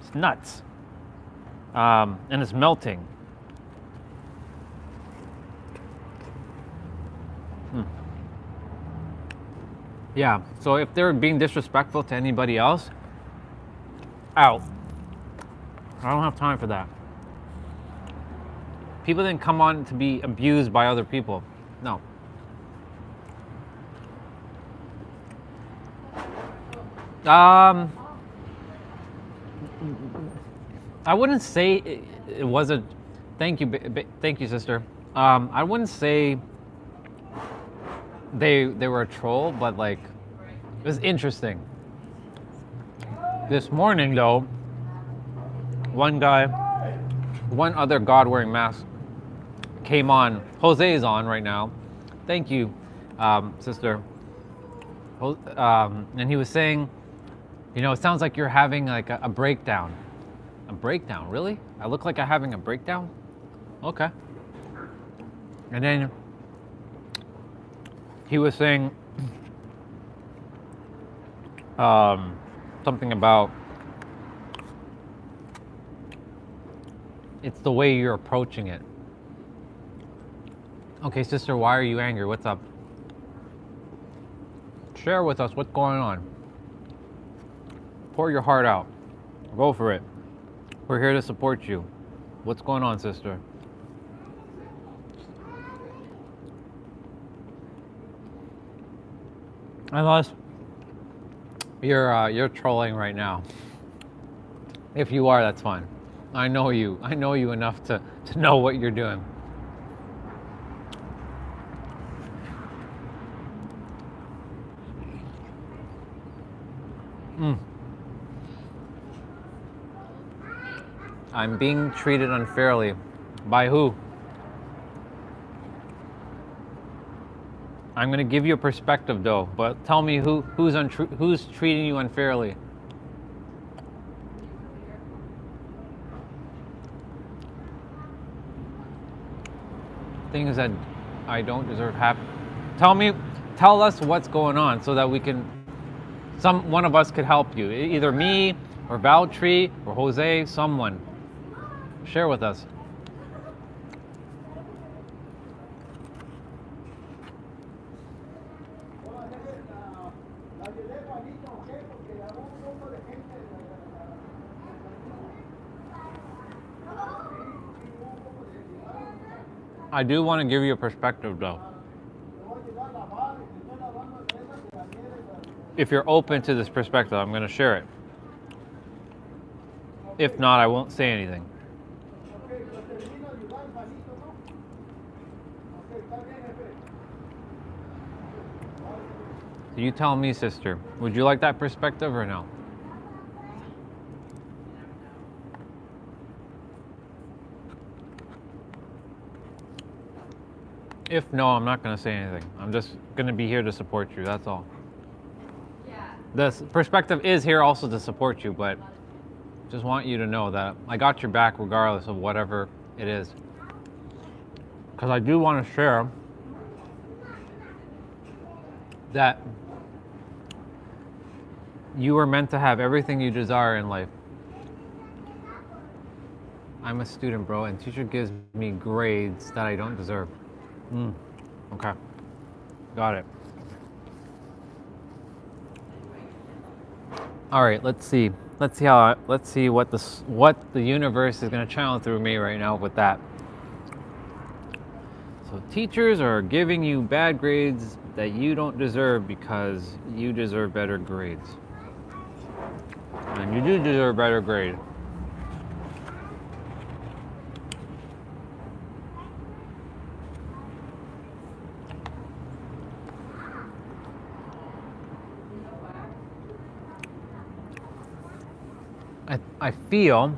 It's nuts. And it's melting. Yeah, so if they're being disrespectful to anybody else, out. I don't have time for that. People didn't come on to be abused by other people. No. I wouldn't say it was a. Thank you, sister. I wouldn't say they were a troll, but like it was interesting. This morning though, one guy, one other God wearing mask came on. Jose's on right now. Thank you, sister. And he was saying, you know, it sounds like you're having like a breakdown. A breakdown, really? I look like I'm having a breakdown? Okay. And then he was saying something about it's the way you're approaching it. Okay, sister, why are you angry? What's up? Share with us what's going on. Pour your heart out. Go for it. We're here to support you. What's going on, sister? Unless you're trolling right now. If you are, that's fine. I know you. I know you enough to know what you're doing. I'm being treated unfairly. By who? I'm going to give you a perspective though, but tell me who's treating you unfairly? Things that I don't deserve happen. Tell us what's going on so that we can, one of us could help you. Either me or Valtree or Jose, someone. Share with us. I do want to give you a perspective though. If you're open to this perspective, I'm going to share it. If not, I won't say anything. You tell me, sister, would you like that perspective or no? If no, I'm not going to say anything. I'm just going to be here to support you, that's all. The perspective is here also to support you, but just want you to know that I got your back regardless of whatever it is. Because I do want to share that you are meant to have everything you desire in life. I'm a student, bro, and teacher gives me grades that I don't deserve. Okay. Got it. All right, let's see. Let's see what the universe is going to channel through me right now with that. So teachers are giving you bad grades that you don't deserve because you deserve better grades. And you do deserve better grades. I feel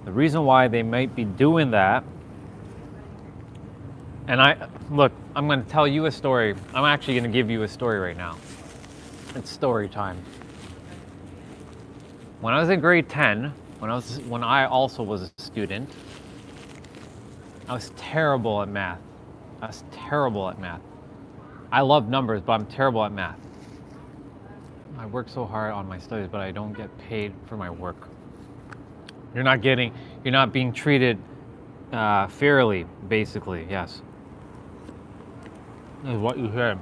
the reason why they might be doing that, and I'm going to tell you a story. I'm actually going to give you a story right now. It's story time. When I was in grade 10, when I also was a student, I was terrible at math. I love numbers, but I'm terrible at math. I work so hard on my studies, but I don't get paid for my work. You're not being treated fairly, basically, yes. Is what you said.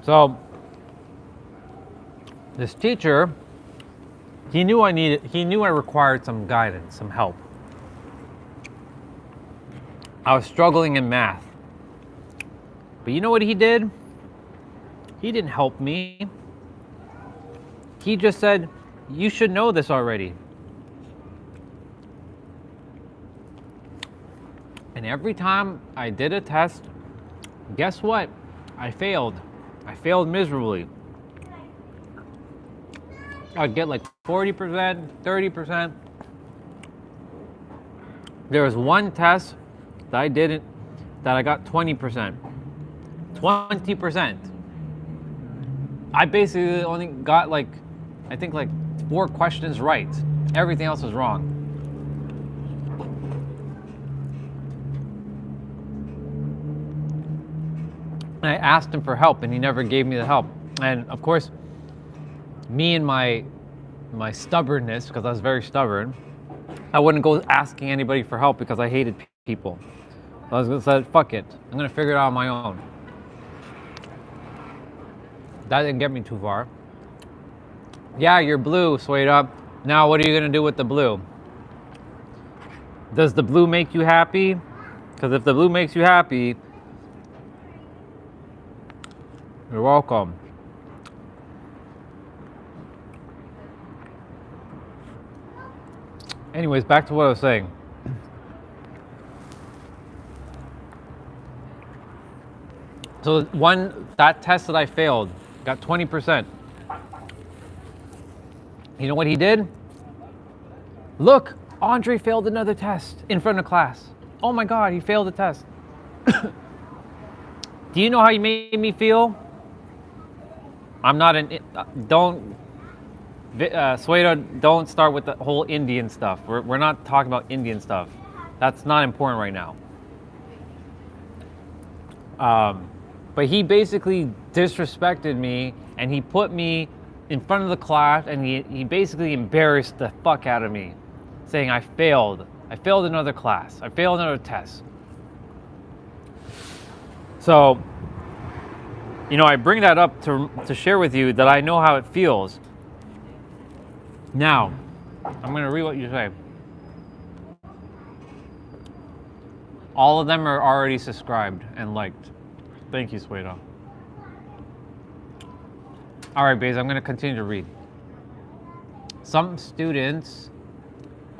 So, this teacher, he knew I required some guidance, some help. I was struggling in math. But you know what he did? He didn't help me. He just said, you should know this already. And every time I did a test, guess what? I failed. I failed miserably. I'd get like 40%, 30%. There was one test that I didn't, that I got 20%. 20%. I basically only got like, I think like 4 questions right. Everything else was wrong. And I asked him for help and he never gave me the help. And of course, me and my stubbornness, because I was very stubborn, I wouldn't go asking anybody for help because I hated people. I was gonna say, fuck it, I'm gonna figure it out on my own. That didn't get me too far. Yeah, you're blue, Sueda. Now what are you gonna do with the blue? Does the blue make you happy? Because if the blue makes you happy, you're welcome. Anyways, back to what I was saying. So that test that I failed, got 20%. You know what he did? Look, Andre failed another test in front of class. Oh my God, he failed the test. Do you know how he made me feel? I'm not Sueda, don't start with the whole Indian stuff. We're not talking about Indian stuff. That's not important right now. But he basically disrespected me and he put me in front of the class and he basically embarrassed the fuck out of me, saying I failed. I failed another class. I failed another test. So, you know, I bring that up to share with you that I know how it feels. Now, I'm going to read what you say. All of them are already subscribed and liked. Thank you, Sueda. All right, Baze, I'm going to continue to read. Some students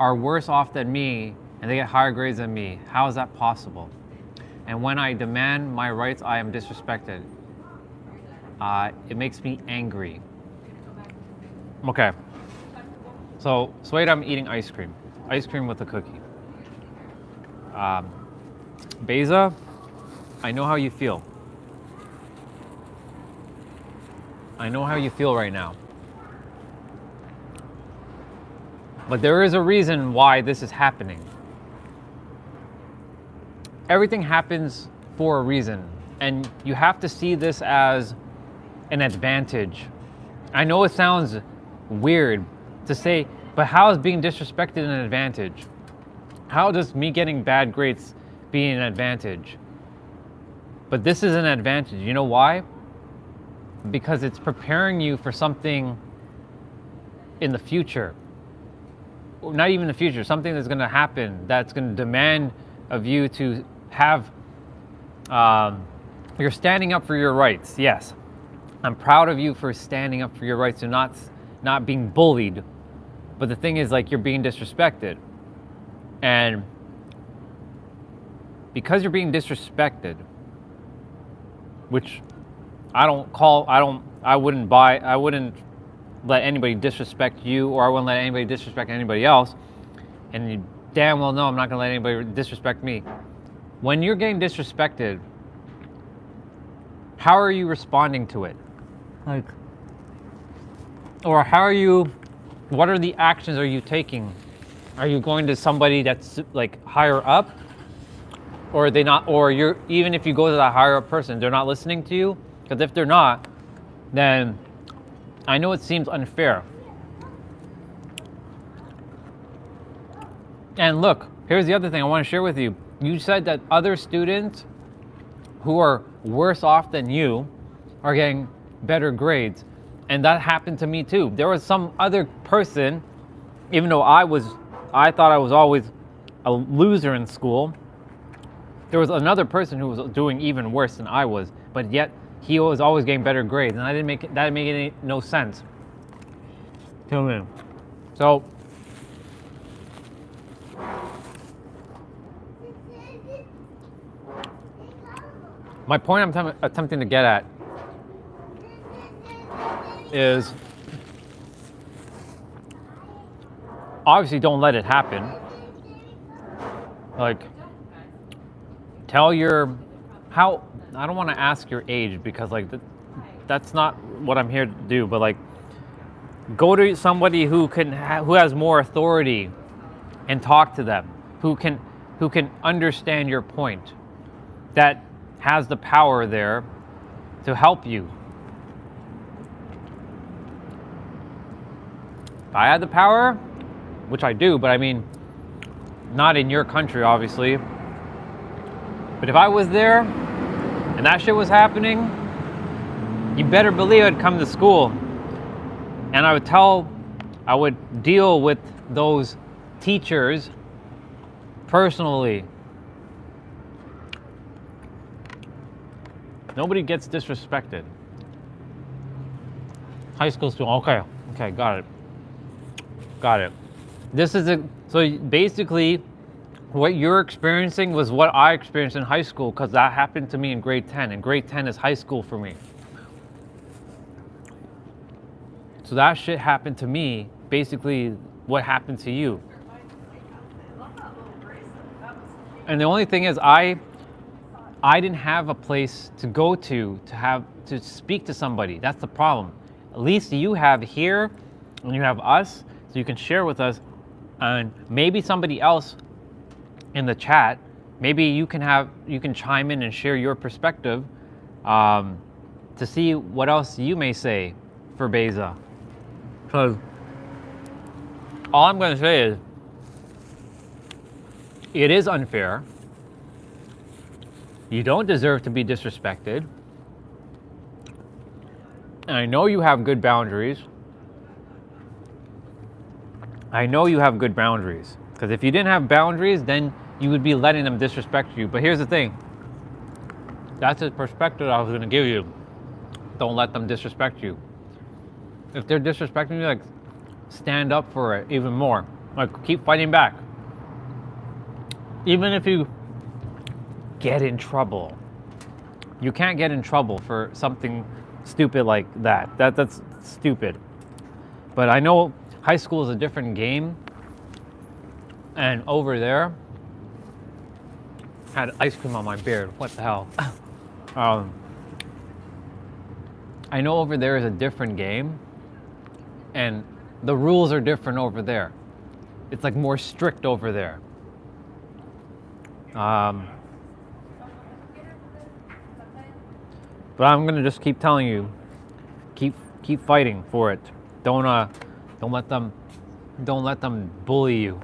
are worse off than me and they get higher grades than me. How is that possible? And when I demand my rights, I am disrespected. It makes me angry. Okay. So, Sueda, I'm eating ice cream. Ice cream with a cookie. Beza, I know how you feel. I know how you feel right now. But there is a reason why this is happening. Everything happens for a reason, and you have to see this as an advantage. I know it sounds weird to say, but how is being disrespected an advantage? How does me getting bad grades be an advantage? But this is an advantage. You know why? Because it's preparing you for something in the future. Not even the future, something that's going to happen that's going to demand of you to have, you're standing up for your rights. Yes, I'm proud of you for standing up for your rights and not being bullied. But the thing is, like, you're being disrespected. And because you're being disrespected, which I wouldn't let anybody disrespect you, or I wouldn't let anybody disrespect anybody else. And you damn well know I'm not gonna let anybody disrespect me. When you're getting disrespected, how are you responding to it? Like, or what are the actions are you taking? Are you going to somebody that's like higher up? Or are they not, or you're, even if you go to that higher up person, they're not listening to you? Because if they're not, then I know it seems unfair. And look, here's the other thing I want to share with you. You said that other students who are worse off than you are getting better grades. And that happened to me too. There was some other person, even though I thought I was always a loser in school, there was another person who was doing even worse than I was, but yet he was always getting better grades, and that didn't make no sense to me. So, my point I'm attempting to get at is obviously don't let it happen. Like, tell your, how, I don't want to ask your age because like that's not what I'm here to do, but like go to somebody who who has more authority and talk to them, who can understand your point, that has the power there to help you. If I had the power, which I do, but I mean, not in your country, obviously. But if I was there and that shit was happening, you better believe I'd come to school and I would deal with those teachers personally. Nobody gets disrespected. High school student, okay, got it. This is so basically what you're experiencing was what I experienced in high school, because that happened to me in grade 10, and grade 10 is high school for me. So that shit happened to me, basically what happened to you. And the only thing is I didn't have a place to go to speak to somebody. That's the problem. At least you have here, and you have us, so you can share with us, and maybe somebody else in the chat, maybe you can chime in and share your perspective to see what else you may say for Beza. Because all I'm going to say is, it is unfair. You don't deserve to be disrespected. And I know you have good boundaries. Because if you didn't have boundaries, then you would be letting them disrespect you. But here's the thing. That's the perspective I was going to give you. Don't let them disrespect you. If they're disrespecting you, like, stand up for it even more. Like, keep fighting back. Even if you get in trouble. You can't get in trouble for something stupid like that. That's stupid. But I know high school is a different game. And over there, I had ice cream on my beard. What the hell? I know over there is a different game. And the rules are different over there. It's like more strict over there. But I'm gonna just keep telling you, keep fighting for it. Don't let them bully you.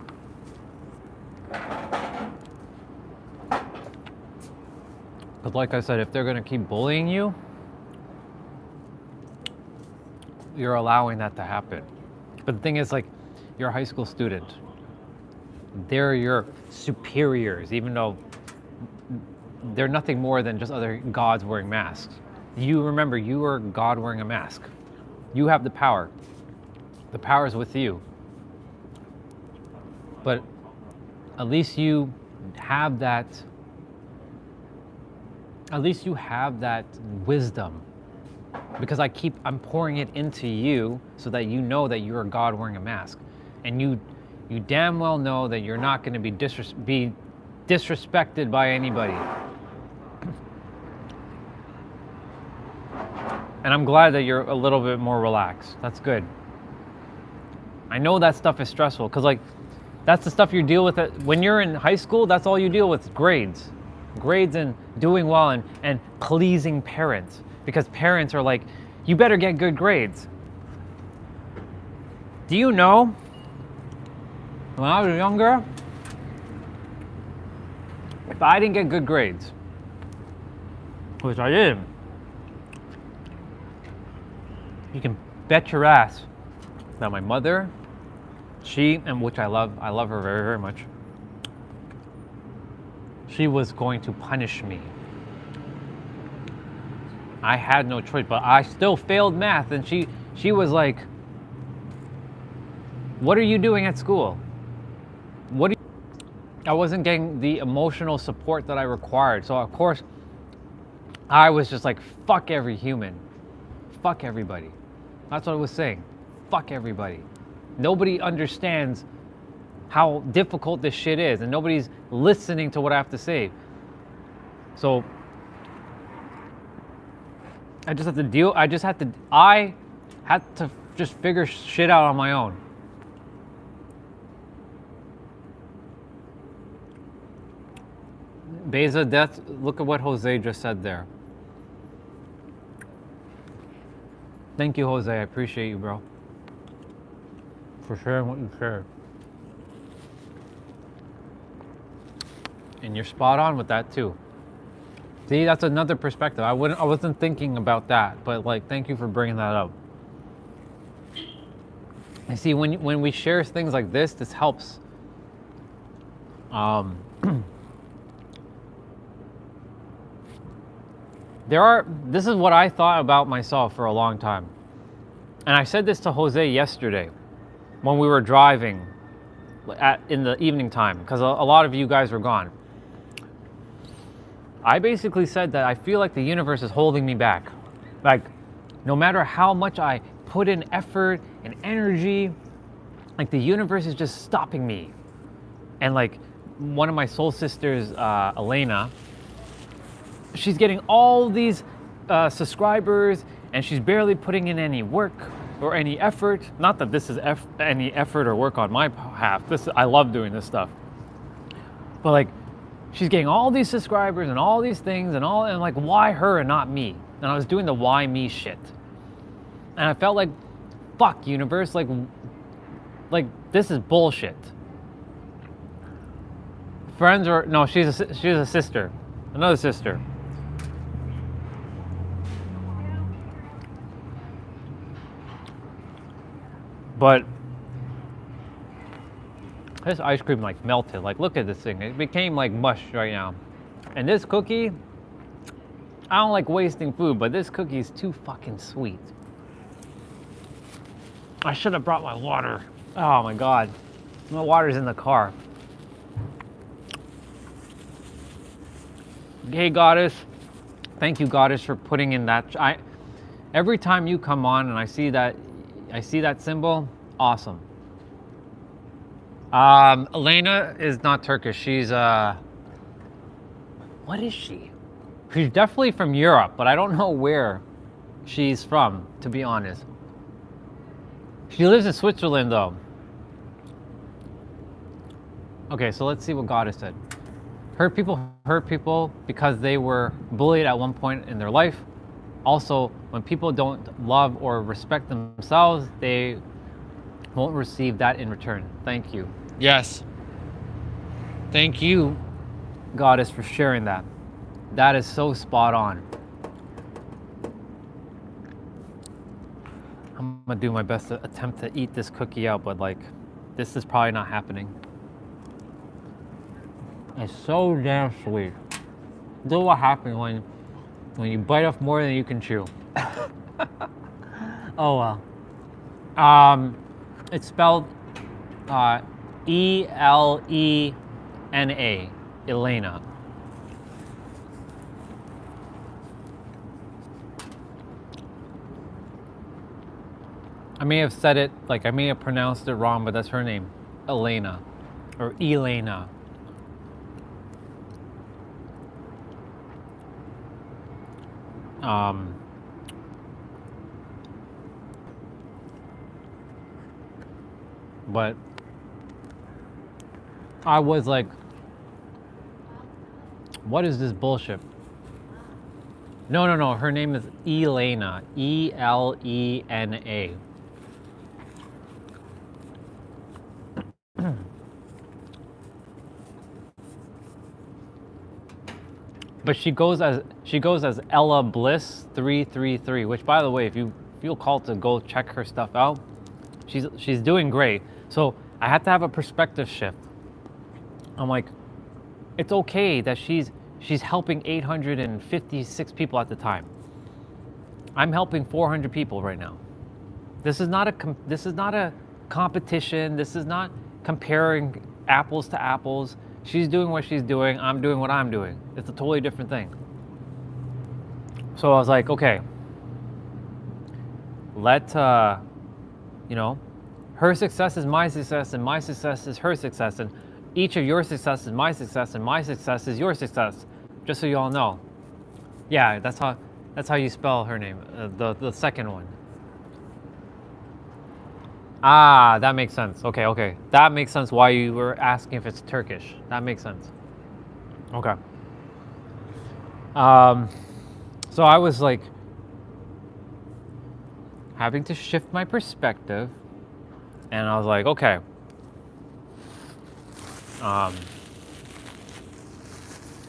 Because like I said, if they're gonna keep bullying you, you're allowing that to happen. But the thing is, like, you're a high school student. They're your superiors, even though they're nothing more than just other gods wearing masks. You remember, you are God wearing a mask. You have the power. The power is with you. But at least you have that. At least you have that wisdom. Because I'm pouring it into you so that you know that you're a God wearing a mask. And you damn well know that you're not going to be disrespected by anybody. And I'm glad that you're a little bit more relaxed. That's good. I know that stuff is stressful because, like, that's the stuff you deal with when you're in high school. That's all you deal with, grades and doing well and pleasing parents, because parents are like, you better get good grades. Do you know, when I was younger, if I didn't get good grades, which I did, you can bet your ass that my mother, and which I love her very, very much, she was going to punish me. I had no choice, but I still failed math, and she was like, what are you doing at school? I wasn't getting the emotional support that I required. So of course, I was just like, fuck every human. Fuck everybody. That's what I was saying. Fuck everybody. Nobody understands how difficult this shit is, and nobody's listening to what I have to say. So I just have to deal. I had to just figure shit out on my own. Beza death. Look at what Jose just said there. Thank you, Jose. I appreciate you, bro, for sharing what you shared. And you're spot on with that too. See, that's another perspective. I wasn't thinking about that, but like, thank you for bringing that up. And see, when we share things like this helps. This is what I thought about myself for a long time. And I said this to Jose yesterday when we were driving in the evening time, because a lot of you guys were gone. I basically said that I feel like the universe is holding me back. Like, no matter how much I put in effort and energy, like the universe is just stopping me. And like one of my soul sisters, Elena, she's getting all these subscribers and she's barely putting in any work or any effort. Not that this is any effort or work on my behalf. I love doing this stuff. But like, she's getting all these subscribers and all these things and like, why her and not me? And I was doing the why me shit. And I felt like, fuck universe, like this is bullshit. Friends or no, she's a sister, another sister. But this ice cream like melted. Like, look at this thing. It became like mush right now. And this cookie, I don't like wasting food, but this cookie is too fucking sweet. I should have brought my water. Oh my God. My water's in the car. Hey, Goddess. Thank you, Goddess, for putting in that. Every time you come on and I see that symbol, awesome. Elena is not Turkish. She's what is she? She's definitely from Europe, but I don't know where she's from, to be honest. She lives in Switzerland though. Okay, so let's see what Goddess said. Hurt people because they were bullied at one point in their life. Also, when people don't love or respect themselves, they won't receive that in return. Thank you. Yes. Thank you, Goddess, for sharing that. That is so spot on. I'm gonna do my best to attempt to eat this cookie out, but like, this is probably not happening. It's so damn sweet. This is what happens when you bite off more than you can chew. Oh well. It's spelled E-L-E-N-A, Elena. I may have said it, like I may have pronounced it wrong, but that's her name, Elena, or Elena. But I was like, what is this bullshit? No, her name is Elena, E-L-E-N-A. But she goes as Ella Bliss 333, which, by the way, if you feel called to go check her stuff out, she's doing great. So I had to have a perspective shift. I'm like, it's okay that she's helping 856 people at the time. I'm helping 400 people right now. This is not a competition. This is not comparing apples to apples. She's doing what she's doing. I'm doing what I'm doing. It's a totally different thing. So I was like, okay, her success is my success, and my success is her success, and each of your success is my success, and my success is your success. Just so you all know. Yeah, that's how you spell her name, the second one. Ah, that makes sense. Okay. That makes sense why you were asking if it's Turkish. That makes sense. Okay. So I was like having to shift my perspective, and I was like, okay.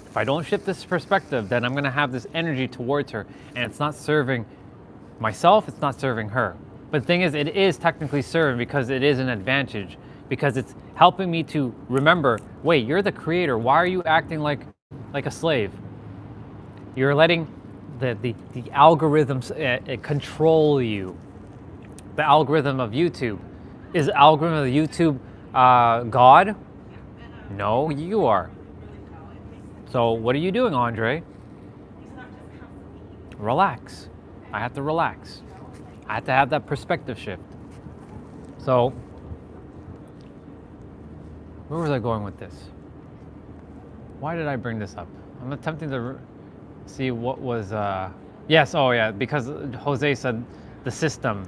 If I don't shift this perspective, then I'm gonna have this energy towards her, and it's not serving myself, it's not serving her. But the thing is, it is technically serving because it is an advantage, because it's helping me to remember, wait, you're the creator, why are you acting like a slave? You're letting the algorithms control you. The algorithm of YouTube. Is the algorithm of YouTube God? No, you are. So what are you doing, Andre? Relax. I have to relax. I have to have that perspective shift. So, where was I going with this? Why did I bring this up? I'm attempting to see what was, yes, oh yeah, because Jose said the system.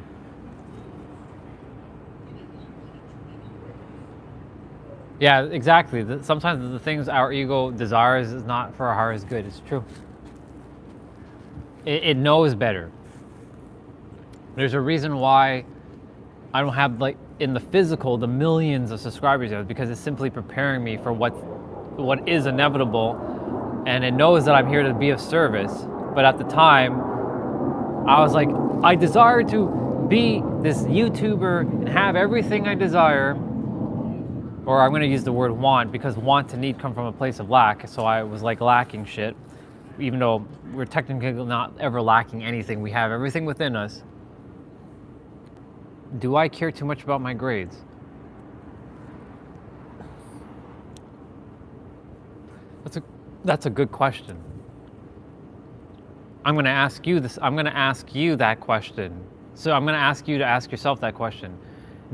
Yeah, exactly. Sometimes the things our ego desires is not for our highest good. It's true. It knows better. There's a reason why I don't have, like, in the physical, the millions of subscribers yet, because it's simply preparing me for what is inevitable, and it knows that I'm here to be of service. But at the time, I was like, I desire to be this YouTuber and have everything I desire, or I'm going to use the word want, because want and need come from a place of lack. So I was like lacking shit, even though we're technically not ever lacking anything. We have everything within us. Do I care too much about my grades? That's a good question. I'm going to ask you this. I'm going to ask you that question. So I'm going to ask you to ask yourself that question.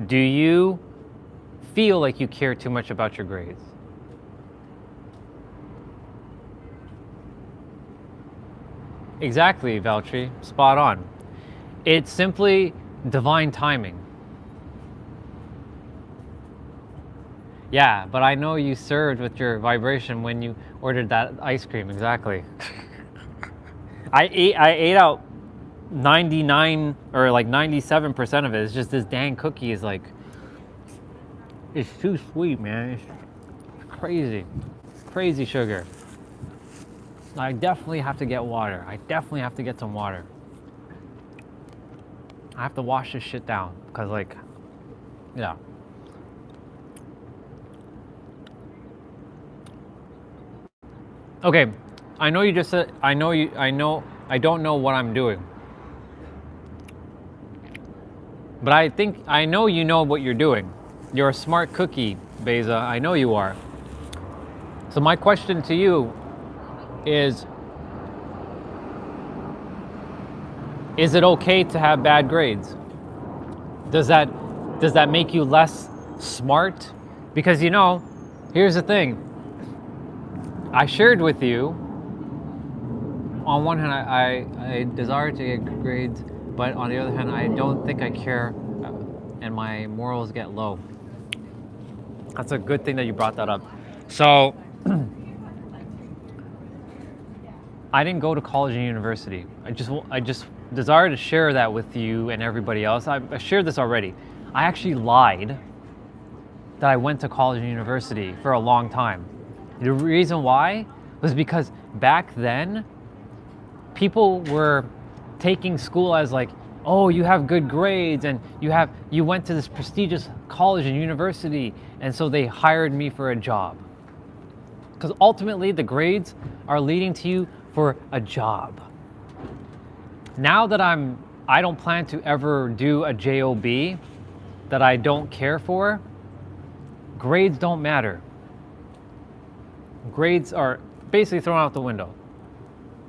Do you feel like you care too much about your grades? Exactly, Valtri. Spot on. It's simply divine timing. Yeah, but I know you served with your vibration when you ordered that ice cream. Exactly. I ate out 99 or like 97% of it. It's just this dang cookie is like, it's too sweet, man. It's crazy. Crazy sugar. I definitely have to get water. I definitely have to get some water. I have to wash this shit down because, like, yeah. Okay, I know you just said, I don't know what I'm doing. But I know you know what you're doing. You're a smart cookie, Beza. I know you are. So my question to you is it okay to have bad grades? Does that make you less smart? Because, you know, here's the thing. I shared with you, on one hand, I desire to get good grades, but on the other hand, I don't think I care, and my morals get low. That's a good thing that you brought that up. So, I didn't go to college and university. I just desire to share that with you and everybody else. I shared this already. I actually lied that I went to college and university for a long time. The reason why was because back then, people were taking school as like, oh, you have good grades and you went to this prestigious college and university, and so they hired me for a job. Because ultimately, the grades are leading to you for a job. Now that I don't plan to ever do a job that I don't care for, grades don't matter. Grades are basically thrown out the window.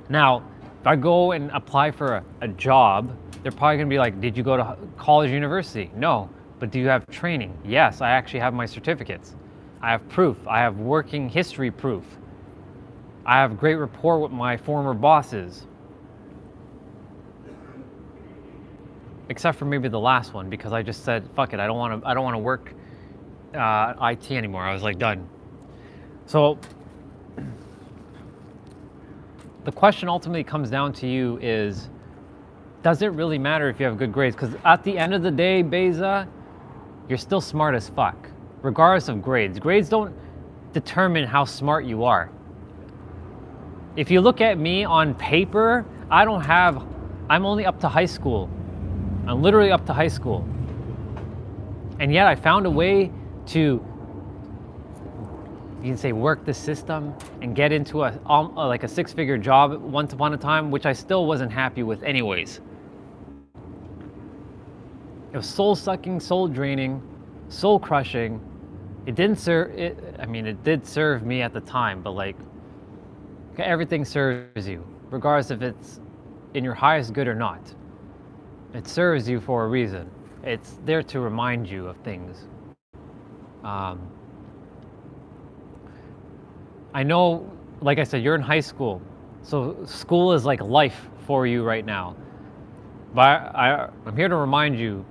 Now, if I go and apply for a job, they're probably gonna be like, did you go to college, university? No. But do you have training? Yes, I actually have my certificates. I have proof. I have working history proof. I have great rapport with my former bosses. Except for maybe the last one, because I just said, fuck it, I don't want to work IT anymore. I was like, done. So the question ultimately comes down to you is, does it really matter if you have good grades? Because at the end of the day, Beza, you're still smart as fuck, regardless of grades. Grades don't determine how smart you are. If you look at me on paper, I'm only up to high school. I'm literally up to high school. And yet I found a way to, you can say, work the system and get into like a six-figure job once upon a time, which I still wasn't happy with anyways. It was soul-sucking, soul-draining, soul-crushing. It didn't serve, it did serve me at the time, but like, everything serves you, regardless if it's in your highest good or not. It serves you for a reason. It's there to remind you of things. I know, like I said, you're in high school, so school is like life for you right now. But I'm here to remind you,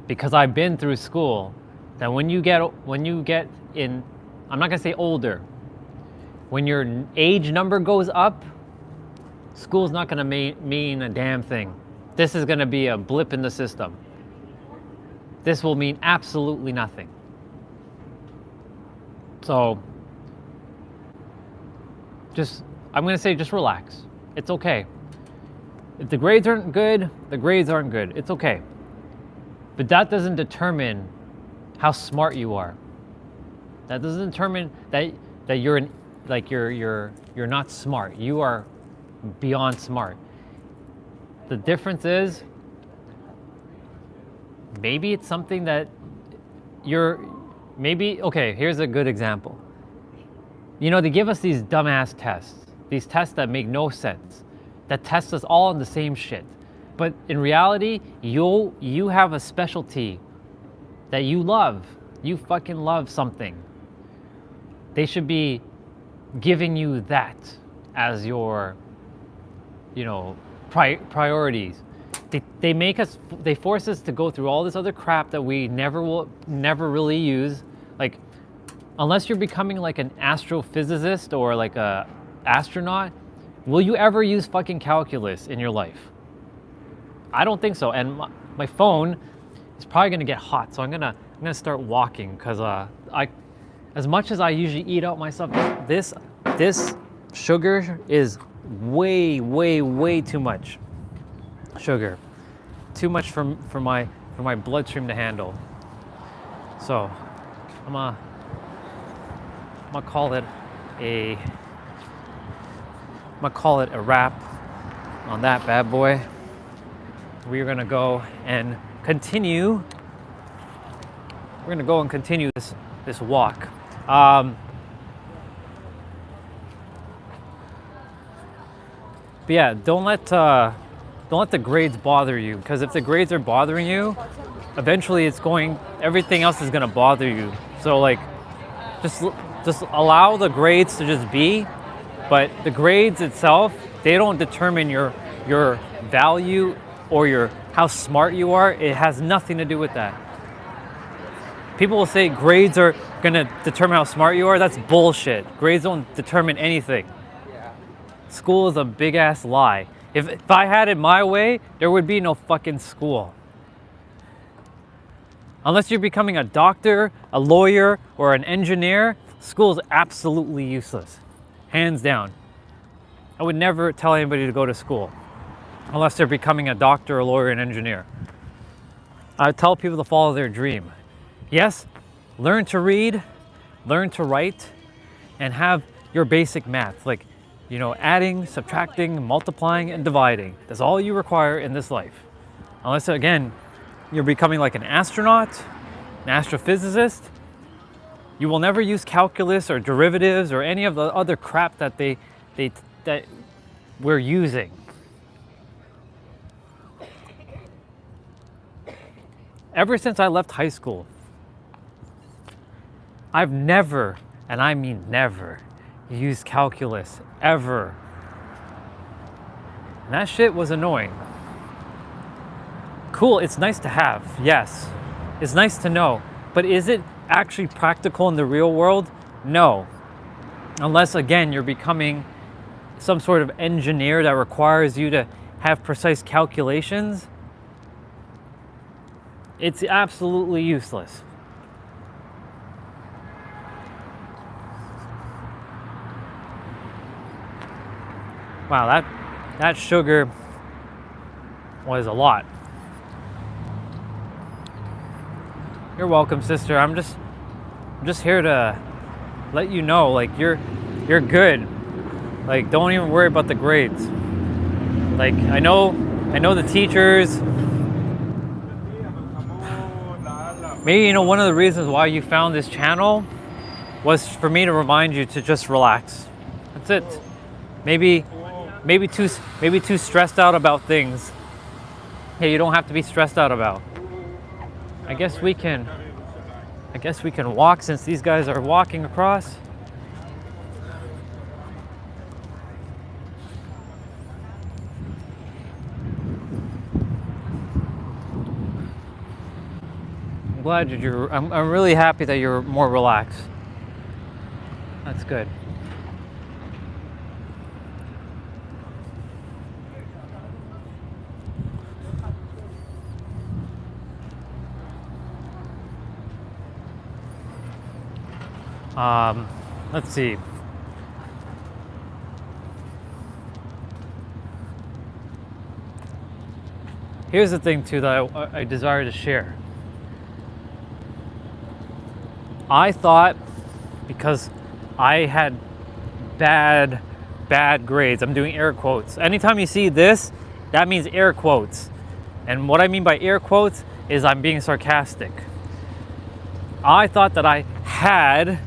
because I've been through school, that when you get in, I'm not gonna say older, when your age number goes up, school's not gonna mean a damn thing. This is gonna be a blip in the system. This will mean absolutely nothing. So, I'm gonna say just relax. It's okay. If the grades aren't good, the grades aren't good. It's okay. But that doesn't determine how smart you are. That doesn't determine that you're not smart. You are beyond smart. The difference is, maybe it's something that okay, here's a good example. You know, they give us these dumbass tests, these tests that make no sense, that test us all on the same shit. But in reality, you have a specialty that you love. You fucking love something. They should be giving you that as your, priorities. They force us to go through all this other crap that we never really use. Like, unless you're becoming like an astrophysicist or like a astronaut, will you ever use fucking calculus in your life? I don't think so. And my phone is probably gonna get hot, so I'm gonna start walking, because as much as I usually eat out myself, this sugar is way too much sugar, too much for my bloodstream to handle. So I'm gonna call it a wrap on that bad boy. We're gonna go and continue. This walk. But yeah, don't let the grades bother you, because if the grades are bothering you, eventually everything else is gonna bother you. So like, just allow the grades to just be, but the grades itself, they don't determine your value or how smart you are. It has nothing to do with that. People will say grades are gonna determine how smart you are. That's bullshit. Grades don't determine anything. School is a big ass lie. If I had it my way, there would be no fucking school. Unless you're becoming a doctor, a lawyer, or an engineer, school is absolutely useless. Hands down. I would never tell anybody to go to school unless they're becoming a doctor, a lawyer, an engineer. I tell people to follow their dream. Yes, learn to read, learn to write, and have your basic math, like, adding, subtracting, multiplying, and dividing. That's all you require in this life. Unless, again, you're becoming like an astronaut, an astrophysicist, you will never use calculus or derivatives or any of the other crap that that we're using. Ever since I left high school, I've never, and I mean never, used calculus ever. And that shit was annoying. Cool, it's nice to have, yes. It's nice to know. But is it actually practical in the real world? No. Unless, again, you're becoming some sort of engineer that requires you to have precise calculations. It's absolutely useless. Wow, that sugar was a lot. You're welcome, sister. I'm just here to let you know, like, you're good. Like, don't even worry about the grades. Like, I know the teachers. Maybe, you know, one of the reasons why you found this channel was for me to remind you to just relax. That's it. Maybe too stressed out about things. Hey, you don't have to be stressed out about. I guess we can walk since these guys are walking across. I'm glad I'm really happy that you're more relaxed. That's good. Let's see. Here's the thing too that I desire to share. I thought because I had bad grades, I'm doing air quotes. Anytime you see this, that means air quotes. And what I mean by air quotes is I'm being sarcastic. I thought that I had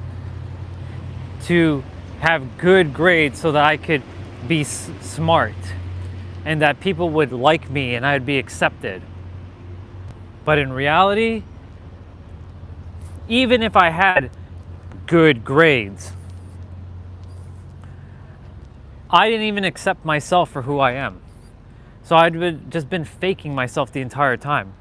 to have good grades so that I could be smart and that people would like me and I'd be accepted. But in reality, even if I had good grades, I didn't even accept myself for who I am. So I'd just been faking myself the entire time.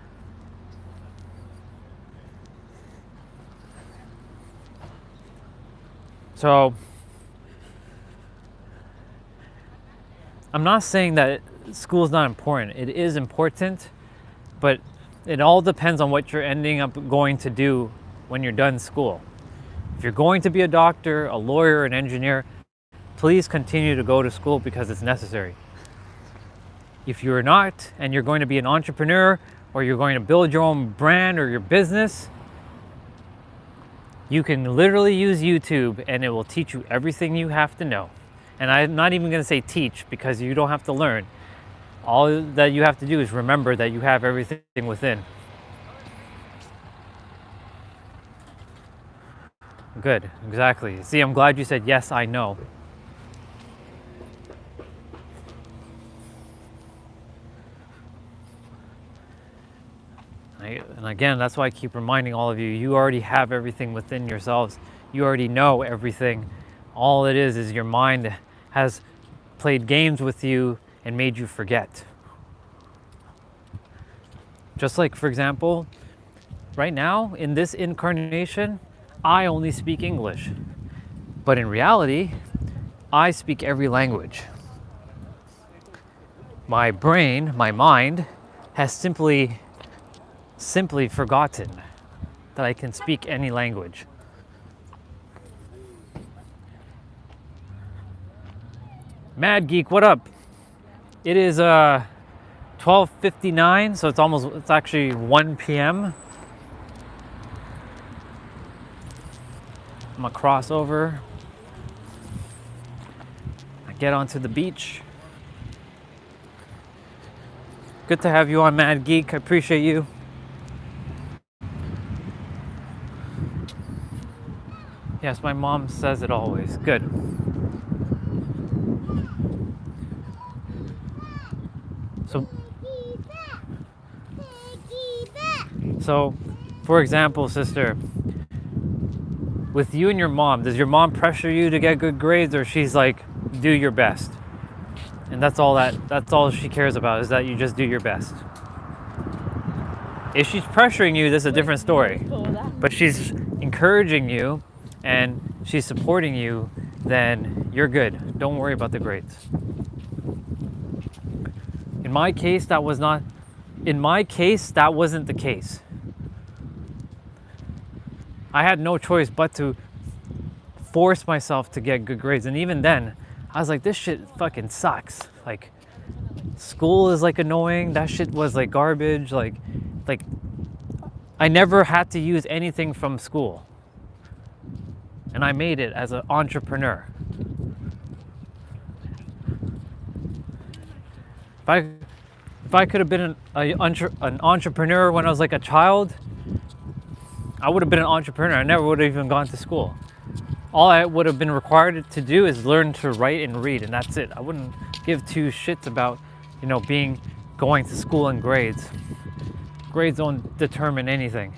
So I'm not saying that school is not important. It is important, but it all depends on what you're ending up going to do when you're done school. If you're going to be a doctor, a lawyer, an engineer, please continue to go to school because it's necessary. If you're not, and you're going to be an entrepreneur, or you're going to build your own brand or your business, you can literally use YouTube and it will teach you everything you have to know. And I'm not even going to say teach because you don't have to learn. All that you have to do is remember that you have everything within. Good, exactly. See, I'm glad you said, yes, I know. And again, that's why I keep reminding all of you, you already have everything within yourselves. You already know everything. All it is your mind has played games with you and made you forget. Just like, for example, right now, in this incarnation, I only speak English. But in reality, I speak every language. My brain, my mind, has simply forgotten that I can speak any language. Mad Geek, what up? It is 12:59, so it's actually 1 p.m. I'm gonna cross over. I get onto the beach. Good to have you on, Mad Geek. I appreciate you. Yes, my mom says it always. Good. So, for example, sister, with you and your mom, does your mom pressure you to get good grades, or she's like, do your best? And that's all she cares about, is that you just do your best. If she's pressuring you, this is a different story. But she's encouraging you and she's supporting you, then you're good. Don't worry about the grades. In my case, that wasn't the case. I had no choice but to force myself to get good grades. And even then, I was like, this shit fucking sucks. Like, school is like annoying. That shit was like garbage. Like I never had to use anything from school. And I made it as an entrepreneur. If I could have been an entrepreneur when I was like a child, I would have been an entrepreneur. I never would have even gone to school. All I would have been required to do is learn to write and read, and that's it. I wouldn't give two shits about, going to school and grades. Grades don't determine anything.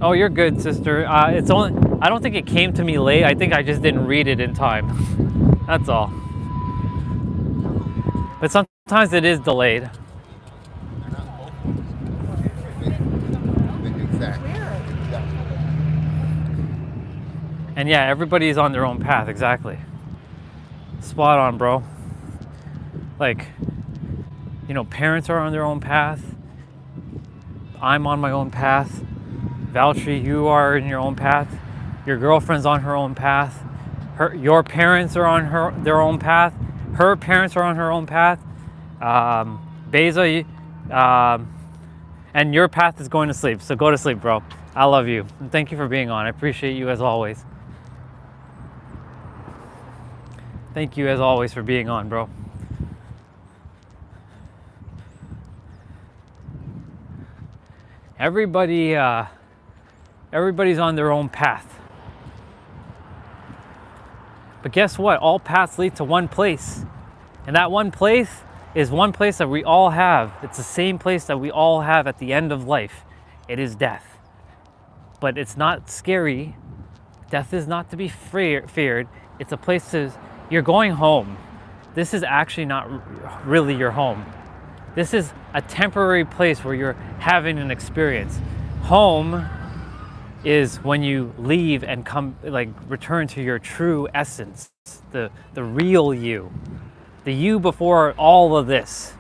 Oh, you're good, sister. I don't think it came to me late. I think I just didn't read it in time. That's all. But sometimes it is delayed. And yeah, everybody's on their own path, exactly. Spot on, bro. Like, parents are on their own path. I'm on my own path. Valtry, you are in your own path. Your girlfriend's on her own path. Your parents are on their own path. Her parents are on her own path. Beza, and your path is going to sleep. So go to sleep, bro. I love you. And thank you for being on. I appreciate you as always. Thank you as always for being on, bro. Everybody's on their own path. But guess what? All paths lead to one place. And that one place is one place that we all have. It's the same place that we all have at the end of life. It is death. But it's not scary. Death is not to be feared. It's a place you're going home. This is actually not really your home. This is a temporary place where you're having an experience. Home is when you leave and return to your true essence, the real you, the you before all of this.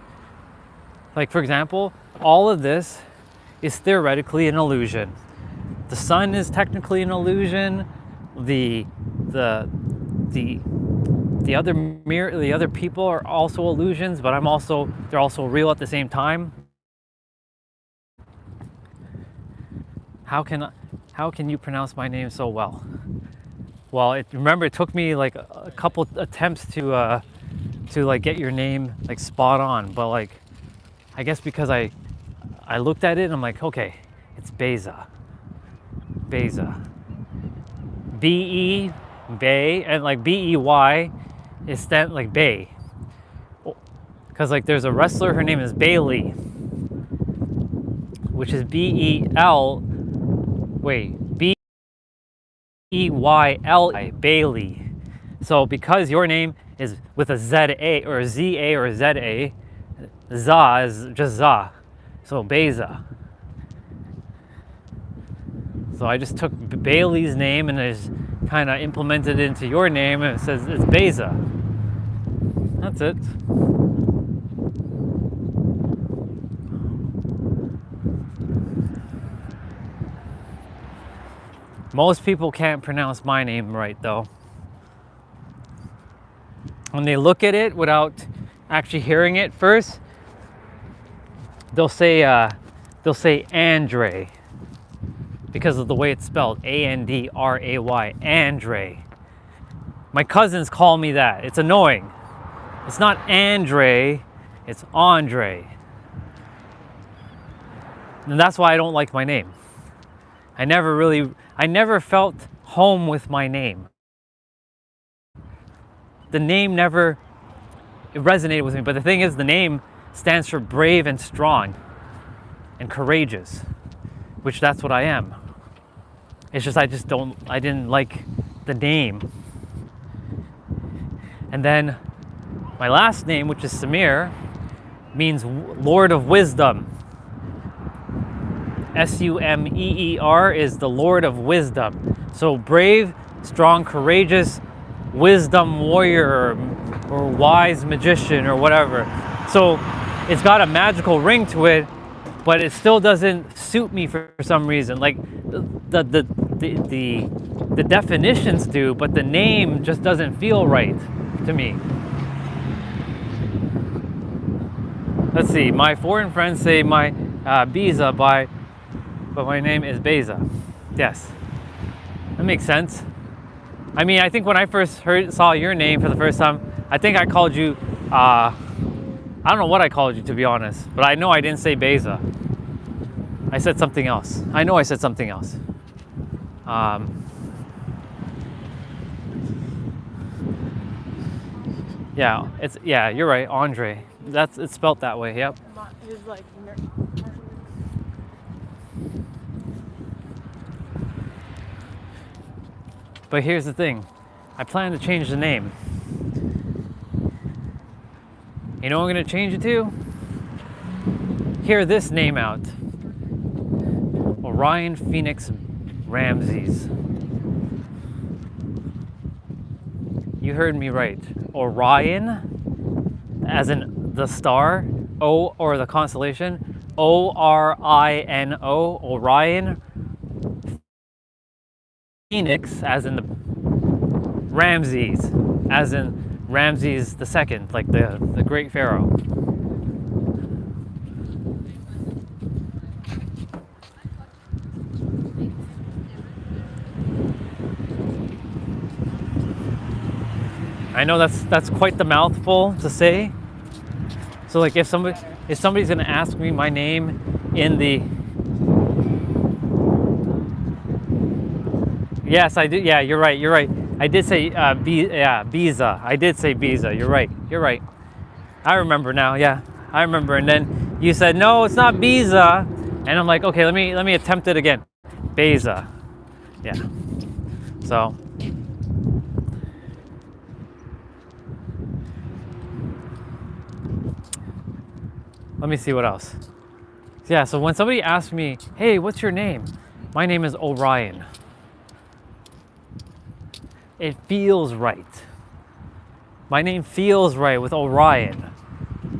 Like, for example, all of this is theoretically an illusion. The sun is technically an illusion. The other people are also illusions, but they're also real at the same time. How can you pronounce my name so well? Well, remember it took me like a couple attempts to get your name like spot on, but like I guess because I looked at it and I'm like, okay, it's Beza. B-E, Bay, and like B-E-Y is like Bay. Because like there's a wrestler, her name is Bailey, which is B-E-Y-L-I, Bailey. So because your name is with a Z-A or a Z-A or a Z-A, Za is just Za. So Beza. So I just took Bailey's name and I just kind of implemented it into your name, and it says it's Beza. That's it. Most people can't pronounce my name right though. When they look at it without actually hearing it first, they'll say Andre, because of the way it's spelled, A-N-D-R-A-Y, Andre. My cousins call me that. It's annoying. It's not Andre, it's Andre. And that's why I don't like my name. I never felt home with my name. The name never it resonated with me. But the thing is, the name stands for brave and strong and courageous, which that's what I am. It's just I didn't like the name. And then my last name, which is Samir, means Lord of Wisdom. Sumeer is the Lord of Wisdom. So brave, strong, courageous, wisdom warrior, or wise magician, or whatever. So it's got a magical ring to it, but it still doesn't suit me for some reason. Like the definitions do, but the name just doesn't feel right to me. Let's see, my foreign friends say my Biza but my name is Beza. Yes, that makes sense. I mean, I think when I first saw your name for the first time, I think I called you, I don't know what I called you, to be honest, but I know I didn't say Beza. I said something else. I know I said something else. Yeah, you're right, Andre. It's spelt that way. Yep.
He's like,
But here's the thing, I plan to change the name. You know what I'm gonna change it to? Hear this name out. Orion Phoenix Ramses. You heard me right. Orion, as in the star, O, or the constellation, Orino, Orion. Phoenix, as in the Ramses, as in Ramses II, like the great pharaoh. I know that's quite the mouthful to say. So like if somebody's gonna ask me my name in the Yes, I did. Yeah, you're right. I did say Biza. I did say Biza. You're right. I remember now. Yeah, I remember. And then you said, no, it's not Biza. And I'm like, okay, let me attempt it again. Beza. Yeah. So. Let me see what else. Yeah, so when somebody asks me, hey, what's your name? My name is Orion. It feels right. My name feels right with Orion,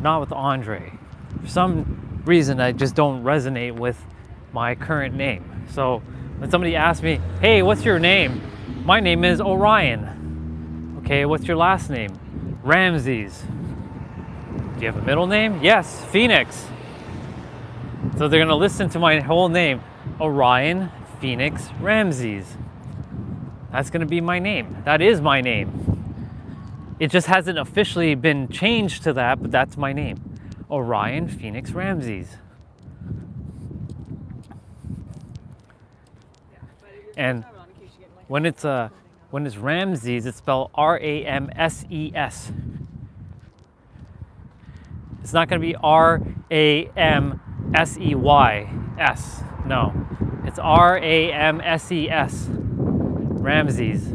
not with Andre. For some reason, I just don't resonate with my current name. So when somebody asks me, hey, what's your name? My name is Orion. Okay, what's your last name? Ramses. Do you have a middle name? Yes, Phoenix. So they're gonna listen to my whole name, Orion Phoenix Ramses. That's gonna be my name. That is my name. It just hasn't officially been changed to that, but that's my name. Orion Phoenix Ramses. And when it's Ramses, it's spelled Ramses. It's not gonna be Ramseys. No, it's Ramses. Ramses.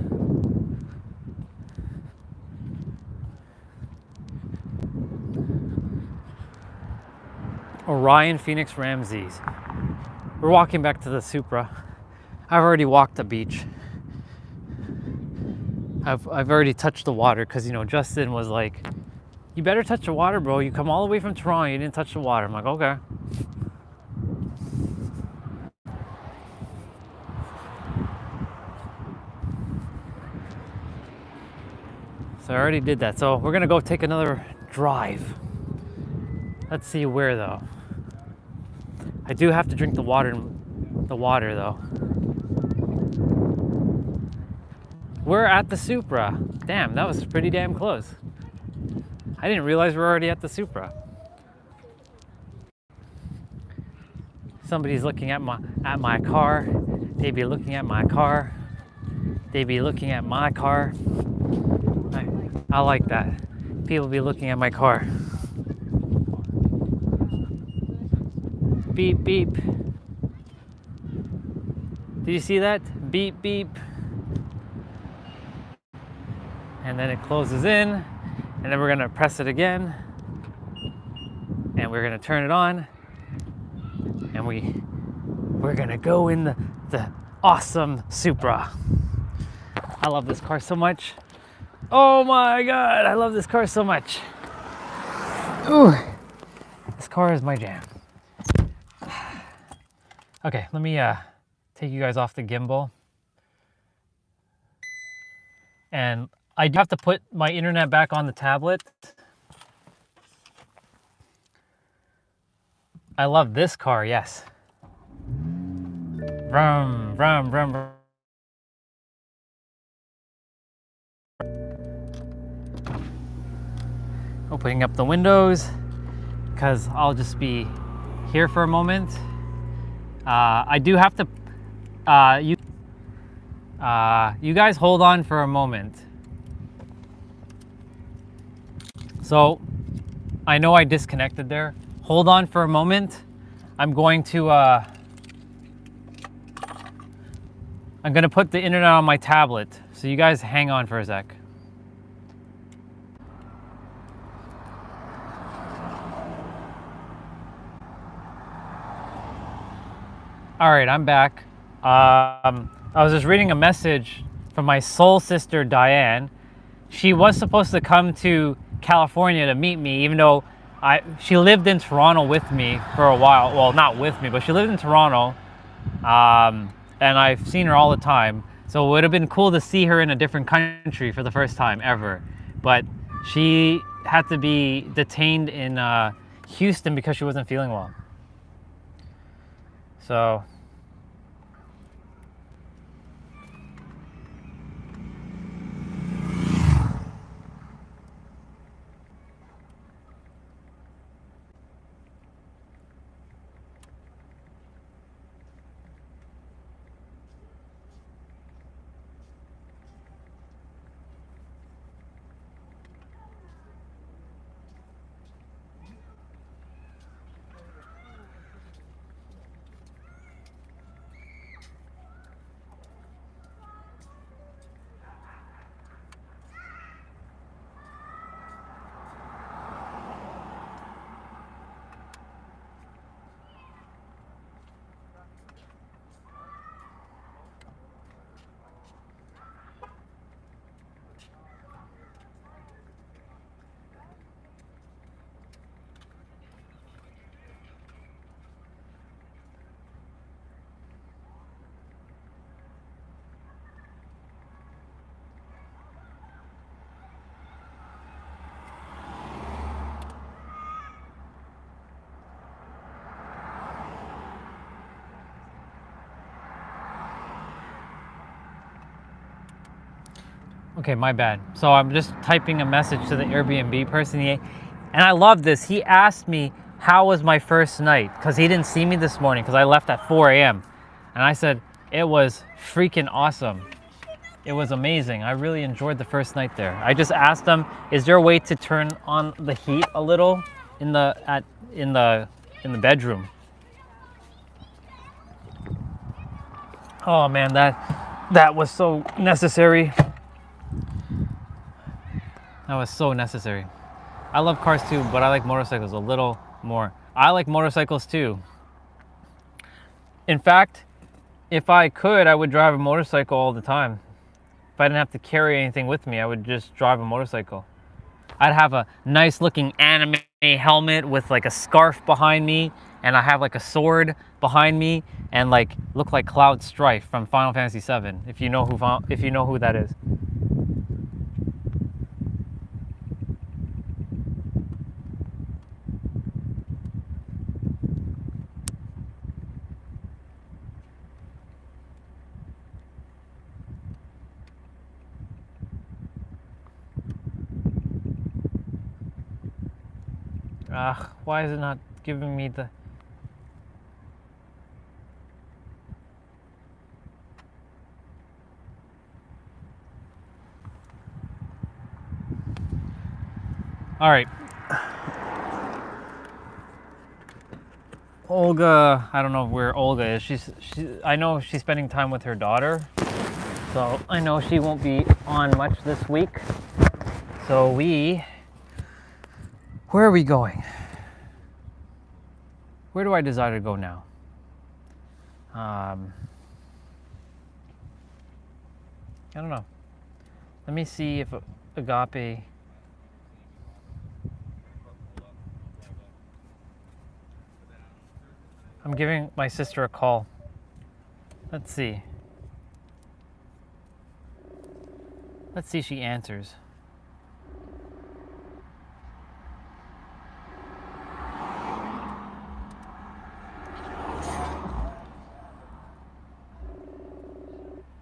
Orion Phoenix Ramses. We're walking back to the Supra. I've already walked the beach. I've already touched the water because, you know, Justin was like, you better touch the water, bro. You come all the way from Toronto, you didn't touch the water. I'm like, okay. So I already did that. So we're gonna go take another drive. Let's see where though. I do have to drink the water though. We're at the Supra. Damn, that was pretty damn close. I didn't realize we're already at the Supra. Somebody's looking at my car. They'd be looking at my car. They'd be looking at my car. I like that. people be looking at my car. Beep, beep. Did you see that? Beep, beep. And then it closes in, and then we're gonna press it again, and we're gonna turn it on, and we're gonna go in the awesome Supra. I love this car so much. Oh my God, I love this car so much. Ooh, this car is my jam. Okay, let me take you guys off the gimbal. And I do have to put my internet back on the tablet. I love this car, yes. Vroom, vroom, vroom, vroom. Opening up the windows because I'll just be here for a moment. I do have to, you guys hold on for a moment. So I know I disconnected there. Hold on for a moment. I'm going to put the internet on my tablet. So you guys hang on for a sec. All right, I'm back. I was just reading a message from my soul sister, Diane. She was supposed to come to California to meet me, even though she lived in Toronto with me for a while. Well, not with me, but she lived in Toronto. And I've seen her all the time. So it would have been cool to see her in a different country for the first time ever. But she had to be detained in Houston because she wasn't feeling well. So okay, my bad. So I'm just typing a message to the Airbnb person, and I love this. He asked me how was my first night because he didn't see me this morning because I left at 4 a.m. And I said it was freaking awesome. It was amazing. I really enjoyed the first night there. I just asked him, is there a way to turn on the heat a little in the bedroom? Oh man, that was so necessary. That was so necessary. I love cars too, but I like motorcycles a little more. I like motorcycles too. In fact, if I could, I would drive a motorcycle all the time. If I didn't have to carry anything with me, I would just drive a motorcycle. I'd have a nice looking anime helmet with like a scarf behind me, and I have like a sword behind me, and like look like Cloud Strife from Final Fantasy VII. If you know who that is. Why is it not giving me the... All right. Olga, I don't know where Olga is. I know she's spending time with her daughter. So I know she won't be on much this week. So where are we going? Where do I desire to go now? I don't know. Let me see if Agape. I'm giving my sister a call. Let's see. Let's see if she answers.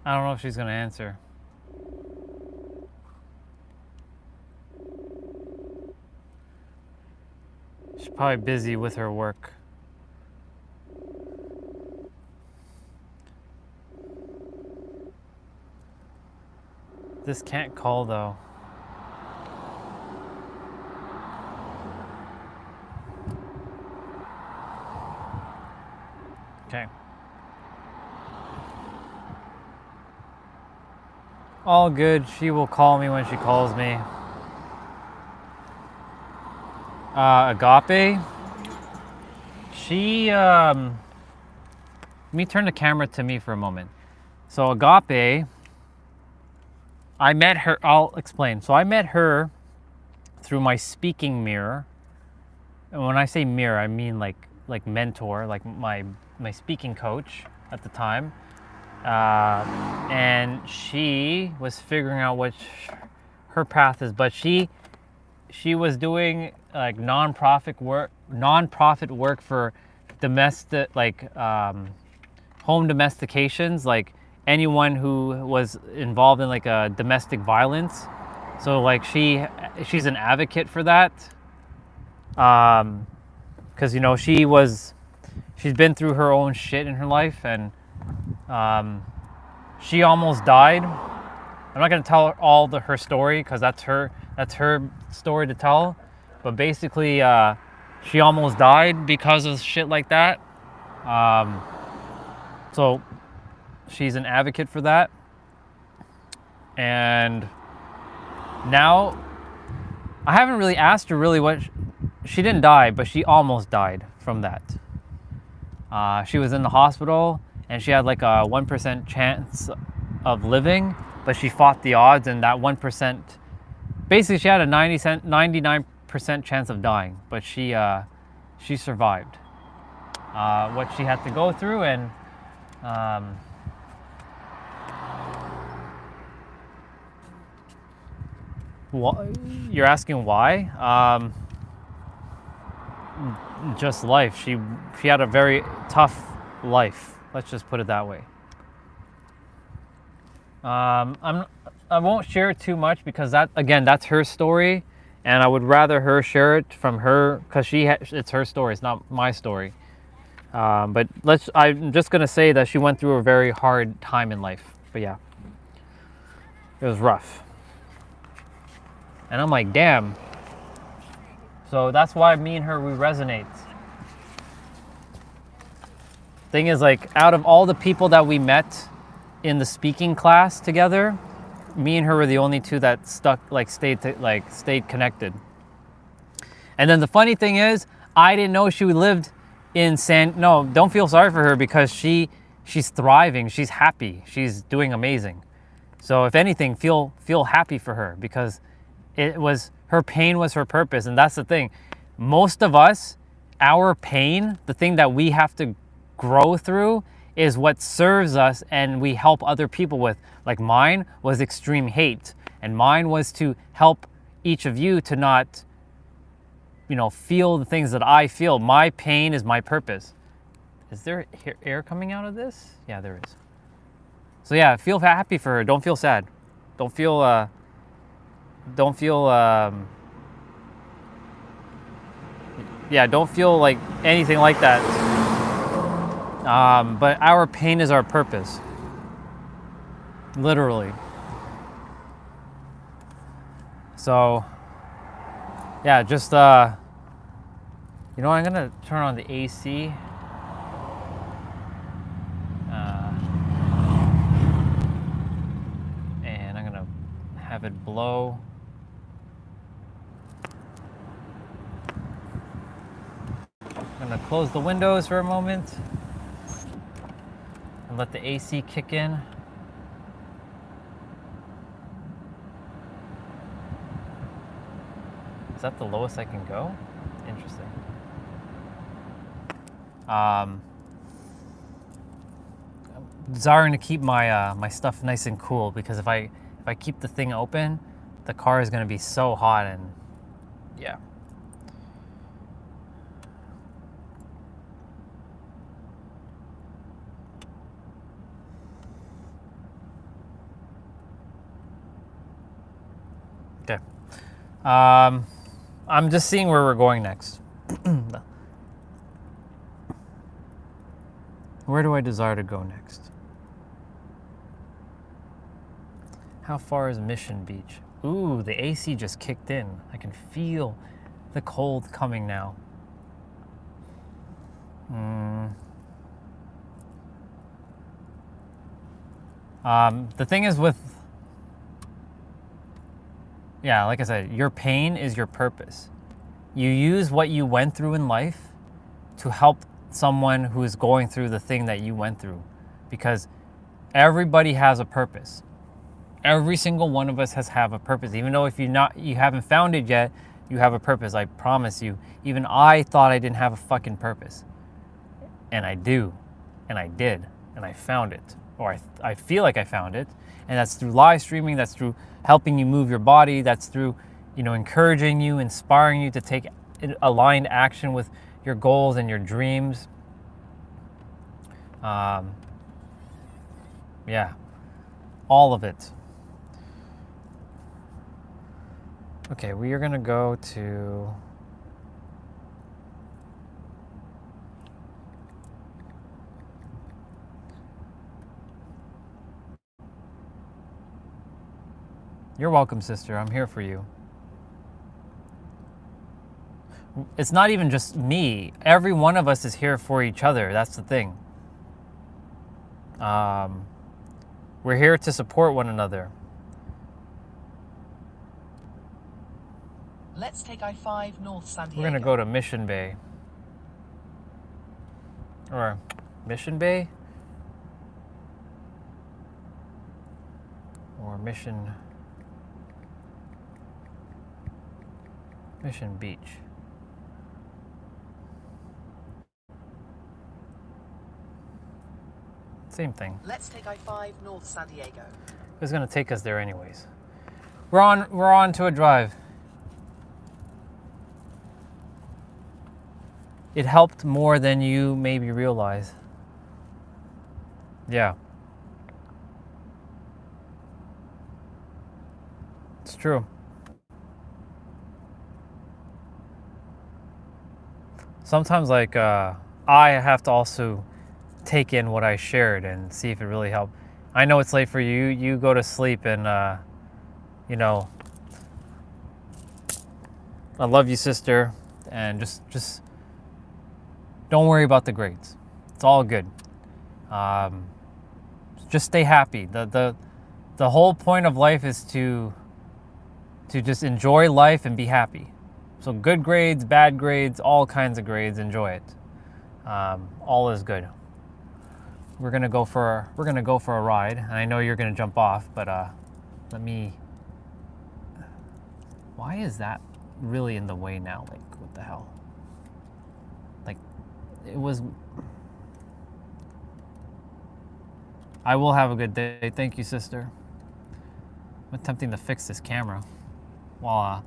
I don't know if she's gonna answer. She's probably busy with her work. This can't call though. Okay. All good. She will call me when she calls me. Agape. Let me turn the camera to me for a moment. So Agape, I met her, I'll explain. So I met her through my speaking mirror. And when I say mirror, I mean like mentor, like my speaking coach at the time. And she was figuring out what her path is, but she was doing like nonprofit work for domestic, home domestications, like anyone who was involved in like a domestic violence. So like she's an advocate for that. Because she's been through her own shit in her life, and she almost died. I'm not gonna tell her story because that's her story to tell. But basically, she almost died because of shit like that. So she's an advocate for that. And now, I haven't really asked her really what she didn't die, but she almost died from that. She was in the hospital and she had like a 1% chance of living, but she fought the odds, and that 1%, basically she had a 99% chance of dying, but she survived what she had to go through. And you're asking why? Just life. She had a very tough life. Let's just put it that way. I won't share it too much because that's her story, and I would rather her share it from her because it's her story. It's not my story. But I'm just gonna say that she went through a very hard time in life. But yeah, it was rough. And I'm like, damn. So that's why me and her, we resonate. Thing is, like, out of all the people that we met in the speaking class together, me and her were the only two that stayed connected. And then the funny thing is, I didn't know she lived in don't feel sorry for her because she's thriving, she's happy, she's doing amazing. So if anything, feel happy for her because her pain was her purpose. And that's the thing. Most of us, our pain, the thing that we have to grow through, is what serves us and we help other people with. Like mine was extreme hate, and mine was to help each of you to not, feel the things that I feel. My pain is my purpose. Is there air coming out of this? Yeah, there is. So yeah, feel happy for her. Don't feel sad. Don't feel like anything like that. But our pain is our purpose. Literally. So yeah, just you know, I'm gonna turn on the AC. And I'm gonna have it blow. I'm gonna close the windows for a moment and let the AC kick in. Is that the lowest I can go? Interesting. I'm desiring to keep my my stuff nice and cool, because if I keep the thing open, the car is gonna be so hot, and yeah. Okay. I'm just seeing where we're going next. Where do I desire to go next? How far is Mission Beach? Ooh, the AC just kicked in. I can feel the cold coming now. The thing is with, yeah, like I said, your pain is your purpose. You use what you went through in life to help someone who is going through the thing that you went through, because everybody has a purpose. Every single one of us has a purpose. Even though if you haven't found it yet, you have a purpose. I promise you. Even I thought I didn't have a fucking purpose. And I do. And I did. And I found it. Or I feel like I found it. And that's through live streaming. That's through helping you move your body. That's through, encouraging you, inspiring you to take aligned action with your goals and your dreams. Yeah. All of it. Okay, we are going to go to... You're welcome, sister. I'm here for you. It's not even just me. Every one of us is here for each other. That's the thing. We're here to support one another.
Let's take I-5 North San Diego.
We're going to go to Mission Bay. Or Mission Bay? Or Mission Beach. Same thing.
Let's take I-5 North San Diego.
It was going to take us there anyways. We're on to a drive. It helped more than you maybe realize. Yeah. It's true. Sometimes, I have to also take in what I shared and see if it really helped. I know it's late for you. You go to sleep, and, I love you, sister. And just don't worry about the grades. It's all good. Just stay happy. The whole point of life is to just enjoy life and be happy. So good grades, bad grades, all kinds of grades, enjoy it. All is good. We're gonna go for a ride, and I know you're gonna jump off, but let me. Why is that really in the way now? Like, what the hell? Like, it was. I will have a good day. Thank you, sister. I'm attempting to fix this camera while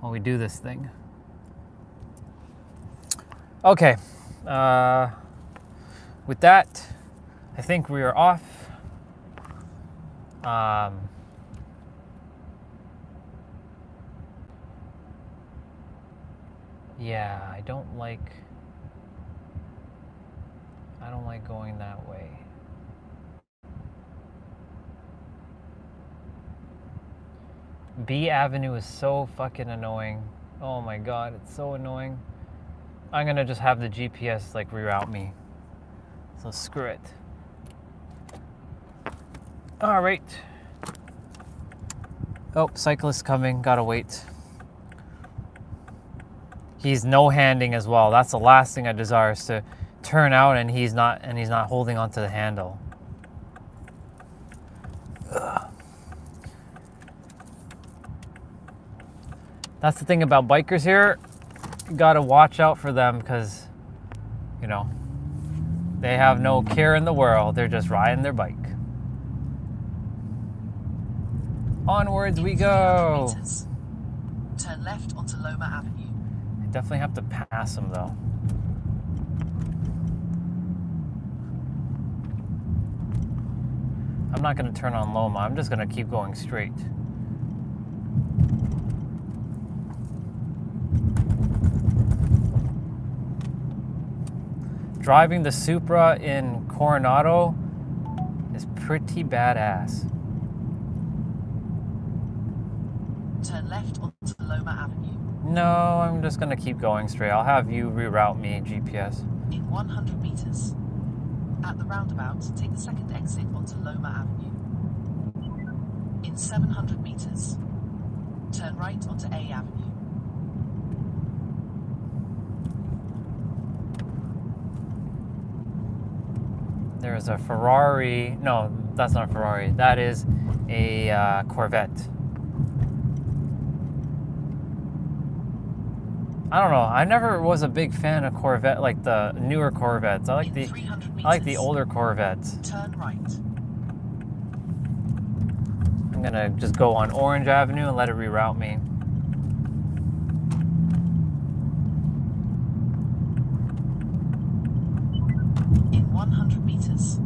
we do this thing. Okay. With that, I think we are off. Yeah, I don't like going that way. B Avenue is so fucking annoying. Oh my god, it's so annoying. I'm gonna just have the GPS like reroute me. So screw it. All right. Oh, cyclist coming, gotta wait. He's no-handing as well. That's the last thing I desire, is to turn out and he's not holding onto the handle. Ugh. That's the thing about bikers here. You gotta watch out for them because, you know, they have no care in the world. They're just riding their bike. Onwards we go.
Meters. Turn left onto Loma Avenue.
I definitely have to pass him though. I'm not gonna turn on Loma. I'm just gonna keep going straight. Driving the Supra in Coronado is pretty badass.
Turn left onto Loma Avenue.
No, I'm just gonna keep going straight. I'll have you reroute me, GPS.
In 100 meters. At the roundabout, take the second exit onto Loma Avenue. In 700 meters. Turn right onto A Avenue.
There's a Ferrari. No, that's not a Ferrari. That is a Corvette. I don't know. I never was a big fan of Corvette, like the newer Corvettes. I like the older Corvettes.
Turn right.
I'm gonna just go on Orange Avenue and let it reroute me.
In 100 meters.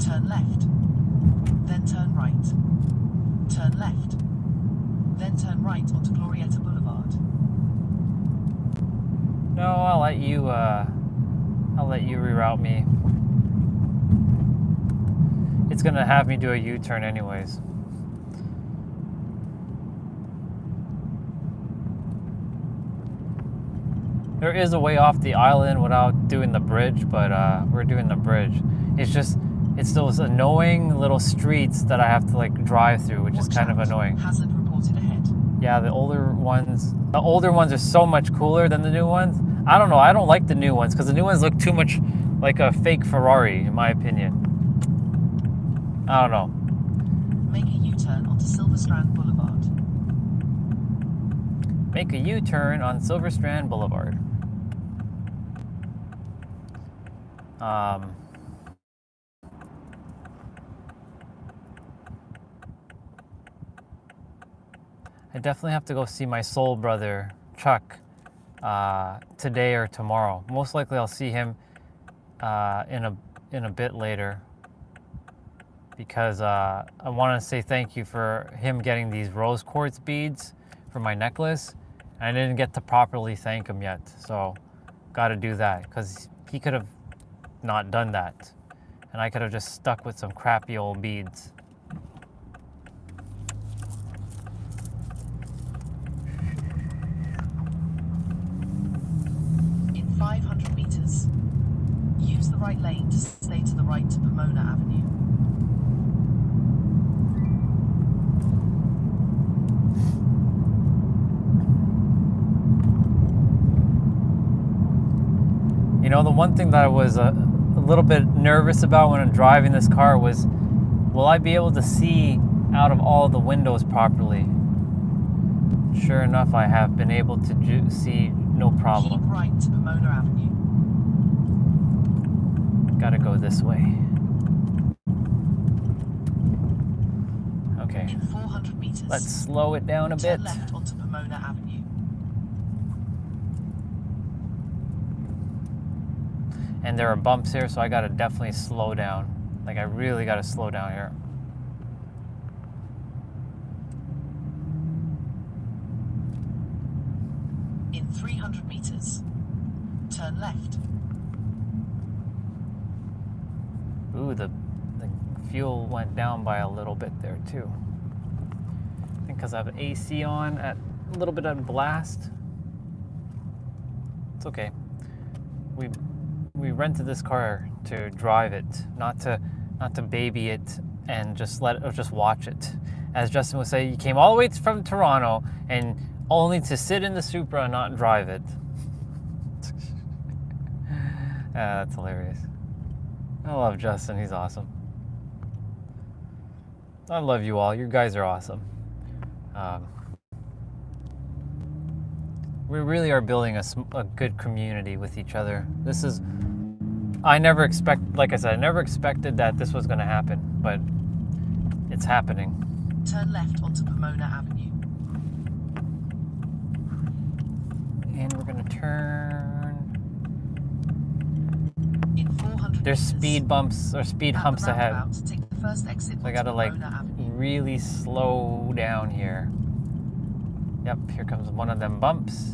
Turn left. Then turn right. Turn left. Then turn right onto Glorieta Boulevard.
No, I'll let you reroute me. It's gonna have me do a U-turn anyways. There is a way off the island without doing the bridge, but we're doing the bridge. It's those annoying little streets that I have to like drive through, which is kind of annoying.
Hazard reported ahead.
Yeah, the older ones are so much cooler than the new ones. I don't know, I don't like the new ones because the new ones look too much like a fake Ferrari, in my opinion. I don't know.
Make a U-turn onto Silver Strand Boulevard.
Make a U-turn on Silver Strand Boulevard. I definitely have to go see my soul brother, Chuck, today or tomorrow. Most likely I'll see him in a bit later because I want to say thank you for him getting these rose quartz beads for my necklace. I didn't get to properly thank him yet, so got to do that because he could have not done that and I could have just stuck with some crappy old beads.
In 500 meters. Use the right lane to stay to the right to Pomona Avenue.
You know, the one thing that I was a little bit nervous about when I'm driving this car was, will I be able to see out of all the windows properly? Sure enough, I have been able to see no problem.
Keep right to Pomona Avenue.
Gotta go this way. Okay,
In 400 meters.
let's slow it down a bit.
Turn left onto Pomona Avenue.
And there are bumps here, so I gotta definitely slow down. Like, I really gotta slow down here.
In 300 meters. Turn left.
Ooh, the fuel went down by a little bit there too. I think because I have AC on at a little bit of blast. It's okay. We rented this car to drive it, not to baby it and just watch it. As Justin would say, you came all the way from Toronto and only to sit in the Supra and not drive it. That's hilarious. I love Justin. He's awesome. I love you all. You guys are awesome. We really are building a good community with each other. I never expected that this was going to happen, but it's happening.
Turn left onto Pomona Avenue.
And we're going to turn.
In 400
There's
meters,
speed bumps or speed
at the
humps ahead.
roundabout, take the first exit
So I
onto
gotta like
Pomona Avenue.
really slow down here. Yep, here comes one of them bumps.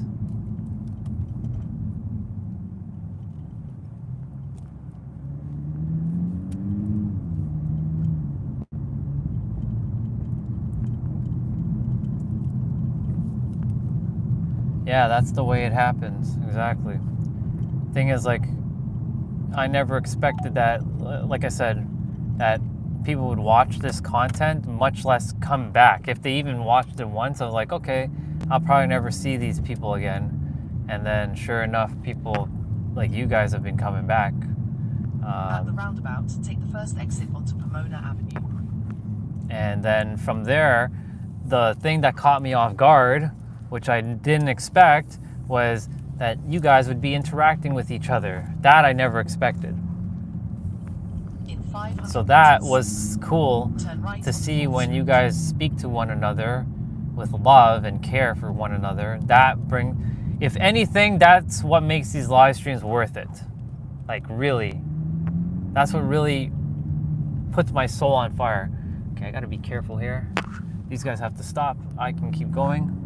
Yeah, that's the way it happens. Exactly. Thing is, like, I never expected that, like I said, that people would watch this content, much less come back. If they even watched it once, I was like, okay, I'll probably never see these people again. And then sure enough, people like you guys have been coming back.
At the roundabout, take the first exit onto Pomona Avenue.
And then from there, the thing that caught me off guard, which I didn't expect, was that you guys would be interacting with each other. That I never expected.
In 500
So that
meters,
was cool
turn right
to
onto
see
4th
when you
Street.
guys speak to one another with love and care for one another. If anything, that's what makes these live streams worth it. Like, really. That's what really puts my soul on fire. Okay, I gotta be careful here. These guys have to stop. I can keep going.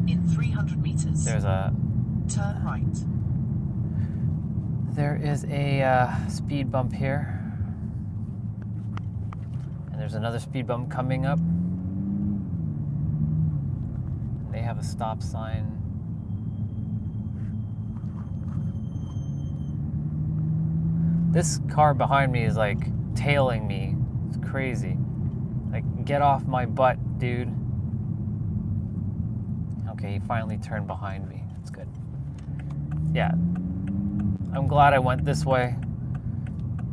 In 300 meters,
There's a
turn right.
There is a speed bump here. And there's another speed bump coming up. They have a stop sign. This car behind me is like tailing me. It's crazy. Like, get off my butt, dude. Okay, he finally turned behind me. That's good. Yeah. I'm glad I went this way.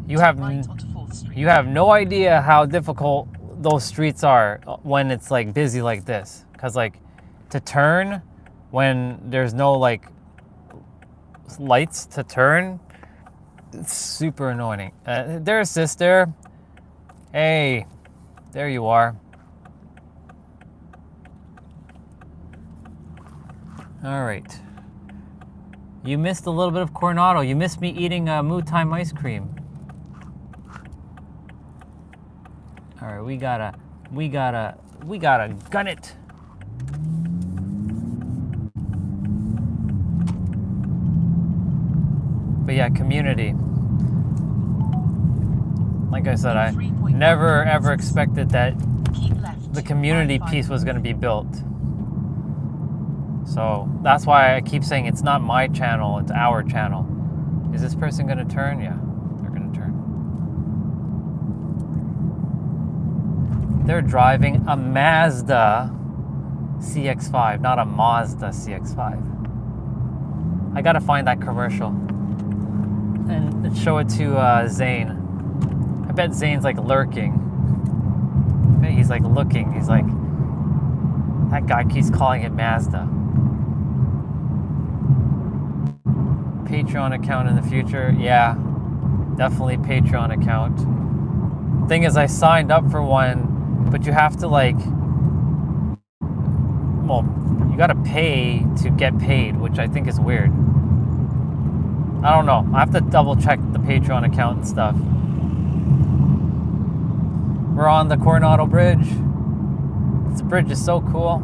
You have
Right onto 4th Street.
you have no idea how difficult those streets are when it's like busy like this. Cause like to turn when there's no like lights to turn, it's super annoying. There's sister. Hey, there you are. All right. You missed a little bit of Coronado. You missed me eating Moo Time ice cream. All right, we gotta gun it. But yeah, community. Like I said, I never ever expected that
Keep left.
the community piece was gonna be built. So that's why I keep saying it's not my channel, it's our channel. Is this person gonna turn? Yeah, they're gonna turn. They're driving a Mazda CX-5, not a Mazda CX-5. I gotta find that commercial and show it to Zane. I bet Zane's like lurking. I bet he's like looking. He's like, that guy keeps calling it Mazda. Patreon account in the future. Yeah, definitely Patreon account. Thing is, I signed up for one, but you have to like, well, you gotta pay to get paid, which I think is weird. I don't know. I have to double check the Patreon account and stuff. We're on the Coronado Bridge. This bridge is so cool.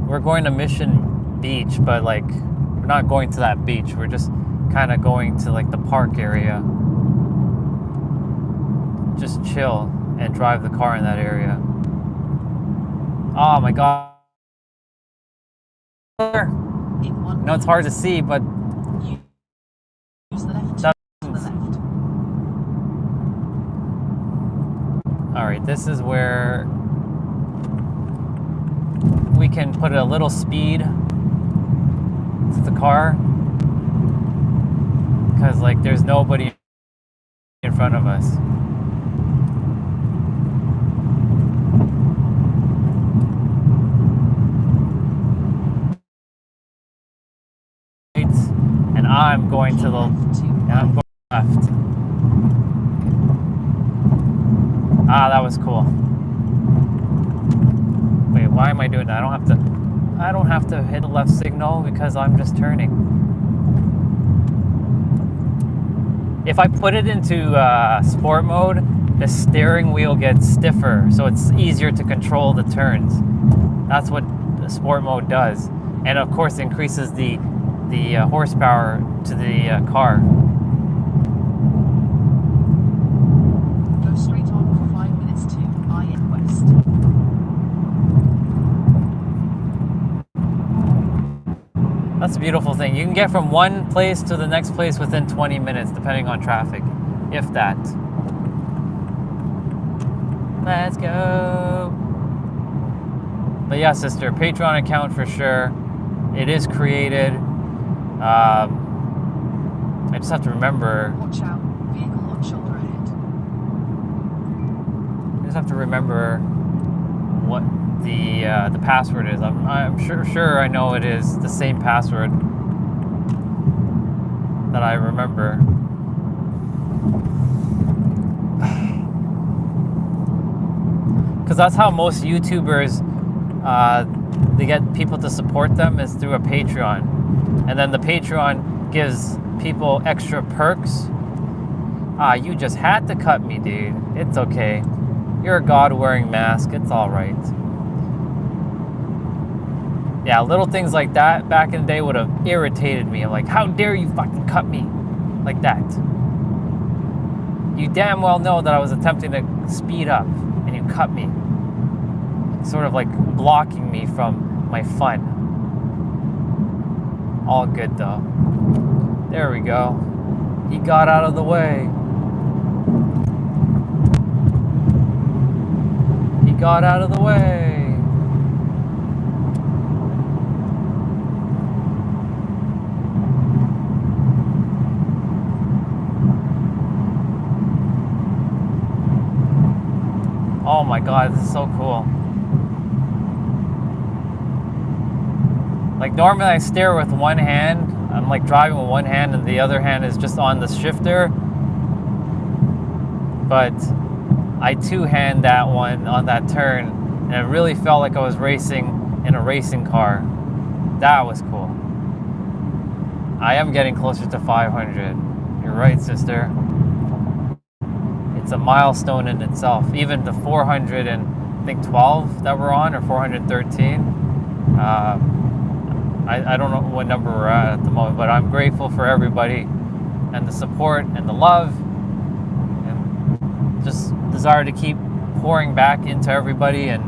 We're going to Mission Beach, but like, we're not going to that beach. We're just kind of going to like the park area. just chill and drive the car in that area. Oh my God.
In 1
No, it's hard to see, but
use the left
that-
to the left.
all right, this is where we can put a little speed to the car because like there's nobody in front of us. And I'm going to the and I'm going left. Ah, that was cool. Wait, why am I doing that? I don't have to hit a left signal because I'm just turning. If I put it into sport mode, the steering wheel gets stiffer, so it's easier to control the turns. That's what the sport mode does, and of course increases the horsepower to the car.
Go straight on for 5 minutes to I-N West.
That's a beautiful thing. You can get from one place to the next place within 20 minutes, depending on traffic, if that. Let's go. But yeah, sister, Patreon account for sure. It is created. I just have to remember.
Watch out, vehicle on shoulder ahead.
I just have to remember what the password is. I'm sure I know it is the same password that I remember. Because that's how most YouTubers they get people to support them is through a Patreon. And then the Patreon gives people extra perks. Ah, you just had to cut me, dude. It's okay. You're a god wearing mask. It's all right. Yeah, little things like that back in the day would have irritated me. I'm like, how dare you fucking cut me like that? You damn well know that I was attempting to speed up and you cut me. Sort of like blocking me from my fun. All good though. There we go. He got out of the way. He got out of the way. Oh my God, this is so cool. Like normally I steer with one hand. I'm like driving with one hand and the other hand is just on the shifter. But I two-hand that one on that turn and it really felt like I was racing in a racing car. That was cool. I am getting closer to 500. You're right, sister. It's a milestone in itself. Even the 412 that we're on, or 413. I don't know what number we're at the moment, but I'm grateful for everybody and the support and the love and just desire to keep pouring back into everybody and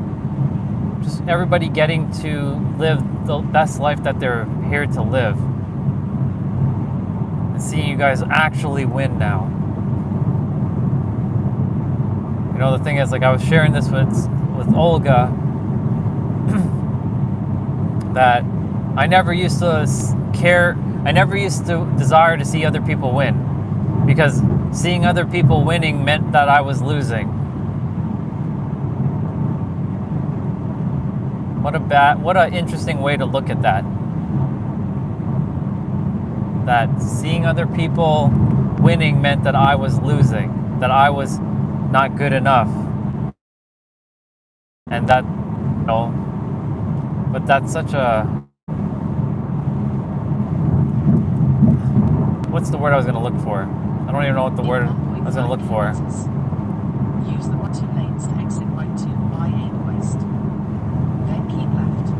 just everybody getting to live the best life that they're here to live. And seeing you guys actually win now. You know, the thing is, like I was sharing this with Olga, that I never used to care, I never used to desire to see other people win, because seeing other people winning meant that I was losing. What an interesting way to look at that. That seeing other people winning meant that I was losing, that I was not good enough. And that, you know, but that's such a, what's the word I was going to look for? I don't even know what the word I was going to look for.
Use the right two lanes to exit right to I-8 West. Then keep left.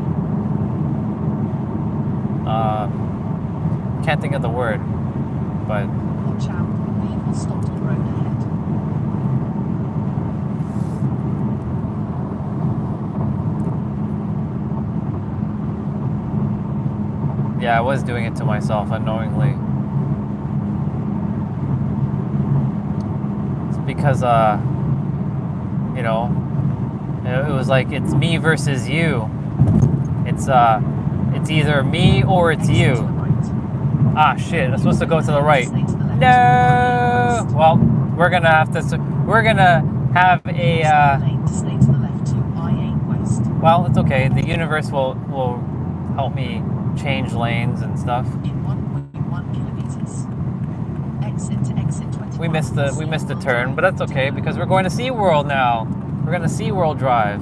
Can't think of the word, but
Watch out, vehicle stopped on road ahead.
Yeah, I was doing it to myself unknowingly. It's because, you know, it was like it's me versus you. It's either me or it's
Exit to
you.
the right.
Ah, shit! I'm supposed to go to the right.
Stay to the left.
No. Well, we're gonna have to. We're gonna have a.
Lane to stay to the left to I-8 West.
Well, it's okay. The universe will help me change lanes and stuff.
In 1.1 kilometers. Exit to exit 21.
We missed the turn, but that's okay because we're going to SeaWorld now. We're gonna SeaWorld drive.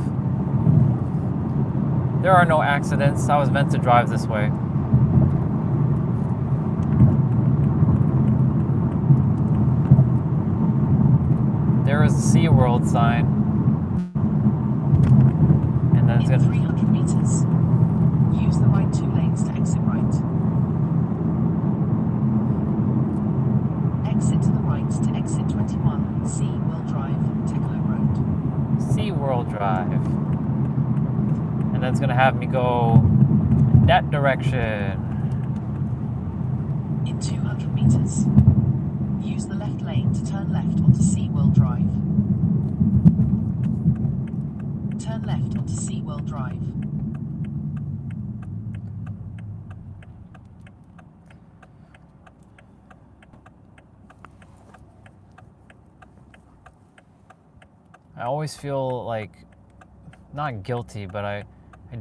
There are no accidents. I was meant to drive this way. There is a SeaWorld sign. And then it's
In
gonna
300 meters. Use the right 2 lanes to exit right. Exit to the right to exit 21, Sea-Will Drive, Teklo Road.
SeaWorld Drive. And that's gonna have me go in that direction.
In 200 meters. Use the left lane to turn left onto Sea-Will Drive. Turn left onto Sea-Will Drive.
I always feel like, not guilty, but I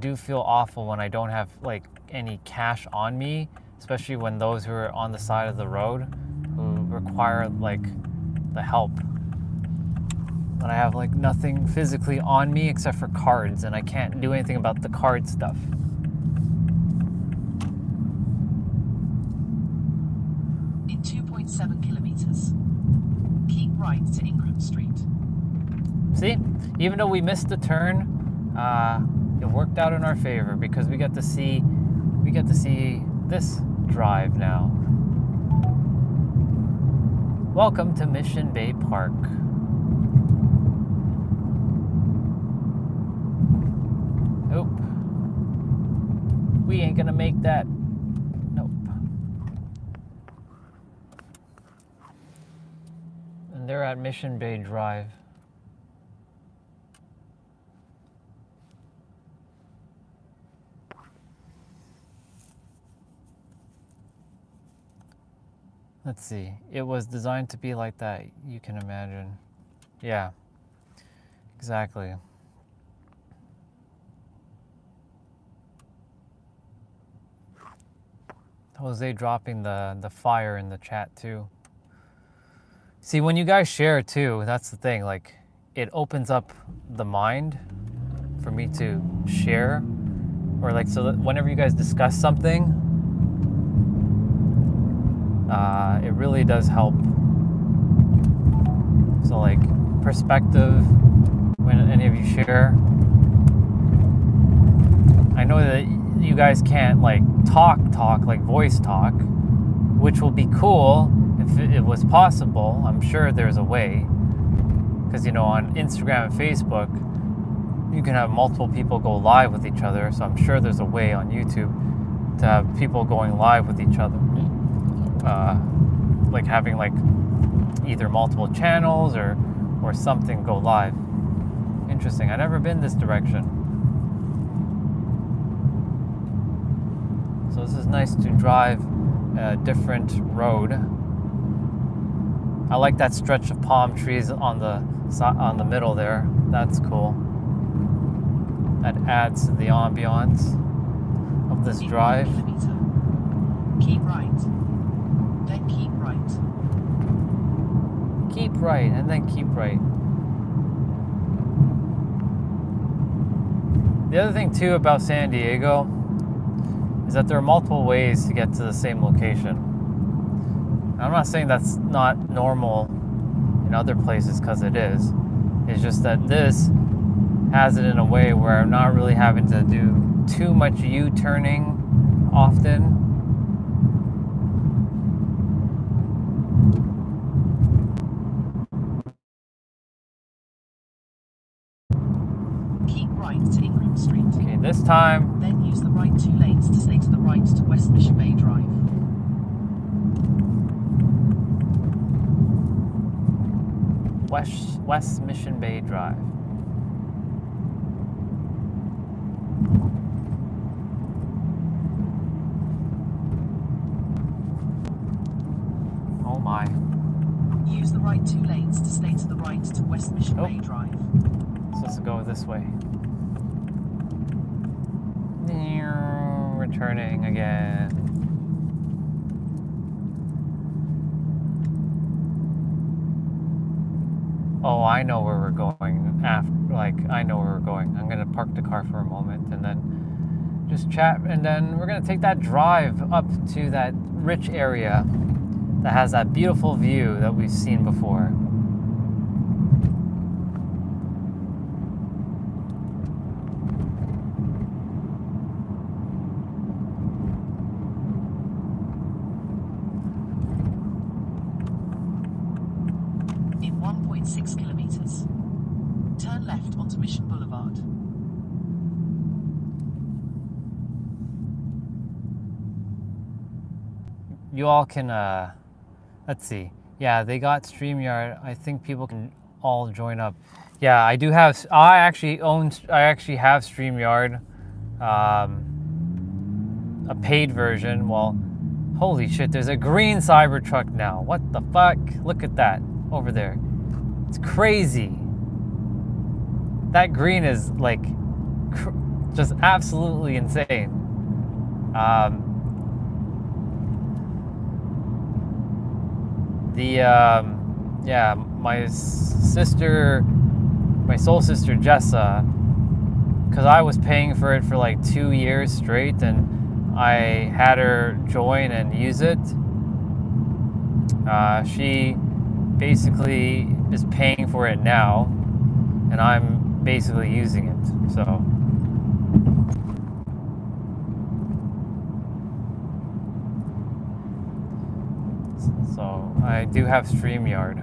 do feel awful when I don't have like any cash on me, especially when those who are on the side of the road who require like the help. When I have like nothing physically on me except for cards and I can't do anything about the card stuff.
In 2.7 kilometers. Keep right to Ingram Street.
See, even though we missed the turn, it worked out in our favor because we get to see this drive now. Welcome to Mission Bay Park. Nope. We ain't gonna make that. Nope. And they're at Mission Bay Drive. Let's see. It was designed to be like that, you can imagine. Yeah, exactly. Jose dropping the fire in the chat too. See, when you guys share too, that's the thing, like it opens up the mind for me to share, or like so that whenever you guys discuss something, it really does help. So like perspective, when any of you share, I know that you guys can't like talk like voice talk, which will be cool if it was possible. I'm sure there's a way, because you know on Instagram and Facebook you can have multiple people go live with each other, so I'm sure there's a way on YouTube to have people going live with each other, like having like either multiple channels or something go live. Interesting. I've never been this direction. So this is nice to drive a different road. I like that stretch of palm trees on the middle there. That's cool. That adds to the ambiance of this drive.
Keep right. Then keep right.
Keep right and then keep right. The other thing too about San Diego is that there are multiple ways to get to the same location. I'm not saying that's not normal in other places, because it is. It's just that this has it in a way where I'm not really having to do too much U-turning often.
Keep right to Ingram Street.
Okay, this time.
Then use the right 2 lanes to stay to the right to West Mission Bay Drive.
West Mission Bay Drive. Oh my.
Use the right 2 lanes to stay to the right to West Mission Bay Drive.
So let's go this way. Returning again. Oh, I know where we're going. I know where we're going. I'm gonna park the car for a moment and then just chat, and then we're gonna take that drive up to that rich area that has that beautiful view that we've seen before.
In 1.6 kilometers, turn left onto Mission Boulevard.
You all can, let's see. Yeah, they got StreamYard. I think people can all join up. Yeah, I do have, I actually have StreamYard, a paid version. Well, holy shit, there's a green Cybertruck now. What the fuck? Look at that over there. It's crazy. That green is like just absolutely insane. Yeah, my sister, my soul sister Jessa, because I was paying for it for like 2 years straight, and I had her join and use it. She basically is paying for it now, and I'm basically using it. So I do have StreamYard.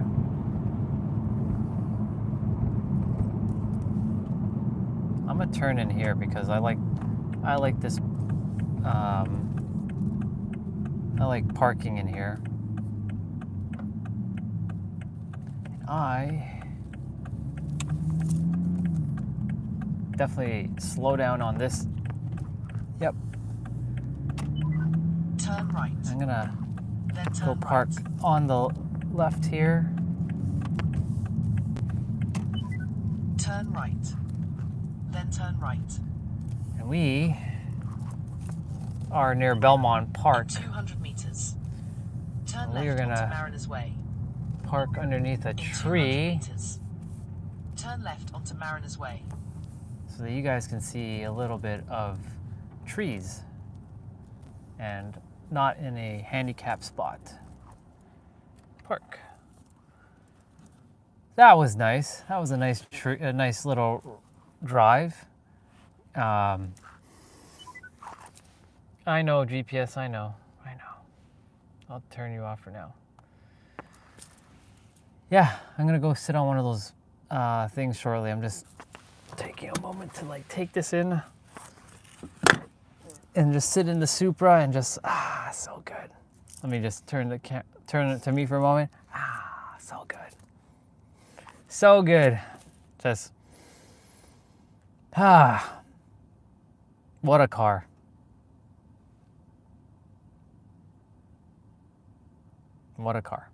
I'm gonna turn in here because I like this. I like parking in here. I definitely slow down on this. Yep.
Turn right.
I'm gonna
Then
go
turn
park
right.
on the left here.
Turn right. Then turn right.
And we are near Belmont Park.
200 meters. Turn
We are
left
gonna
onto Mariners Way.
Park underneath a
In 200
tree
meters. Turn left onto Mariners Way.
so that you guys can see a little bit of trees and not in a handicap spot. Park. That was nice. That was a nice little drive. I know GPS. I know. I'll turn you off for now. Yeah, I'm gonna go sit on one of those things shortly. I'm just taking a moment to like take this in and just sit in the Supra and just so good. Let me just turn it to me for a moment. So good. So good. Just what a car. What a car.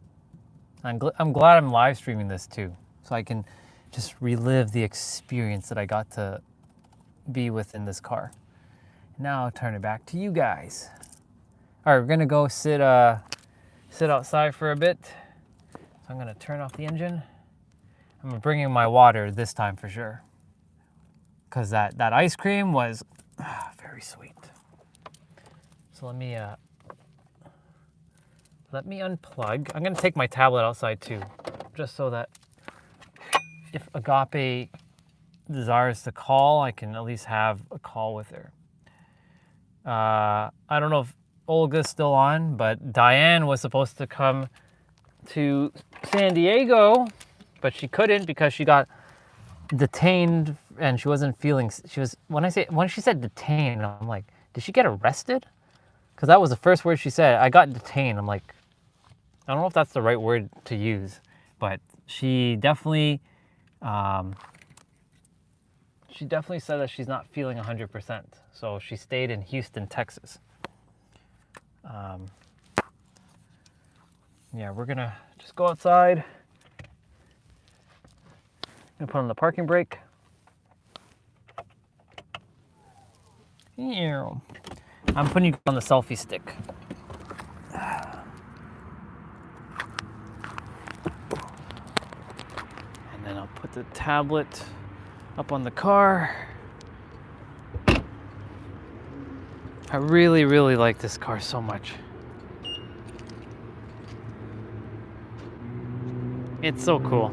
I'm glad I'm live streaming this too, so I can just relive the experience that I got to be with in this car. Now I'll turn it back to you guys. All right, we're gonna go sit outside for a bit. So I'm gonna turn off the engine. I'm bringing my water this time for sure, because that ice cream was very sweet. So let me unplug. I'm gonna take my tablet outside too, just so that if Agape desires to call, I can at least have a call with her. I don't know if Olga's still on, but Diane was supposed to come to San Diego, but she couldn't because she got detained and she wasn't feeling. She was when she said detained, I'm like, did she get arrested? Because that was the first word she said. I got detained. I'm like, I don't know if that's the right word to use, but she definitely said that she's not feeling 100%. So she stayed in Houston, Texas. Yeah, we're gonna just go outside. I'm gonna put on the parking brake. I'm putting you on the selfie stick. And then I'll put the tablet up on the car. I really, really like this car so much. It's so cool.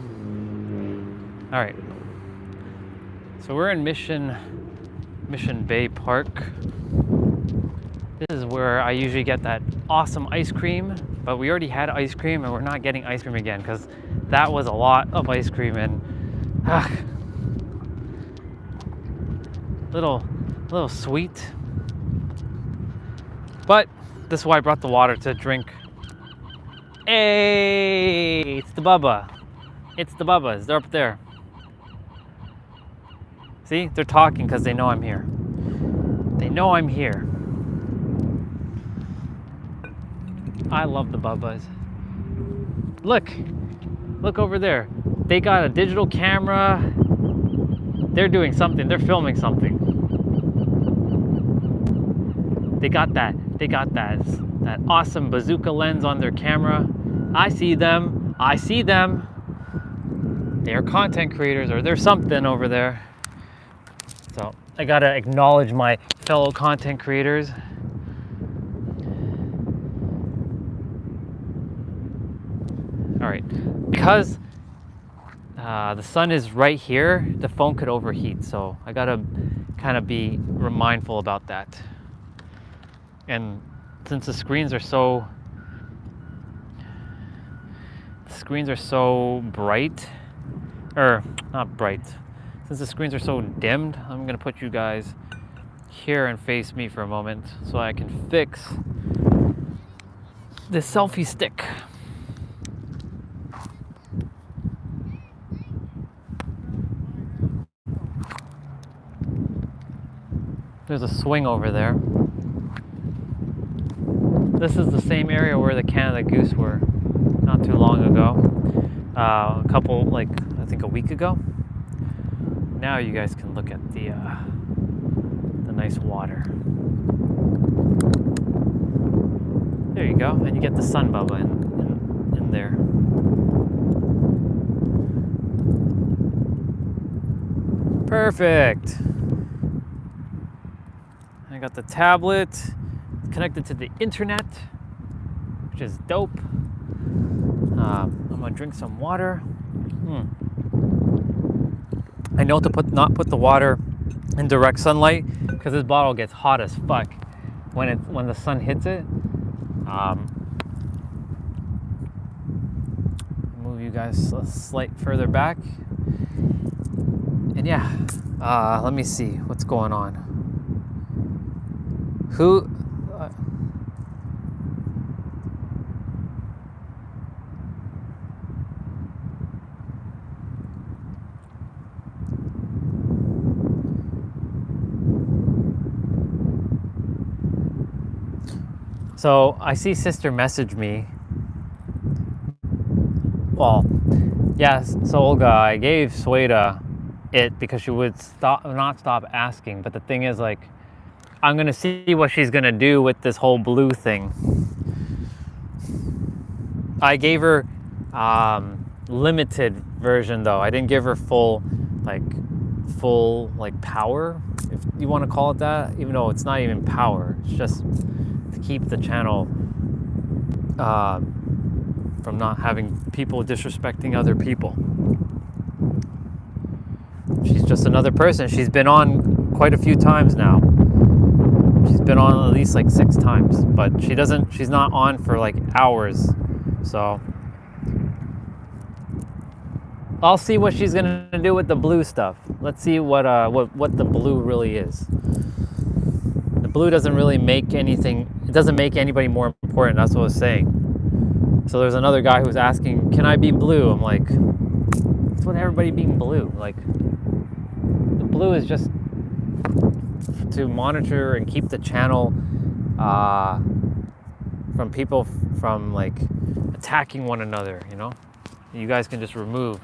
All right. So we're in Mission Bay Park. This is where I usually get that awesome ice cream, but we already had ice cream and we're not getting ice cream again because that was a lot of ice cream and little sweet. But this is why I brought the water to drink. Hey, it's the Bubba. It's the Bubbas. They're up there. See, they're talking because they know I'm here. They know I'm here. I love the Bubbas. Look over there. They got a digital camera. They're doing something. They're filming something. They got that awesome bazooka lens on their camera. I see them. They're content creators or there's something over there. So I gotta acknowledge my fellow content creators. All right, because the sun is right here, the phone could overheat. So I gotta kind of be mindful about that. And since the screens are so bright, or not bright, since the screens are so dimmed, I'm gonna put you guys here and face me for a moment so I can fix the selfie stick. There's a swing over there. This is the same area where the Canada Goose were not too long ago. A week ago. Now you guys can look at the nice water. There you go, and you get the sun bubba in there. Perfect. I got the tablet connected to the internet, which is dope. I'm gonna drink some water. I know to not put the water in direct sunlight because this bottle gets hot as fuck when the sun hits it. Move you guys a slight further back. And yeah, let me see what's going on. So I see sister message me. Well, yes. So Olga, I gave Sweta it because she would not stop asking. But the thing is, like, I'm gonna see what she's gonna do with this whole blue thing. I gave her limited version though. I didn't give her full power, if you want to call it that. Even though it's not even power, it's just to keep the channel from not having people disrespecting other people. She's just another person. She's been on quite a few times now. She's been on at least like 6 times, but she's not on for like hours. So I'll see what she's gonna do with the blue stuff. Let's see what the blue really is. The blue doesn't really make anything. It doesn't make anybody more important. That's what I was saying. So there's another guy who was asking, "Can I be blue?" I'm like, "What's with everybody being blue? Like, the blue is just to monitor and keep the channel from people from like attacking one another. You know, you guys can just remove."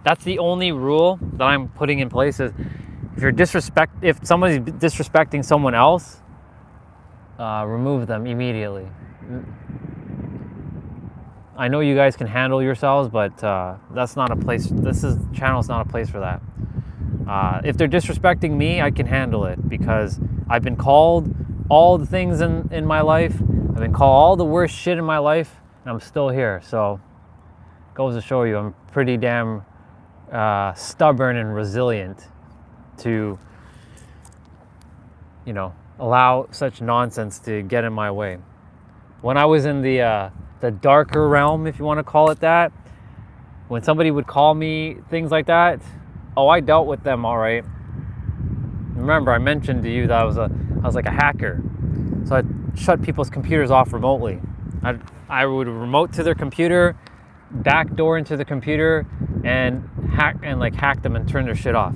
That's the only rule that I'm putting in place is if somebody's disrespecting someone else, remove them immediately. I know you guys can handle yourselves, but that's not a place. Channel's not a place for that. If they're disrespecting me, I can handle it because I've been called all the things in my life. I've been called all the worst shit in my life, and I'm still here. So, goes to show you, I'm pretty damn stubborn and resilient to, allow such nonsense to get in my way. When I was in the darker realm, if you want to call it that, when somebody would call me things like that, I dealt with them all right. Remember, I mentioned to you that I was like a hacker, so I shut people's computers off remotely. I would remote to their computer, backdoor into the computer, and hack them and turn their shit off,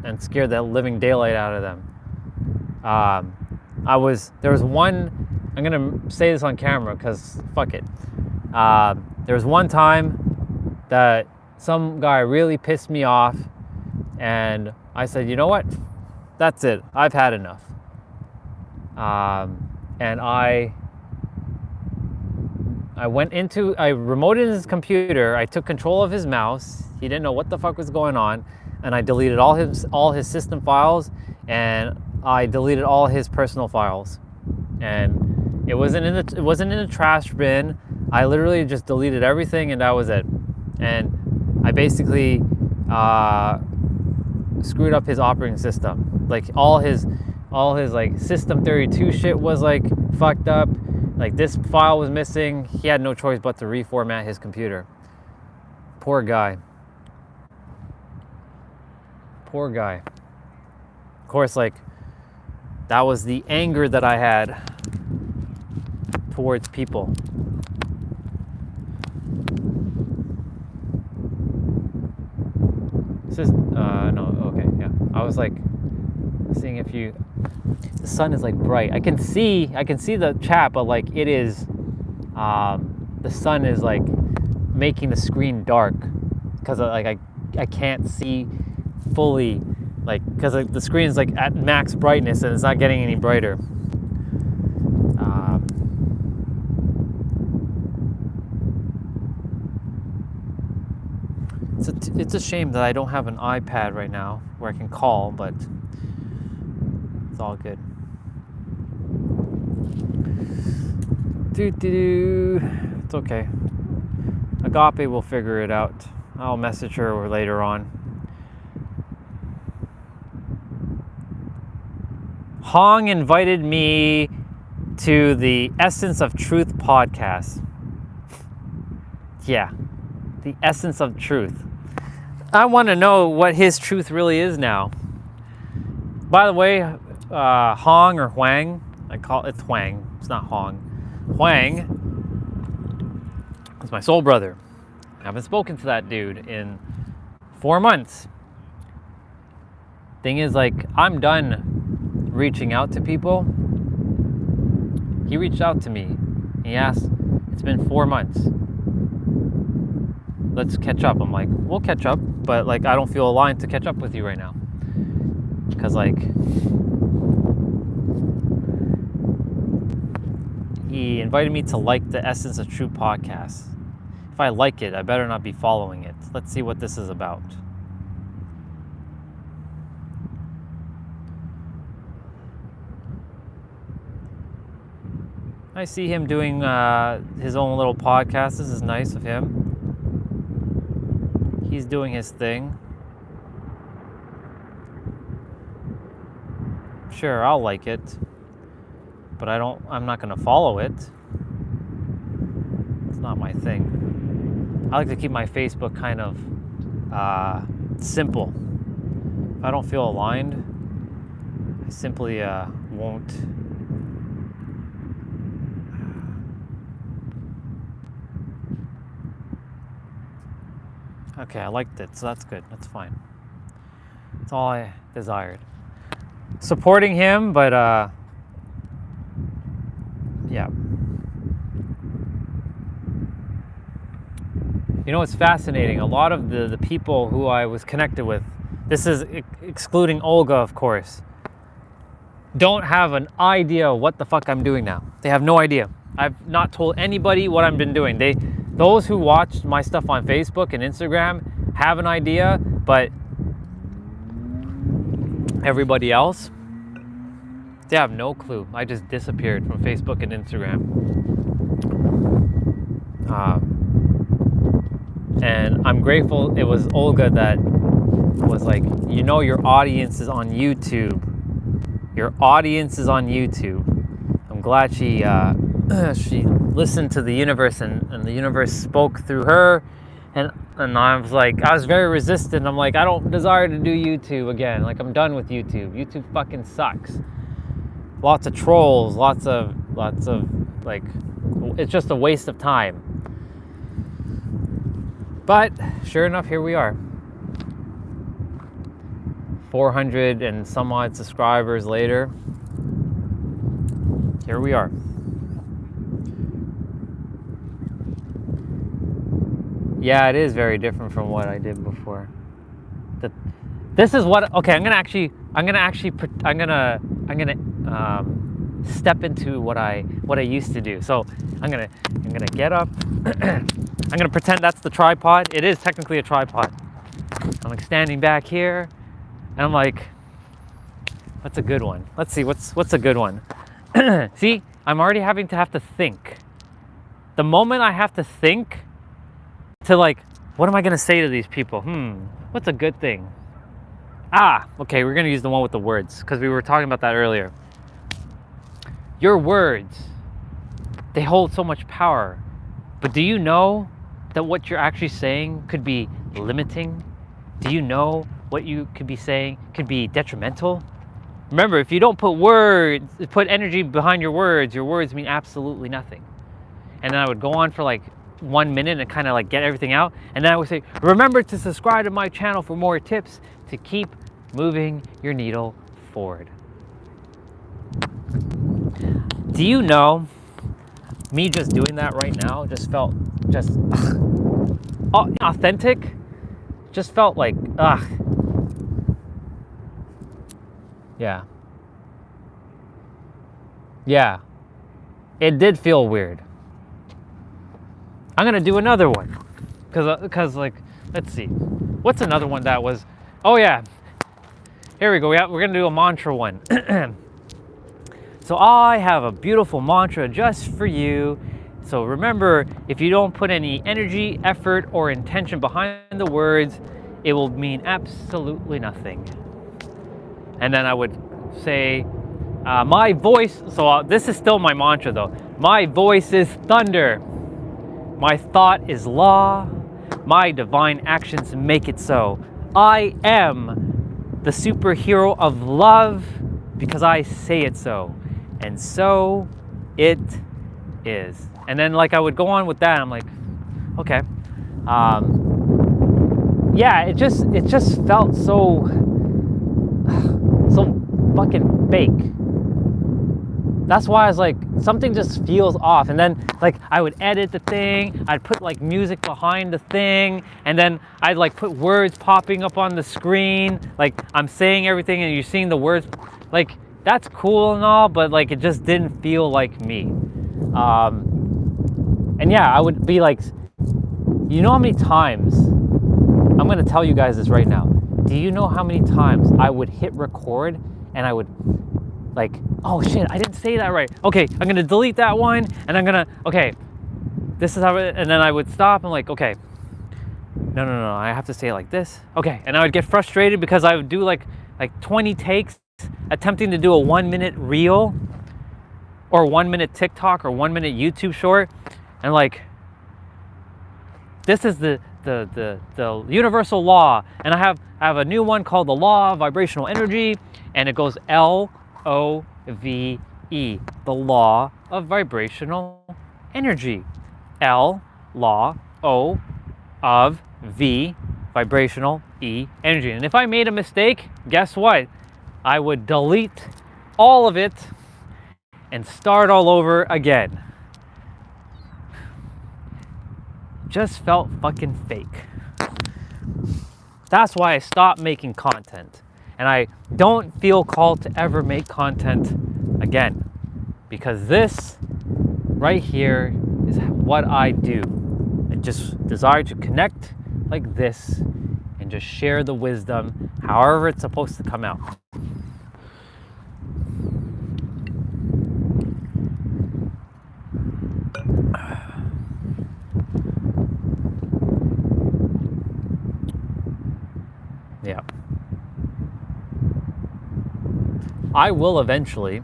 and scare the living daylight out of them. There was one. I'm gonna say this on camera because fuck it. There was one time that some guy really pissed me off, and I said, "You know what? That's it. I've had enough." And I remoted his computer. I took control of his mouse. He didn't know what the fuck was going on, and I deleted all his system files, and I deleted all his personal files. And it wasn't in the trash bin. I literally just deleted everything, and that was it. And I basically screwed up his operating system. Like all his like System 32 shit was like fucked up. Like this file was missing. He had no choice but to reformat his computer. Poor guy. Poor guy. Of course, like that was the anger that I had towards people. This is no, okay, yeah. I was like seeing if the sun is like bright. I can see the chat, but like it is the sun is like making the screen dark because like I can't see fully, like because the screen is like at max brightness and it's not getting any brighter. It's a shame that I don't have an iPad right now where I can call, but it's all good. It's okay. Agape will figure it out. I'll message her later on. Hong invited me to the Essence of Truth podcast. Yeah, the Essence of Truth. I want to know what his truth really is now. By the way, Hong or Huang, it's Huang, it's not Hong. Huang is my soul brother. I haven't spoken to that dude in 4 months. Thing is, like, I'm done reaching out to people. He reached out to me. He asked, it's been 4 months. Let's catch up. I'm like, we'll catch up, but like I don't feel aligned to catch up with you right now. Because like he invited me to like the Essence of Truth podcast. If I like it, I better not be following it. Let's see what this is about. I see him doing his own little podcast. This is nice of him. He's doing his thing. Sure, I'll like it, but I'm not gonna follow it. It's not my thing. I like to keep my Facebook kind of simple. If I don't feel aligned, I simply won't. Okay, I liked it, so that's good. That's fine. That's all I desired. Supporting him, but yeah. You know, it's fascinating. A lot of the people who I was connected with, this is excluding Olga, of course, don't have an idea what the fuck I'm doing now. They have no idea. I've not told anybody what I've been doing. Those who watched my stuff on Facebook and Instagram have an idea, but everybody else, they have no clue. I just disappeared from Facebook and Instagram. And I'm grateful it was Olga that was like, you know, your audience is on YouTube. Your audience is on YouTube. I'm glad she she listened to the universe and the universe spoke through her. And I was like, I was very resistant. I'm like, I don't desire to do YouTube again. Like, I'm done with YouTube. YouTube fucking sucks. Lots of trolls, lots of like, it's just a waste of time. But sure enough, here we are. 400 and some odd subscribers later. Here we are. Yeah, it is very different from what I did before. This is what, okay, I'm gonna step into what I used to do. So I'm gonna get up. I'm gonna pretend that's the tripod. It is technically a tripod. I'm like standing back here, and I'm like, what's a good one? Let's see, what's a good one? See, I'm already having to have to think. The moment I have to think to like, what am I gonna say to these people? What's a good thing? Okay, we're gonna use the one with the words, because we were talking about that earlier. Your words, they hold so much power. But do you know that what you're actually saying could be limiting? Do you know what you could be saying could be detrimental? Remember, if you don't put energy behind your words mean absolutely nothing. And then I would go on for like 1 minute and kind of like get everything out. And then I would say, remember to subscribe to my channel for more tips to keep moving your needle forward. Do you know, me just doing that right now just felt authentic. Just felt like, Yeah. It did feel weird. I'm gonna do another one. Cause like, let's see. What's another one that was, oh yeah. Here we go, we're gonna do a mantra one. So I have a beautiful mantra just for you. So remember, if you don't put any energy, effort, or intention behind the words, it will mean absolutely nothing. And then I would say, my voice, so this is still my mantra though. My voice is thunder. My thought is law. My divine actions make it so. I am the superhero of love because I say it so. And so it is. And then like I would go on with that. I'm like, okay. Yeah, it just felt so fucking fake. That's why I was like, something just feels off. And then like I would edit the thing, I'd put like music behind the thing, and then I'd like put words popping up on the screen, like I'm saying everything and you're seeing the words. Like, that's cool and all, but like it just didn't feel like me. And yeah, I would be like, you know how many times, I'm gonna tell you guys this right now. Do you know how many times I would hit record and I would like, oh shit, I didn't say that right. Okay, I'm gonna delete that one and I'm gonna, okay, this is how it, and then I would stop and like, okay, no, I have to say it like this. Okay, and I would get frustrated because I would do like 20 takes attempting to do a 1 minute reel or 1 minute TikTok or 1 minute YouTube short. And like, this is the the universal law, and I have a new one called the law of vibrational energy, and it goes LOVE, the law of vibrational energy. L, law, O, of, V, vibrational, E, energy. And if I made a mistake, guess what? I would delete all of it and start all over again. Just felt fucking fake. That's why I stopped making content. And I don't feel called to ever make content again. Because this right here is what I do. I just desire to connect like this and just share the wisdom however it's supposed to come out. Yeah. I will eventually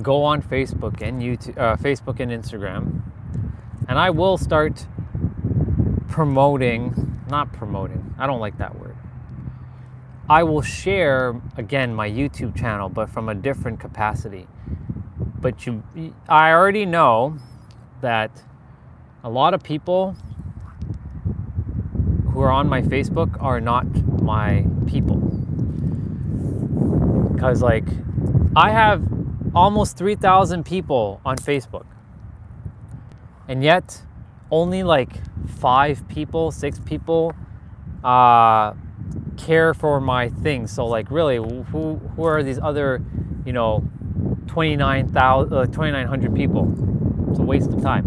go on Facebook and YouTube, Facebook and Instagram, and I will start not promoting, I don't like that word. I will share, again, my YouTube channel, but from a different capacity. But I already know that a lot of people who are on my Facebook are not my people. Because like, I have almost 3,000 people on Facebook. And yet, only like 5 people, 6 people care for my things. So like, really, who are these other, 2,900 people? It's a waste of time.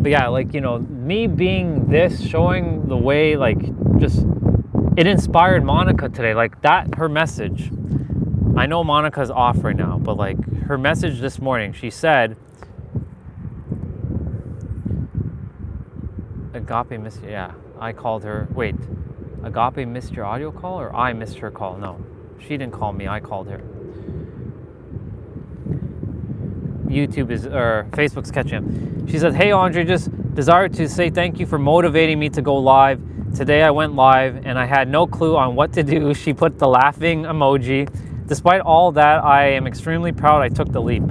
But yeah, like, me being this, showing the way, like, just, it inspired Monica today. Like, her message, I know Monica's off right now, but like, her message this morning, she said, Agape missed, yeah, I called her, wait, Agape missed your audio call, or I missed her call? No, she didn't call me, I called her. Facebook's catching up. She said, hey Andre, just desire to say thank you for motivating me to go live. Today I went live and I had no clue on what to do. She put the laughing emoji. Despite all that, I am extremely proud I took the leap.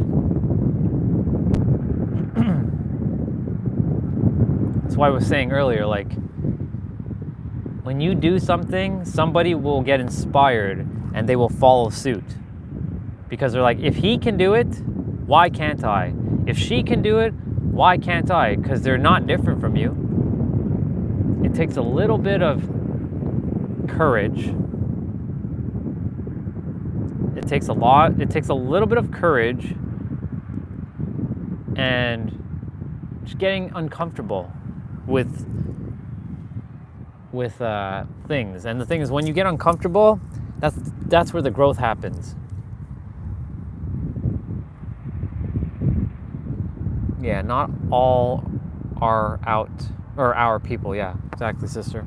That's why I was saying earlier, like, when you do something, somebody will get inspired and they will follow suit. Because they're like, if he can do it, why can't I? If she can do it, why can't I? Because they're not different from you. It takes a little bit of courage. It takes a little bit of courage and just getting uncomfortable with things. And the thing is, when you get uncomfortable, that's where the growth happens. Yeah, not all are our people. Yeah, exactly, sister.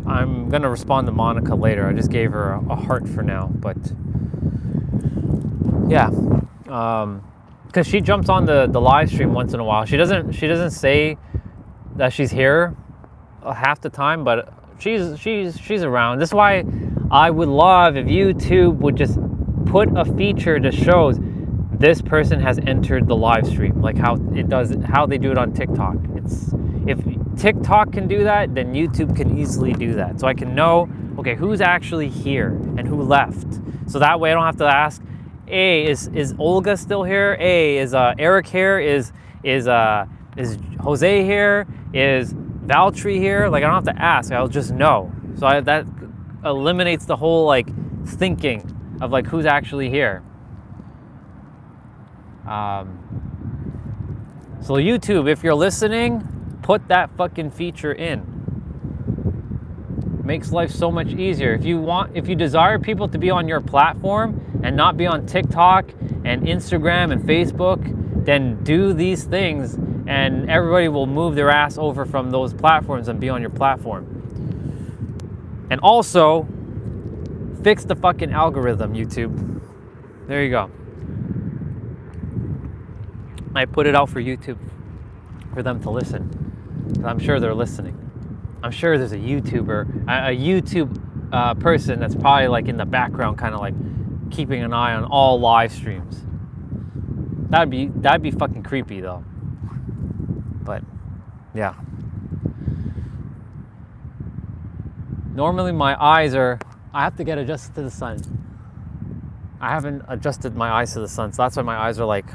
I'm gonna respond to Monica later. I just gave her a heart for now, but yeah, because she jumps on the live stream once in a while. She doesn't say that she's here half the time, but she's around. This is why I would love if YouTube would just put a feature that shows this person has entered the live stream, like how they do it on TikTok. If TikTok can do that, then YouTube can easily do that. So I can know, okay, who's actually here and who left. So that way I don't have to ask, hey, is Olga still here? Hey, is Eric here? Is Jose here? Is Valtteri here? Like, I don't have to ask, I'll just know. So that eliminates the whole like thinking of like who's actually here. So YouTube, if you're listening, put that fucking feature in. Makes life so much easier. If you desire people to be on your platform and not be on TikTok and Instagram and Facebook, then do these things and everybody will move their ass over from those platforms and be on your platform. And also, Fix the fucking algorithm, YouTube. There you go. I put it out for YouTube for them to listen. I'm sure they're listening. I'm sure there's a YouTuber, a YouTube person that's probably like in the background, kind of like keeping an eye on all live streams. That'd be fucking creepy though. But yeah. Normally my eyes are, I have to get adjusted to the sun. I haven't adjusted my eyes to the sun, so that's why my eyes are like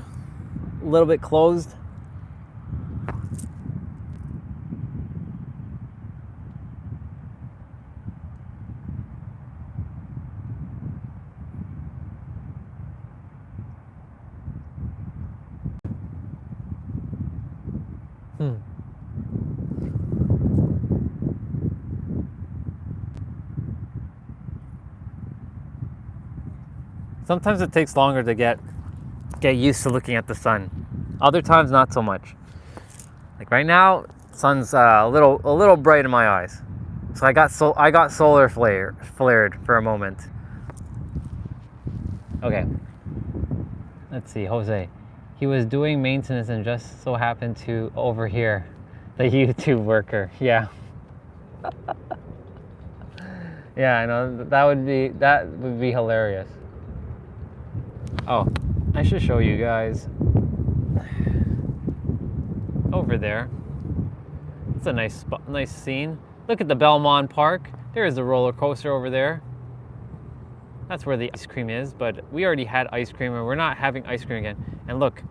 a little bit closed. Sometimes it takes longer to get used to looking at the sun. Other times, not so much. Like right now, sun's a little bright in my eyes. So I got solar flared for a moment. Okay. Let's see, Jose. He was doing maintenance and just so happened to overhear the YouTube worker. Yeah. Yeah, I know. That would be hilarious. Oh, I should show you guys over there. It's a nice scene. Look at the Belmont Park. There is a roller coaster over there. That's where the ice cream is, but we already had ice cream and we're not having ice cream again. And look,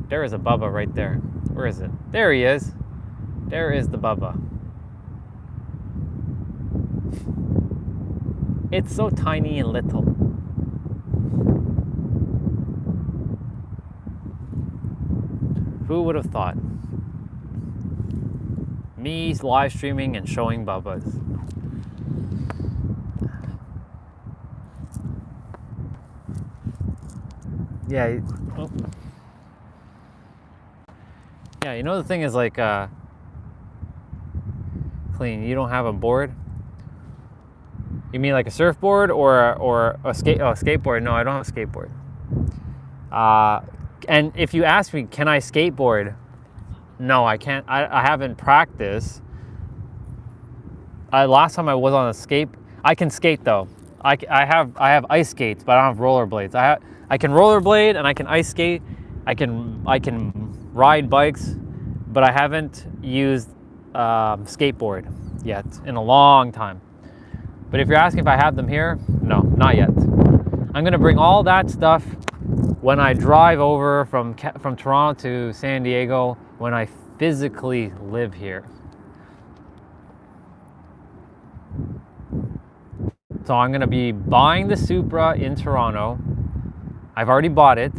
there is a Bubba right there. Where is it? There he is. There is the Bubba. It's so tiny and little. Who would have thought? Me live streaming and showing Bubba's. Yeah. Oh. Yeah, you know the thing is like, Clean, you don't have a board? You mean like a surfboard or a skateboard? No, I don't have a skateboard. And if you ask me, can I skateboard? No, I can't. I haven't practiced. Last time I was on a skate, I can skate though. I have ice skates, but I don't have rollerblades. I can rollerblade and I can ice skate. I can ride bikes, but I haven't used skateboard yet in a long time. But if you're asking if I have them here, no, not yet. I'm gonna bring all that stuff when I drive over from Toronto to San Diego, when I physically live here. So I'm gonna be buying the Supra in Toronto. I've already bought it,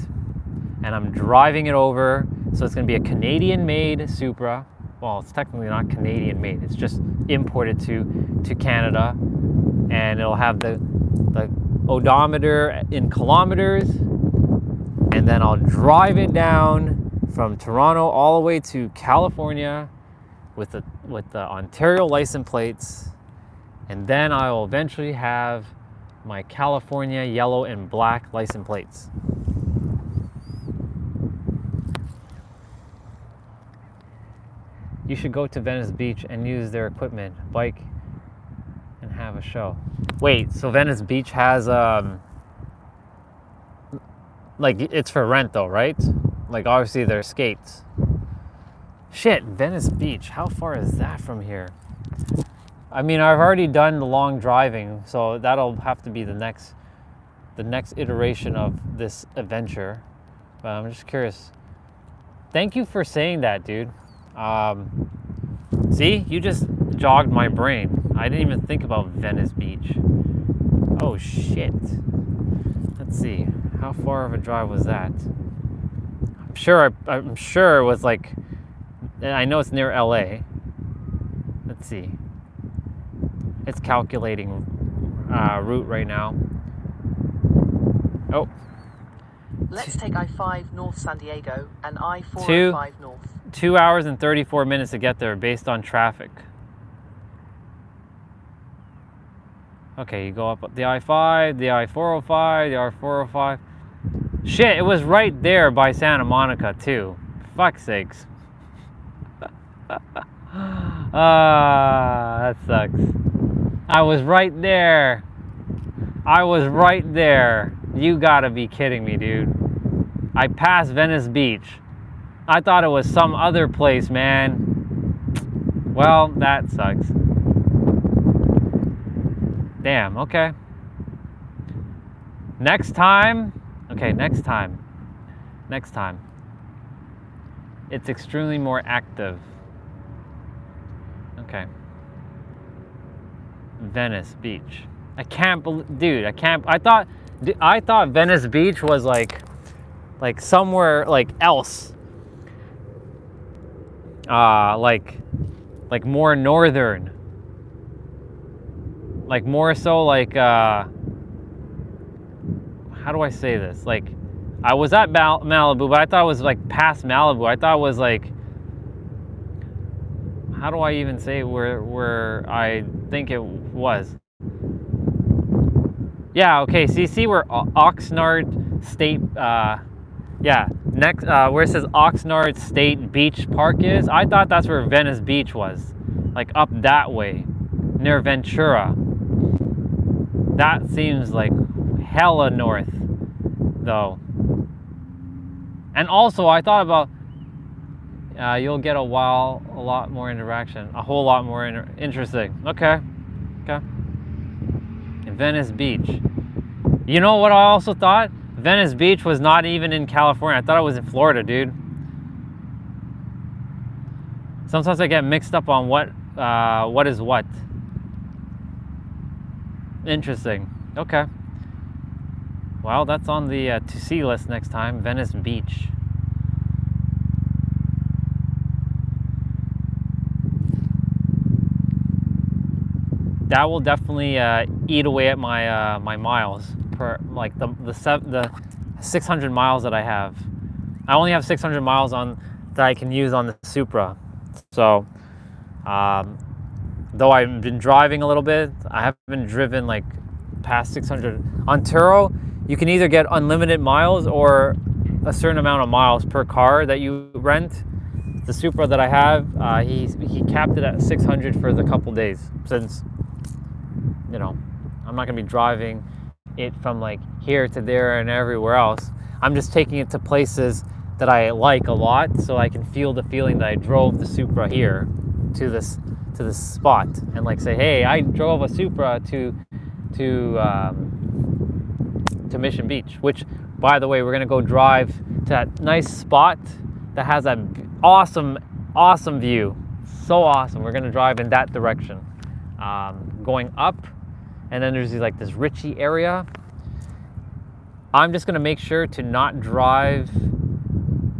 and I'm driving it over. So it's gonna be a Canadian-made Supra. Well, it's technically not Canadian-made. It's just imported to Canada, and it'll have the odometer in kilometers. And then I'll drive it down from Toronto all the way to California with the Ontario license plates. And then I will eventually have my California yellow and black license plates. You should go to Venice Beach and use their equipment, bike, and have a show. Wait, so Venice Beach has like, it's for rent though, right? Like, obviously there's skates. Shit, Venice Beach, how far is that from here? I mean, I've already done the long driving, so that'll have to be the next iteration of this adventure. But I'm just curious. Thank you for saying that, dude. See, you just jogged my brain. I didn't even think about Venice Beach. Oh shit. Let's see. How far of a drive was that? I'm sure it was like, I know it's near LA. Let's see. It's calculating route right now. Oh.
Let's take I-5 North San Diego and I-405 North.
2 hours and 34 minutes to get there based on traffic. Okay, you go up the I-5, the I-405, the R-405. Shit, it was right there by Santa Monica too. Fuck's sakes. That sucks. I was right there. I was right there. You gotta be kidding me, dude. I passed Venice Beach. I thought it was some other place, man. Well, that sucks. Damn, okay. Next time. Okay, next time. Next time. It's extremely more active. Okay. Venice Beach. I can't believe, dude, I can't, I thought Venice Beach was like somewhere like else. Like more northern. Like more so like, how do I say this? Like, I was at Malibu, but I thought it was like past Malibu. I thought it was like, how do I even say where I think it was? Yeah, okay, so you see where Oxnard State, yeah, next, where it says Oxnard State Beach Park is, I thought that's where Venice Beach was. Like up that way, near Ventura. That seems like hella north, though. And also, I thought about, you'll get a lot more interaction, a whole lot more interesting. Okay, okay. Venice Beach. You know what I also thought? Venice Beach was not even in California. I thought it was in Florida, dude. Sometimes I get mixed up on what is what. Interesting. Okay. Well, that's on the to see list next time. Venice Beach. That will definitely eat away at my my miles per, like the 600 miles that I have. I only have 600 miles on that I can use on the Supra. So, though I've been driving a little bit, I haven't driven like past 600. On Turo, you can either get unlimited miles or a certain amount of miles per car that you rent. The Supra that I have, he capped it at 600 for the couple days, since, you know, I'm not gonna be driving it from like here to there and everywhere else. I'm just taking it to places that I like a lot, so I can feel the feeling that I drove the Supra here to this spot, and like say, hey, I drove a Supra to Mission Beach, which, by the way, we're gonna go drive to that nice spot that has that awesome view. So awesome. We're gonna drive in that direction, going up, and then there's like this Ritchie area. I'm just gonna make sure to not drive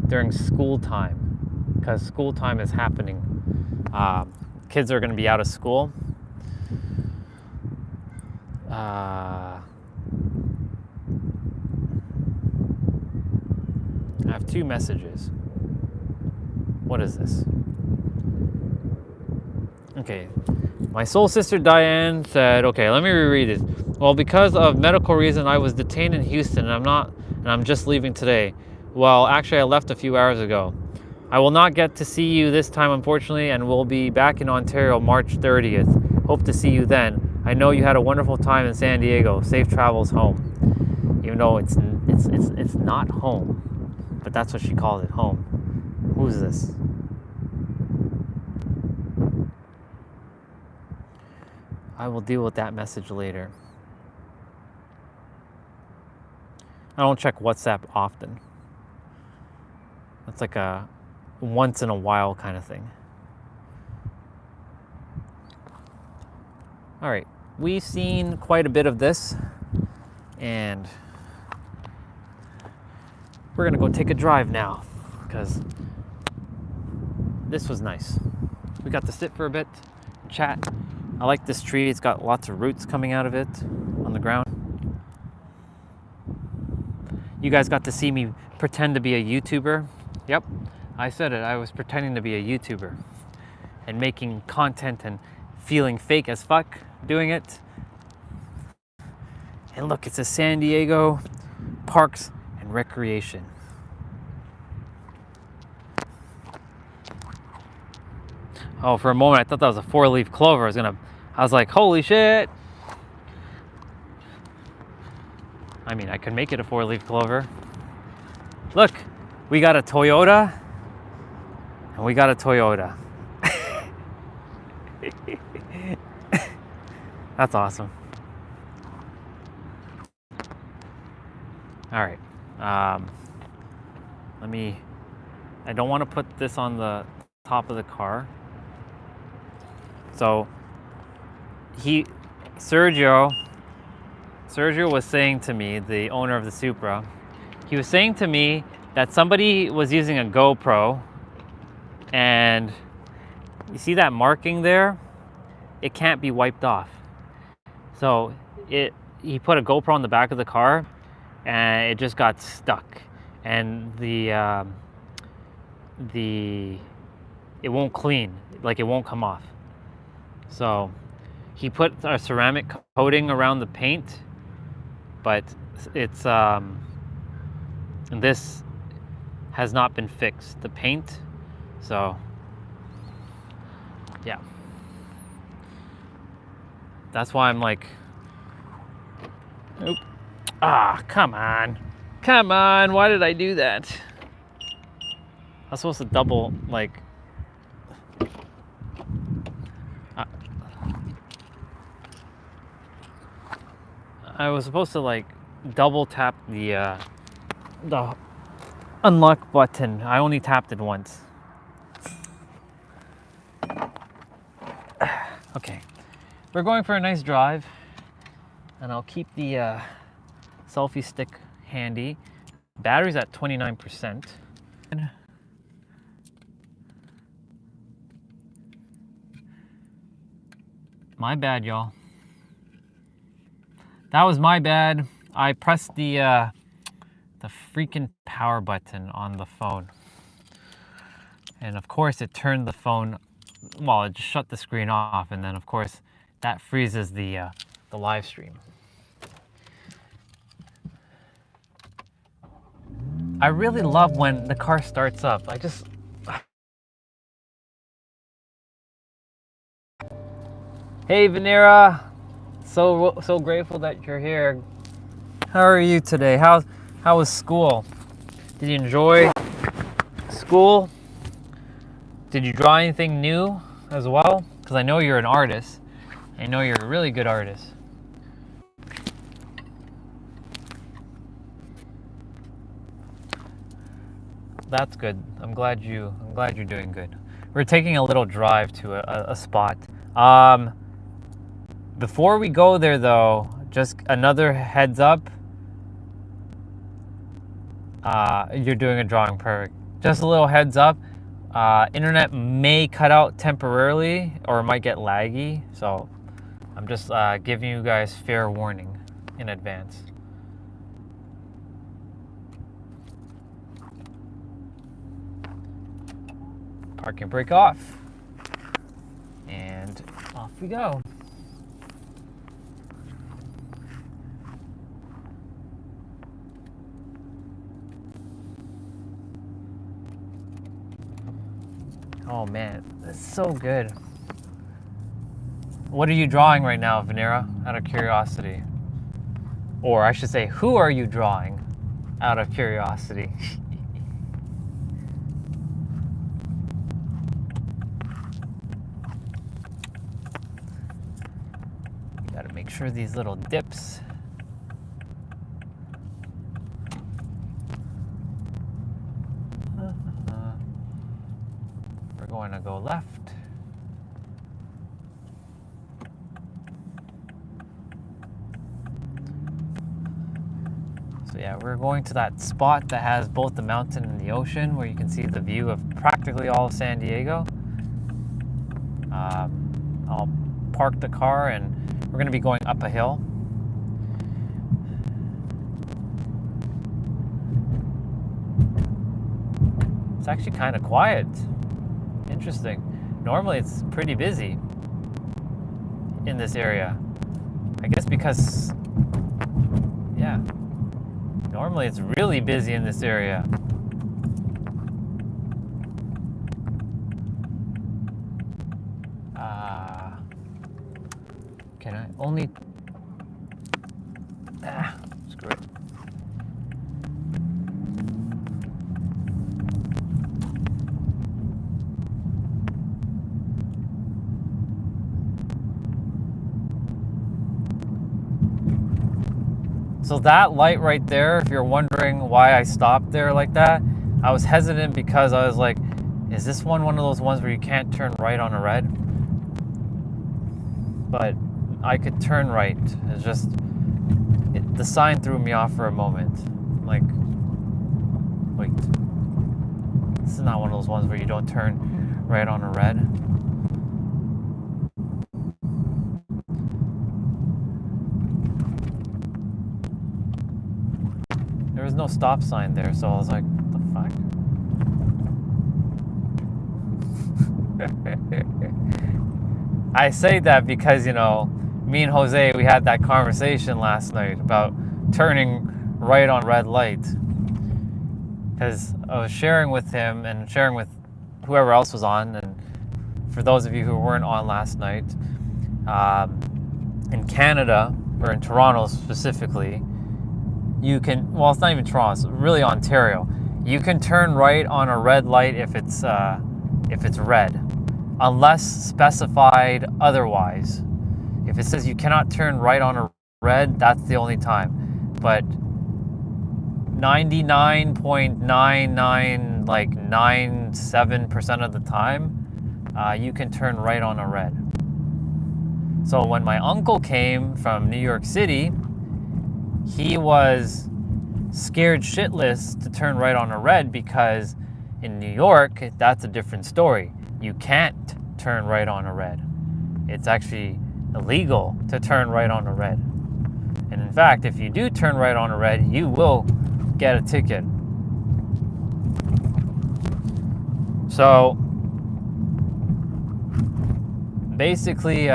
during school time, because school time is happening. Kids are gonna be out of school. I have 2 messages. What is this? Okay. My soul sister Diane said, okay, let me reread it. Well, because of medical reason, I was detained in Houston, and I'm just leaving today. Well, actually, I left a few hours ago. I will not get to see you this time, unfortunately, and will be back in Ontario March 30th. Hope to see you then. I know you had a wonderful time in San Diego. Safe travels home. Even though it's not home, but that's what she calls it, home. Who's this? I will deal with that message later. I don't check WhatsApp often. That's like a once in a while kind of thing. All right, we've seen quite a bit of this, and we're gonna go take a drive now, because this was nice. We got to sit for a bit, chat. I like this tree. It's got lots of roots coming out of it on the ground. You guys got to see me pretend to be a YouTuber. Yep, I said it. I was pretending to be a YouTuber and making content and feeling fake as fuck doing it. And look, it says San Diego Parks and Recreation. Oh, for a moment I thought that was a 4-leaf clover. I was like, holy shit. I mean, I could make it a 4-leaf clover. Look, we got a Toyota and we got a Toyota. That's awesome. All right. I don't want to put this on the top of the car. So Sergio was saying to me, the owner of the Supra, he was saying to me that somebody was using a GoPro, and you see that marking there? It can't be wiped off. So he put a GoPro on the back of the car and it just got stuck, and it won't clean, like it won't come off. So he put a ceramic coating around the paint, but it's this has not been fixed, the paint. So yeah, that's why I'm like, oop. Come on, why did I do that? I was supposed to double, like, I was supposed to like double tap the unlock button. I only tapped it once. Okay, we're going for a nice drive, and I'll keep the selfie stick handy. Battery's at 29%. My bad, y'all. That was my bad. I pressed the freaking power button on the phone, and of course it turned the phone. Well, it just shut the screen off, and then of course that freezes the live stream. I really love when the car starts up. Hey Venera, so grateful that you're here. How are you today? How was school? Did you enjoy school? Did you draw anything new as well? Because I know you're an artist. I know you're a really good artist. That's good. I'm glad you're doing good. We're taking a little drive to a spot. Before we go there though, just another heads up. You're doing a drawing, perfect. Just a little heads up. Internet may cut out temporarily or it might get laggy. So I'm just giving you guys fair warning in advance. Parking brake off, and off we go. Oh man, that's so good. What are you drawing right now, Venera, out of curiosity? Or I should say, who are you drawing out of curiosity? Gotta make sure these little dips. We're going to go left. So yeah, we're going to that spot that has both the mountain and the ocean, where you can see the view of practically all of San Diego. I'll park the car and we're going to be going up a hill. It's actually kind of quiet. Interesting. Normally it's pretty busy in this area. I guess because Normally it's really busy in this area. Can I only... screw it. So that light right there, if you're wondering why I stopped there like that, I was hesitant because I was like, is this one of those ones where you can't turn right on a red? But I could turn right. It's just, the sign threw me off for a moment. I'm like, wait, this is not one of those ones where you don't turn right on a red. There was no stop sign there, so I was like, what the fuck? I say that because, you know, me and Jose, we had that conversation last night about turning right on red light. Because I was sharing with him and sharing with whoever else was on, and for those of you who weren't on last night, in Canada, or in Toronto specifically, you can, well, it's not even Toronto, it's really Ontario. You can turn right on a red light if it's red, unless specified otherwise. If it says you cannot turn right on a red, that's the only time. But 99.99 like 97% of the time, you can turn right on a red. So when my uncle came from New York City, he was scared shitless to turn right on a red because in New York, that's a different story. You can't turn right on a red. It's actually illegal to turn right on a red. And in fact, if you do turn right on a red, you will get a ticket. So basically,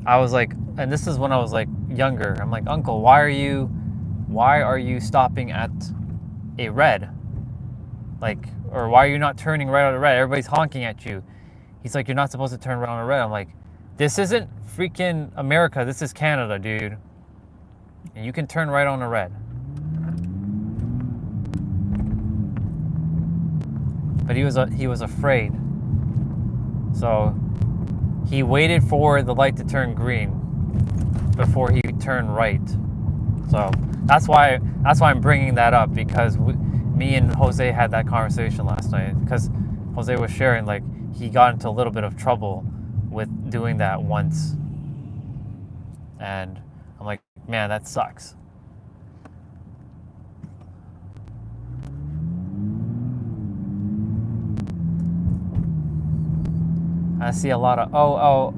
I was like, and this is when I was like younger, I'm like, Uncle, why are you stopping at a red? Like, or why are you not turning right on a red? Everybody's honking at you. He's like, you're not supposed to turn right on a red. I'm like, this isn't freaking America, this is Canada, dude. And you can turn right on a red. But he was afraid. So he waited for the light to turn green before he turned right. So that's why I'm bringing that up, because me and Jose had that conversation last night, because Jose was sharing, like, he got into a little bit of trouble with doing that once. And I'm like, man, that sucks. I see a lot of oh.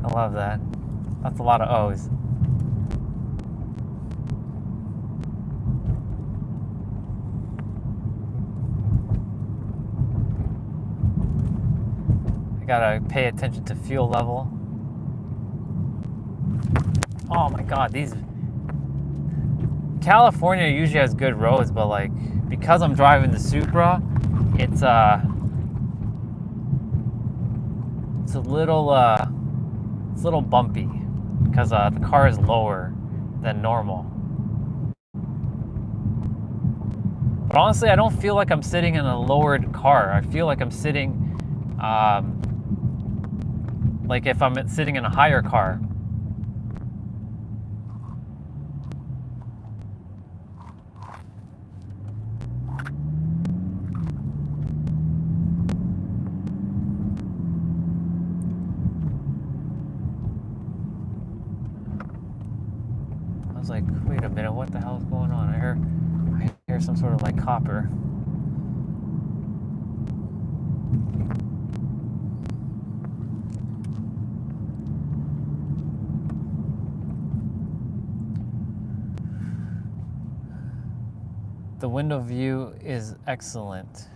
I love that. That's a lot of O's. I gotta pay attention to fuel level. Oh my God, these... California usually has good roads, but like, because I'm driving the Supra, it's a little bumpy because the car is lower than normal. But honestly, I don't feel like I'm sitting in a lowered car. I feel like I'm sitting, like if I'm sitting in a higher car. I was like, wait a minute, what the hell is going on? I hear some sort of like copper. The window view is excellent.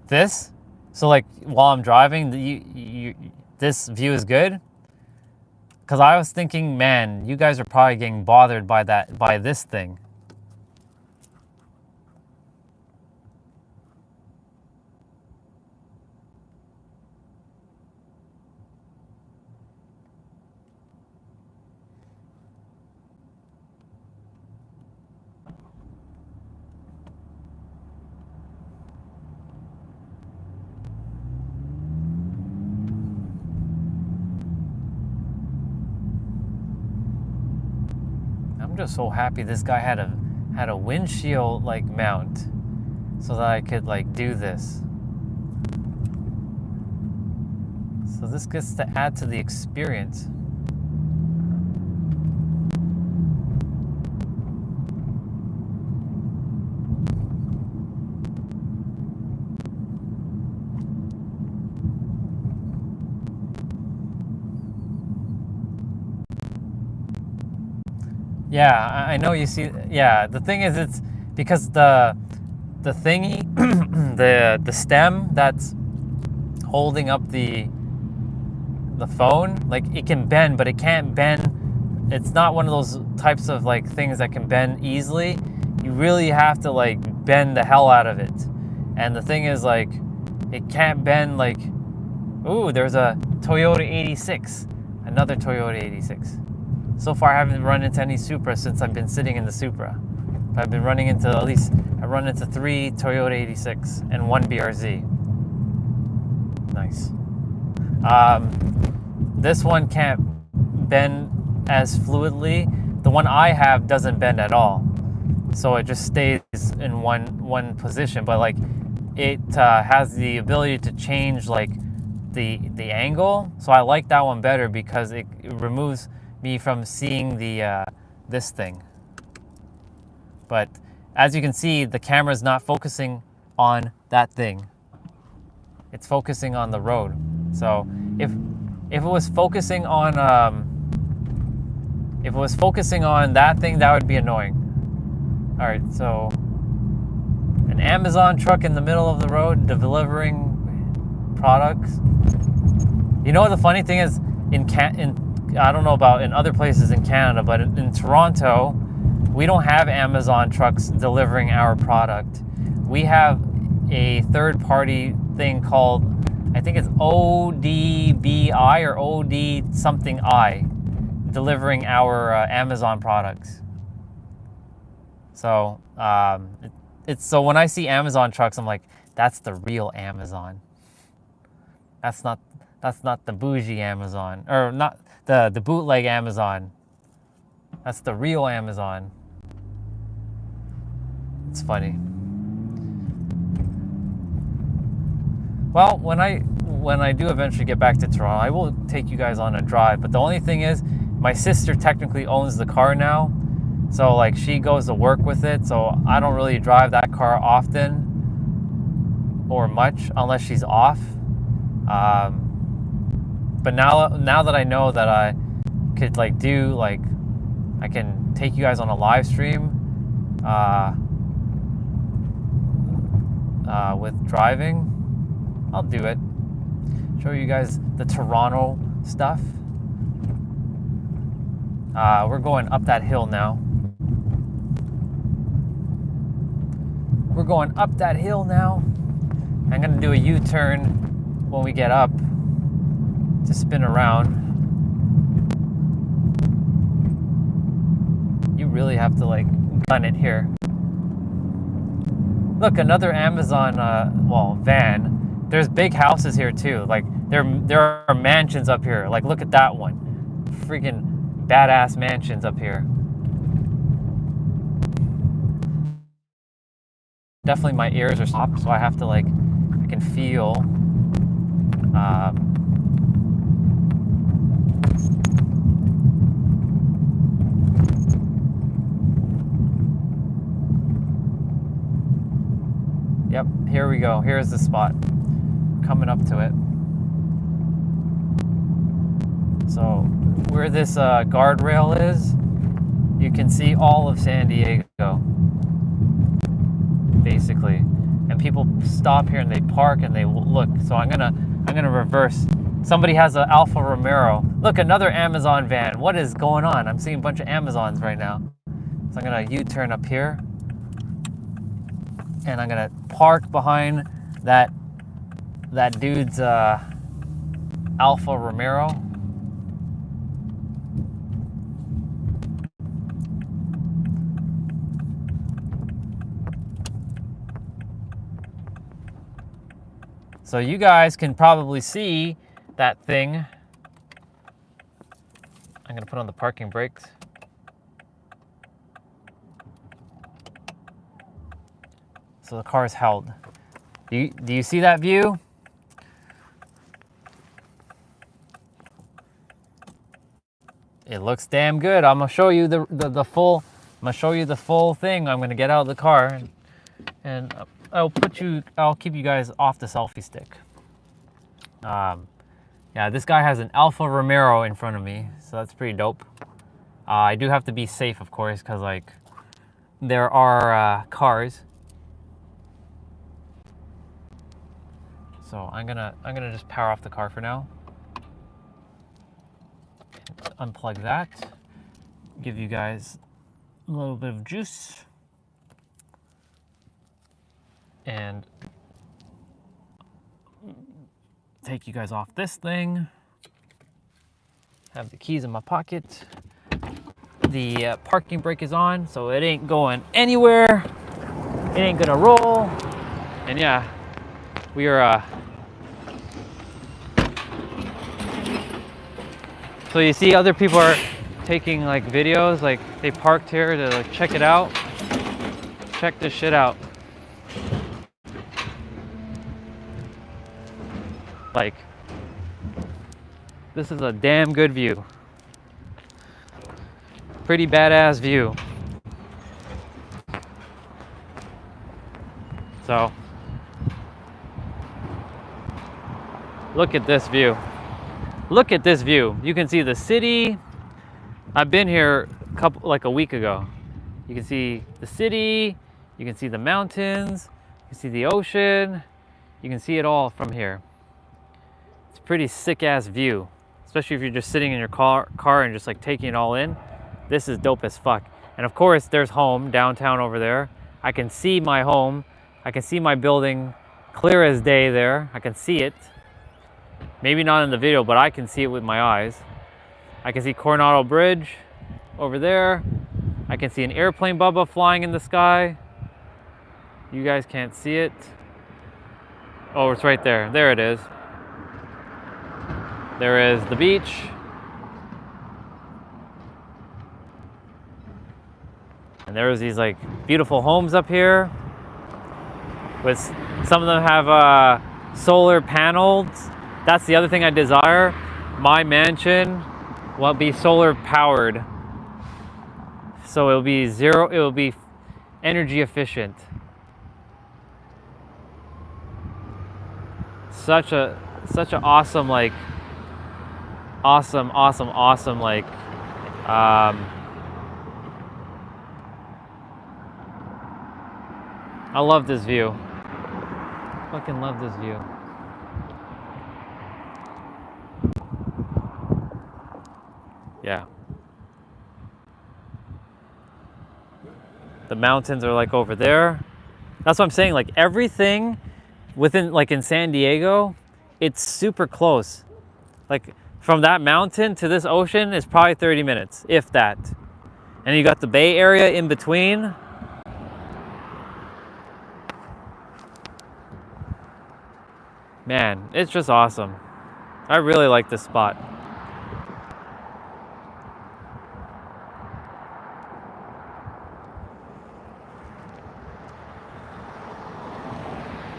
This? So like while I'm driving, this view is good. Because I was thinking, man, you guys are probably getting bothered by this thing. I'm just so happy this guy had a windshield like mount so that I could like do this. So this gets to add to the experience. Yeah, I know you see. Yeah, the thing is, it's because the thingy, the stem that's holding up the phone, like it can bend, but it can't bend. It's not one of those types of like things that can bend easily. You really have to like bend the hell out of it. And the thing is, like, it can't bend like. Ooh, there's a Toyota 86, another Toyota 86. So far, I haven't run into any Supra since I've been sitting in the Supra. I've been running into I run into 3 Toyota 86 and 1 BRZ. Nice. This one can't bend as fluidly. The one I have doesn't bend at all. So it just stays in one position. But like, it has the ability to change like the angle. So I like that one better because it removes me from seeing the this thing. But as you can see, the camera is not focusing on that thing. It's focusing on the road. So if it was focusing on that thing, that would be annoying. All right, so an Amazon truck in the middle of the road delivering products. You know what the funny thing is, I don't know about in other places in Canada, but in Toronto, we don't have Amazon trucks delivering our product. We have a third-party thing called, I think it's ODBI or OD something I, delivering our Amazon products. So so when I see Amazon trucks, I'm like, that's the real Amazon. That's not the bougie Amazon, or not the bootleg Amazon. That's the real Amazon. It's funny. Well, when I do eventually get back to Toronto, I will take you guys on a drive. But the only thing is, my sister technically owns the car now. So like, she goes to work with it. So I don't really drive that car often or much unless she's off. But now that I know that I could like do like, I can take you guys on a live stream with driving, I'll do it. Show you guys the Toronto stuff. We're going up that hill now. We're going up that hill now. I'm gonna do a U-turn when we get up to spin around. You really have to like gun it here. Look, another Amazon van. There's big houses here too. Like there are mansions up here. Like look at that one. Freaking badass mansions up here. Definitely my ears are stopped, so I have to like, I can feel yep, here we go. Here's the spot. Coming up to it. So where this guardrail is, you can see all of San Diego, basically. And people stop here and they park and they look. So I'm gonna reverse Somebody has an Alfa Romero. Look, another Amazon van. What is going on? I'm seeing a bunch of Amazons right now. So I'm gonna U-turn up here. And I'm gonna park behind that dude's Alfa Romero. So you guys can probably see that thing. I'm gonna put on the parking brakes. So the car is held. Do you see that view? It looks damn good. I'm gonna show you the full. I'm gonna show you the full thing. I'm gonna get out of the car and I'll keep you guys off the selfie stick. Yeah, this guy has an Alfa Romero in front of me, so that's pretty dope. I do have to be safe, of course, because like there are cars. So I'm gonna just power off the car for now. Unplug that. Give you guys a little bit of juice. And take you guys off this thing. Have the keys in my pocket. The parking brake is on, so it ain't going anywhere. It ain't gonna roll. And yeah, we are so you see other people are taking like videos, like they parked here to like check it out. Check this shit out. Like, this is a damn good view. Pretty badass view. So, look at this view. Look at this view. You can see the city. I've been here like a week ago. You can see the city, you can see the mountains, you can see the ocean, you can see it all from here. It's a pretty sick ass view, especially if you're just sitting in your car and just like taking it all in. This is dope as fuck. And of course there's home downtown over there. I can see my home. I can see my building clear as day there. I can see it. Maybe not in the video, but I can see it with my eyes. I can see Coronado Bridge over there. I can see an airplane, Bubba, flying in the sky. You guys can't see it. Oh, it's right there. There it is. There is the beach. And there's these like beautiful homes up here. With some of them have solar panels. That's the other thing I desire. My mansion will be solar powered. So it will be energy efficient. Such a awesome like awesome like I love this view. Fucking love this view. Yeah. The mountains are like over there. That's what I'm saying, like everything within, like in San Diego, it's super close. Like from that mountain to this ocean is probably 30 minutes, if that. And you got the Bay Area in between. Man, it's just awesome. I really like this spot.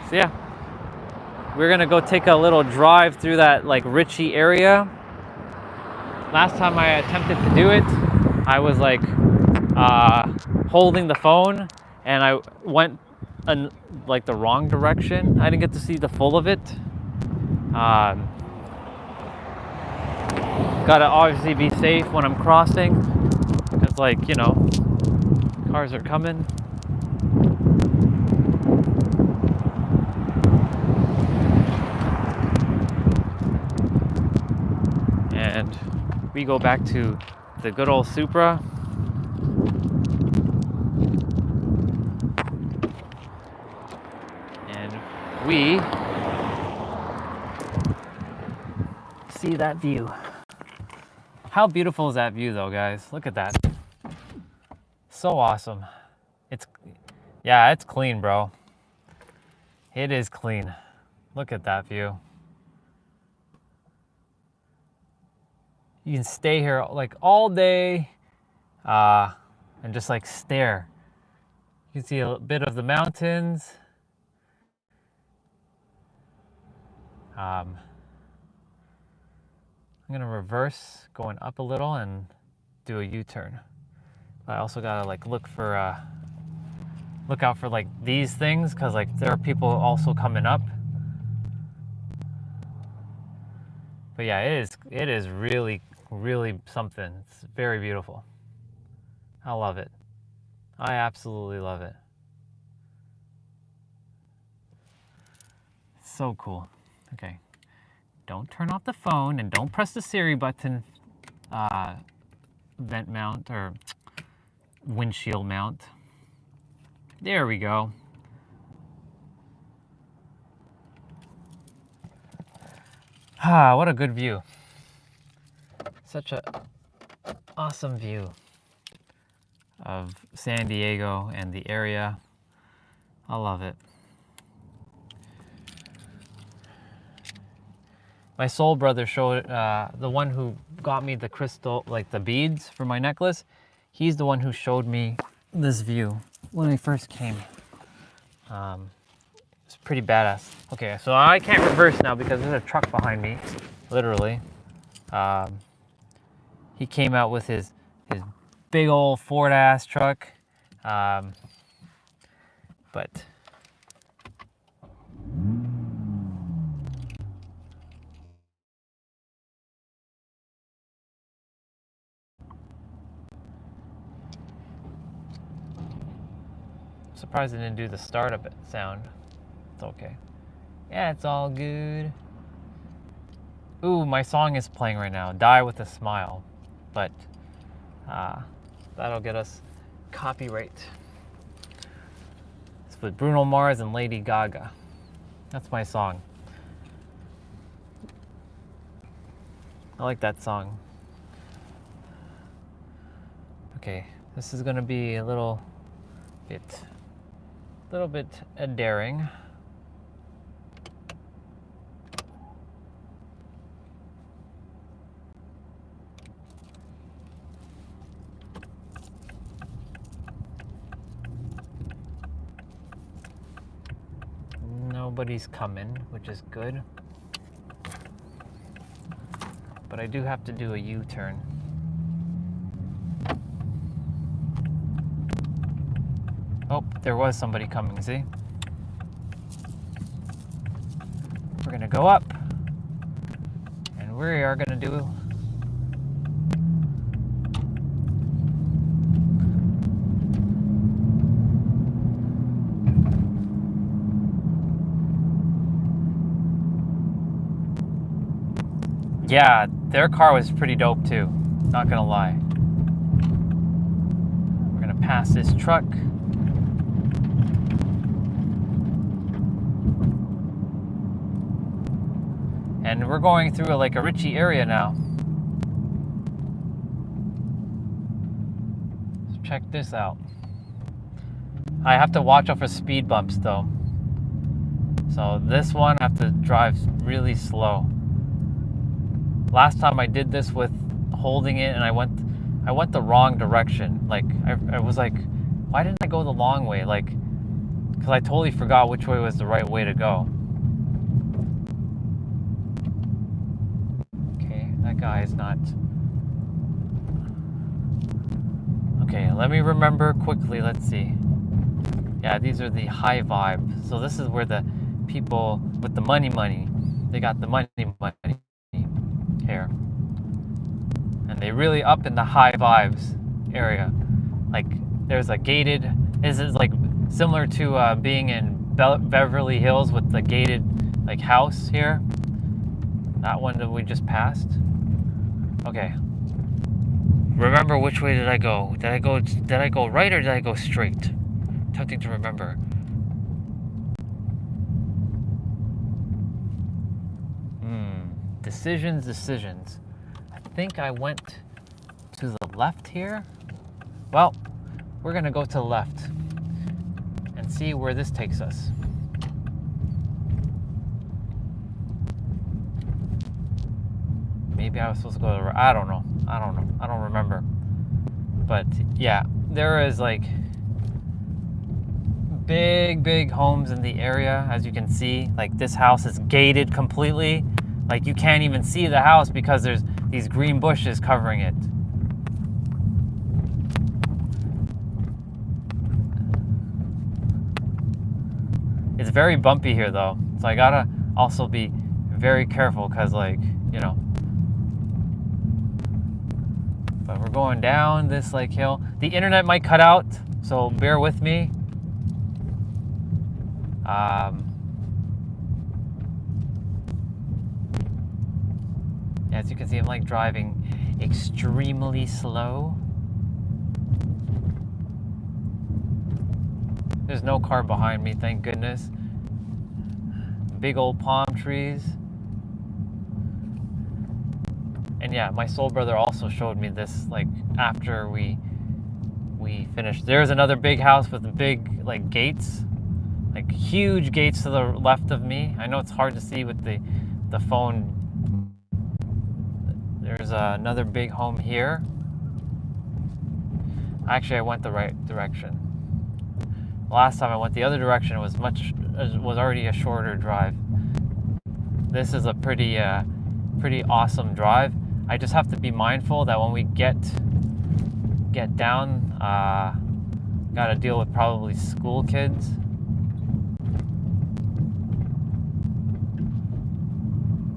So yeah, we're gonna go take a little drive through that like Ritchie area. Last time I attempted to do it, I was like holding the phone and I went in like the wrong direction. I didn't get to see the full of it. Gotta obviously be safe when I'm crossing, because like, you know, cars are coming. we go back to the good old Supra. And we see that view. How beautiful is that view though, guys? Look at that. So awesome. Yeah, it's clean, bro. It is clean. Look at that view. You can stay here like all day and just like stare. You can see a bit of the mountains. I'm gonna reverse, going up a little and do a U-turn. I also gotta like look out for like these things, because like there are people also coming up. But yeah, it is really, really something. It's very beautiful. I love it. I absolutely love it. So cool. Okay. Don't turn off the phone and don't press the Siri button, vent mount or windshield mount. There we go. Ah, what a good view. Such a awesome view of San Diego and the area. I love it. My soul brother showed, the one who got me the crystal, like the beads for my necklace, he's the one who showed me this view when I first came. It's pretty badass. Okay, so I can't reverse now because there's a truck behind me, literally. He came out with his big old Ford ass truck, but I'm surprised it didn't do the startup sound. It's okay. Yeah, it's all good. Ooh, my song is playing right now, Die With a Smile. But that'll get us copyright. It's with Bruno Mars and Lady Gaga. That's my song. I like that song. Okay, this is gonna be a little bit daring. Nobody's coming, which is good. But I do have to do a U-turn. Oh, there was somebody coming, see? We're gonna go up, and we are gonna do yeah, their car was pretty dope too, not gonna lie. We're gonna pass this truck. And we're going through like a Ritchie area now. So check this out. I have to watch out for speed bumps though. So this one I have to drive really slow. Last time I did this with holding it and I went the wrong direction. Like I was like, why didn't I go the long way? Like, because I totally forgot which way was the right way to go. Okay, that guy is not. Okay, let me remember quickly. Let's see. Yeah, these are the high vibe. So this is where the people with the money, they got the money here. And they really up in the high vibes area. Like there's a gated, this is like similar to being in Beverly Hills with the gated like house here. That one that we just passed. Okay, remember which way did I go. Did I go right or did I go straight? Tempting to remember. Decisions. I think I went to the left here. Well, we're gonna go to the left and see where this takes us. Maybe I was supposed to go to the right. I don't know. I don't remember. But yeah, there is like big homes in the area, as you can see. Like this house is gated completely. Like you can't even see the house because there's these green bushes covering it. It's very bumpy here though, so I gotta also be very careful because, like, you know. But we're going down this like hill. The internet might cut out, so bear with me. As you can see, I'm like driving extremely slow. There's no car behind me, thank goodness. Big old palm trees. And yeah, my soul brother also showed me this like after we finished. There's another big house with the big like gates, like huge gates to the left of me. I know it's hard to see with the phone. There's another big home here. Actually, I went the right direction. Last time I went the other direction was already a shorter drive. This is a pretty awesome drive. I just have to be mindful that when we get down, gotta deal with probably school kids.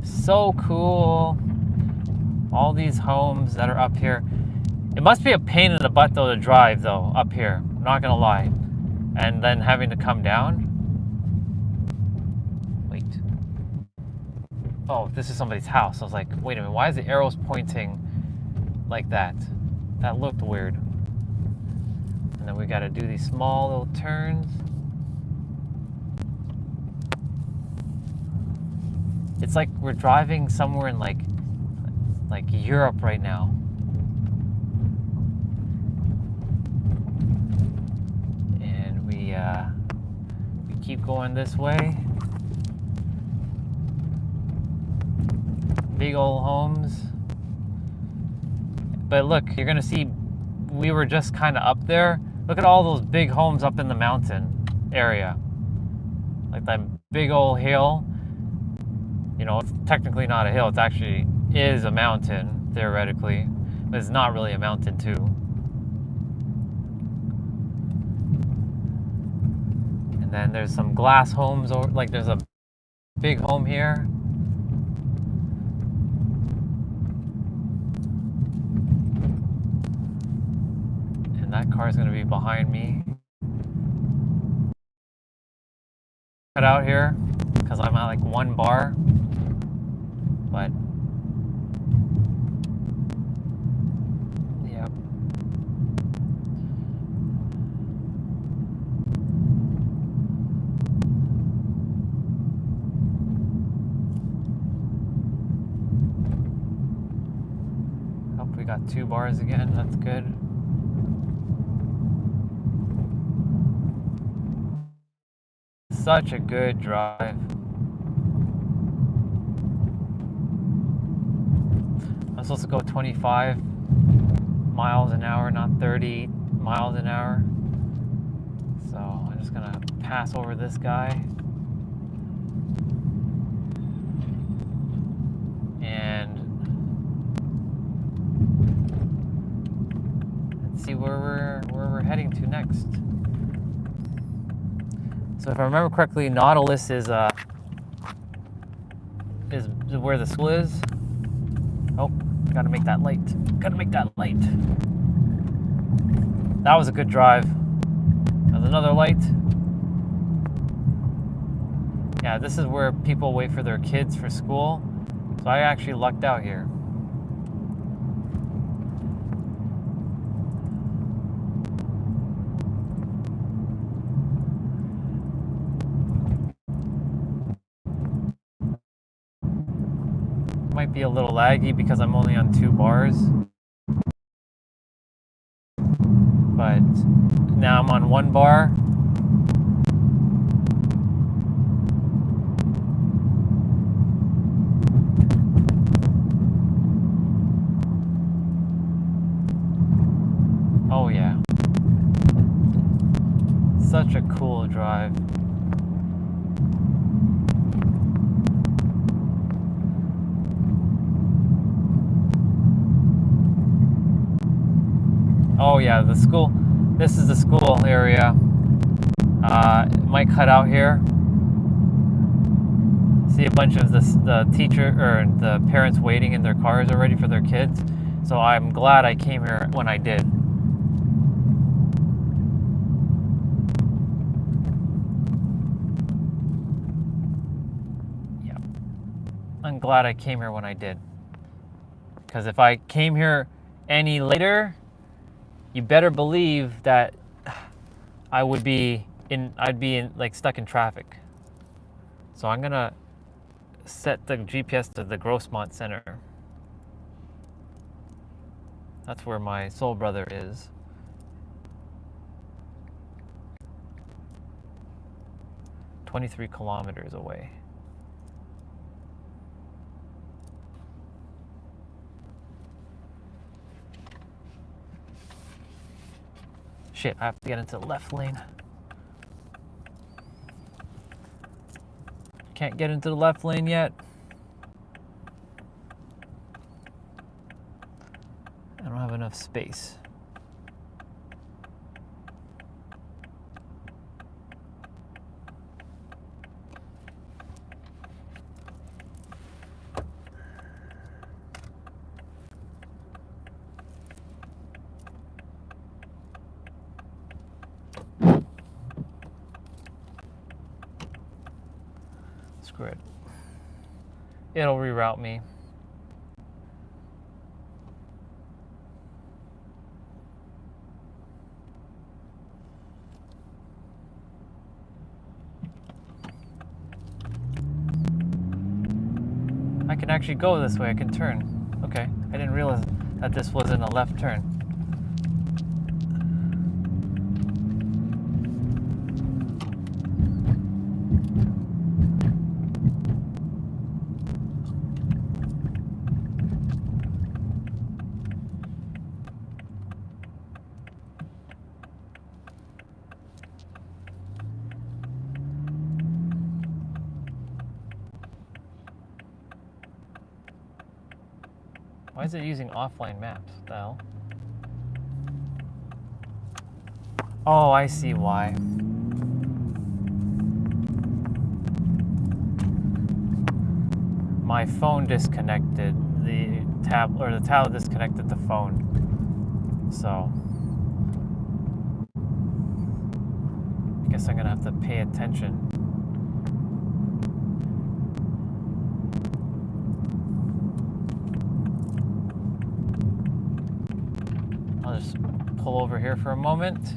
So cool. All these homes that are up here. It must be a pain in the butt though to drive though up here. I'm not gonna lie. And then having to come down. Wait. Oh, this is somebody's house. I was like, wait a minute, why is the arrows pointing like that? That looked weird. And then we gotta do these small little turns. It's like we're driving somewhere in like Europe right now. And we keep going this way. Big old homes. But look, you're gonna see we were just kind of up there. Look at all those big homes up in the mountain area. Like that big old hill. You know, it's technically not a hill, it's actually is a mountain, theoretically, but it's not really a mountain too. And then there's some glass homes, or like there's a big home here. And that car is going to be behind me. Cut out here because I'm at like 1 bar, but yeah. Hope we got 2 bars again. That's good. Such a good drive. I'm supposed to go 25 miles an hour, not 30 miles an hour. So I'm just gonna pass over this guy. And let's see where we're heading to next. So if I remember correctly, Nautilus is where the school is. Oh, gotta make that light. Gotta make that light. That was a good drive. There's another light. Yeah, this is where people wait for their kids for school. So I actually lucked out here. might be a little laggy because I'm only on 2 bars. But now I'm on 1 bar. Oh yeah. Such a cool drive. Oh yeah, the school. This is the school area. It might cut out here. See a bunch of the teacher or the parents waiting in their cars already for their kids. So I'm glad I came here when I did. Yeah, I'm glad I came here when I did. Because if I came here any later, you better believe that I'd be like stuck in traffic. So I'm gonna set the GPS to the Grossmont Center. That's where my soul brother is. "23 kilometers away. Shit, I have to get into the left lane. Can't get into the left lane yet. I don't have enough space. Screw it. It'll reroute me. I can actually go this way. I can turn. Okay, I didn't realize that this wasn't a left turn. Why is it using offline maps? What the hell? Oh, I see why. My phone disconnected the tablet disconnected the phone. So I guess I'm gonna have to pay attention. I'll just pull over here for a moment.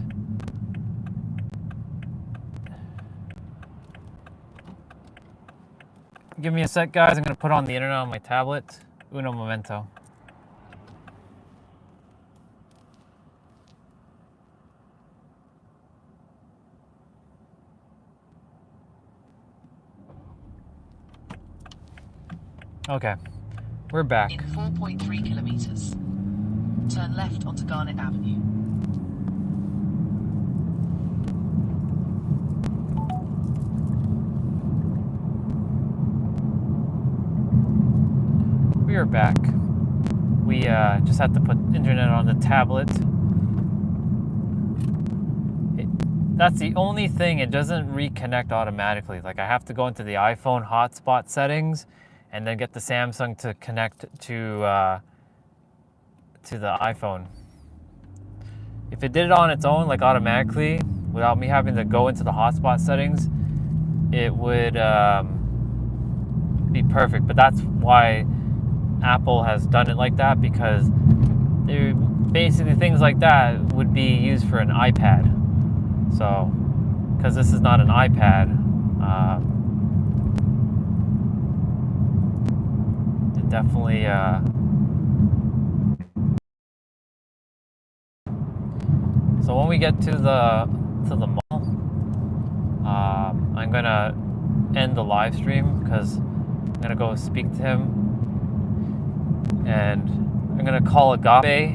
Give me a sec, guys. I'm gonna put on the internet on my tablet. Uno momento. Okay, we're back.
In 4.3 kilometers, turn left onto Garnet Avenue.
We are back. We just had to put internet on the tablet. That's the only thing, it doesn't reconnect automatically. Like I have to go into the iPhone hotspot settings and then get the Samsung to connect to the iPhone. If it did it on its own, like automatically, without me having to go into the hotspot settings, it would be perfect. But that's why Apple has done it like that, because basically things like that would be used for an iPad. So, because this is not an iPad, definitely so when we get to the mall, I'm gonna end the live stream because I'm gonna go speak to him, and I'm gonna call Agape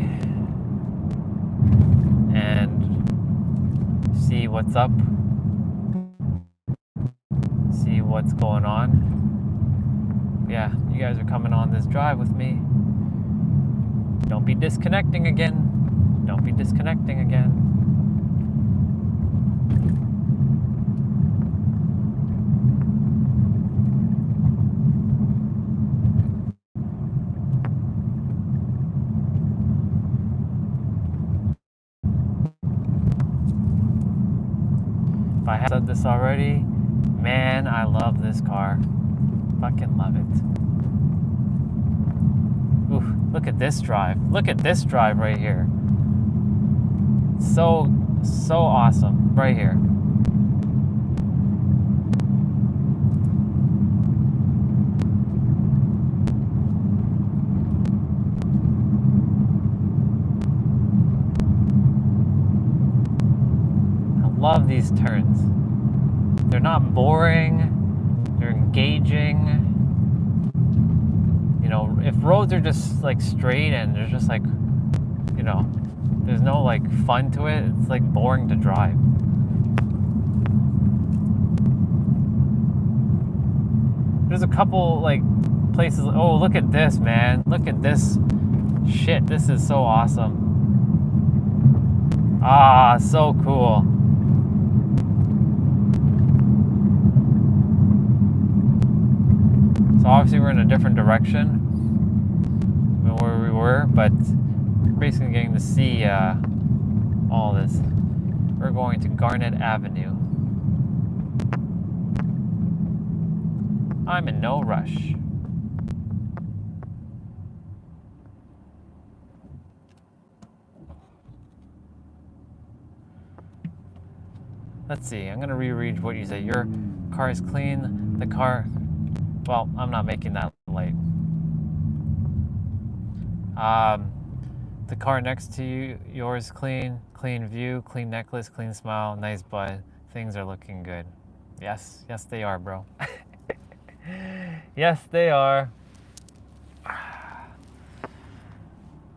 and see what's up, see what's going on. Yeah, you guys are coming on this drive with me. Don't be disconnecting again. Don't be disconnecting again. If I had said this already, man, I love this car. Fucking love it. Ooh, look at this drive. Look at this drive right here. So awesome. Right here. I love these turns. They're not boring. They're engaging. You know, if roads are just like straight and there's just like, you know, there's no like fun to it, it's like boring to drive. There's a couple like places, oh, look at this, man. Look at this shit. This is so awesome. Ah, so cool. So obviously we're in a different direction than where we were, but basically getting to see all this. We're going to Garnet Avenue. I'm in no rush. Let's see, I'm gonna reread what you said. Your car is clean, the car, well, I'm not making that late. The car next to you, yours clean, clean view, clean necklace, clean smile, nice butt. Things are looking good. Yes, yes they are, bro. Yes, they are.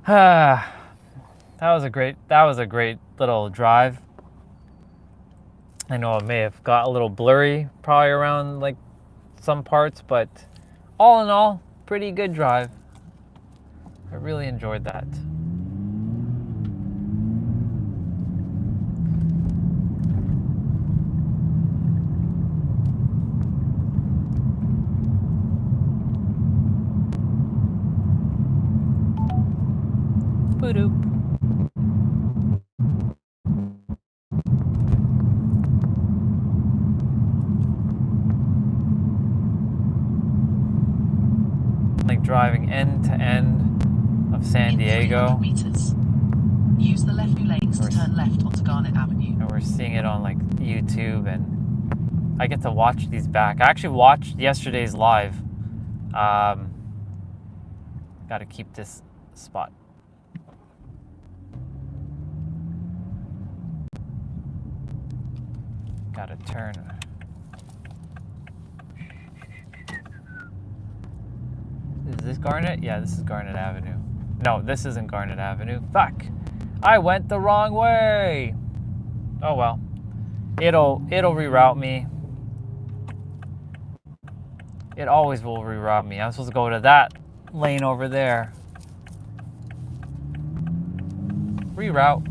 That was a great little drive. I know it may have got a little blurry probably around like some parts, but all in all, pretty good drive. I really enjoyed that. Boop. Like driving end to end of San Diego.
In 300 meters, use the left 2 lanes to turn left onto Garnet Avenue.
And we're seeing it on like YouTube, and I get to watch these back. I actually watched yesterday's live. Got to keep this spot. Gotta turn. Is this Garnet? Yeah, this is Garnet Avenue. No, this isn't Garnet Avenue. Fuck! I went the wrong way! Oh well. It'll reroute me. It always will reroute me. I'm supposed to go to that lane over there. Reroute.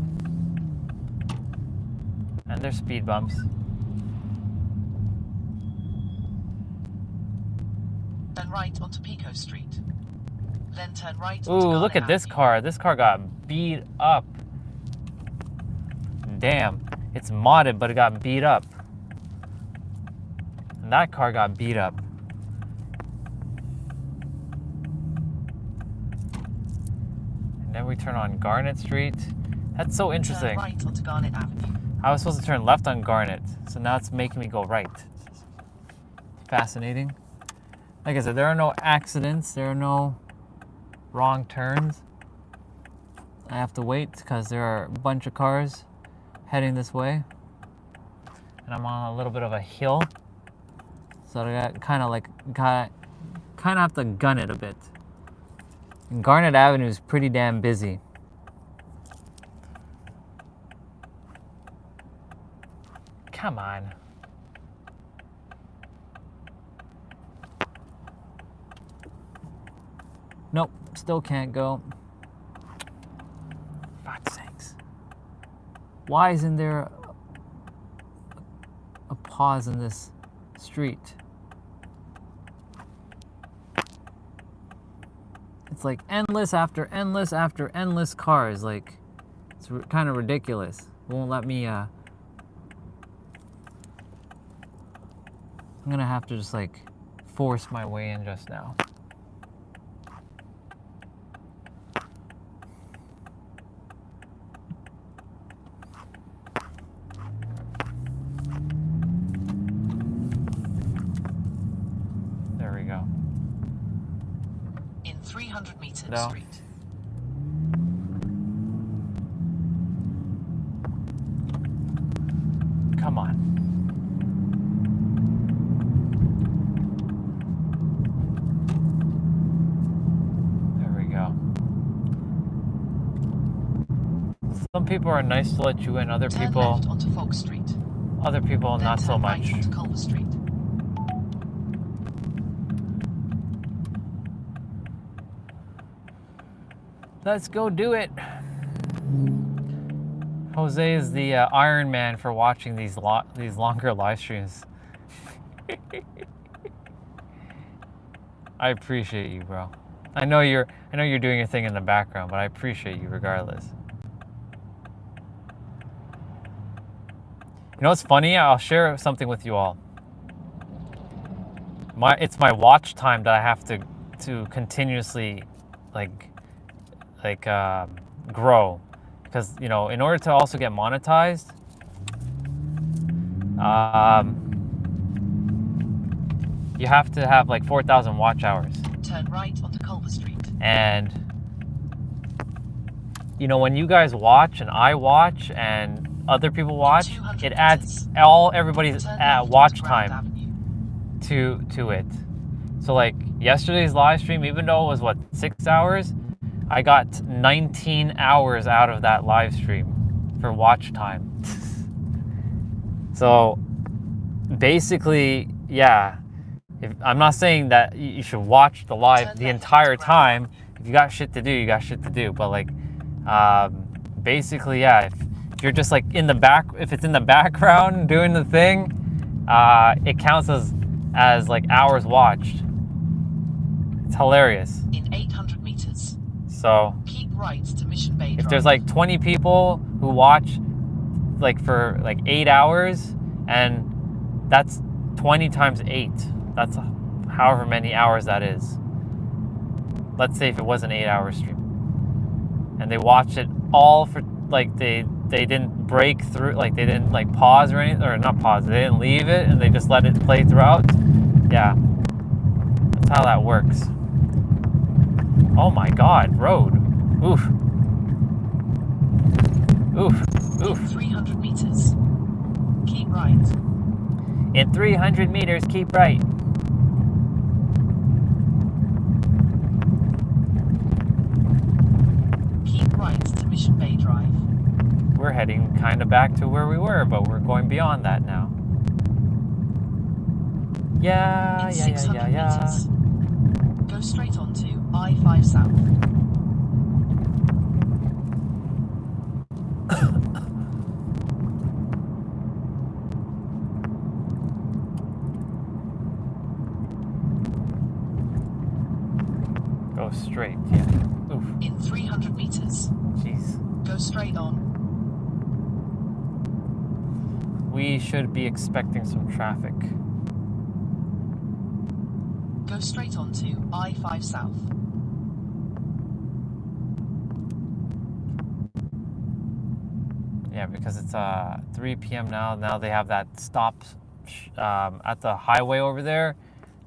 And there's speed bumps.
Turn right onto Pico Street. Then turn right onto
Ooh,
Garnet
look at this
Avenue.
car. This car got beat up. Damn. It's modded, but it got beat up. And that car got beat up. And then we turn on Garnet Street. That's so interesting.
Turn right onto Garnet Avenue.
I was supposed to turn left on Garnet, so now it's making me go right. Fascinating. Like I said, there are no accidents. There are no wrong turns. I have to wait because there are a bunch of cars heading this way. And I'm on a little bit of a hill. So I got kind of have to gun it a bit. And Garnet Avenue is pretty damn busy. Come on. Nope, still can't go. Fuck's sakes. Why isn't there a pause in this street? It's like endless after endless after endless cars. Like, it's kind of ridiculous. It won't let me, I'm gonna have to just like force my way in just now. There we go.
In 300 meters,
No.
street.
Come on. There we go. Some people are nice to let you in, other
Turn
people
left onto Fog Street. Then
not so
turn
much.
right onto Culver Street.
Let's go do it. Jose is the Iron Man for watching these longer live streams. I appreciate you, bro. I know you're doing your thing in the background, but I appreciate you regardless. You know what's funny? I'll share something with you all. It's my watch time that I have to continuously grow, because in order to also get monetized, you have to have like 4,000 watch hours.
Turn right onto Culver Street.
And when you guys watch and I watch and other people watch, it adds everybody's watch time to it. So like yesterday's live stream, even though it was 6 hours, I got 19 hours out of that live stream for watch time. So basically, yeah, I'm not saying that you should watch the live the entire time. If you got shit to do, you got shit to do. But like, basically, yeah, if you're just like if it's in the background doing the thing, it counts as like hours watched. It's hilarious.
In 800 meters.
So
keep right to Mission Bay Drive.
If there's like 20 people who watch like for like 8 hours, and that's 20 times 8. That's however many hours that is. Let's say if it was an 8-hour stream, and they watched it all for like they didn't break through, like they didn't like pause or anything, or not pause, they didn't leave it and they just let it play throughout. Yeah, that's how that works. Oh my God, road. Oof. Oof. Oof.
In 300 meters. Keep right.
In 300 meters, keep right.
Keep right to Mission Bay Drive.
We're heading kind of back to where we were, but we're going beyond that now. Yeah.
In 600 meters. Go straight onto I-5 South.
Go straight, yeah. Oof.
In 300 meters.
Jeez.
Go straight on.
We should be expecting some traffic.
Go straight onto I-5 South.
Yeah, because it's 3 p.m. now. Now they have that stop at the highway over there.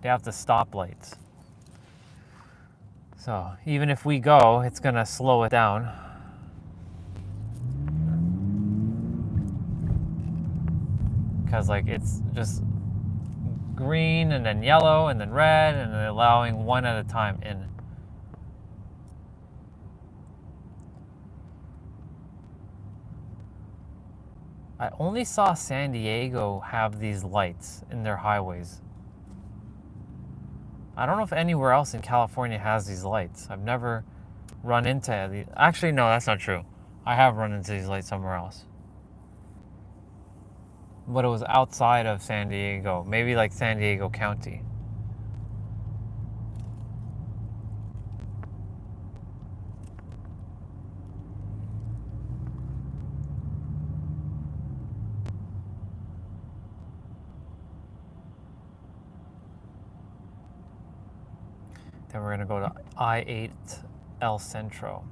They have the stoplights. So even if we go, it's gonna slow it down. Because like it's just green and then yellow and then red and then allowing one at a time in. I only saw San Diego have these lights in their highways. I don't know if anywhere else in California has these lights. I've never run into these. Actually, no, that's not true. I have run into these lights somewhere else. But it was outside of San Diego, maybe like San Diego County. Then we're gonna go to I-8 El Centro.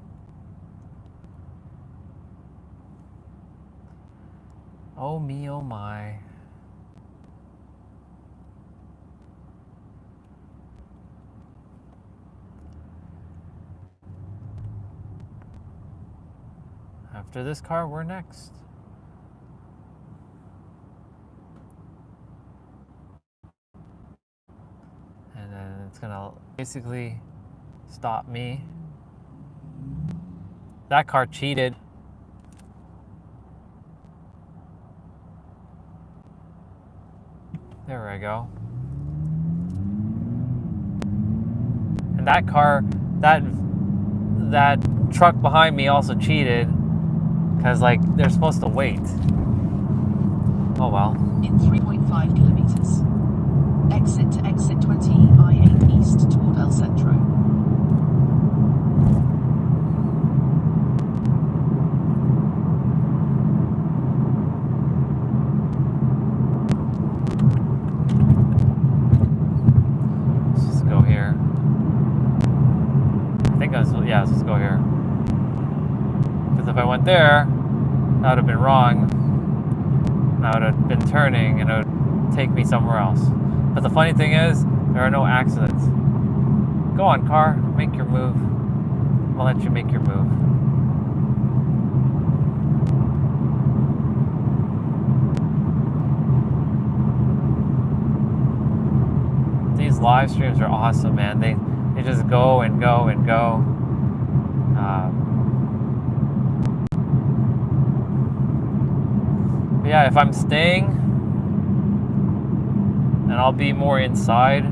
Oh me, oh my. After this car, we're next. And then it's gonna basically stop me. That car cheated. There we go. And that car, that truck behind me also cheated, because like they're supposed to wait. Oh well.
In 3.5 kilometers. Exit to exit 20 I-8 East toward El Centro.
Let's go here. I think yeah, let's go here. Because if I went there, that would have been wrong. I would have been turning and it would take me somewhere else. But the funny thing is, there are no accidents. Go on, car, make your move. I'll let you make your move. These live streams are awesome, man. They just go and go and go. But yeah, if I'm staying, and I'll be more inside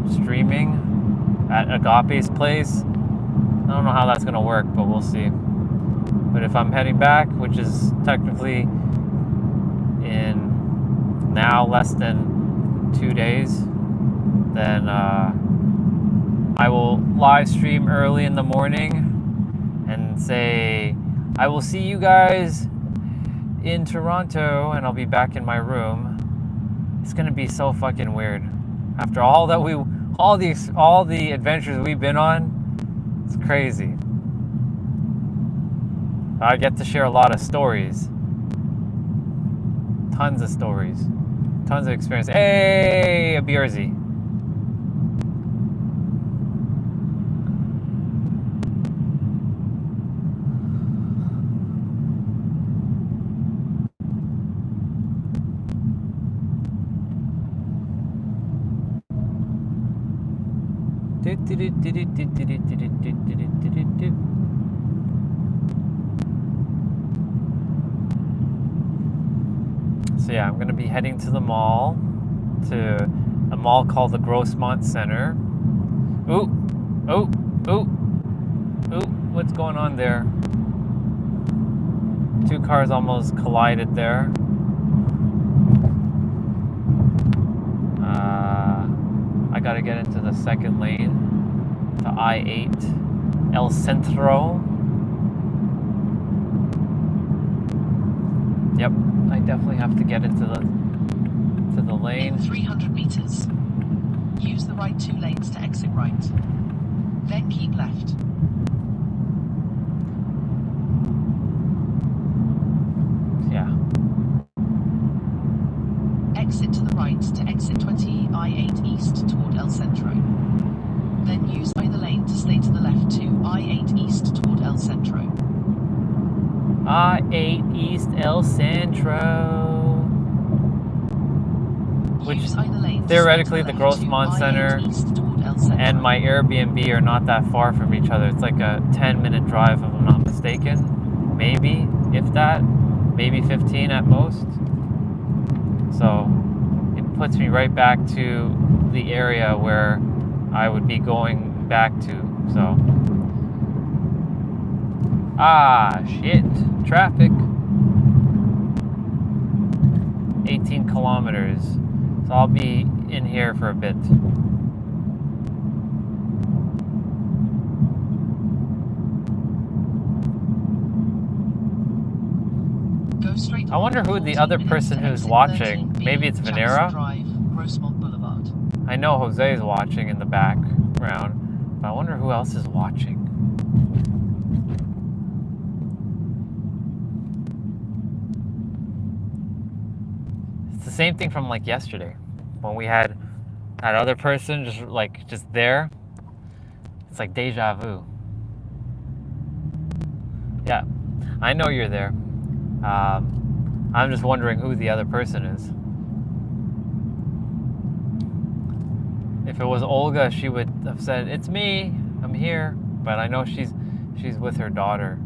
streaming at Agape's place. I don't know how that's gonna work, but we'll see. But if I'm heading back, which is technically in now less than 2 days, then I will live stream early in the morning and say, I will see you guys in Toronto, and I'll be back in my room. It's gonna be so fucking weird. After all that all the adventures we've been on, it's crazy. I get to share a lot of stories. Tons of stories. Tons of experience. Hey, a BRZ. So yeah, I'm gonna be heading to the mall, to a mall called the Grossmont Center. Ooh, ooh, ooh, ooh, what's going on there? 2 cars almost collided there. I gotta get into the second lane to I-8 El Centro. Yep, I definitely have to get into the lane.
In 300 meters, use the right 2 lanes to exit right. Then keep left.
Yeah.
Exit to the right to exit 20 I-8 East toward El Centro. Then use either lane to stay to the left to I-8 East toward El Centro.
I-8 East El Centro. Which
Use either lane to
theoretically
stay
the
to left to
Grossmont Center
I-8 East toward El Centro.
and my Airbnb are not that far from each other. It's like a 10-minute drive if I'm not mistaken. Maybe, if that. Maybe 15 at most. So it puts me right back to the area where I would be going back to. So, shit, traffic. 18 kilometers. So I'll be in here for a bit.
Go straight
I wonder who the other person who's watching. Maybe it's Venera.
Drive, Grossmont Boulevard.
I know Jose is watching in the background, but I wonder who else is watching. It's the same thing from like yesterday when we had that other person just there. It's like deja vu. Yeah, I know you're there. I'm just wondering who the other person is. If it was Olga, she would have said, "It's me, I'm here." But I know she's with her daughter.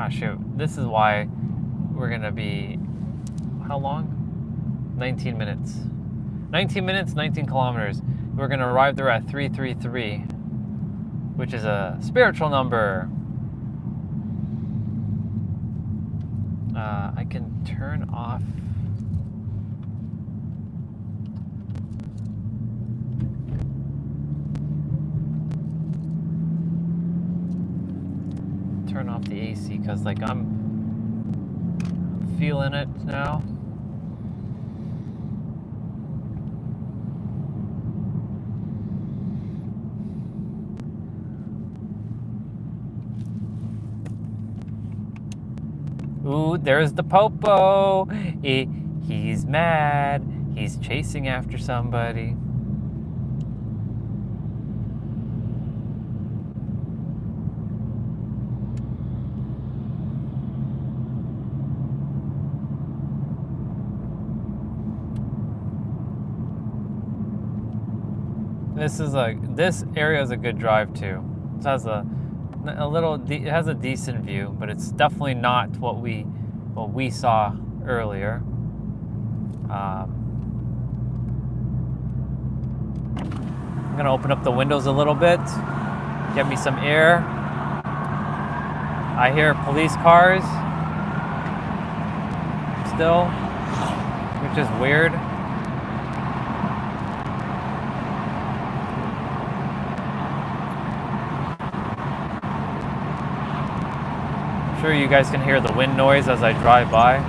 Shoot. This is why we're gonna be, how long? 19 minutes. 19 minutes, 19 kilometers. We're gonna arrive there at 333, which is a spiritual number. I can turn off. Turn off the AC because like I'm feeling it now. Ooh, there's the Popo. He's mad. He's chasing after somebody. This area is a good drive too. It has it has a decent view, but it's definitely not what we saw earlier. I'm gonna open up the windows a little bit, get me some air. I hear police cars still, which is weird. I'm sure you guys can hear the wind noise as I drive by.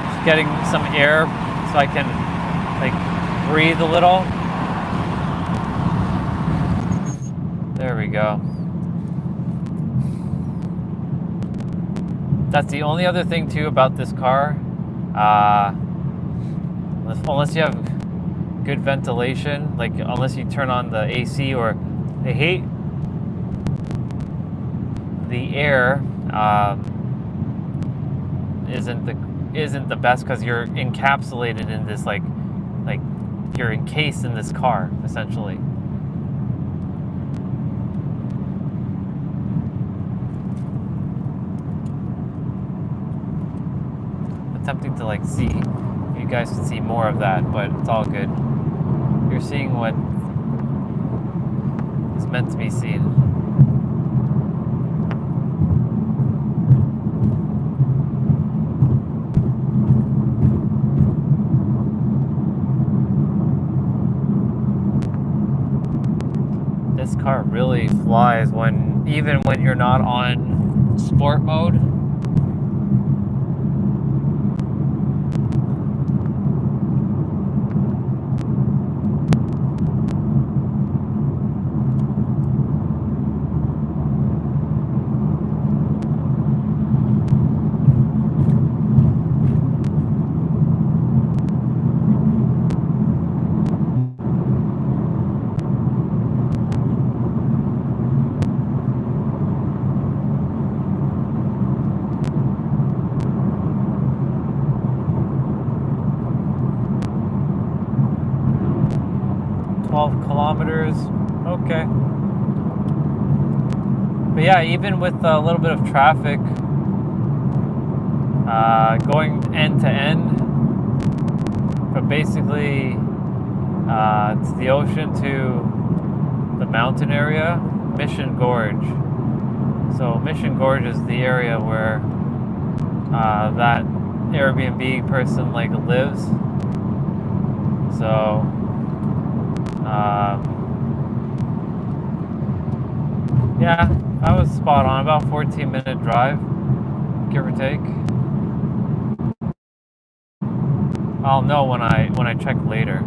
Just getting some air so I can like breathe a little. There we go. That's the only other thing too about this car. Unless you have good ventilation, like unless you turn on the AC or the heat, the air isn't the best because you're encapsulated in this like you're encased in this car essentially. Attempting to like see if you guys can see more of that, but it's all good. You're seeing what is meant to be seen. This car really flies even when you're not on sport mode. But yeah, even with a little bit of traffic, going end to end, from basically to the ocean to the mountain area, Mission Gorge. So Mission Gorge is the area where that Airbnb person like lives. So yeah, I was spot on. About 14-minute drive, give or take. I'll know when I check later.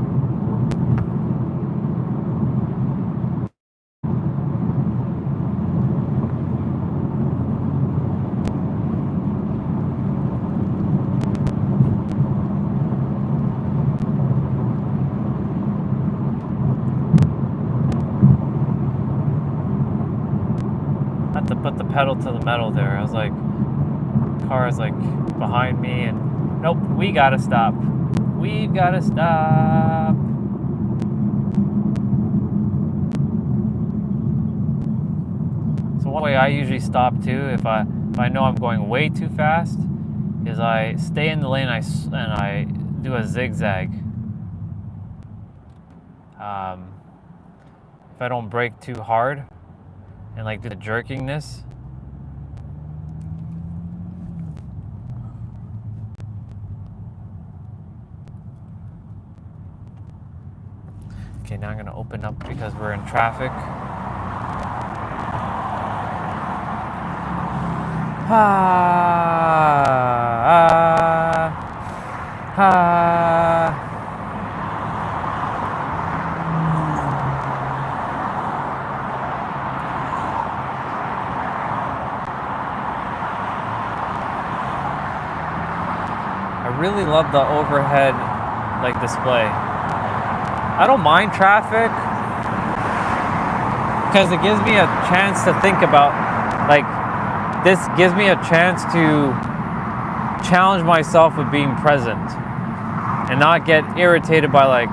I had to put the pedal to the metal there. I was like, car is like behind me, and nope, we gotta stop. We've gotta stop. So one way I usually stop too, if I know I'm going way too fast, is I stay in the lane and I do a zigzag. If I don't brake too hard and like do the jerkingness. Okay, now I'm gonna open up because we're in traffic. I really love the overhead like display. I don't mind traffic because it gives me a chance to think about, like, this gives me a chance to challenge myself with being present and not get irritated by like,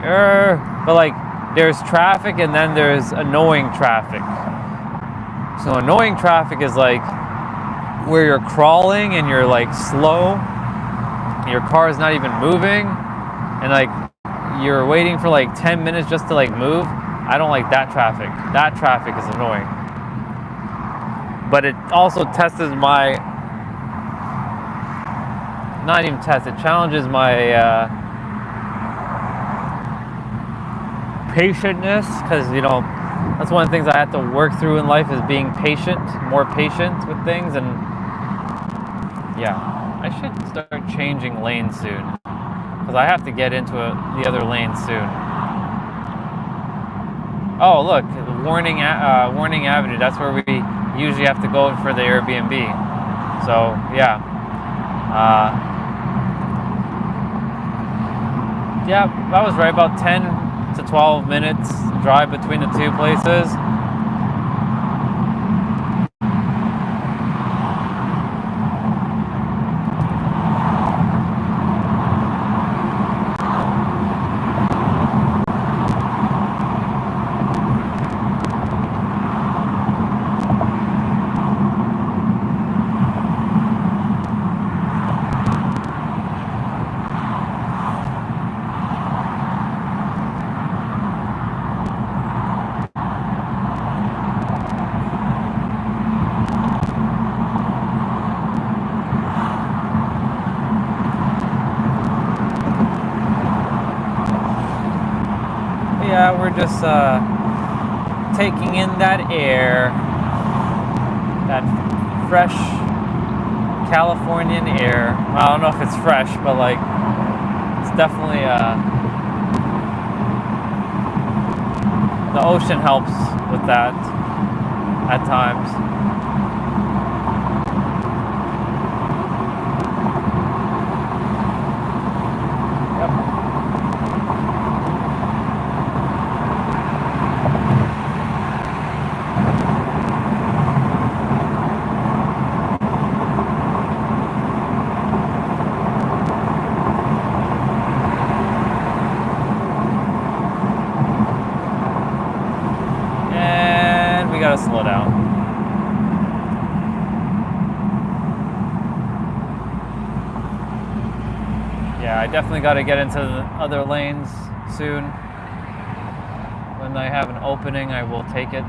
but like there's traffic and then there's annoying traffic. So annoying traffic is like where you're crawling and you're like slow, your car is not even moving, and like you're waiting for like 10 minutes just to like move. I don't like that traffic. That traffic is annoying. But it also tests my, not even tests, it challenges my patientness, because you know, that's one of the things I have to work through in life is being patient, more patient with things. And yeah, I should start changing lanes soon, because I have to get into the other lane soon. Oh look, Warning Avenue, that's where we usually have to go for the Airbnb. So yeah, yeah, that was right, about 10 to 12 minutes drive between the two places. Yeah, we're just taking in that air, that fresh Californian air. I don't know if it's fresh, but like it's definitely the ocean helps with that at times. Slow down. Yeah, I definitely got to get into the other lanes soon. When I have an opening, I will take it.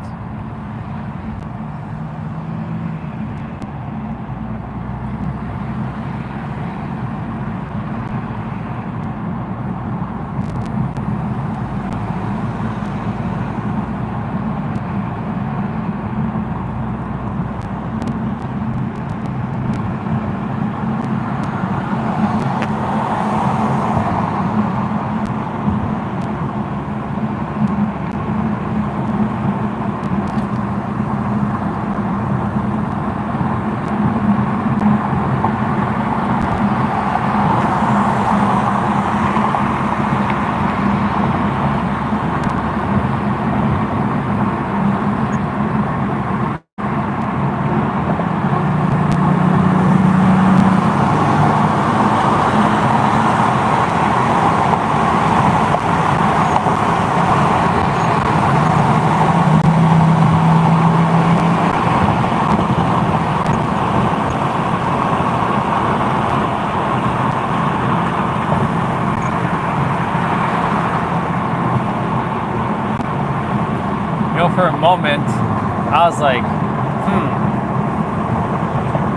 For a moment, I was like,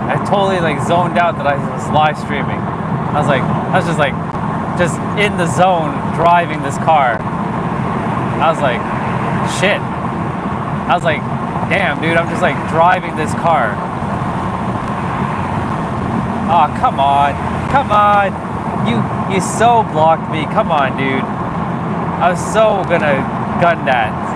I totally like zoned out that I was live streaming. I was just in the zone driving this car. I was like, shit. I was like, damn, dude, I'm just like driving this car. Oh, come on. You so blocked me. Come on, dude. I was so gonna gun that.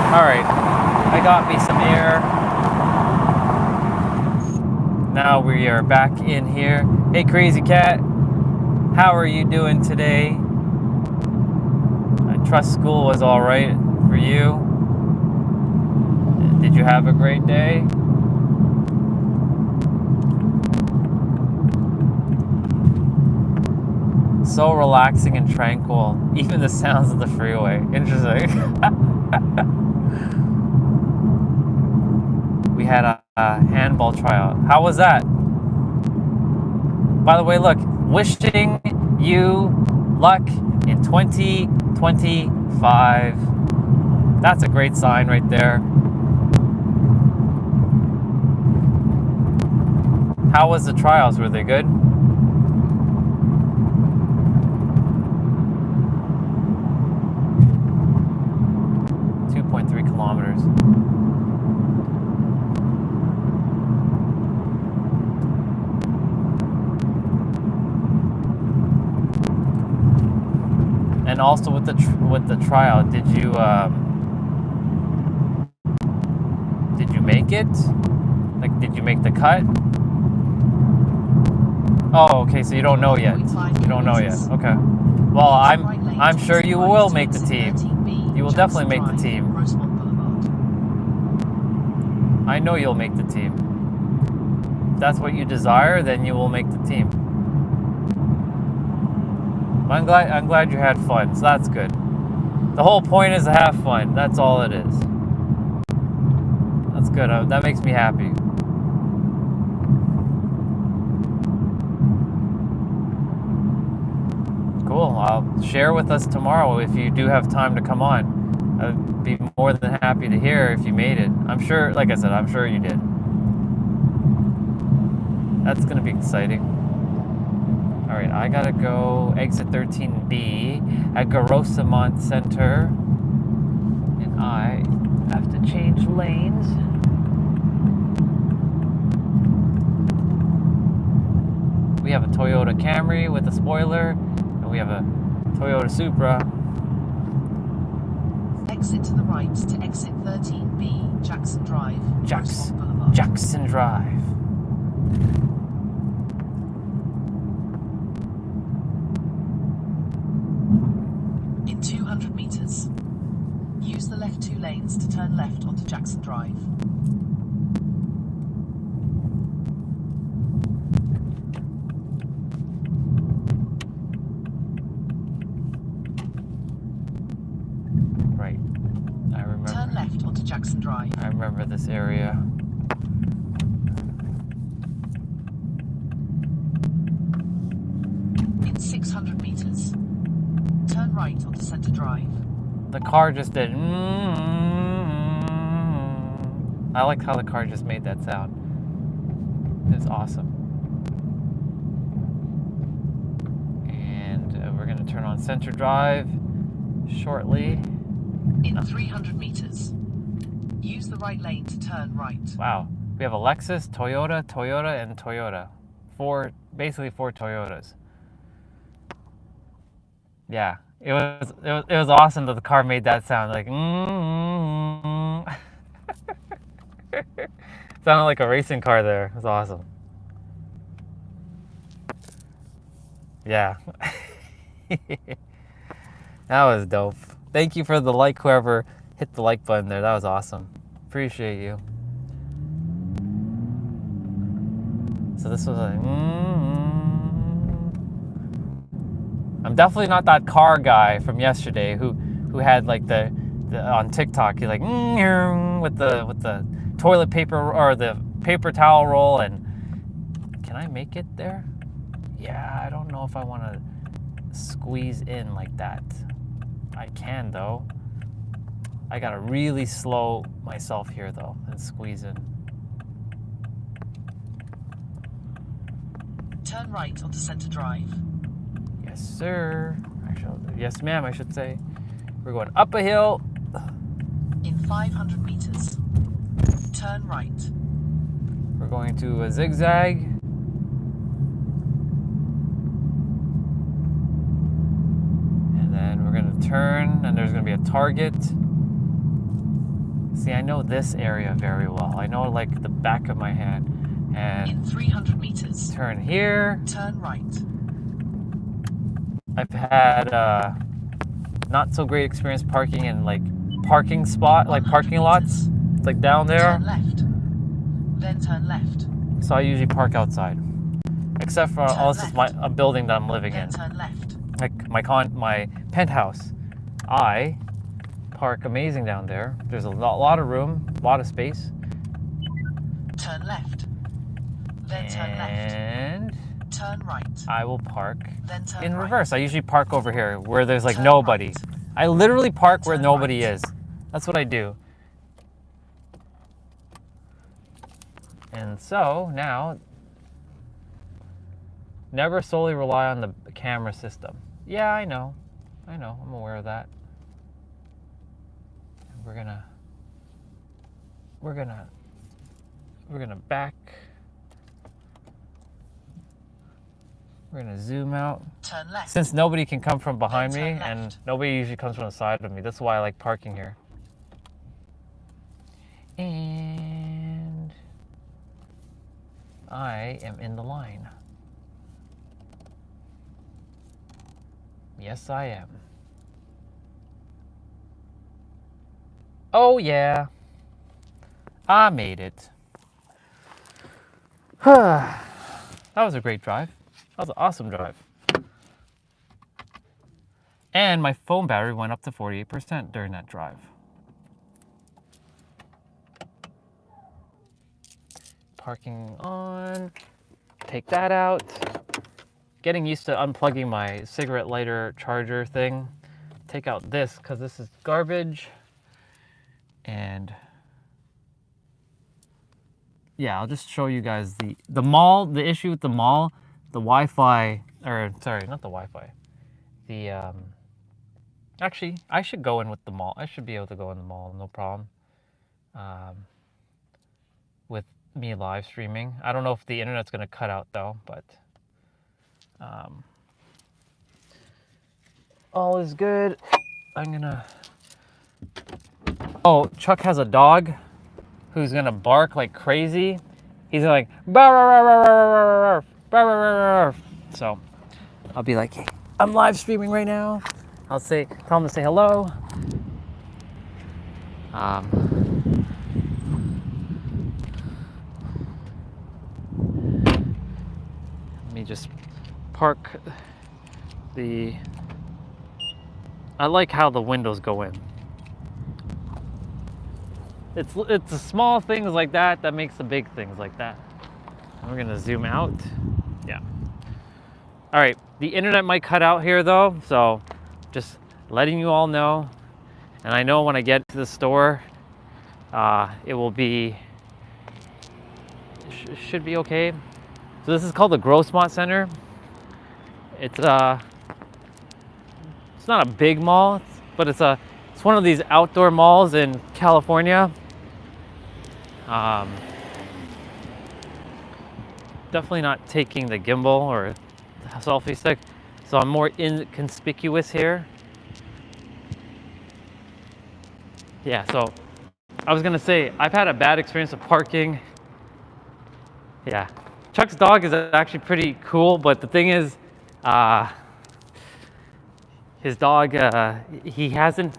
Alright, I got me some air. Now we are back in here. Hey, Crazy Cat, how are you doing today? I trust school was alright for you. Did you have a great day? So relaxing and tranquil. Even the sounds of the freeway. Interesting. We had a handball tryout. How was that? By the way, look, wishing you luck in 2025. That's a great sign right there. How was the trials? Were they good? Kilometers. And also with the trial, did you make it? Like, did you make the cut? Oh, okay. So you don't know yet. You don't know yet. Okay. Well, I'm sure you will make the team. You will definitely make the team. I know you'll make the team. If that's what you desire, then you will make the team. I'm glad you had fun, so that's good. The whole point is to have fun. That's all it is. That's good. That makes me happy. Cool. I'll share with us tomorrow if you do have time to come on. I'd be more than happy to hear if you made it. I'm sure, like I said, I'm sure you did. That's going to be exciting. All right, I got to go exit 13B at Garosamont Center. And I have to change lanes. We have a Toyota Camry with a spoiler, and we have a Toyota Supra.
Exit to the right to exit 13B, Jackson Drive, Rosemont Boulevard.
Jackson Drive.
In 200 meters, use the left 2 lanes to turn left onto Jackson Drive.
Right. I remember.
Turn left onto Jackson Drive.
I remember this area.
drive.
The car just did. I like how the car just made that sound. It's awesome. And we're going to turn on center drive shortly.
In 300 meters, use the right lane to turn right.
Wow. We have a Lexus, Toyota, Toyota, and Toyota. Basically four Toyotas. Yeah, it was awesome that the car made that sound, like sounded like a racing car there. It was awesome. Yeah. That was dope. Thank you for the like, whoever hit the like button there. That was awesome. Appreciate you. So this was like, I'm definitely not that car guy from yesterday who had like the on TikTok. He's like with the toilet paper or the paper towel roll. And can I make it there? Yeah, I don't know if I want to squeeze in like that. I can though. I gotta really slow myself here though and squeeze in.
Turn right onto center drive.
Yes, sir. Actually, yes, ma'am, I should say. We're going up a hill.
In 500 meters, turn right.
We're going to a zigzag. And then we're going to turn, and there's going to be a target. See, I know this area very well. I know like the back of my hand. And
in 300 meters,
turn here.
Turn right.
I've had not so great experience parking in like parking lots. It's like down there.
Turn left. Then turn left.
So I usually park outside, except for unless it's a building that I'm living in.
Turn left.
Like my penthouse. I park amazing down there. There's a lot of room, a lot of space.
Turn left. Then turn left.
And
turn right.
I will park
then turn
in
right.
reverse. I usually park over here where there's like
turn
nobody.
Right.
I literally park where
turn
nobody
right.
is. That's what I do. And so now, never solely rely on the camera system. Yeah, I know. I'm aware of that. We're gonna back. We're gonna zoom out.
Turn left.
Since nobody can come from behind me,
turn
and
left.
nobody usually comes from the side of me. That's why I like parking here. And I am in the line. Yes, I am. Oh yeah, I made it. That was a great drive. That was an awesome drive. And my phone battery went up to 48% during that drive. Parking on. Take that out. Getting used to unplugging my cigarette lighter charger thing. Take out this because this is garbage. And yeah, I'll just show you guys the mall. The issue with the mall, the Wi-Fi, or sorry, not the Wi-Fi. The actually, I should go in with the mall. I should be able to go in the mall, no problem. With me live streaming, I don't know if the internet's gonna cut out though, but all is good. I'm gonna. Oh, Chuck has a dog who's gonna bark like crazy. He's gonna like bar, rar, rar, rar, rar, rar, rar, rar, rar. So I'll be like, hey, I'm live streaming right now. I'll tell him to say hello. Let me just park the. I like how the windows go in. It's the small things like that that makes the big things like that. And we're gonna zoom out. Yeah. All right, the internet might cut out here though, so just letting you all know. And I know when I get to the store, it will be, should be okay. So this is called the Grossmont Center. It's not a big mall, but it's one of these outdoor malls in California. Definitely not taking the gimbal or the selfie stick, so I'm more inconspicuous here. Yeah, so I was gonna say, I've had a bad experience of parking. Yeah, Chuck's dog is actually pretty cool, but the thing is, his dog, he hasn't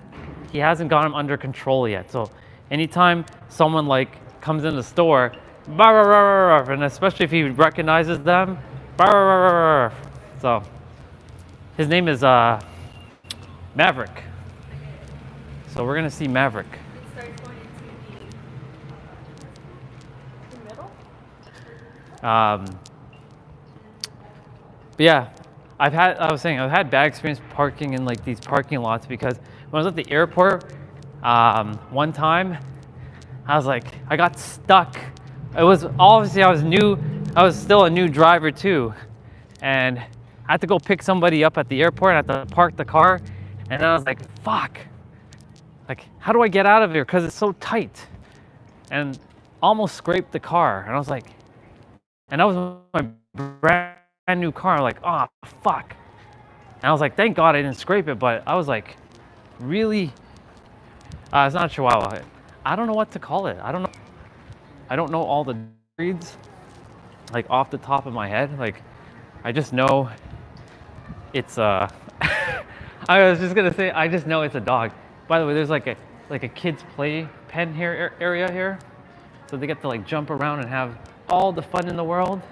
got him under control yet. So anytime someone like comes in the store, and especially if he recognizes them, so his name is Maverick. So we're gonna see Maverick. But yeah, I've had bad experience parking in like these parking lots, because when I was at the airport, one time, I got stuck. It was obviously I was still a new driver too, and I had to go pick somebody up at the airport. I had to park the car, and I was like, fuck, like how do I get out of here? Because it's so tight, and almost scraped the car. And I was like, and that was my brand new car. I'm like, oh fuck. And I was like, thank God I didn't scrape it, but I was like, really, it's not a Chihuahua. I don't know what to call it. I don't know all the breeds, like off the top of my head. Like, I just know it's I was just gonna say, I just know it's a dog. By the way, there's like a kids play pen here area here, so they get to like jump around and have all the fun in the world.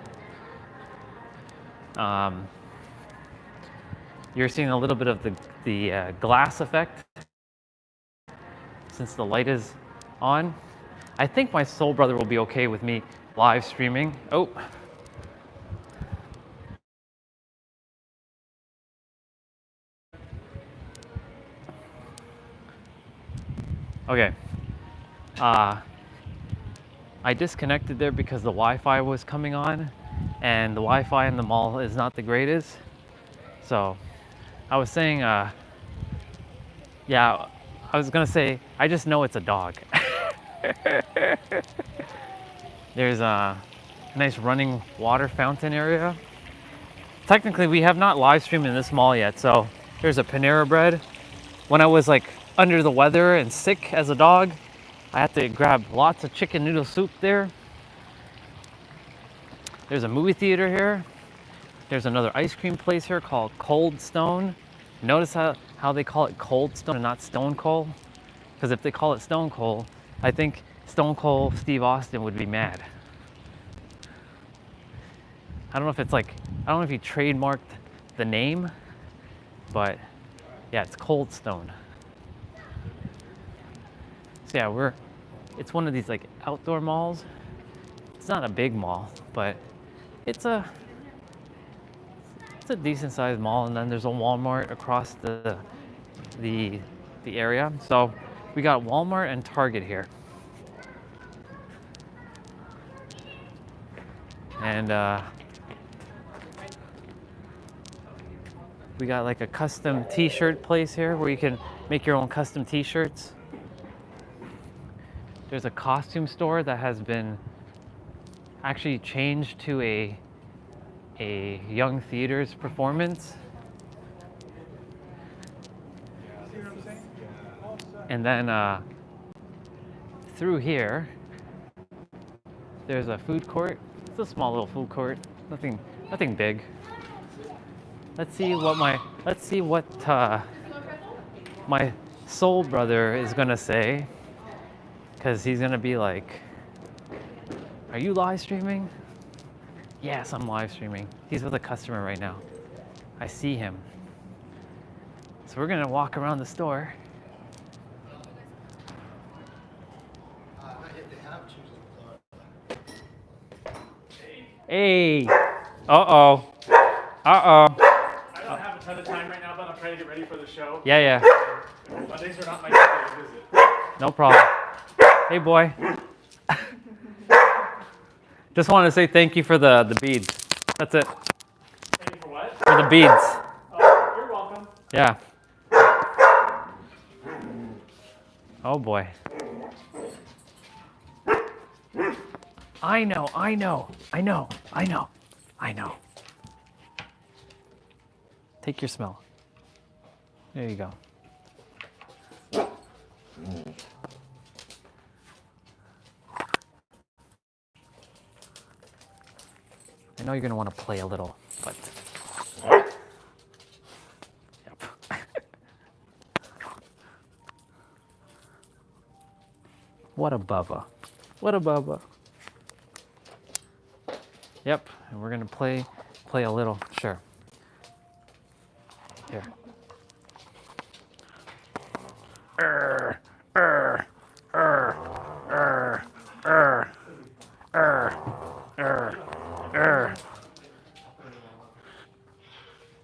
You're seeing a little bit of the glass effect since the light is on. I think my soul brother will be okay with me live streaming. Oh. Okay. I disconnected there because the Wi-Fi was coming on, and the Wi-Fi in the mall is not the greatest. So I was saying, yeah, I was gonna say, I just know it's a dog. There's a nice running water fountain area. Technically, we have not live streamed in this mall yet, so there's a Panera Bread. When I was like under the weather and sick as a dog, I had to grab lots of chicken noodle soup there. There's a movie theater here. There's another ice cream place here called Cold Stone. Notice how they call it Cold Stone and not Stone Cold? Because if they call it Stone Cold, I think Stone Cold Steve Austin would be mad. I don't know if he trademarked the name, but yeah, it's Cold Stone. So yeah, it's one of these like outdoor malls. It's not a big mall, but it's a decent sized mall, and then there's a Walmart across the area. So we got Walmart and Target here. And we got like a custom t-shirt place here where you can make your own custom t-shirts. There's a costume store that has been actually changed to a young theater's performance. And then through here, there's a food court. It's a small little food court, nothing big. Let's see what my soul brother is gonna say, because he's gonna be like, "Are you live streaming?" Yes, I'm live streaming. He's with a customer right now. I see him. So we're gonna walk around the store. Hey. Uh-oh.
I don't have a ton of time right now, but I'm trying to get ready for the show.
Yeah, yeah.
Mondays are not my day to visit.
No problem. Hey, boy. Just want to say thank you for the beads. That's it.
Thank you for what?
For the beads.
Oh, you're welcome.
Yeah. Oh, boy. I know. Take your smell. There you go. I know you're going to want to play a little, but... Yep. What a bubba. What a bubba. Yep, and we're going to play a little. Sure. Here.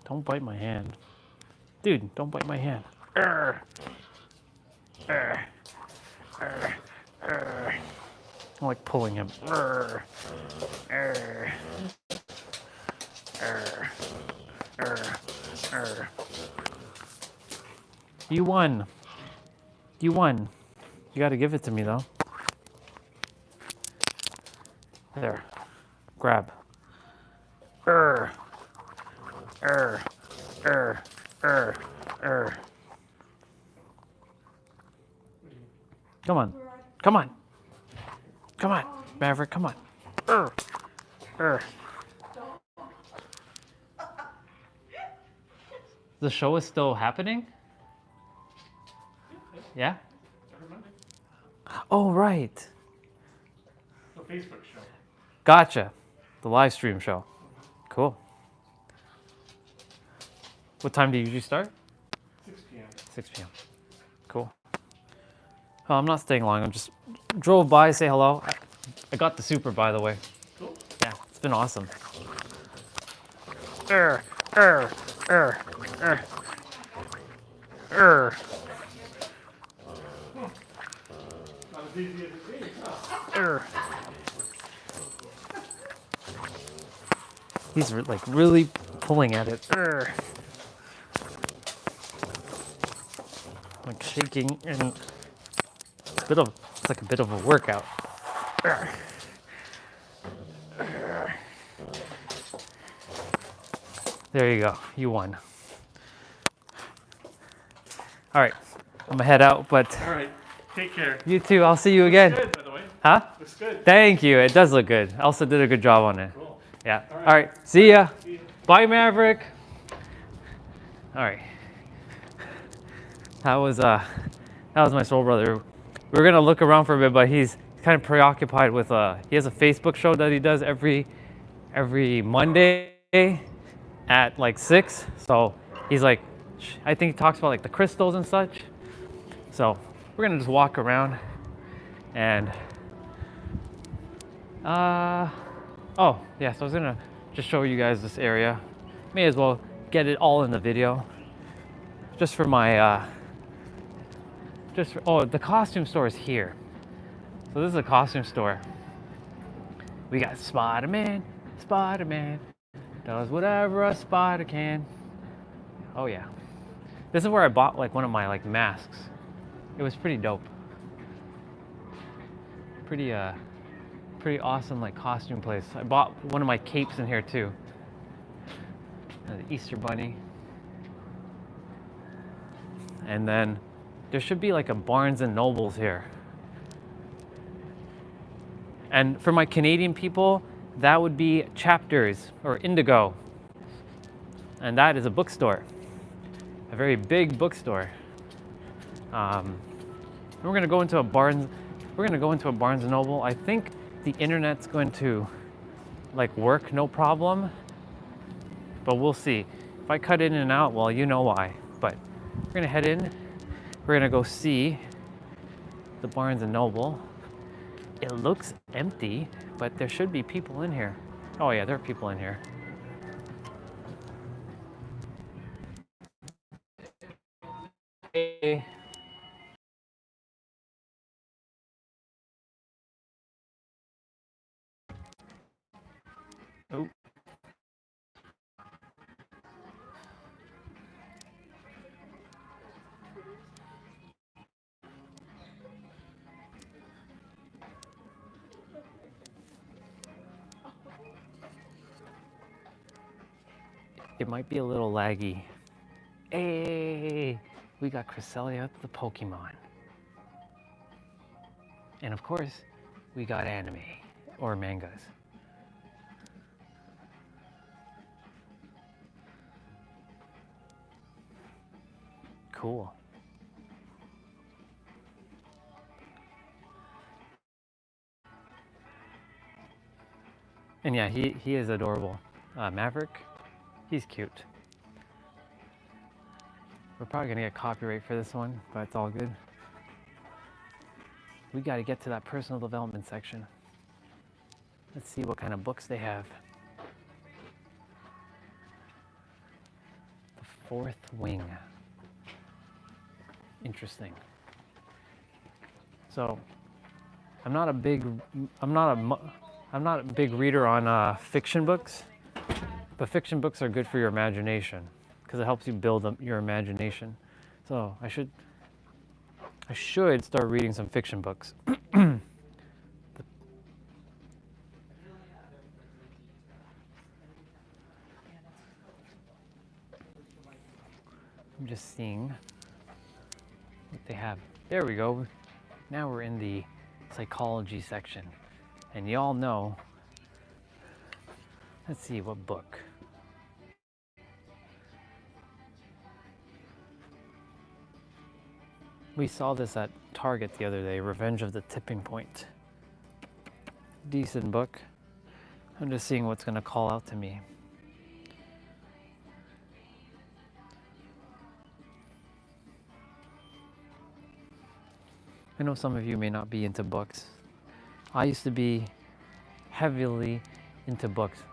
Don't bite my hand. Dude, don't bite my hand. I like pulling him. You won. You won. You gotta give it to me though. There. Grab. Come on. Come on. Come on. Maverick, come on. The show is still happening? Yeah?
Every Monday.
Oh, right.
The Facebook show.
Gotcha. The live stream show. Cool. What time do you usually start?
6 p.m.
6 p.m. Cool. Oh, I'm not staying long. I just drove by, say hello. I got the super, by the way.
Cool.
Yeah, it's been awesome.
Not as easy as it seems, huh?
He's like really pulling at it. Like shaking and it's like a bit of a workout. There you go. You won. All right. I'm gonna head out, but
All right. Take care.
you too. I'll see you again.
Good, by the way.
Huh?
Looks good.
Thank you. It does look good. Elsa did a good job on it.
Cool.
Yeah.
All right.
All right. See ya.
See you.
Bye, Maverick. All right. That was my soul brother. We were gonna look around for a bit, but he's kind of preoccupied with he has a Facebook show that he does every Monday at like 6. So he's like, I think he talks about like the crystals and such. So we're gonna just walk around and oh yeah, so I was gonna just show you guys this area. May as well get it all in the video. Just for my oh, the costume store is here. So this is a costume store. We got Spider-Man. Spider-Man does whatever a spider can. Oh yeah. This is where I bought like one of my like masks. It was pretty dope. Pretty awesome like costume place. I bought one of my capes in here too. The Easter Bunny. And then there should be like a Barnes and Nobles here. And for my Canadian people, that would be Chapters or Indigo. And that is a bookstore. A very big bookstore. We're gonna go into a Barnes and Noble. I think the internet's going to like work no problem. But we'll see. If I cut in and out, well, you know why. But we're gonna head in. We're gonna go see the Barnes and Noble. It looks empty, but there should be people in here. Oh yeah, there are people in here. Oh. It might be a little laggy. Hey, we got Cresselia the Pokemon. And of course, we got anime or mangas. Cool. And yeah, he is adorable. Maverick, he's cute. We're probably gonna get copyright for this one, but it's all good. We gotta get to that personal development section. Let's see what kind of books they have. The Fourth Wing. Interesting. So, I'm not a big reader on fiction books, but fiction books are good for your imagination because it helps you build your imagination. So I should start reading some fiction books. I'm just seeing what they have. There we go. Now we're in the psychology section. And y'all know, let's see what book. We saw this at Target the other day, Revenge of the Tipping Point. Decent book. I'm just seeing what's gonna call out to me. I know some of you may not be into books. I used to be heavily into books.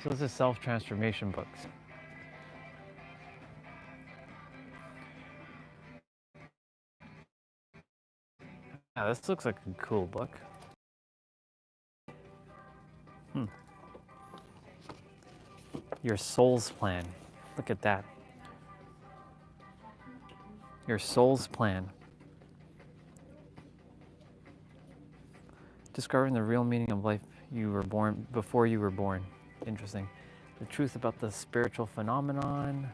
So this is self-transformation books. Yeah, this looks like a cool book. Your soul's plan. Look at that. Your soul's plan. Discovering the real meaning of life before you were born. Interesting. The truth about the spiritual phenomenon.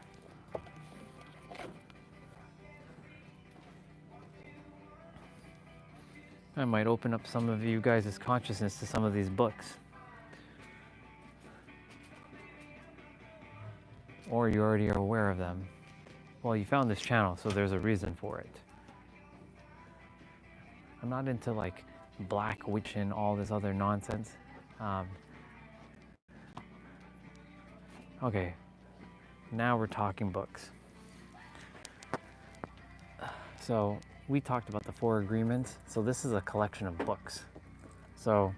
I might open up some of you guys' consciousness to some of these books. Or you already are aware of them. Well, you found this channel, so there's a reason for it. I'm not into like black witch and all this other nonsense. Okay, now we're talking books. So we talked about the 4 agreements. So this is a collection of books. So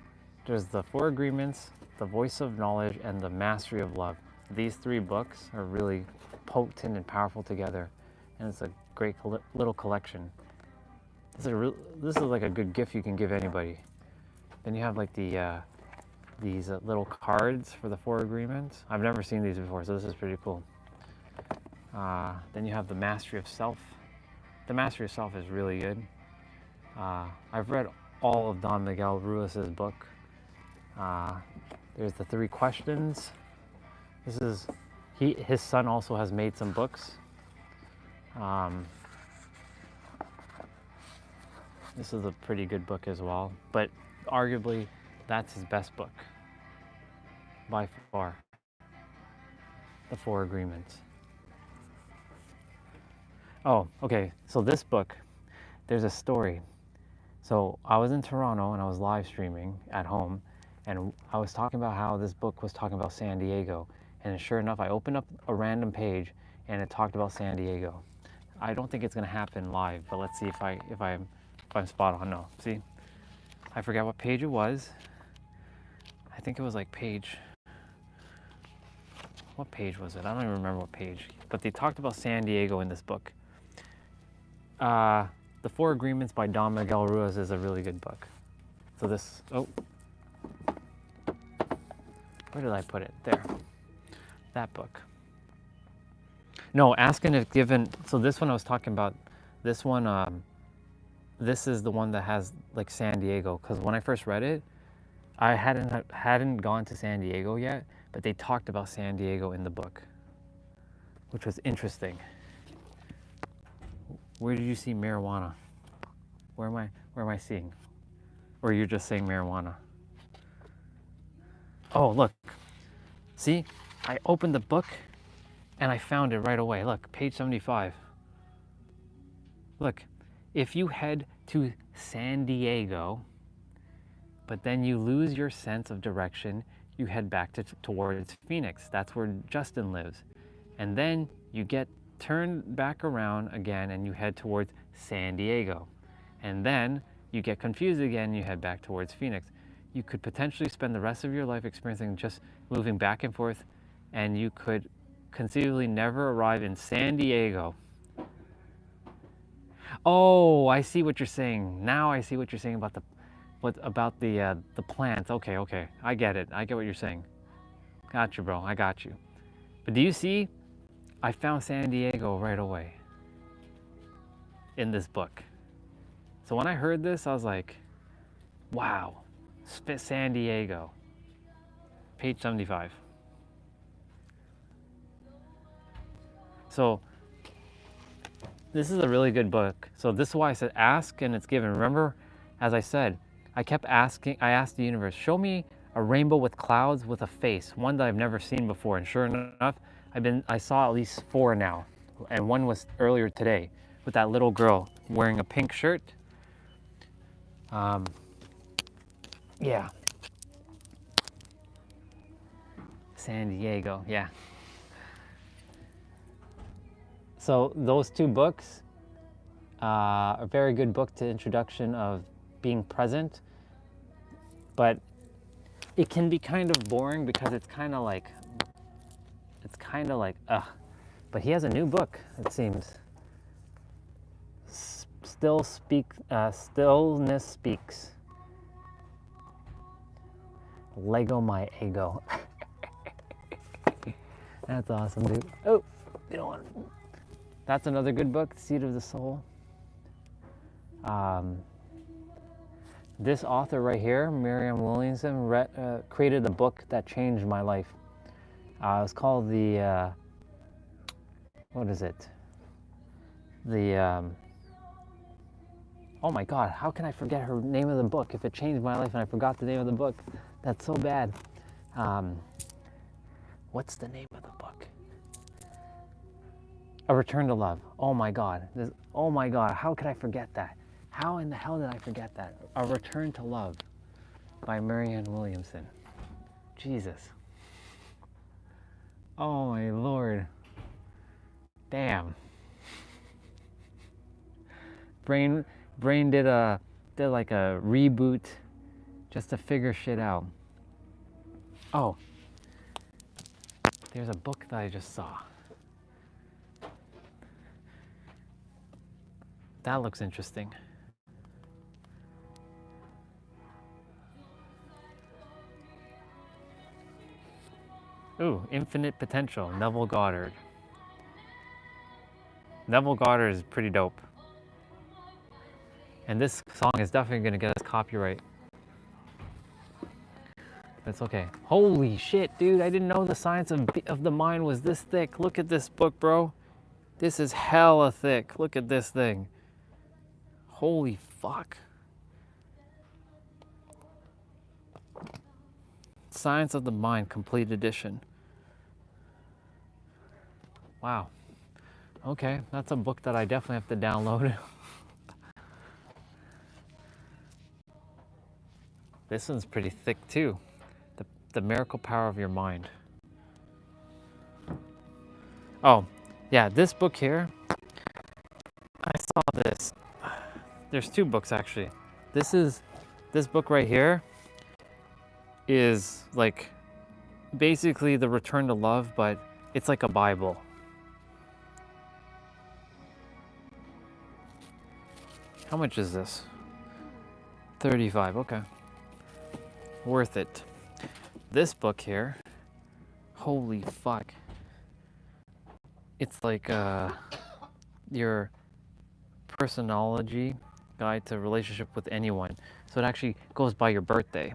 there's the 4 agreements, the voice of knowledge, and the mastery of love. These 3 books are really potent and powerful together, and it's a great little collection. This is like a good gift you can give anybody. Then you have like these little cards for the 4 agreements. I've never seen these before, so this is pretty cool. Then you have the mastery of self. The mastery of self is really good. I've read all of Don Miguel Ruiz's book. There's the 3 questions. His son also has made some books. This is a pretty good book as well, but arguably that's his best book by far. The 4 agreements. Oh, okay, so this book, there's a story. So I was in Toronto and I was live streaming at home, and I was talking about how this book was talking about San Diego. And sure enough, I opened up a random page and it talked about San Diego. I don't think it's gonna happen live, but let's see if I'm spot on. No, see, I forgot what page it was. I think it was like what page was it? I don't even remember what page, but they talked about San Diego in this book. The 4 Agreements by Don Miguel Ruiz is a really good book. So this, Where did I put it? There. That book. No, asking if given. So this one I was talking about. This one. This is the one that has like San Diego. Because when I first read it, I hadn't gone to San Diego yet, but they talked about San Diego in the book, which was interesting. Where did you see marijuana? Where am I seeing? Or you're just saying marijuana? Oh, look. See? I opened the book and I found it right away. Look, page 75. Look, if you head to San Diego, but then you lose your sense of direction, you head back towards Phoenix. That's where Justin lives. And then you get turned back around again and you head towards San Diego. And then you get confused again, you head back towards Phoenix. You could potentially spend the rest of your life experiencing just moving back and forth, and you could conceivably never arrive in San Diego. Oh, I see what you're saying. Now I see what you're saying about the plants. Okay. I get it. I get what you're saying. Got you, bro. I got you. But do you see? I found San Diego right away in this book. So when I heard this, I was like, wow, San Diego, page 75. So this is a really good book. So this is why I said ask and it's given. Remember, as I said, I asked the universe, show me a rainbow with clouds with a face, one that I've never seen before. And sure enough, I saw at least 4 now. And one was earlier today with that little girl wearing a pink shirt. Yeah. San Diego, yeah. So those 2 books, a very good book to introduction of being present, but it can be kind of boring because it's kind of like, ugh. But he has a new book, it seems. Stillness Speaks. Lego my ego. That's awesome, dude. Oh, you don't want. That's another good book, Seed of the Soul. This author right here, Marianne Williamson, created a book that changed my life. It's called what is it? Oh my God, how can I forget her name of the book? If it changed my life and I forgot the name of the book, that's so bad. What's the name of the book? A Return to Love. Oh my God. Oh my God, how could I forget that? How in the hell did I forget that? A Return to Love by Marianne Williamson. Jesus. Oh my Lord. Damn. Brain did like a reboot just to figure shit out. Oh. There's a book that I just saw. That looks interesting. Ooh, Infinite Potential, Neville Goddard. Neville Goddard is pretty dope. And this song is definitely gonna get us copyright. That's okay. Holy shit, dude, I didn't know the science of the mind was this thick. Look at this book, bro. This is hella thick. Look at this thing. Holy fuck. Science of the Mind, complete edition. Wow. Okay, that's a book that I definitely have to download. This one's pretty thick too. The Miracle Power of Your Mind. Oh, yeah, this book here, I saw this. There's 2 books actually. This book right here is like basically the Return to Love, but it's like a Bible. How much is this? $35, okay. worth it. This book here, holy fuck. It's like your personology guide to relationship with anyone. So it actually goes by your birthday.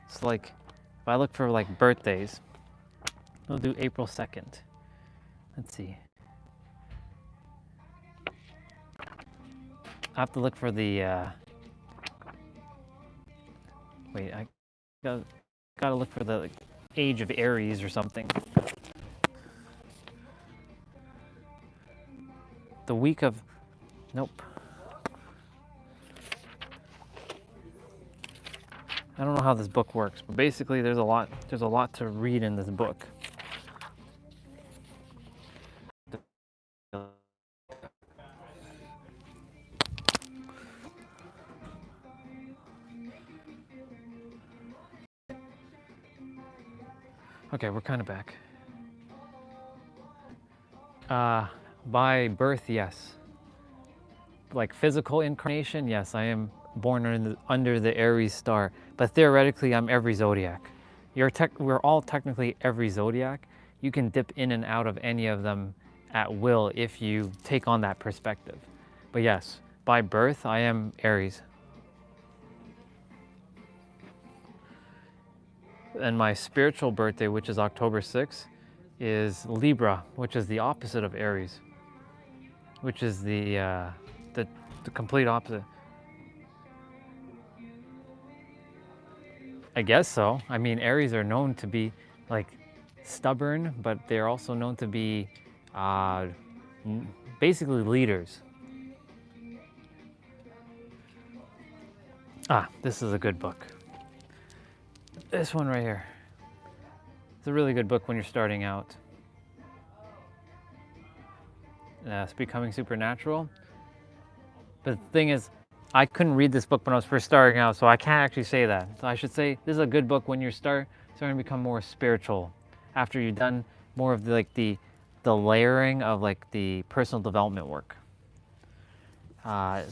It's like, if I look for like birthdays, we'll do April 2nd. Let's see. I have to look for the, wait, I gotta look for the like, age of Aries or something. The week of, nope. I don't know how this book works, but basically there's a lot to read in this book. Okay, we're kind of back. By birth, yes. Like physical incarnation, yes, I am born under the Aries star, but theoretically I'm every zodiac. We're all technically every zodiac. You can dip in and out of any of them at will if you take on that perspective. But yes, by birth, I am Aries. And my spiritual birthday, which is October 6th, is Libra, which is the opposite of Aries, which is the complete opposite. I guess so. I mean, Aries are known to be like stubborn, but they're also known to be basically leaders. This is a good book. This one right here. It's a really good book when you're starting out. It's Becoming Supernatural. But the thing is, I couldn't read this book when I was first starting out, so I can't actually say that. So I should say this is a good book when you're starting to become more spiritual, after you've done more of the layering of like the personal development work.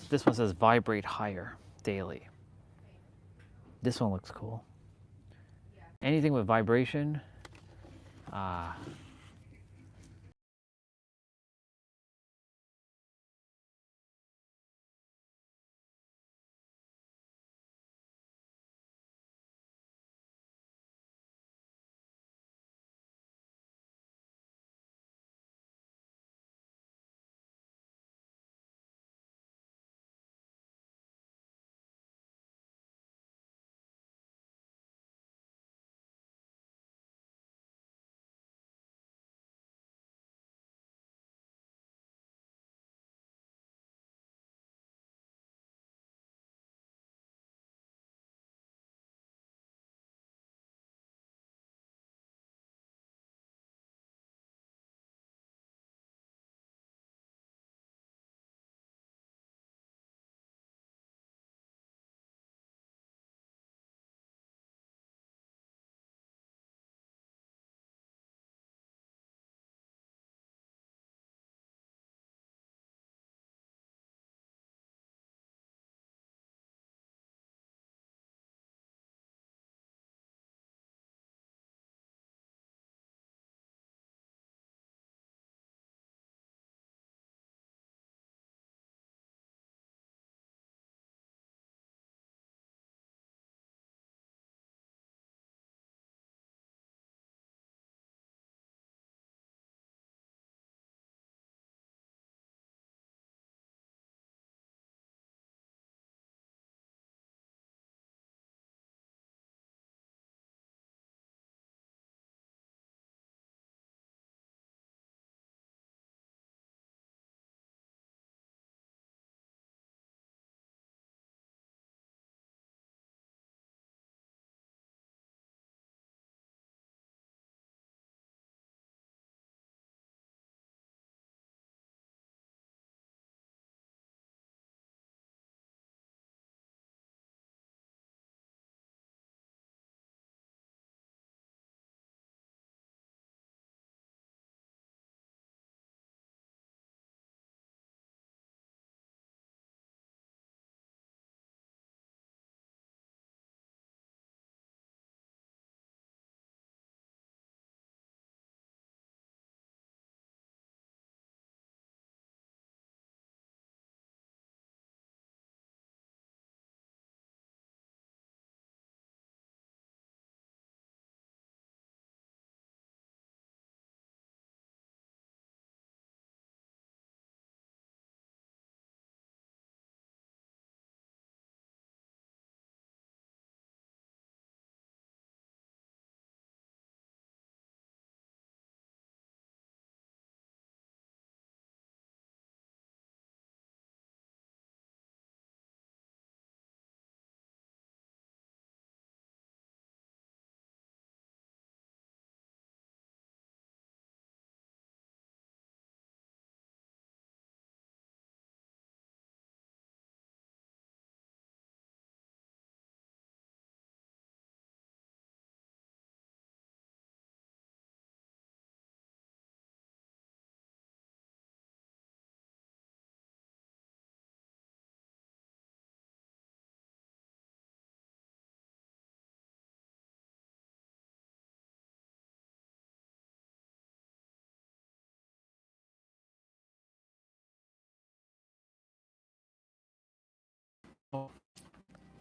This one says vibrate higher daily. This one looks cool. Anything with vibration,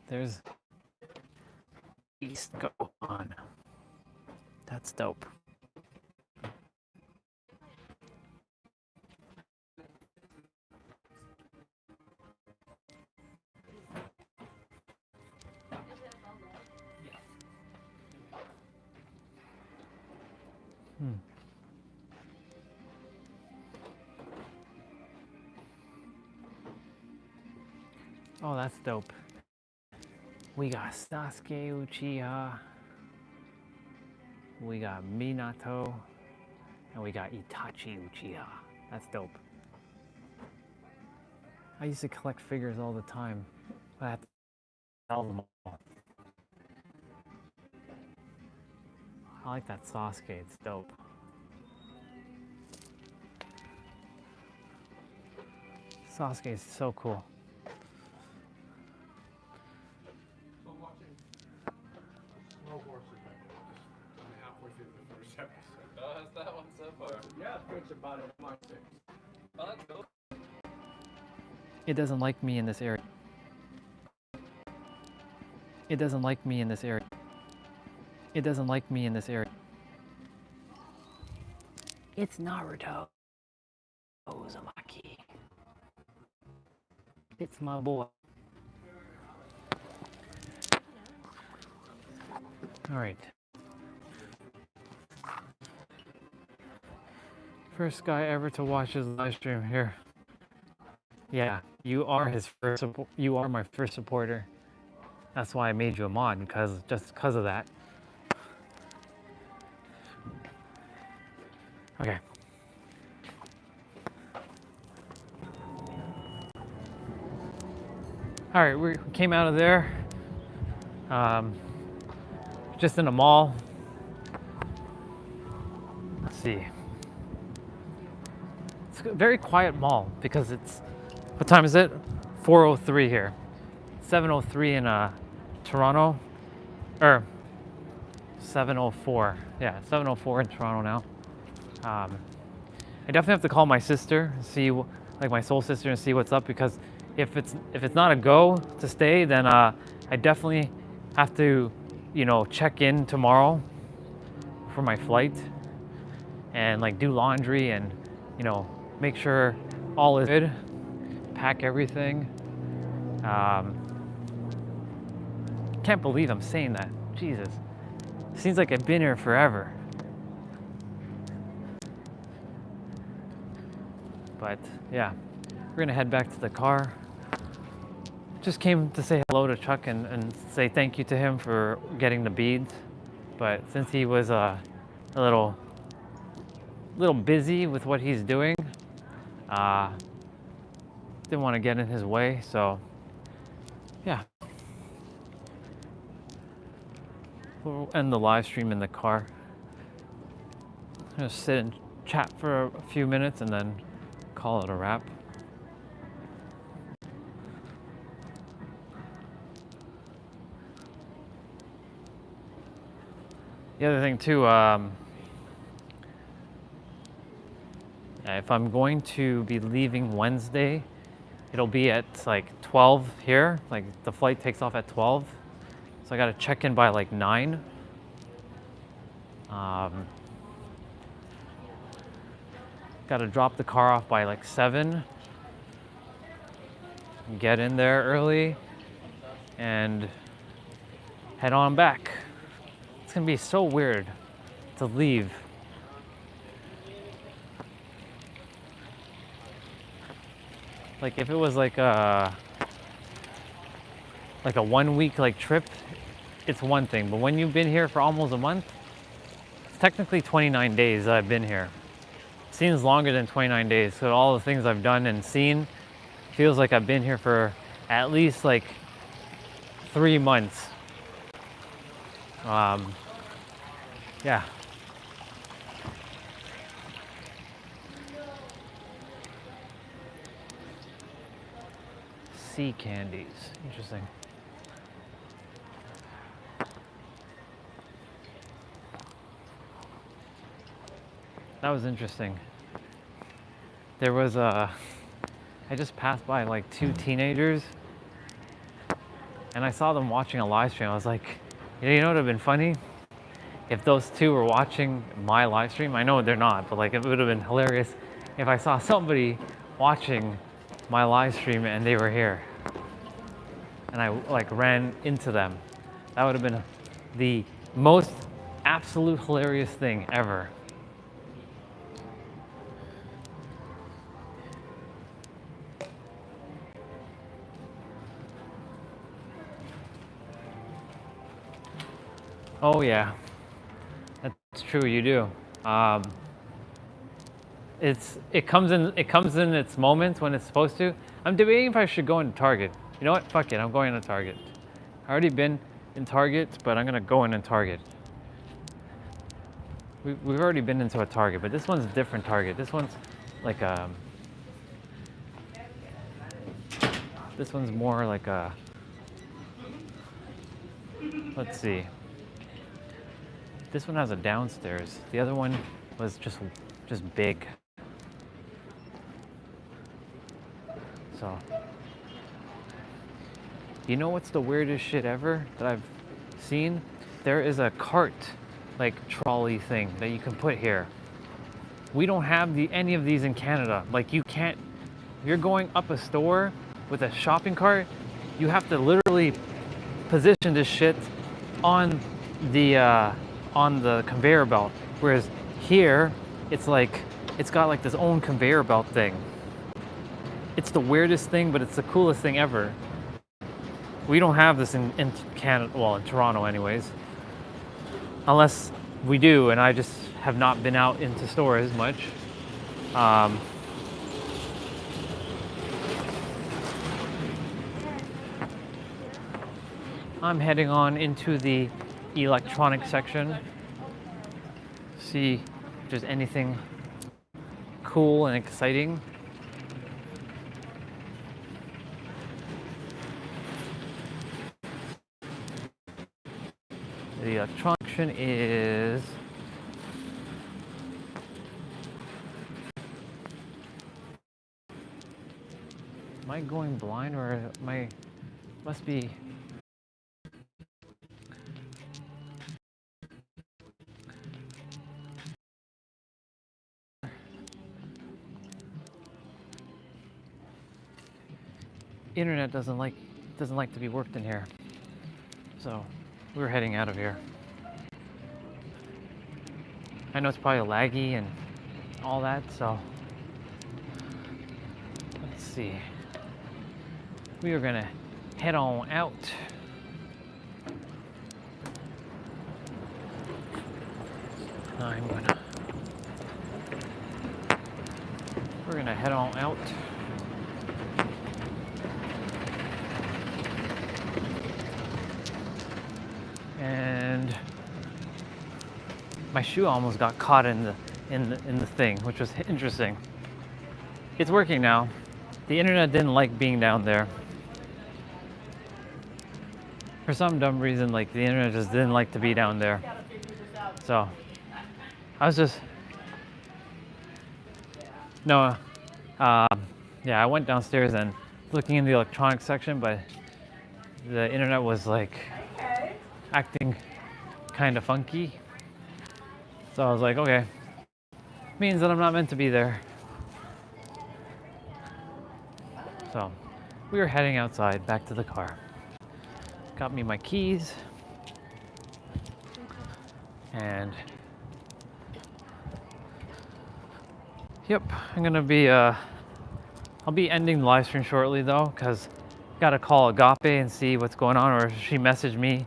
there's East go on. That's dope. Oh, that's dope. We got Sasuke Uchiha. We got Minato. And we got Itachi Uchiha. That's dope. I used to collect figures all the time, but I have to sell them all. I like that Sasuke, it's dope. Sasuke is so cool.
I'm watching Slow Horses right now. Just I'm halfway through the first episode.
Oh, how's that one so far?
Yeah, it's about it. I'm on 6.
Oh, that's cool.
It doesn't like me in this area. It doesn't like me in this area. It doesn't like me in this area. It's Naruto. Uzumaki. It's my boy. All right. First guy ever to watch his live stream here. Yeah, you are his first. You are my first supporter. That's why I made you a mod, just because of that. Okay. All right, we came out of there. Just in a mall. Let's see. It's a very quiet mall because it's, what time is it? 4:03 here. 7:03 in Toronto, or 7:04. Yeah, 7:04 in Toronto now. I definitely have to call my sister, see, like my soul sister, and see what's up, because if it's not a go to stay, then I definitely have to, check in tomorrow for my flight and like do laundry and make sure all is good, pack everything. Can't believe I'm saying that. Jesus, seems like I've been here forever. But yeah, we're gonna head back to the car. Just came to say hello to Chuck and say thank you to him for getting the beads. But since he was a little busy with what he's doing, didn't want to get in his way. So yeah, we'll end the live stream in the car. I'm gonna sit and chat for a few minutes and then call it a wrap. The other thing too, if I'm going to be leaving Wednesday, it'll be at like 12 here. Like the flight takes off at 12. So I gotta check in by like 9. Gotta drop the car off by like 7. Get in there early and head on back. It's gonna be so weird to leave. Like if it was like a 1 week like trip, it's one thing. But when you've been here for almost a month, it's technically 29 days that I've been here. It seems longer than 29 days. So all the things I've done and seen, feels like I've been here for at least like 3 months. Yeah. Sea candies, interesting. That was interesting. There was I just passed by like 2 teenagers and I saw them watching a live stream. I was like, you know what would have been funny? If those two were watching my live stream. I know they're not, but like it would have been hilarious if I saw somebody watching my live stream and they were here. And I like ran into them. That would have been the most absolute hilarious thing ever. Oh yeah, that's true. You do. It comes in its moments when it's supposed to. I'm debating if I should go into Target. You know what? Fuck it. I'm going into Target. I already been in Target, but I'm gonna go in Target. We've already been into a Target, but this one's a different Target. This one's like this one's more like a. Let's see. This one has a downstairs. The other one was just big. So, you know what's the weirdest shit ever that I've seen? There is a cart, like trolley thing that you can put here. We don't have any of these in Canada. Like you can't, if you're going up a store with a shopping cart, you have to literally position this shit on the conveyor belt. Whereas here, it's got like this own conveyor belt thing. It's the weirdest thing, but it's the coolest thing ever. We don't have this in Canada, well, in Toronto anyways. Unless we do, and I just have not been out into stores as much. I'm heading on into the electronic section. See if there's anything cool and exciting. The electronic section is am I going blind or must be internet doesn't like to be worked in here. So we're heading out of here. I know it's probably laggy and all that, so let's see. We are gonna head on out. We're gonna head on out. And my shoe almost got caught in the thing, which was interesting. It's working now. The internet didn't like being down there. For some dumb reason, like the internet just didn't like to be down there. So I was just I went downstairs and looking in the electronics section, but the internet was like acting kind of funky. So I was like, okay, means that I'm not meant to be there. So we were heading outside back to the car. Got me my keys. And yep, I'm gonna be I'll be ending the live stream shortly though, because gotta call Agape and see what's going on, or she messaged me.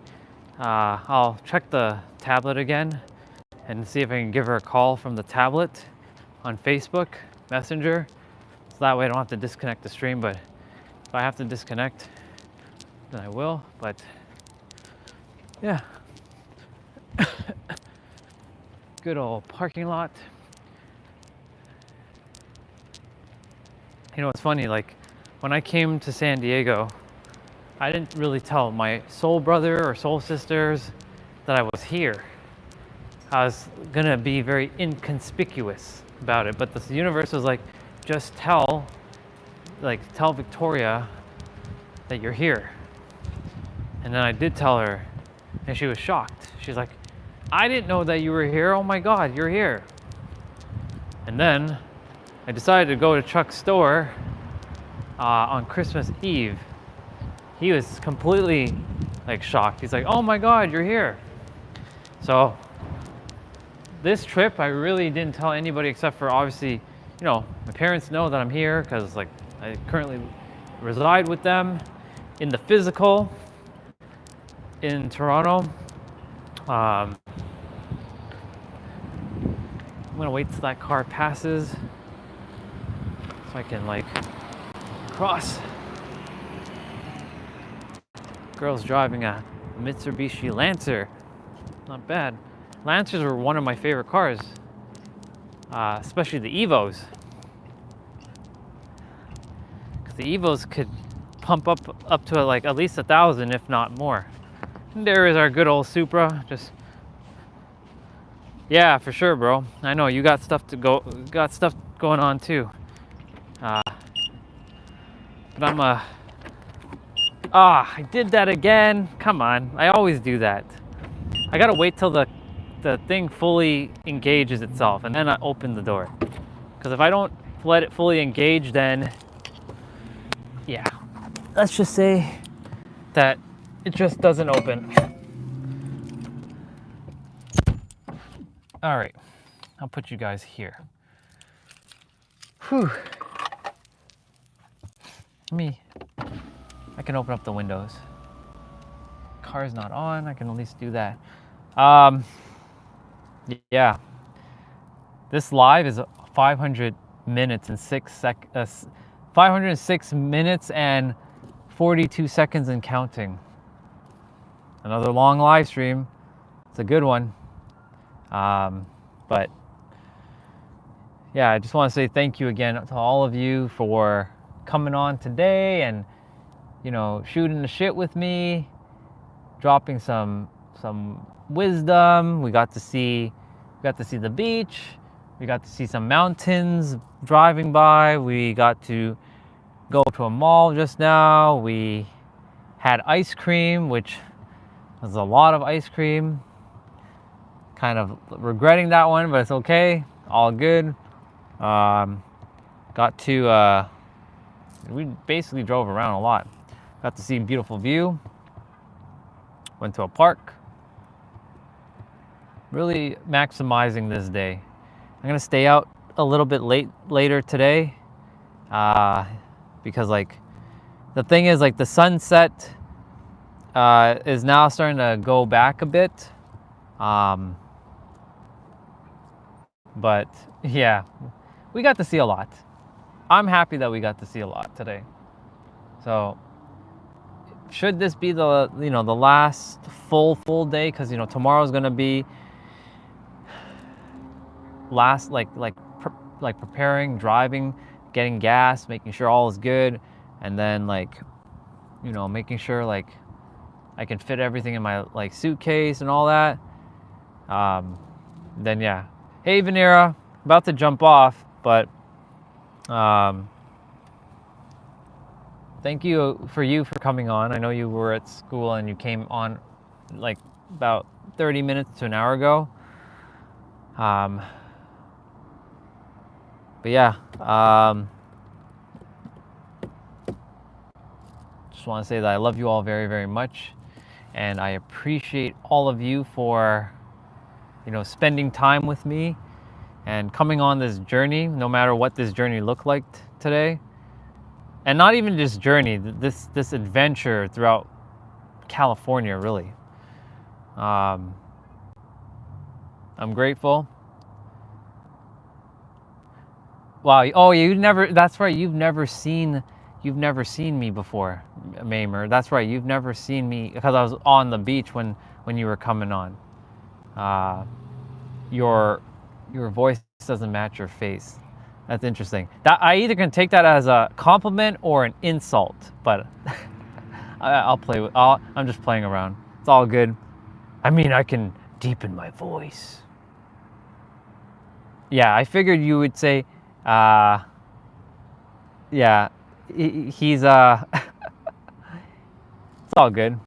I'll check the tablet again and see if I can give her a call from the tablet on Facebook Messenger. So that way I don't have to disconnect the stream, but if I have to disconnect, then I will. But yeah. Good old parking lot. You know, it's funny, like when I came to San Diego, I didn't really tell my soul brother or soul sisters that I was here. I was gonna be very inconspicuous about it, but the universe was like, just tell Victoria that you're here. And then I did tell her, and she was shocked. She's like, I didn't know that you were here. Oh my God, you're here. And then I decided to go to Chuck's store on Christmas Eve. He was completely like shocked. He's like, oh my God, you're here. So this trip, I really didn't tell anybody except for obviously, you know, my parents know that I'm here because like I currently reside with them in the physical in Toronto. I'm gonna wait till that car passes so I can like cross. Girl's driving a Mitsubishi Lancer. Not bad. Lancers were one of my favorite cars, especially the Evos. Because the Evos could pump up to like at least 1,000, if not more. And there is our good old Supra. Just yeah, for sure, bro. I know you got stuff going on too. But I'm I did that again. Come on, I always do that. I gotta wait till the thing fully engages itself and then I open the door. Because if I don't let it fully engage, then yeah, let's just say that it just doesn't open. All right, I'll put you guys here. Whew. I can open up the windows. Car's not on, I can at least do that. Yeah. This live is 500 minutes and 506 minutes and 42 seconds and counting. Another long live stream. It's a good one. But yeah, I just want to say thank you again to all of you for coming on today and, you know, shooting the shit with me, dropping some wisdom. We got to see the beach. We got to see some mountains driving by. We got to go to a mall just now. We had ice cream, which was a lot of ice cream. Kind of regretting that one, but it's okay. All good. Got to, we basically drove around a lot. Got to see a beautiful view. Went to a park. Really maximizing this day. I'm gonna stay out a little bit later today, because like the thing is like the sunset is now starting to go back a bit. But yeah, we got to see a lot. I'm happy that we got to see a lot today. So should this be the the last full day, because tomorrow's gonna be last like preparing, driving, getting gas, making sure all is good, and then making sure I can fit everything in my suitcase and all that. Then yeah. Hey Vanera, about to jump off, but thank you for coming on. I know you were at school and you came on about 30 minutes to an hour ago. But yeah, just want to say that I love you all very, very much, and I appreciate all of you for spending time with me and coming on this journey, no matter what this journey looked like today. And not even just journey, this adventure throughout California, really. I'm grateful. Wow. Oh, that's right. You've never seen me before, Mamer. That's right. You've never seen me, because I was on the beach when you were coming on. Your voice doesn't match your face. That's interesting. That I either can take that as a compliment or an insult, but I'm just playing around. It's all good. I mean, I can deepen my voice. Yeah, I figured you would say, yeah, he's it's all good.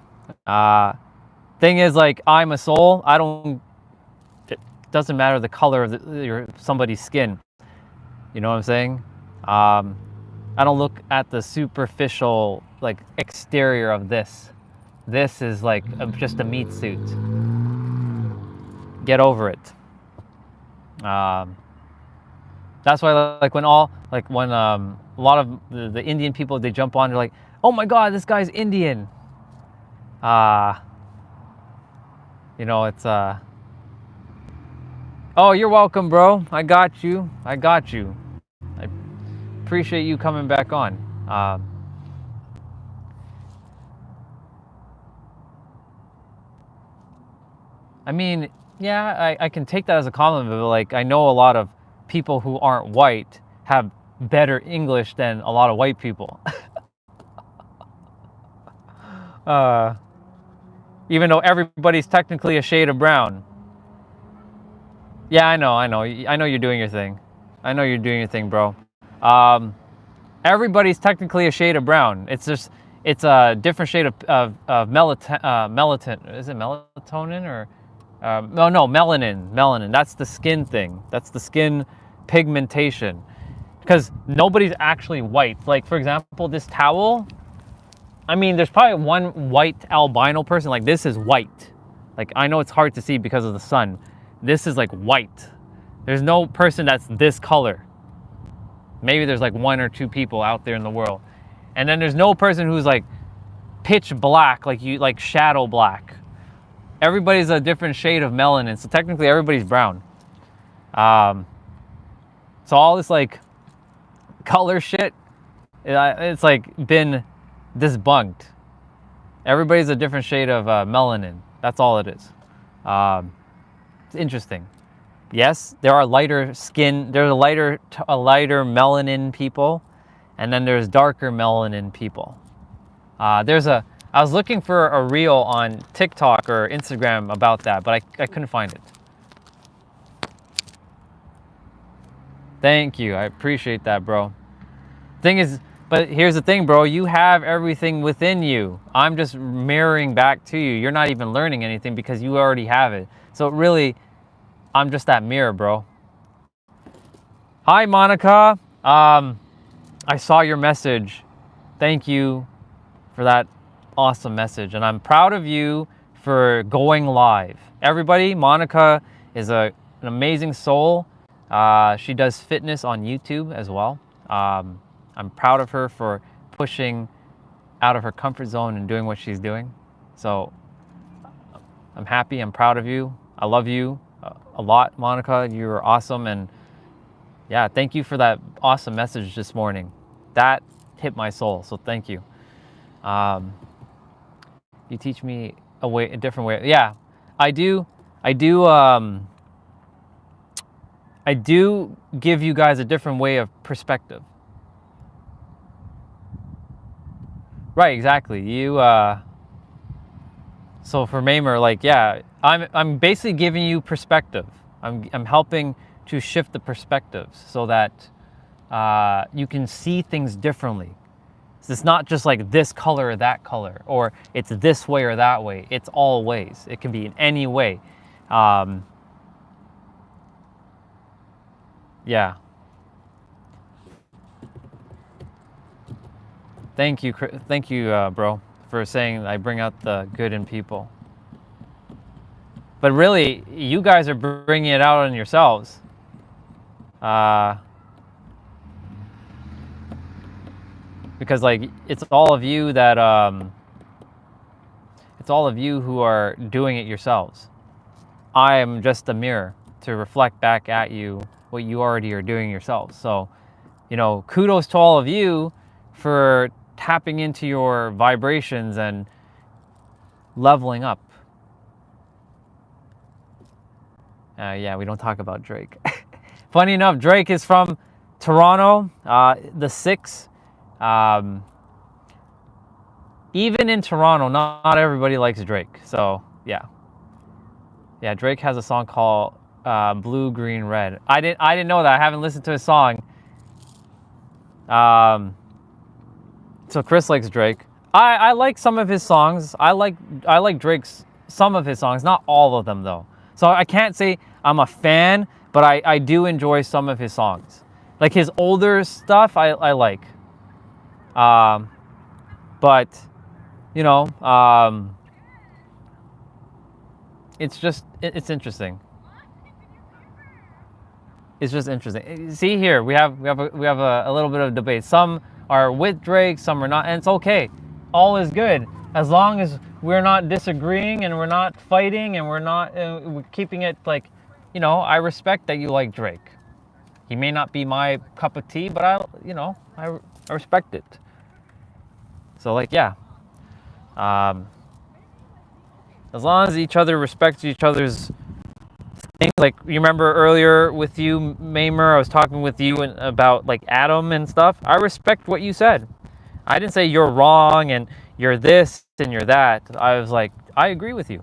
Thing is, like, I'm a soul. It doesn't matter the color of somebody's skin. You know what I'm saying? I don't look at the superficial, like, exterior of this. This is like just a meat suit. Get over it. That's why, like, when a lot of the Indian people, they jump on, they're like, oh my God, this guy's Indian. You know, it's oh, you're welcome, bro. I got you. I appreciate you coming back on. I mean, yeah, I can take that as a compliment, but, like, I know a lot of people who aren't white have better English than a lot of white people. Even though everybody's technically a shade of brown. Yeah, I know you're doing your thing. I know you're doing your thing, bro. Everybody's technically a shade of brown. It's a different shade of melatonin. Is it melatonin or? No, melanin. That's the skin thing. That's the skin pigmentation. Because nobody's actually white. Like, for example, this towel. I mean, there's probably one white albino person. Like, this is white. Like, I know it's hard to see because of the sun. This is like white. There's no person that's this color. Maybe there's like 1 or 2 people out there in the world. And then there's no person who's like pitch black, like shadow black. Everybody's a different shade of melanin, so technically everybody's brown. So all this, like, color shit, it's like been debunked. Everybody's a different shade of melanin. That's all it is. It's interesting. Yes, there are lighter skin. There's a lighter melanin people, and then there's darker melanin people. I was looking for a reel on TikTok or Instagram about that, but I couldn't find it. Thank you. I appreciate that, bro. But here's the thing, bro. You have everything within you. I'm just mirroring back to you. You're not even learning anything because you already have it. So really, I'm just that mirror, bro. Hi, Monica. I saw your message. Thank you for that awesome message. And I'm proud of you for going live. Everybody, Monica is an amazing soul. She does fitness on YouTube as well. I'm proud of her for pushing out of her comfort zone and doing what she's doing. So I'm happy. I'm proud of you. I love you a lot, Monica. You're awesome. And yeah, thank you for that awesome message this morning. That hit my soul. So thank you. You teach me a different way. Yeah, I do give you guys a different way of perspective. Right, exactly. So for Mamer, like, yeah, I'm basically giving you perspective. I'm helping to shift the perspectives so that you can see things differently. So it's not just like this color or that color, or it's this way or that way. It's all ways. It can be in any way. Yeah. Thank you, bro, for saying I bring out the good in people. But really, you guys are bringing it out on yourselves. Because, like, it's all of you that it's all of you who are doing it yourselves. I am just a mirror to reflect back at you what you already are doing yourselves. So, you know, kudos to all of you for tapping into your vibrations and leveling up. Yeah, we don't talk about Drake. Funny enough, Drake is from Toronto, the 6. Even in Toronto, not everybody likes Drake. So yeah, Drake has a song called Blue, Green, Red. I didn't know that. I haven't listened to his song. So Chris likes Drake. I like some of his songs. I like Drake's some of his songs, not all of them though. So I can't say I'm a fan, but I do enjoy some of his songs. Like his older stuff, I like. But you know, it's just it's interesting. It's just interesting. See here, we have a little bit of debate. Some are with Drake, some are not, and it's okay. All is good as long as we're not disagreeing and we're not fighting and we're not we're keeping it like, you know, I respect that you like Drake. He may not be my cup of tea, but I respect it. So like, yeah. As long as each other respects each other's things, like you remember earlier with you, Mamer, I was talking with you about like Adam and stuff. I respect what you said. I didn't say you're wrong and you're this and you're that. I was like, I agree with you.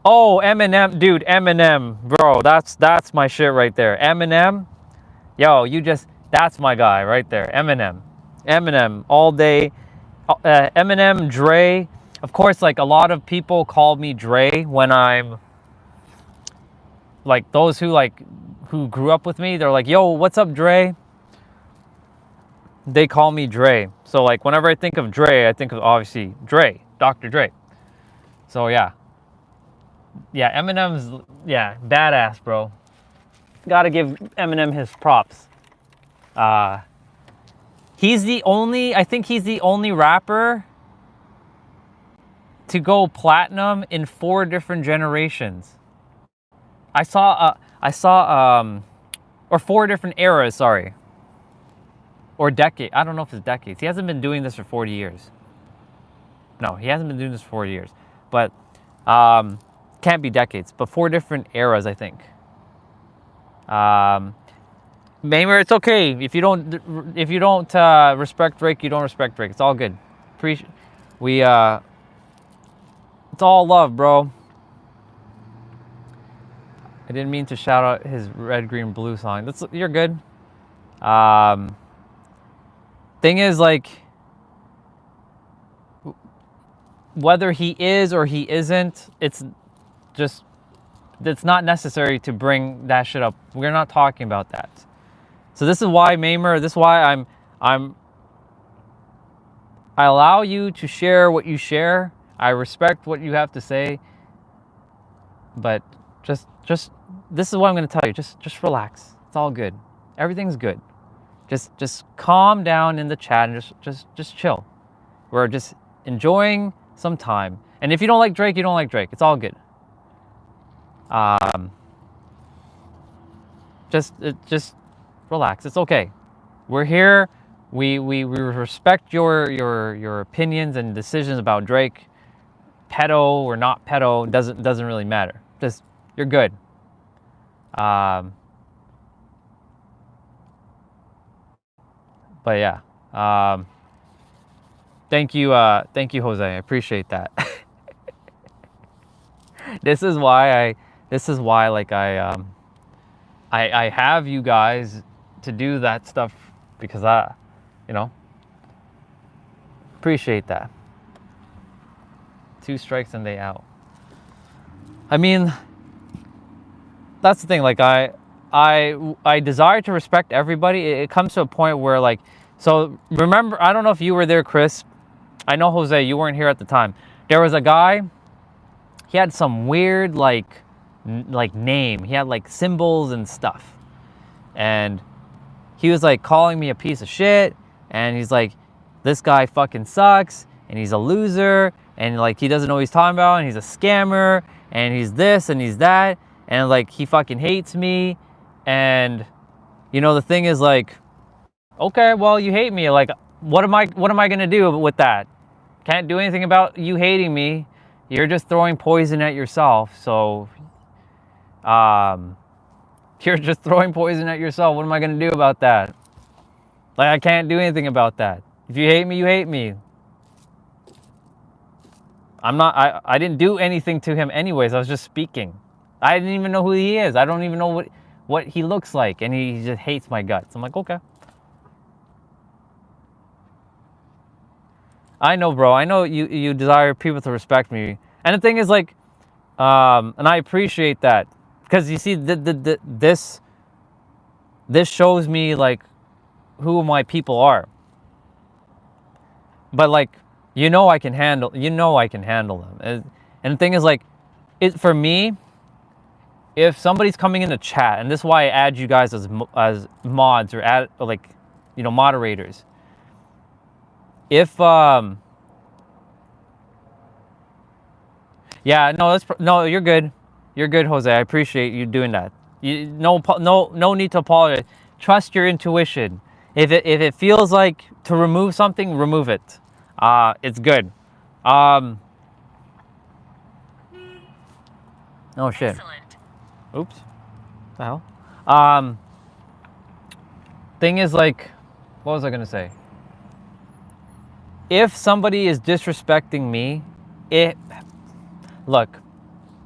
Oh, Eminem, dude, Eminem, bro, that's my shit right there. Eminem, yo, that's my guy right there. Eminem all day. Eminem, Dre. Of course, like a lot of people call me Dre when I'm like those who grew up with me. They're like, yo, what's up, Dre? They call me Dre. So like whenever I think of Dre, I think of obviously Dre, Dr. Dre. So yeah, Eminem's badass, bro. Gotta give Eminem his props. I think he's the only rapper to go platinum in 4 different generations. Or 4 different eras, sorry. Or decade. I don't know if it's decades. He hasn't been doing this for 40 years. No, he hasn't been doing this for 40 years. But can't be decades, but 4 different eras, I think. Mamer, it's okay. If you don't respect Drake, you don't respect Drake. It's all good. It's all love, bro. I didn't mean to shout out his red, green, blue song. You're good. Thing is, like, whether he is or he isn't, it's not necessary to bring that shit up. We're not talking about that. So this is why, Mamer, this is why I allow you to share what you share. I respect what you have to say. But just this is what I'm going to tell you. Just relax. It's all good. Everything's good. Just calm down in the chat and just chill. We're just enjoying some time. And if you don't like Drake, you don't like Drake. It's all good. Just relax. It's okay. We're here. We respect your opinions and decisions about Drake. Pedo or not pedo doesn't really matter. Just you're good. But yeah. Thank you, Jose. I appreciate that. This is why like I have you guys to do that stuff, because I appreciate that. 2 strikes and they out. I mean, that's the thing. Like I desire to respect everybody. It comes to a point where, like, so remember, I don't know if you were there, Chris. I know, Jose, you weren't here at the time. There was a guy. He had some weird like name. He had like symbols and stuff, and he was like calling me a piece of shit. And he's like, this guy fucking sucks, and he's a loser, and like he doesn't know what he's talking about, and he's a scammer, and he's this and he's that, and like he fucking hates me. And the thing is, like, okay, well, you hate me. Like, what am I gonna do with that? Can't do anything about you hating me. You're just throwing poison at yourself. So, you're just throwing poison at yourself. What am I gonna do about that? Like, I can't do anything about that. If you hate me, you hate me. I didn't do anything to him anyways. I was just speaking. I didn't even know who he is. I don't even know what he looks like, and he just hates my guts. I'm like, okay. I know, bro. I know you desire people to respect me. And the thing is, like, and I appreciate that. Because you see, this shows me, like, who my people are. But, like, I can handle them. And the thing is, like, for me, if somebody's coming in the chat, and this is why I add you guys as mods or moderators. If yeah, no, you're good. You're good, Jose. I appreciate you doing that. No need to apologize. Trust your intuition. If it feels like to remove something, remove it. It's good. Oh shit.
Excellent.
Oops. The hell? Thing is, like, what was I gonna say? If somebody is disrespecting me, look,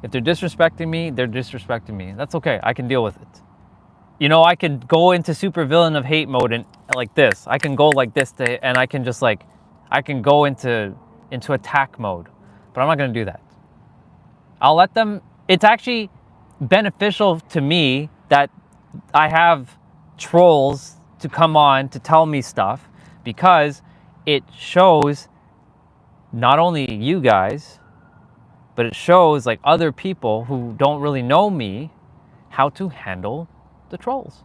if they're disrespecting me, they're disrespecting me. That's okay. I can deal with it. I could go into super villain of hate mode and like this. I can go like this and I can just like, I can go into attack mode, but I'm not gonna do that. I'll let them. It's actually beneficial to me that I have trolls to come on to tell me stuff, because it shows not only you guys, but it shows like other people who don't really know me how to handle the trolls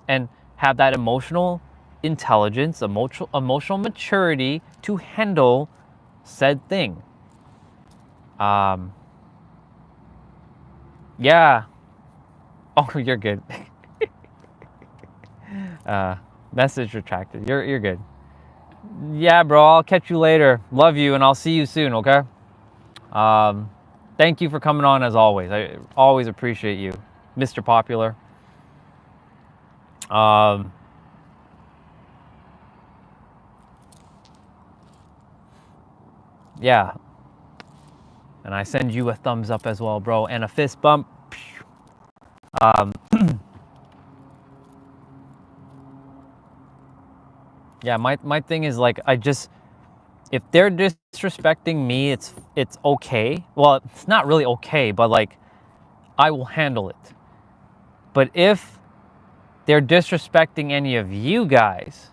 and have that emotional intelligence, emotional maturity to handle said thing. Yeah. Oh, you're good. Message retracted. You're good. Yeah, bro. I'll catch you later. Love you, and I'll see you soon. Okay. Thank you for coming on as always. I always appreciate you, Mr. Popular. Yeah. And I send you a thumbs up as well, bro, and a fist bump. Yeah, my thing is like, if they're disrespecting me, it's okay. Well, it's not really okay, but like, I will handle it. But if they're disrespecting any of you guys,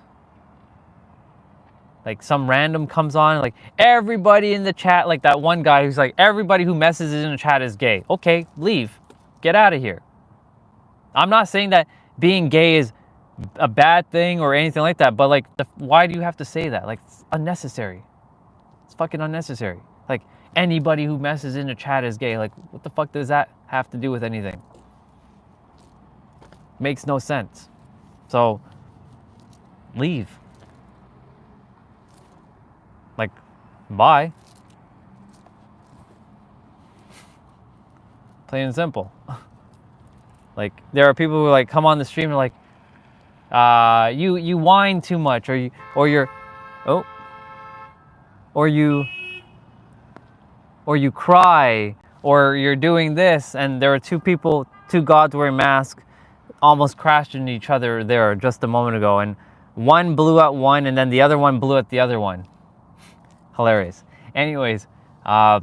like some random comes on, like everybody in the chat, like that one guy who's like, everybody who messes in the chat is gay. Okay, leave. Get out of here. I'm not saying that being gay is a bad thing or anything like that, but like, why do you have to say that? Like, it's unnecessary. It's fucking unnecessary. Like, anybody who messes in the chat is gay. Like, what the fuck does that have to do with anything? Makes no sense. So, leave. Like, bye. Plain and simple. Like, there are people who like come on the stream and like, you whine too much, or you cry, or you're doing this, and there are two gods wearing masks almost crashed into each other there just a moment ago, and one blew at one and then the other one blew at the other one. Hilarious. Anyways, my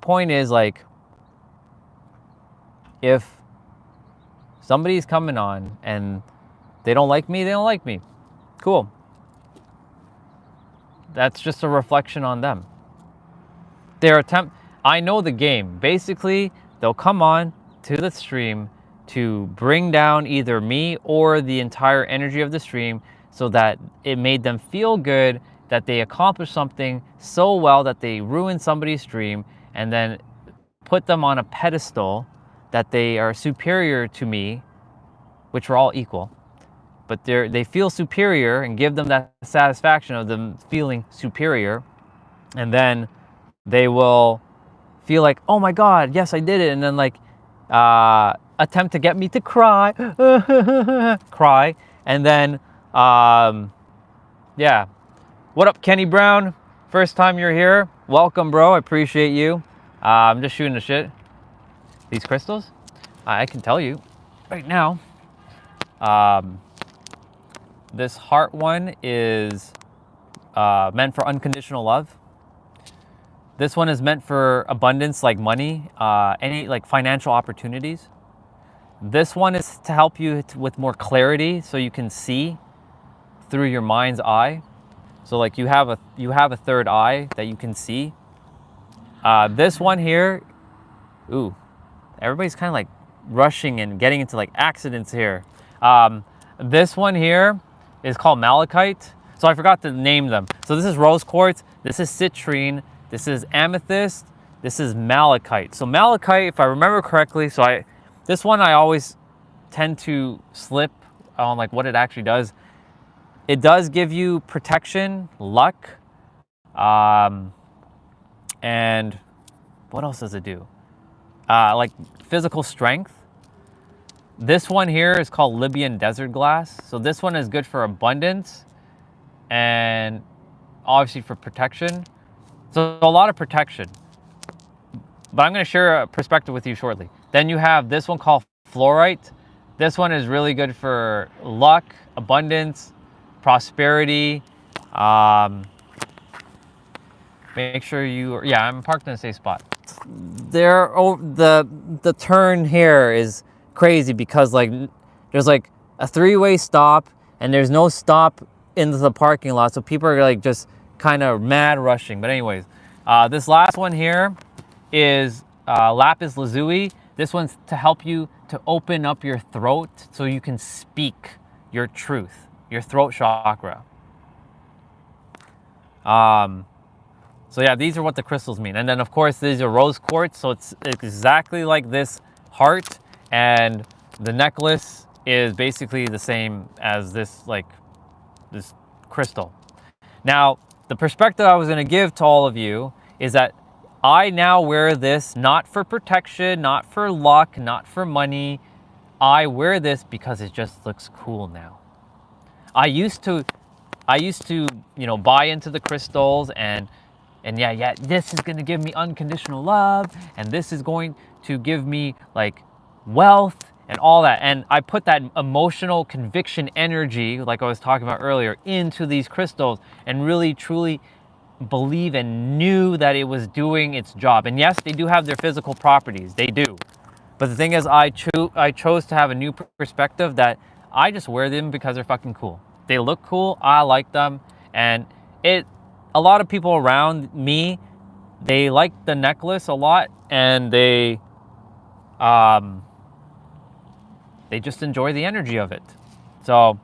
point is, like, if somebody's coming on and they don't like me, they don't like me. Cool. That's just a reflection on them. I know the game. Basically, they'll come on to the stream to bring down either me or the entire energy of the stream, so that it made them feel good that they accomplished something so well that they ruined somebody's stream, and then put them on a pedestal that they are superior to me, which we're all equal. But they feel superior, and give them that satisfaction of them feeling superior. And then they will feel like, oh my God, yes, I did it. And then like attempt to get me to cry, cry. And then, yeah. What up, Kenny Brown? First time you're here. Welcome, bro. I appreciate you. I'm just shooting the shit. These crystals, I can tell you right now, This heart one is meant for unconditional love. This one is meant for abundance, like money, any like financial opportunities. This one is to help you with more clarity, so you can see through your mind's eye. So like you have a third eye that you can see. This one here, ooh, everybody's kind of like rushing and getting into like accidents here. This one here is called malachite. So I forgot to name them. So this is rose quartz, this is citrine, this is amethyst, this is malachite. So malachite, if I remember correctly, this one I always tend to slip on like what it actually does. It does give you protection, luck, and what else does it do? Like physical strength. This one here is called Libyan desert glass. So this one is good for abundance and obviously for protection. So a lot of protection. But I'm going to share a perspective with you shortly. Then you have this one called fluorite. This one is really good for luck, abundance, prosperity. Make sure I'm parked in a safe spot. The turn here is crazy because like there's like a three-way stop and there's no stop into the parking lot, so people are like just kind of mad rushing. But anyways, this last one here is lapis lazuli. This one's to help you to open up your throat so you can speak your truth, your throat chakra. So yeah, these are what the crystals mean. And then of course these are rose quartz, so it's exactly like this heart, and the necklace is basically the same as this, like this crystal. Now, the perspective I was going to give to all of you is that I now wear this not for protection, not for luck, not for money. I wear this because it just looks cool now. I used to, you know, buy into the crystals and yeah, this is going to give me unconditional love, and this is going to give me like wealth and all that. And I put that emotional conviction energy, like I was talking about earlier, into these crystals and really truly believe and knew that it was doing its job. And yes, they do have their physical properties, they do. But the thing is, I chose to have a new perspective that I just wear them because they're fucking cool. They look cool, I like them, and a lot of people around me, they like the necklace a lot, and they just enjoy the energy of it. So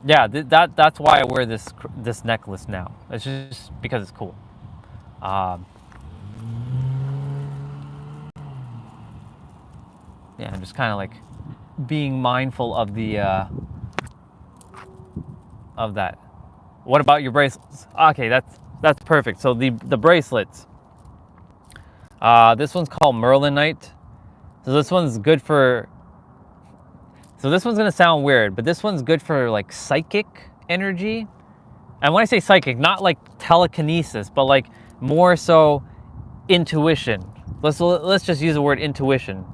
yeah, that's why I wear this necklace now. It's just because it's cool. Yeah, I'm just kind of like being mindful of the of that. What about your bracelets? Okay, that's perfect. So the bracelets. This one's called Merlinite. So this one's good for. So this one's gonna sound weird, but this one's good for like psychic energy. And when I say psychic, not like telekinesis, but like more so intuition. Let's just use the word intuition.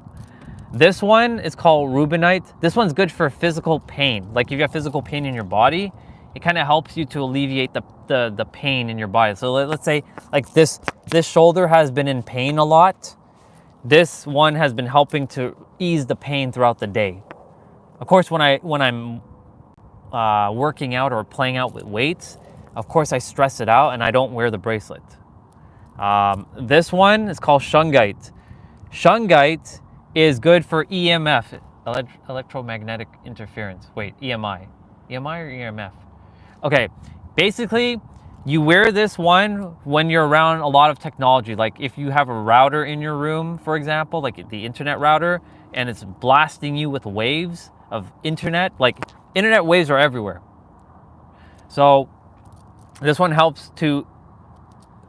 This one is called Rubinite. This one's good for physical pain. Like if you have physical pain in your body, it kind of helps you to alleviate the pain in your body. So let's say like this shoulder has been in pain a lot. This one has been helping to ease the pain throughout the day. Of course, when I'm working out or playing out with weights, of course I stress it out and I don't wear the bracelet. This one is called shungite. Shungite is good for EMF, electromagnetic interference. Wait, EMI or EMF? Okay, basically you wear this one when you're around a lot of technology. Like if you have a router in your room, for example, like the internet router, and it's blasting you with waves of internet, like internet waves are everywhere. So this one helps to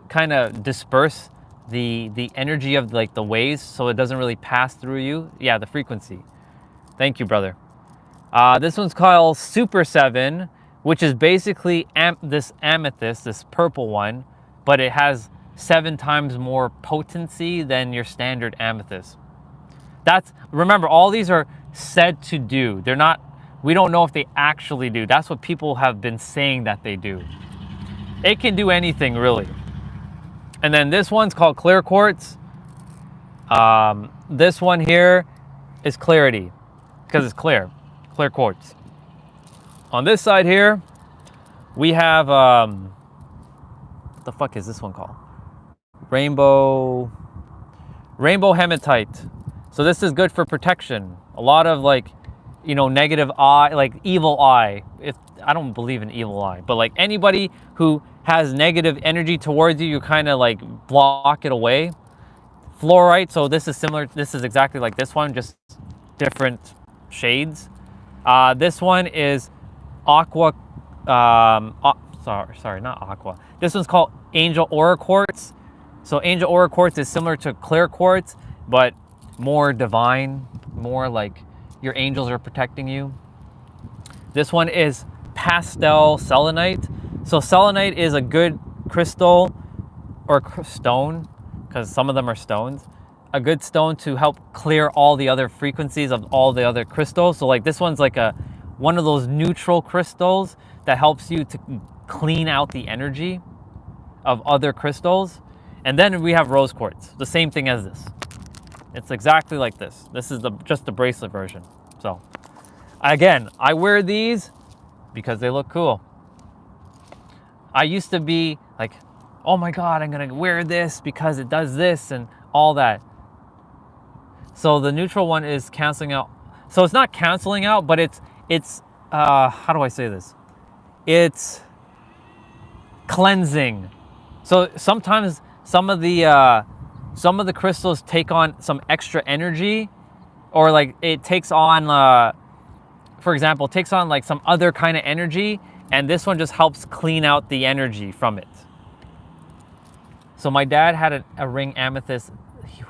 kind of disperse the energy of like the waves, so it doesn't really pass through you. Yeah, the frequency. Thank you, brother. This one's called Super 7, which is basically this amethyst, this purple one, but it has 7 times more potency than your standard amethyst. Remember, all these are said to do. They're not We don't know if they actually do. That's what people have been saying that they do. It can do anything, really. And then this one's called clear quartz. This one here is clarity, because it's clear quartz. On this side here, we have, what the fuck is this one called? Rainbow hematite. So this is good for protection. A lot of like, you know, negative eye, like evil eye. If I don't believe in evil eye, but like anybody who has negative energy towards you, you kind of like block it away. Fluorite, so this is similar, this is exactly like this one, just different shades. This one is aqua, sorry, not aqua. This one's called angel aura quartz. So angel aura quartz is similar to clear quartz, but more divine, more like your angels are protecting you. This one is pastel selenite. So selenite is a good crystal or stone, because some of them are stones. A good stone to help clear all the other frequencies of all the other crystals. So like this one's like one of those neutral crystals that helps you to clean out the energy of other crystals. And then we have rose quartz, the same thing as this. It's exactly like this. This is just the bracelet version. So again, I wear these because they look cool. I used to be like, oh my God, I'm gonna wear this because it does this and all that. So the neutral one is canceling out. So it's not canceling out, but it's how do I say this? It's cleansing. So sometimes some of the crystals take on some extra energy, or like it takes on, for example, takes on like some other kind of energy, and this one just helps clean out the energy from it. So my dad had a ring amethyst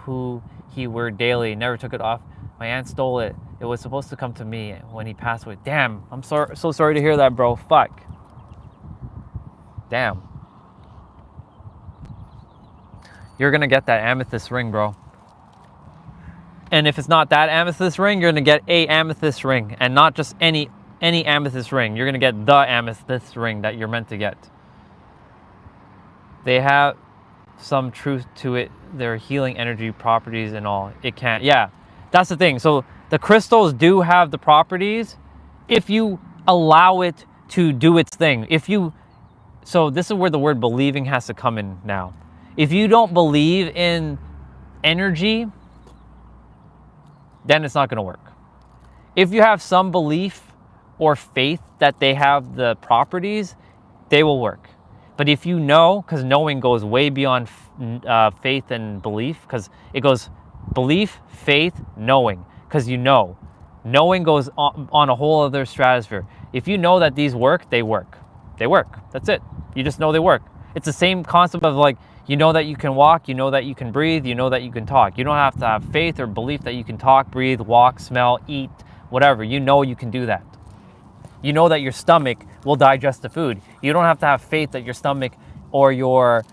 who he wore daily, never took it off. My aunt stole it. It was supposed to come to me when he passed away. Damn, I'm so sorry to hear that, bro. Fuck. Damn. You're gonna get that amethyst ring, bro. And if it's not that amethyst ring, you're gonna get a amethyst ring, and not just any amethyst ring. You're gonna get the amethyst ring that you're meant to get. They have some truth to it. Their healing energy properties and all. It can't. Yeah, that's the thing. So the crystals do have the properties if you allow it to do its thing. So this is where the word believing has to come in now. If you don't believe in energy, then it's not going to work. If you have some belief or faith that they have the properties, they will work. But if you know, because knowing goes way beyond faith and belief, because it goes belief, faith, knowing, because you know. Knowing goes on a whole other stratosphere. If you know that these work, they work. They work. That's it. You just know they work. It's the same concept of like, you know that you can walk, you know that you can breathe, you know that you can talk. You don't have to have faith or belief that you can talk, breathe, walk, smell, eat, whatever. You know you can do that. You know that your stomach will digest the food. You don't have to have faith that your stomach or your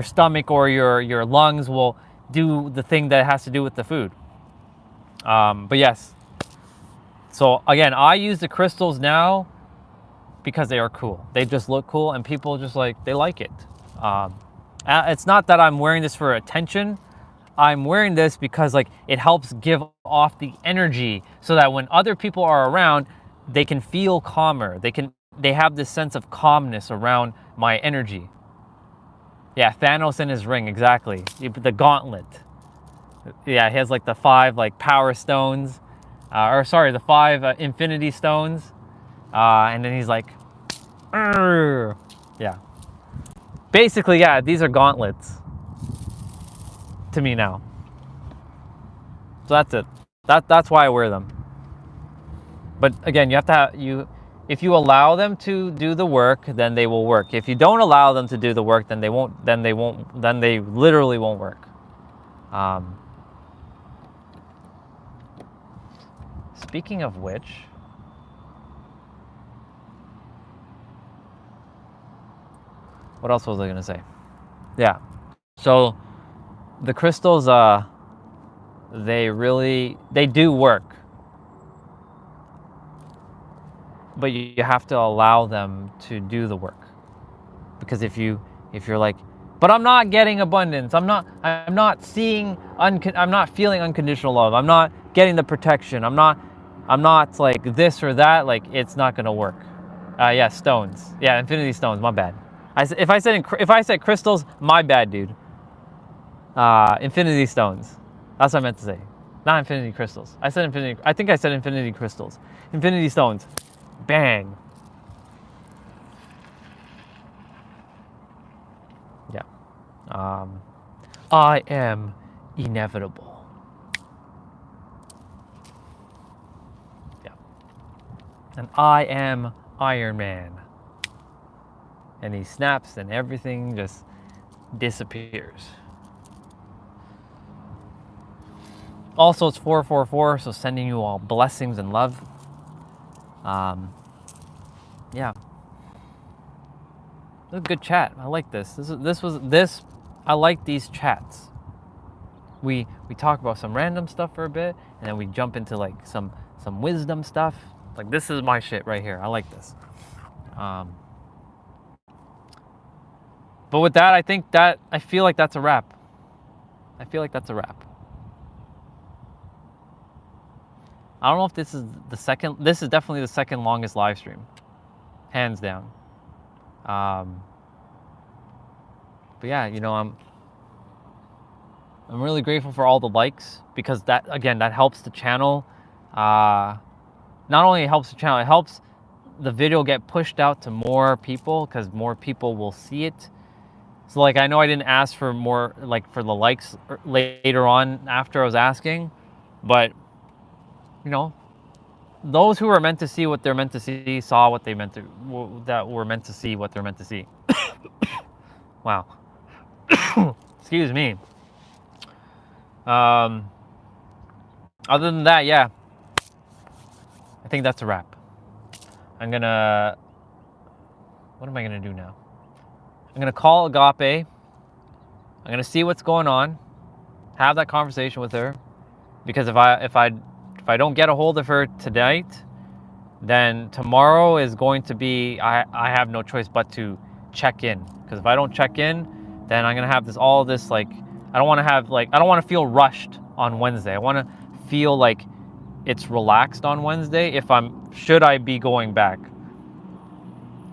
stomach or your lungs will do the thing that it has to do with the food. But yes. So again, I use the crystals now because they are cool. They just look cool, and people just like, they like it. It's not that I'm wearing this for attention. I'm wearing this because like it helps give off the energy so that when other people are around, they can feel calmer. They have this sense of calmness around my energy. Yeah, Thanos in his ring, exactly. The gauntlet. Yeah, he has like the 5 like power stones, the 5 infinity stones. And then he's like, "Arr." Yeah. Basically, yeah, these are gauntlets to me now. So that's it. That's why I wear them. But again, you have to if you allow them to do the work, then they will work. If you don't allow them to do the work, then they literally won't work. Speaking of which, what else was I gonna say? Yeah. So the crystals, they do work. but you have to allow them to do the work. Because if you're like, but I'm not getting abundance, I'm not seeing, I'm not feeling unconditional love, I'm not getting the protection, I'm not like this or that, like it's not gonna work. Yeah, stones. Yeah, infinity stones. My bad. If I said crystals, my bad, dude. Infinity stones. That's what I meant to say. Not infinity crystals. I think I said infinity crystals. Infinity stones. Bang. Yeah. I am inevitable. Yeah. And I am Iron Man. And he snaps and everything just disappears. Also, it's 444, so sending you all blessings and love. Yeah. This is a good chat. I like this. I like these chats. We talk about some random stuff for a bit, and then we jump into like some wisdom stuff. Like this is my shit right here. I like this. But with that, I feel like that's a wrap. I don't know if this is this is definitely the second longest live stream. Hands down. But yeah, you know, I'm really grateful for all the likes, because that helps the channel. Not only helps the channel, it helps the video get pushed out to more people, because more people will see it. So like, I know I didn't ask for more, like for the likes later on after I was asking, but you know, those who are meant to see what they're meant to see saw what they meant to, that were meant to see what they're meant to see. Wow. Excuse me. Other than that, yeah, I think that's a wrap. What am I gonna do now? I'm gonna call Agape. I'm gonna see what's going on, have that conversation with her, because if I don't get a hold of her tonight, then tomorrow is going to be, I have no choice but to check in. Because if I don't check in, then I'm gonna have all this like, I don't want to feel rushed on Wednesday. I want to feel like it's relaxed on Wednesday. Should I be going back?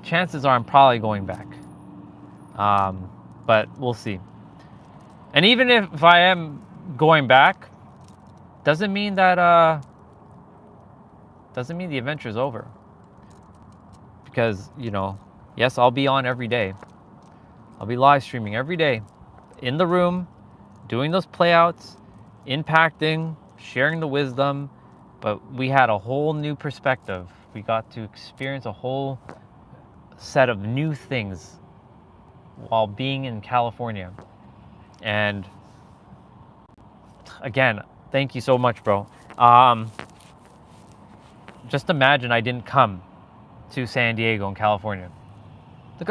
Chances are I'm probably going back. But we'll see. And even if I am going back, doesn't mean the adventure's over. Because, you know, yes, I'll be on every day. I'll be live streaming every day, in the room, doing those playouts, impacting, sharing the wisdom. But we had a whole new perspective. We got to experience a whole set of new things while being in California. And again, thank you so much, bro. Just imagine I didn't come to San Diego in California. Look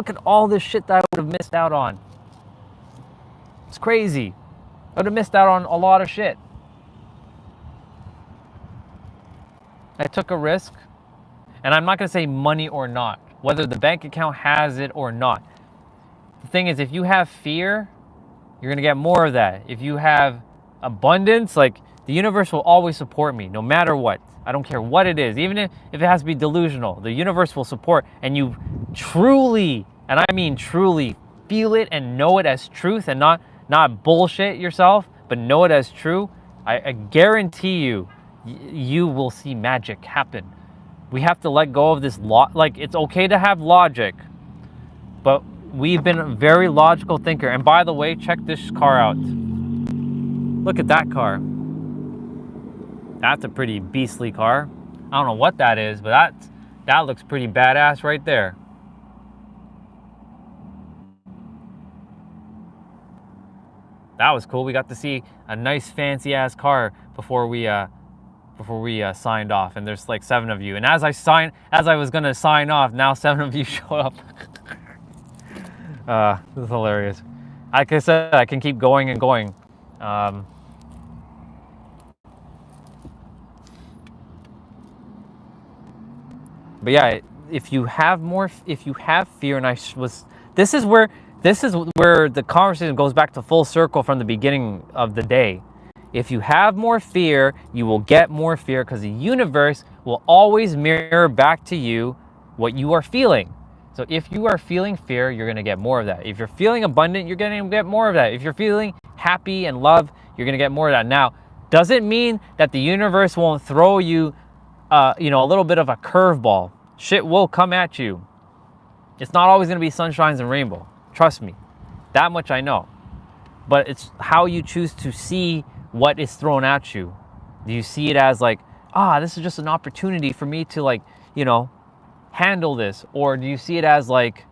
at all this shit that I would have missed out on. It's crazy. I would have missed out on a lot of shit. I took a risk, and I'm not gonna say money or not, whether the bank account has it or not. The thing is, if you have fear, you're gonna get more of that. If you have abundance, like, the universe will always support me, no matter what. I don't care what it is, even if it has to be delusional, the universe will support, and you truly, and I mean truly, feel it and know it as truth, and not bullshit yourself, but know it as true. I guarantee you, you will see magic happen. We have to let go of this like, it's okay to have logic, but we've been a very logical thinker. And by the way, check this car out. Look at that car. That's a pretty beastly car. I don't know what that is, but that looks pretty badass right there. That was cool. We got to see a nice fancy ass car before we signed off, and there's like 7 of you. And as I was gonna sign off, now 7 of you show up. This is hilarious. Like I said, I can keep going and going. But yeah, if you have fear, and this is where the conversation goes back to full circle from the beginning of the day. If you have more fear, you will get more fear, because the universe will always mirror back to you what you are feeling. So if you are feeling fear, you're going to get more of that. If you're feeling abundant, you're going to get more of that. If you're feeling happy and love, you're going to get more of that. Now, does it mean that the universe won't throw you a little bit of a curveball? Shit will come at you. It's not always going to be sunshines and rainbow. Trust me. That much I know. But it's how you choose to see what is thrown at you. Do you see it as like, this is just an opportunity for me to handle this? Or do you see it as like,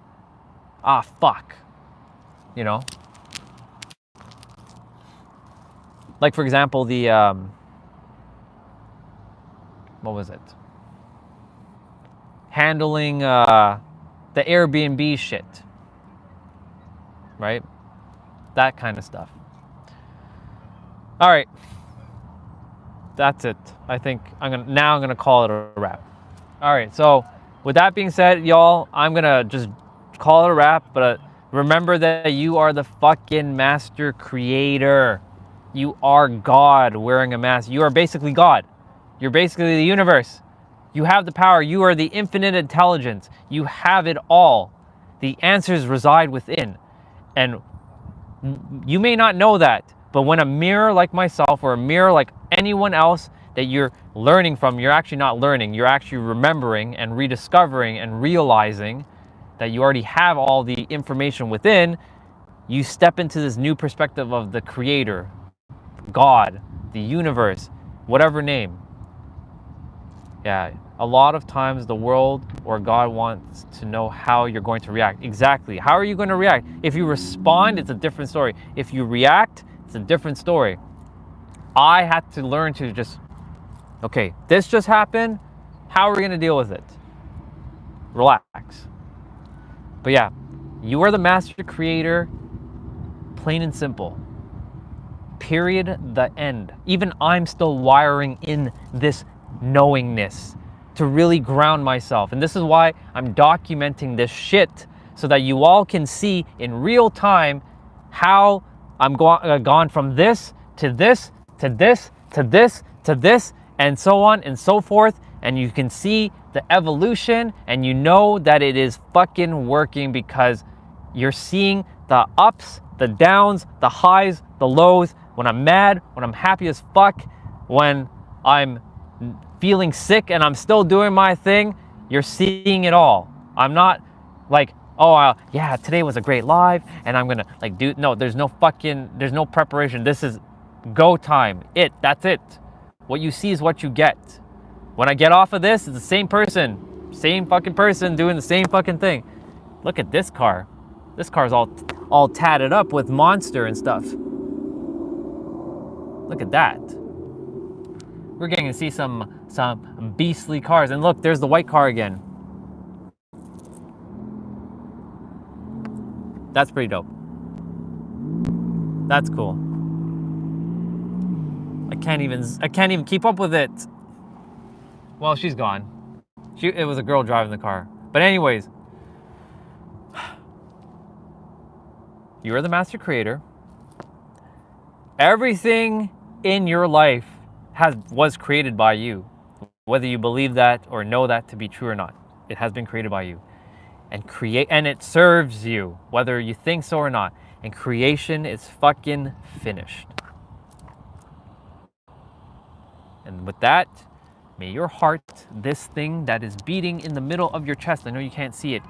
fuck, Like, for example, the, what was it? Handling the Airbnb shit, right? That kind of stuff. All right. That's it. I think I'm gonna call it a wrap. All right, so with that being said, y'all, I'm gonna just call it a wrap, but remember that you are the fucking master creator. You are God wearing a mask. You are basically God. You're basically the universe. You have the power. You are the infinite intelligence. You have it all. The answers reside within. And you may not know that, but when a mirror like myself or a mirror like anyone else that you're learning from, you're actually not learning, you're actually remembering and rediscovering and realizing that you already have all the information within, you step into this new perspective of the creator, God, the universe, whatever name. Yeah, a lot of times the world or God wants to know how you're going to react. Exactly. How are you going to react? If you respond, it's a different story. If you react, it's a different story. I had to learn to just, okay, this just happened. How are we going to deal with it? Relax. But yeah, you are the master creator, plain and simple. Period, the end. Even I'm still wiring in this knowingness to really ground myself. And this is why I'm documenting this shit, so that you all can see in real time how I'm gone from this to this to this to this to this and so on and so forth. And you can see the evolution, and you know that it is fucking working, because you're seeing the ups, the downs, the highs, the lows, when I'm mad, when I'm happy as fuck, when I'm feeling sick and I'm still doing my thing. You're seeing it all. I'm not like, yeah, today was a great live and I'm gonna no, there's no preparation. This is go time. That's it. What you see is what you get. When I get off of this, it's the same fucking person doing the same fucking thing. Look at this car. This car's all tatted up with Monster and stuff. Look at that. We're getting to see some beastly cars. And look, there's the white car again. That's pretty dope. That's cool. I can't even keep up with it. Well, she's gone. It was a girl driving the car. But anyways, you are the master creator. Everything in your life was created by you. Whether you believe that or know that to be true or not, it has been created by you. And it serves you, whether you think so or not. And creation is fucking finished. And with that, may your heart, this thing that is beating in the middle of your chest, I know you can't see it,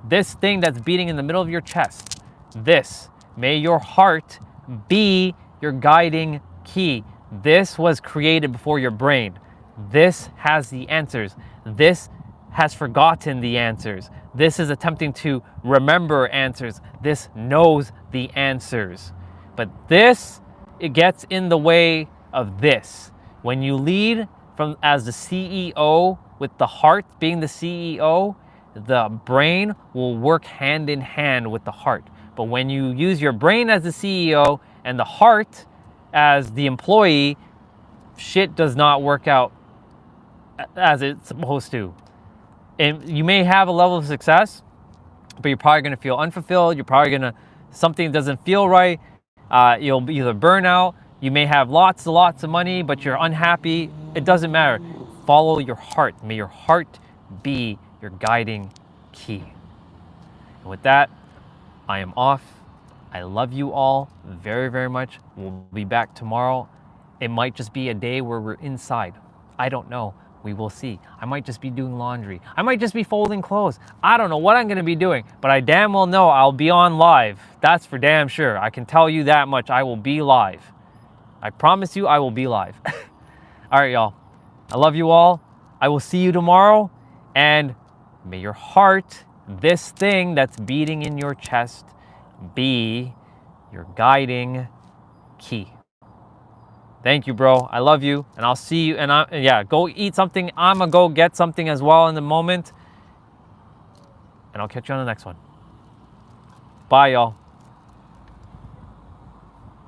this thing that's beating in the middle of your chest, may your heart be your guiding key. This was created before your brain. This has the answers. This has forgotten the answers. This is attempting to remember answers. This knows the answers. But it gets in the way of this. When you lead as the CEO, with the heart being the CEO, the brain will work hand in hand with the heart. But when you use your brain as the CEO and the heart as the employee, shit does not work out as it's supposed to. And you may have a level of success, but you're probably going to feel unfulfilled. You're probably going to, something doesn't feel right. You'll either burn out. You may have lots and lots of money, but you're unhappy. It doesn't matter. Follow your heart. May your heart be your guiding key. And with that, I am off. I love you all very, very much. We'll be back tomorrow. It might just be a day where we're inside. I don't know. We will see. I might just be doing laundry. I might just be folding clothes. I don't know what I'm going to be doing, but I damn well know I'll be on live. That's for damn sure. I can tell you that much. I will be live. I promise you I will be live. All right, y'all. I love you all. I will see you tomorrow. And may your heart, this thing that's beating in your chest, be your guiding key. Thank you, bro. I love you, and I'll see you. And yeah, go eat something. I'm gonna go get something as well in the moment, and I'll catch you on the next one. Bye, y'all.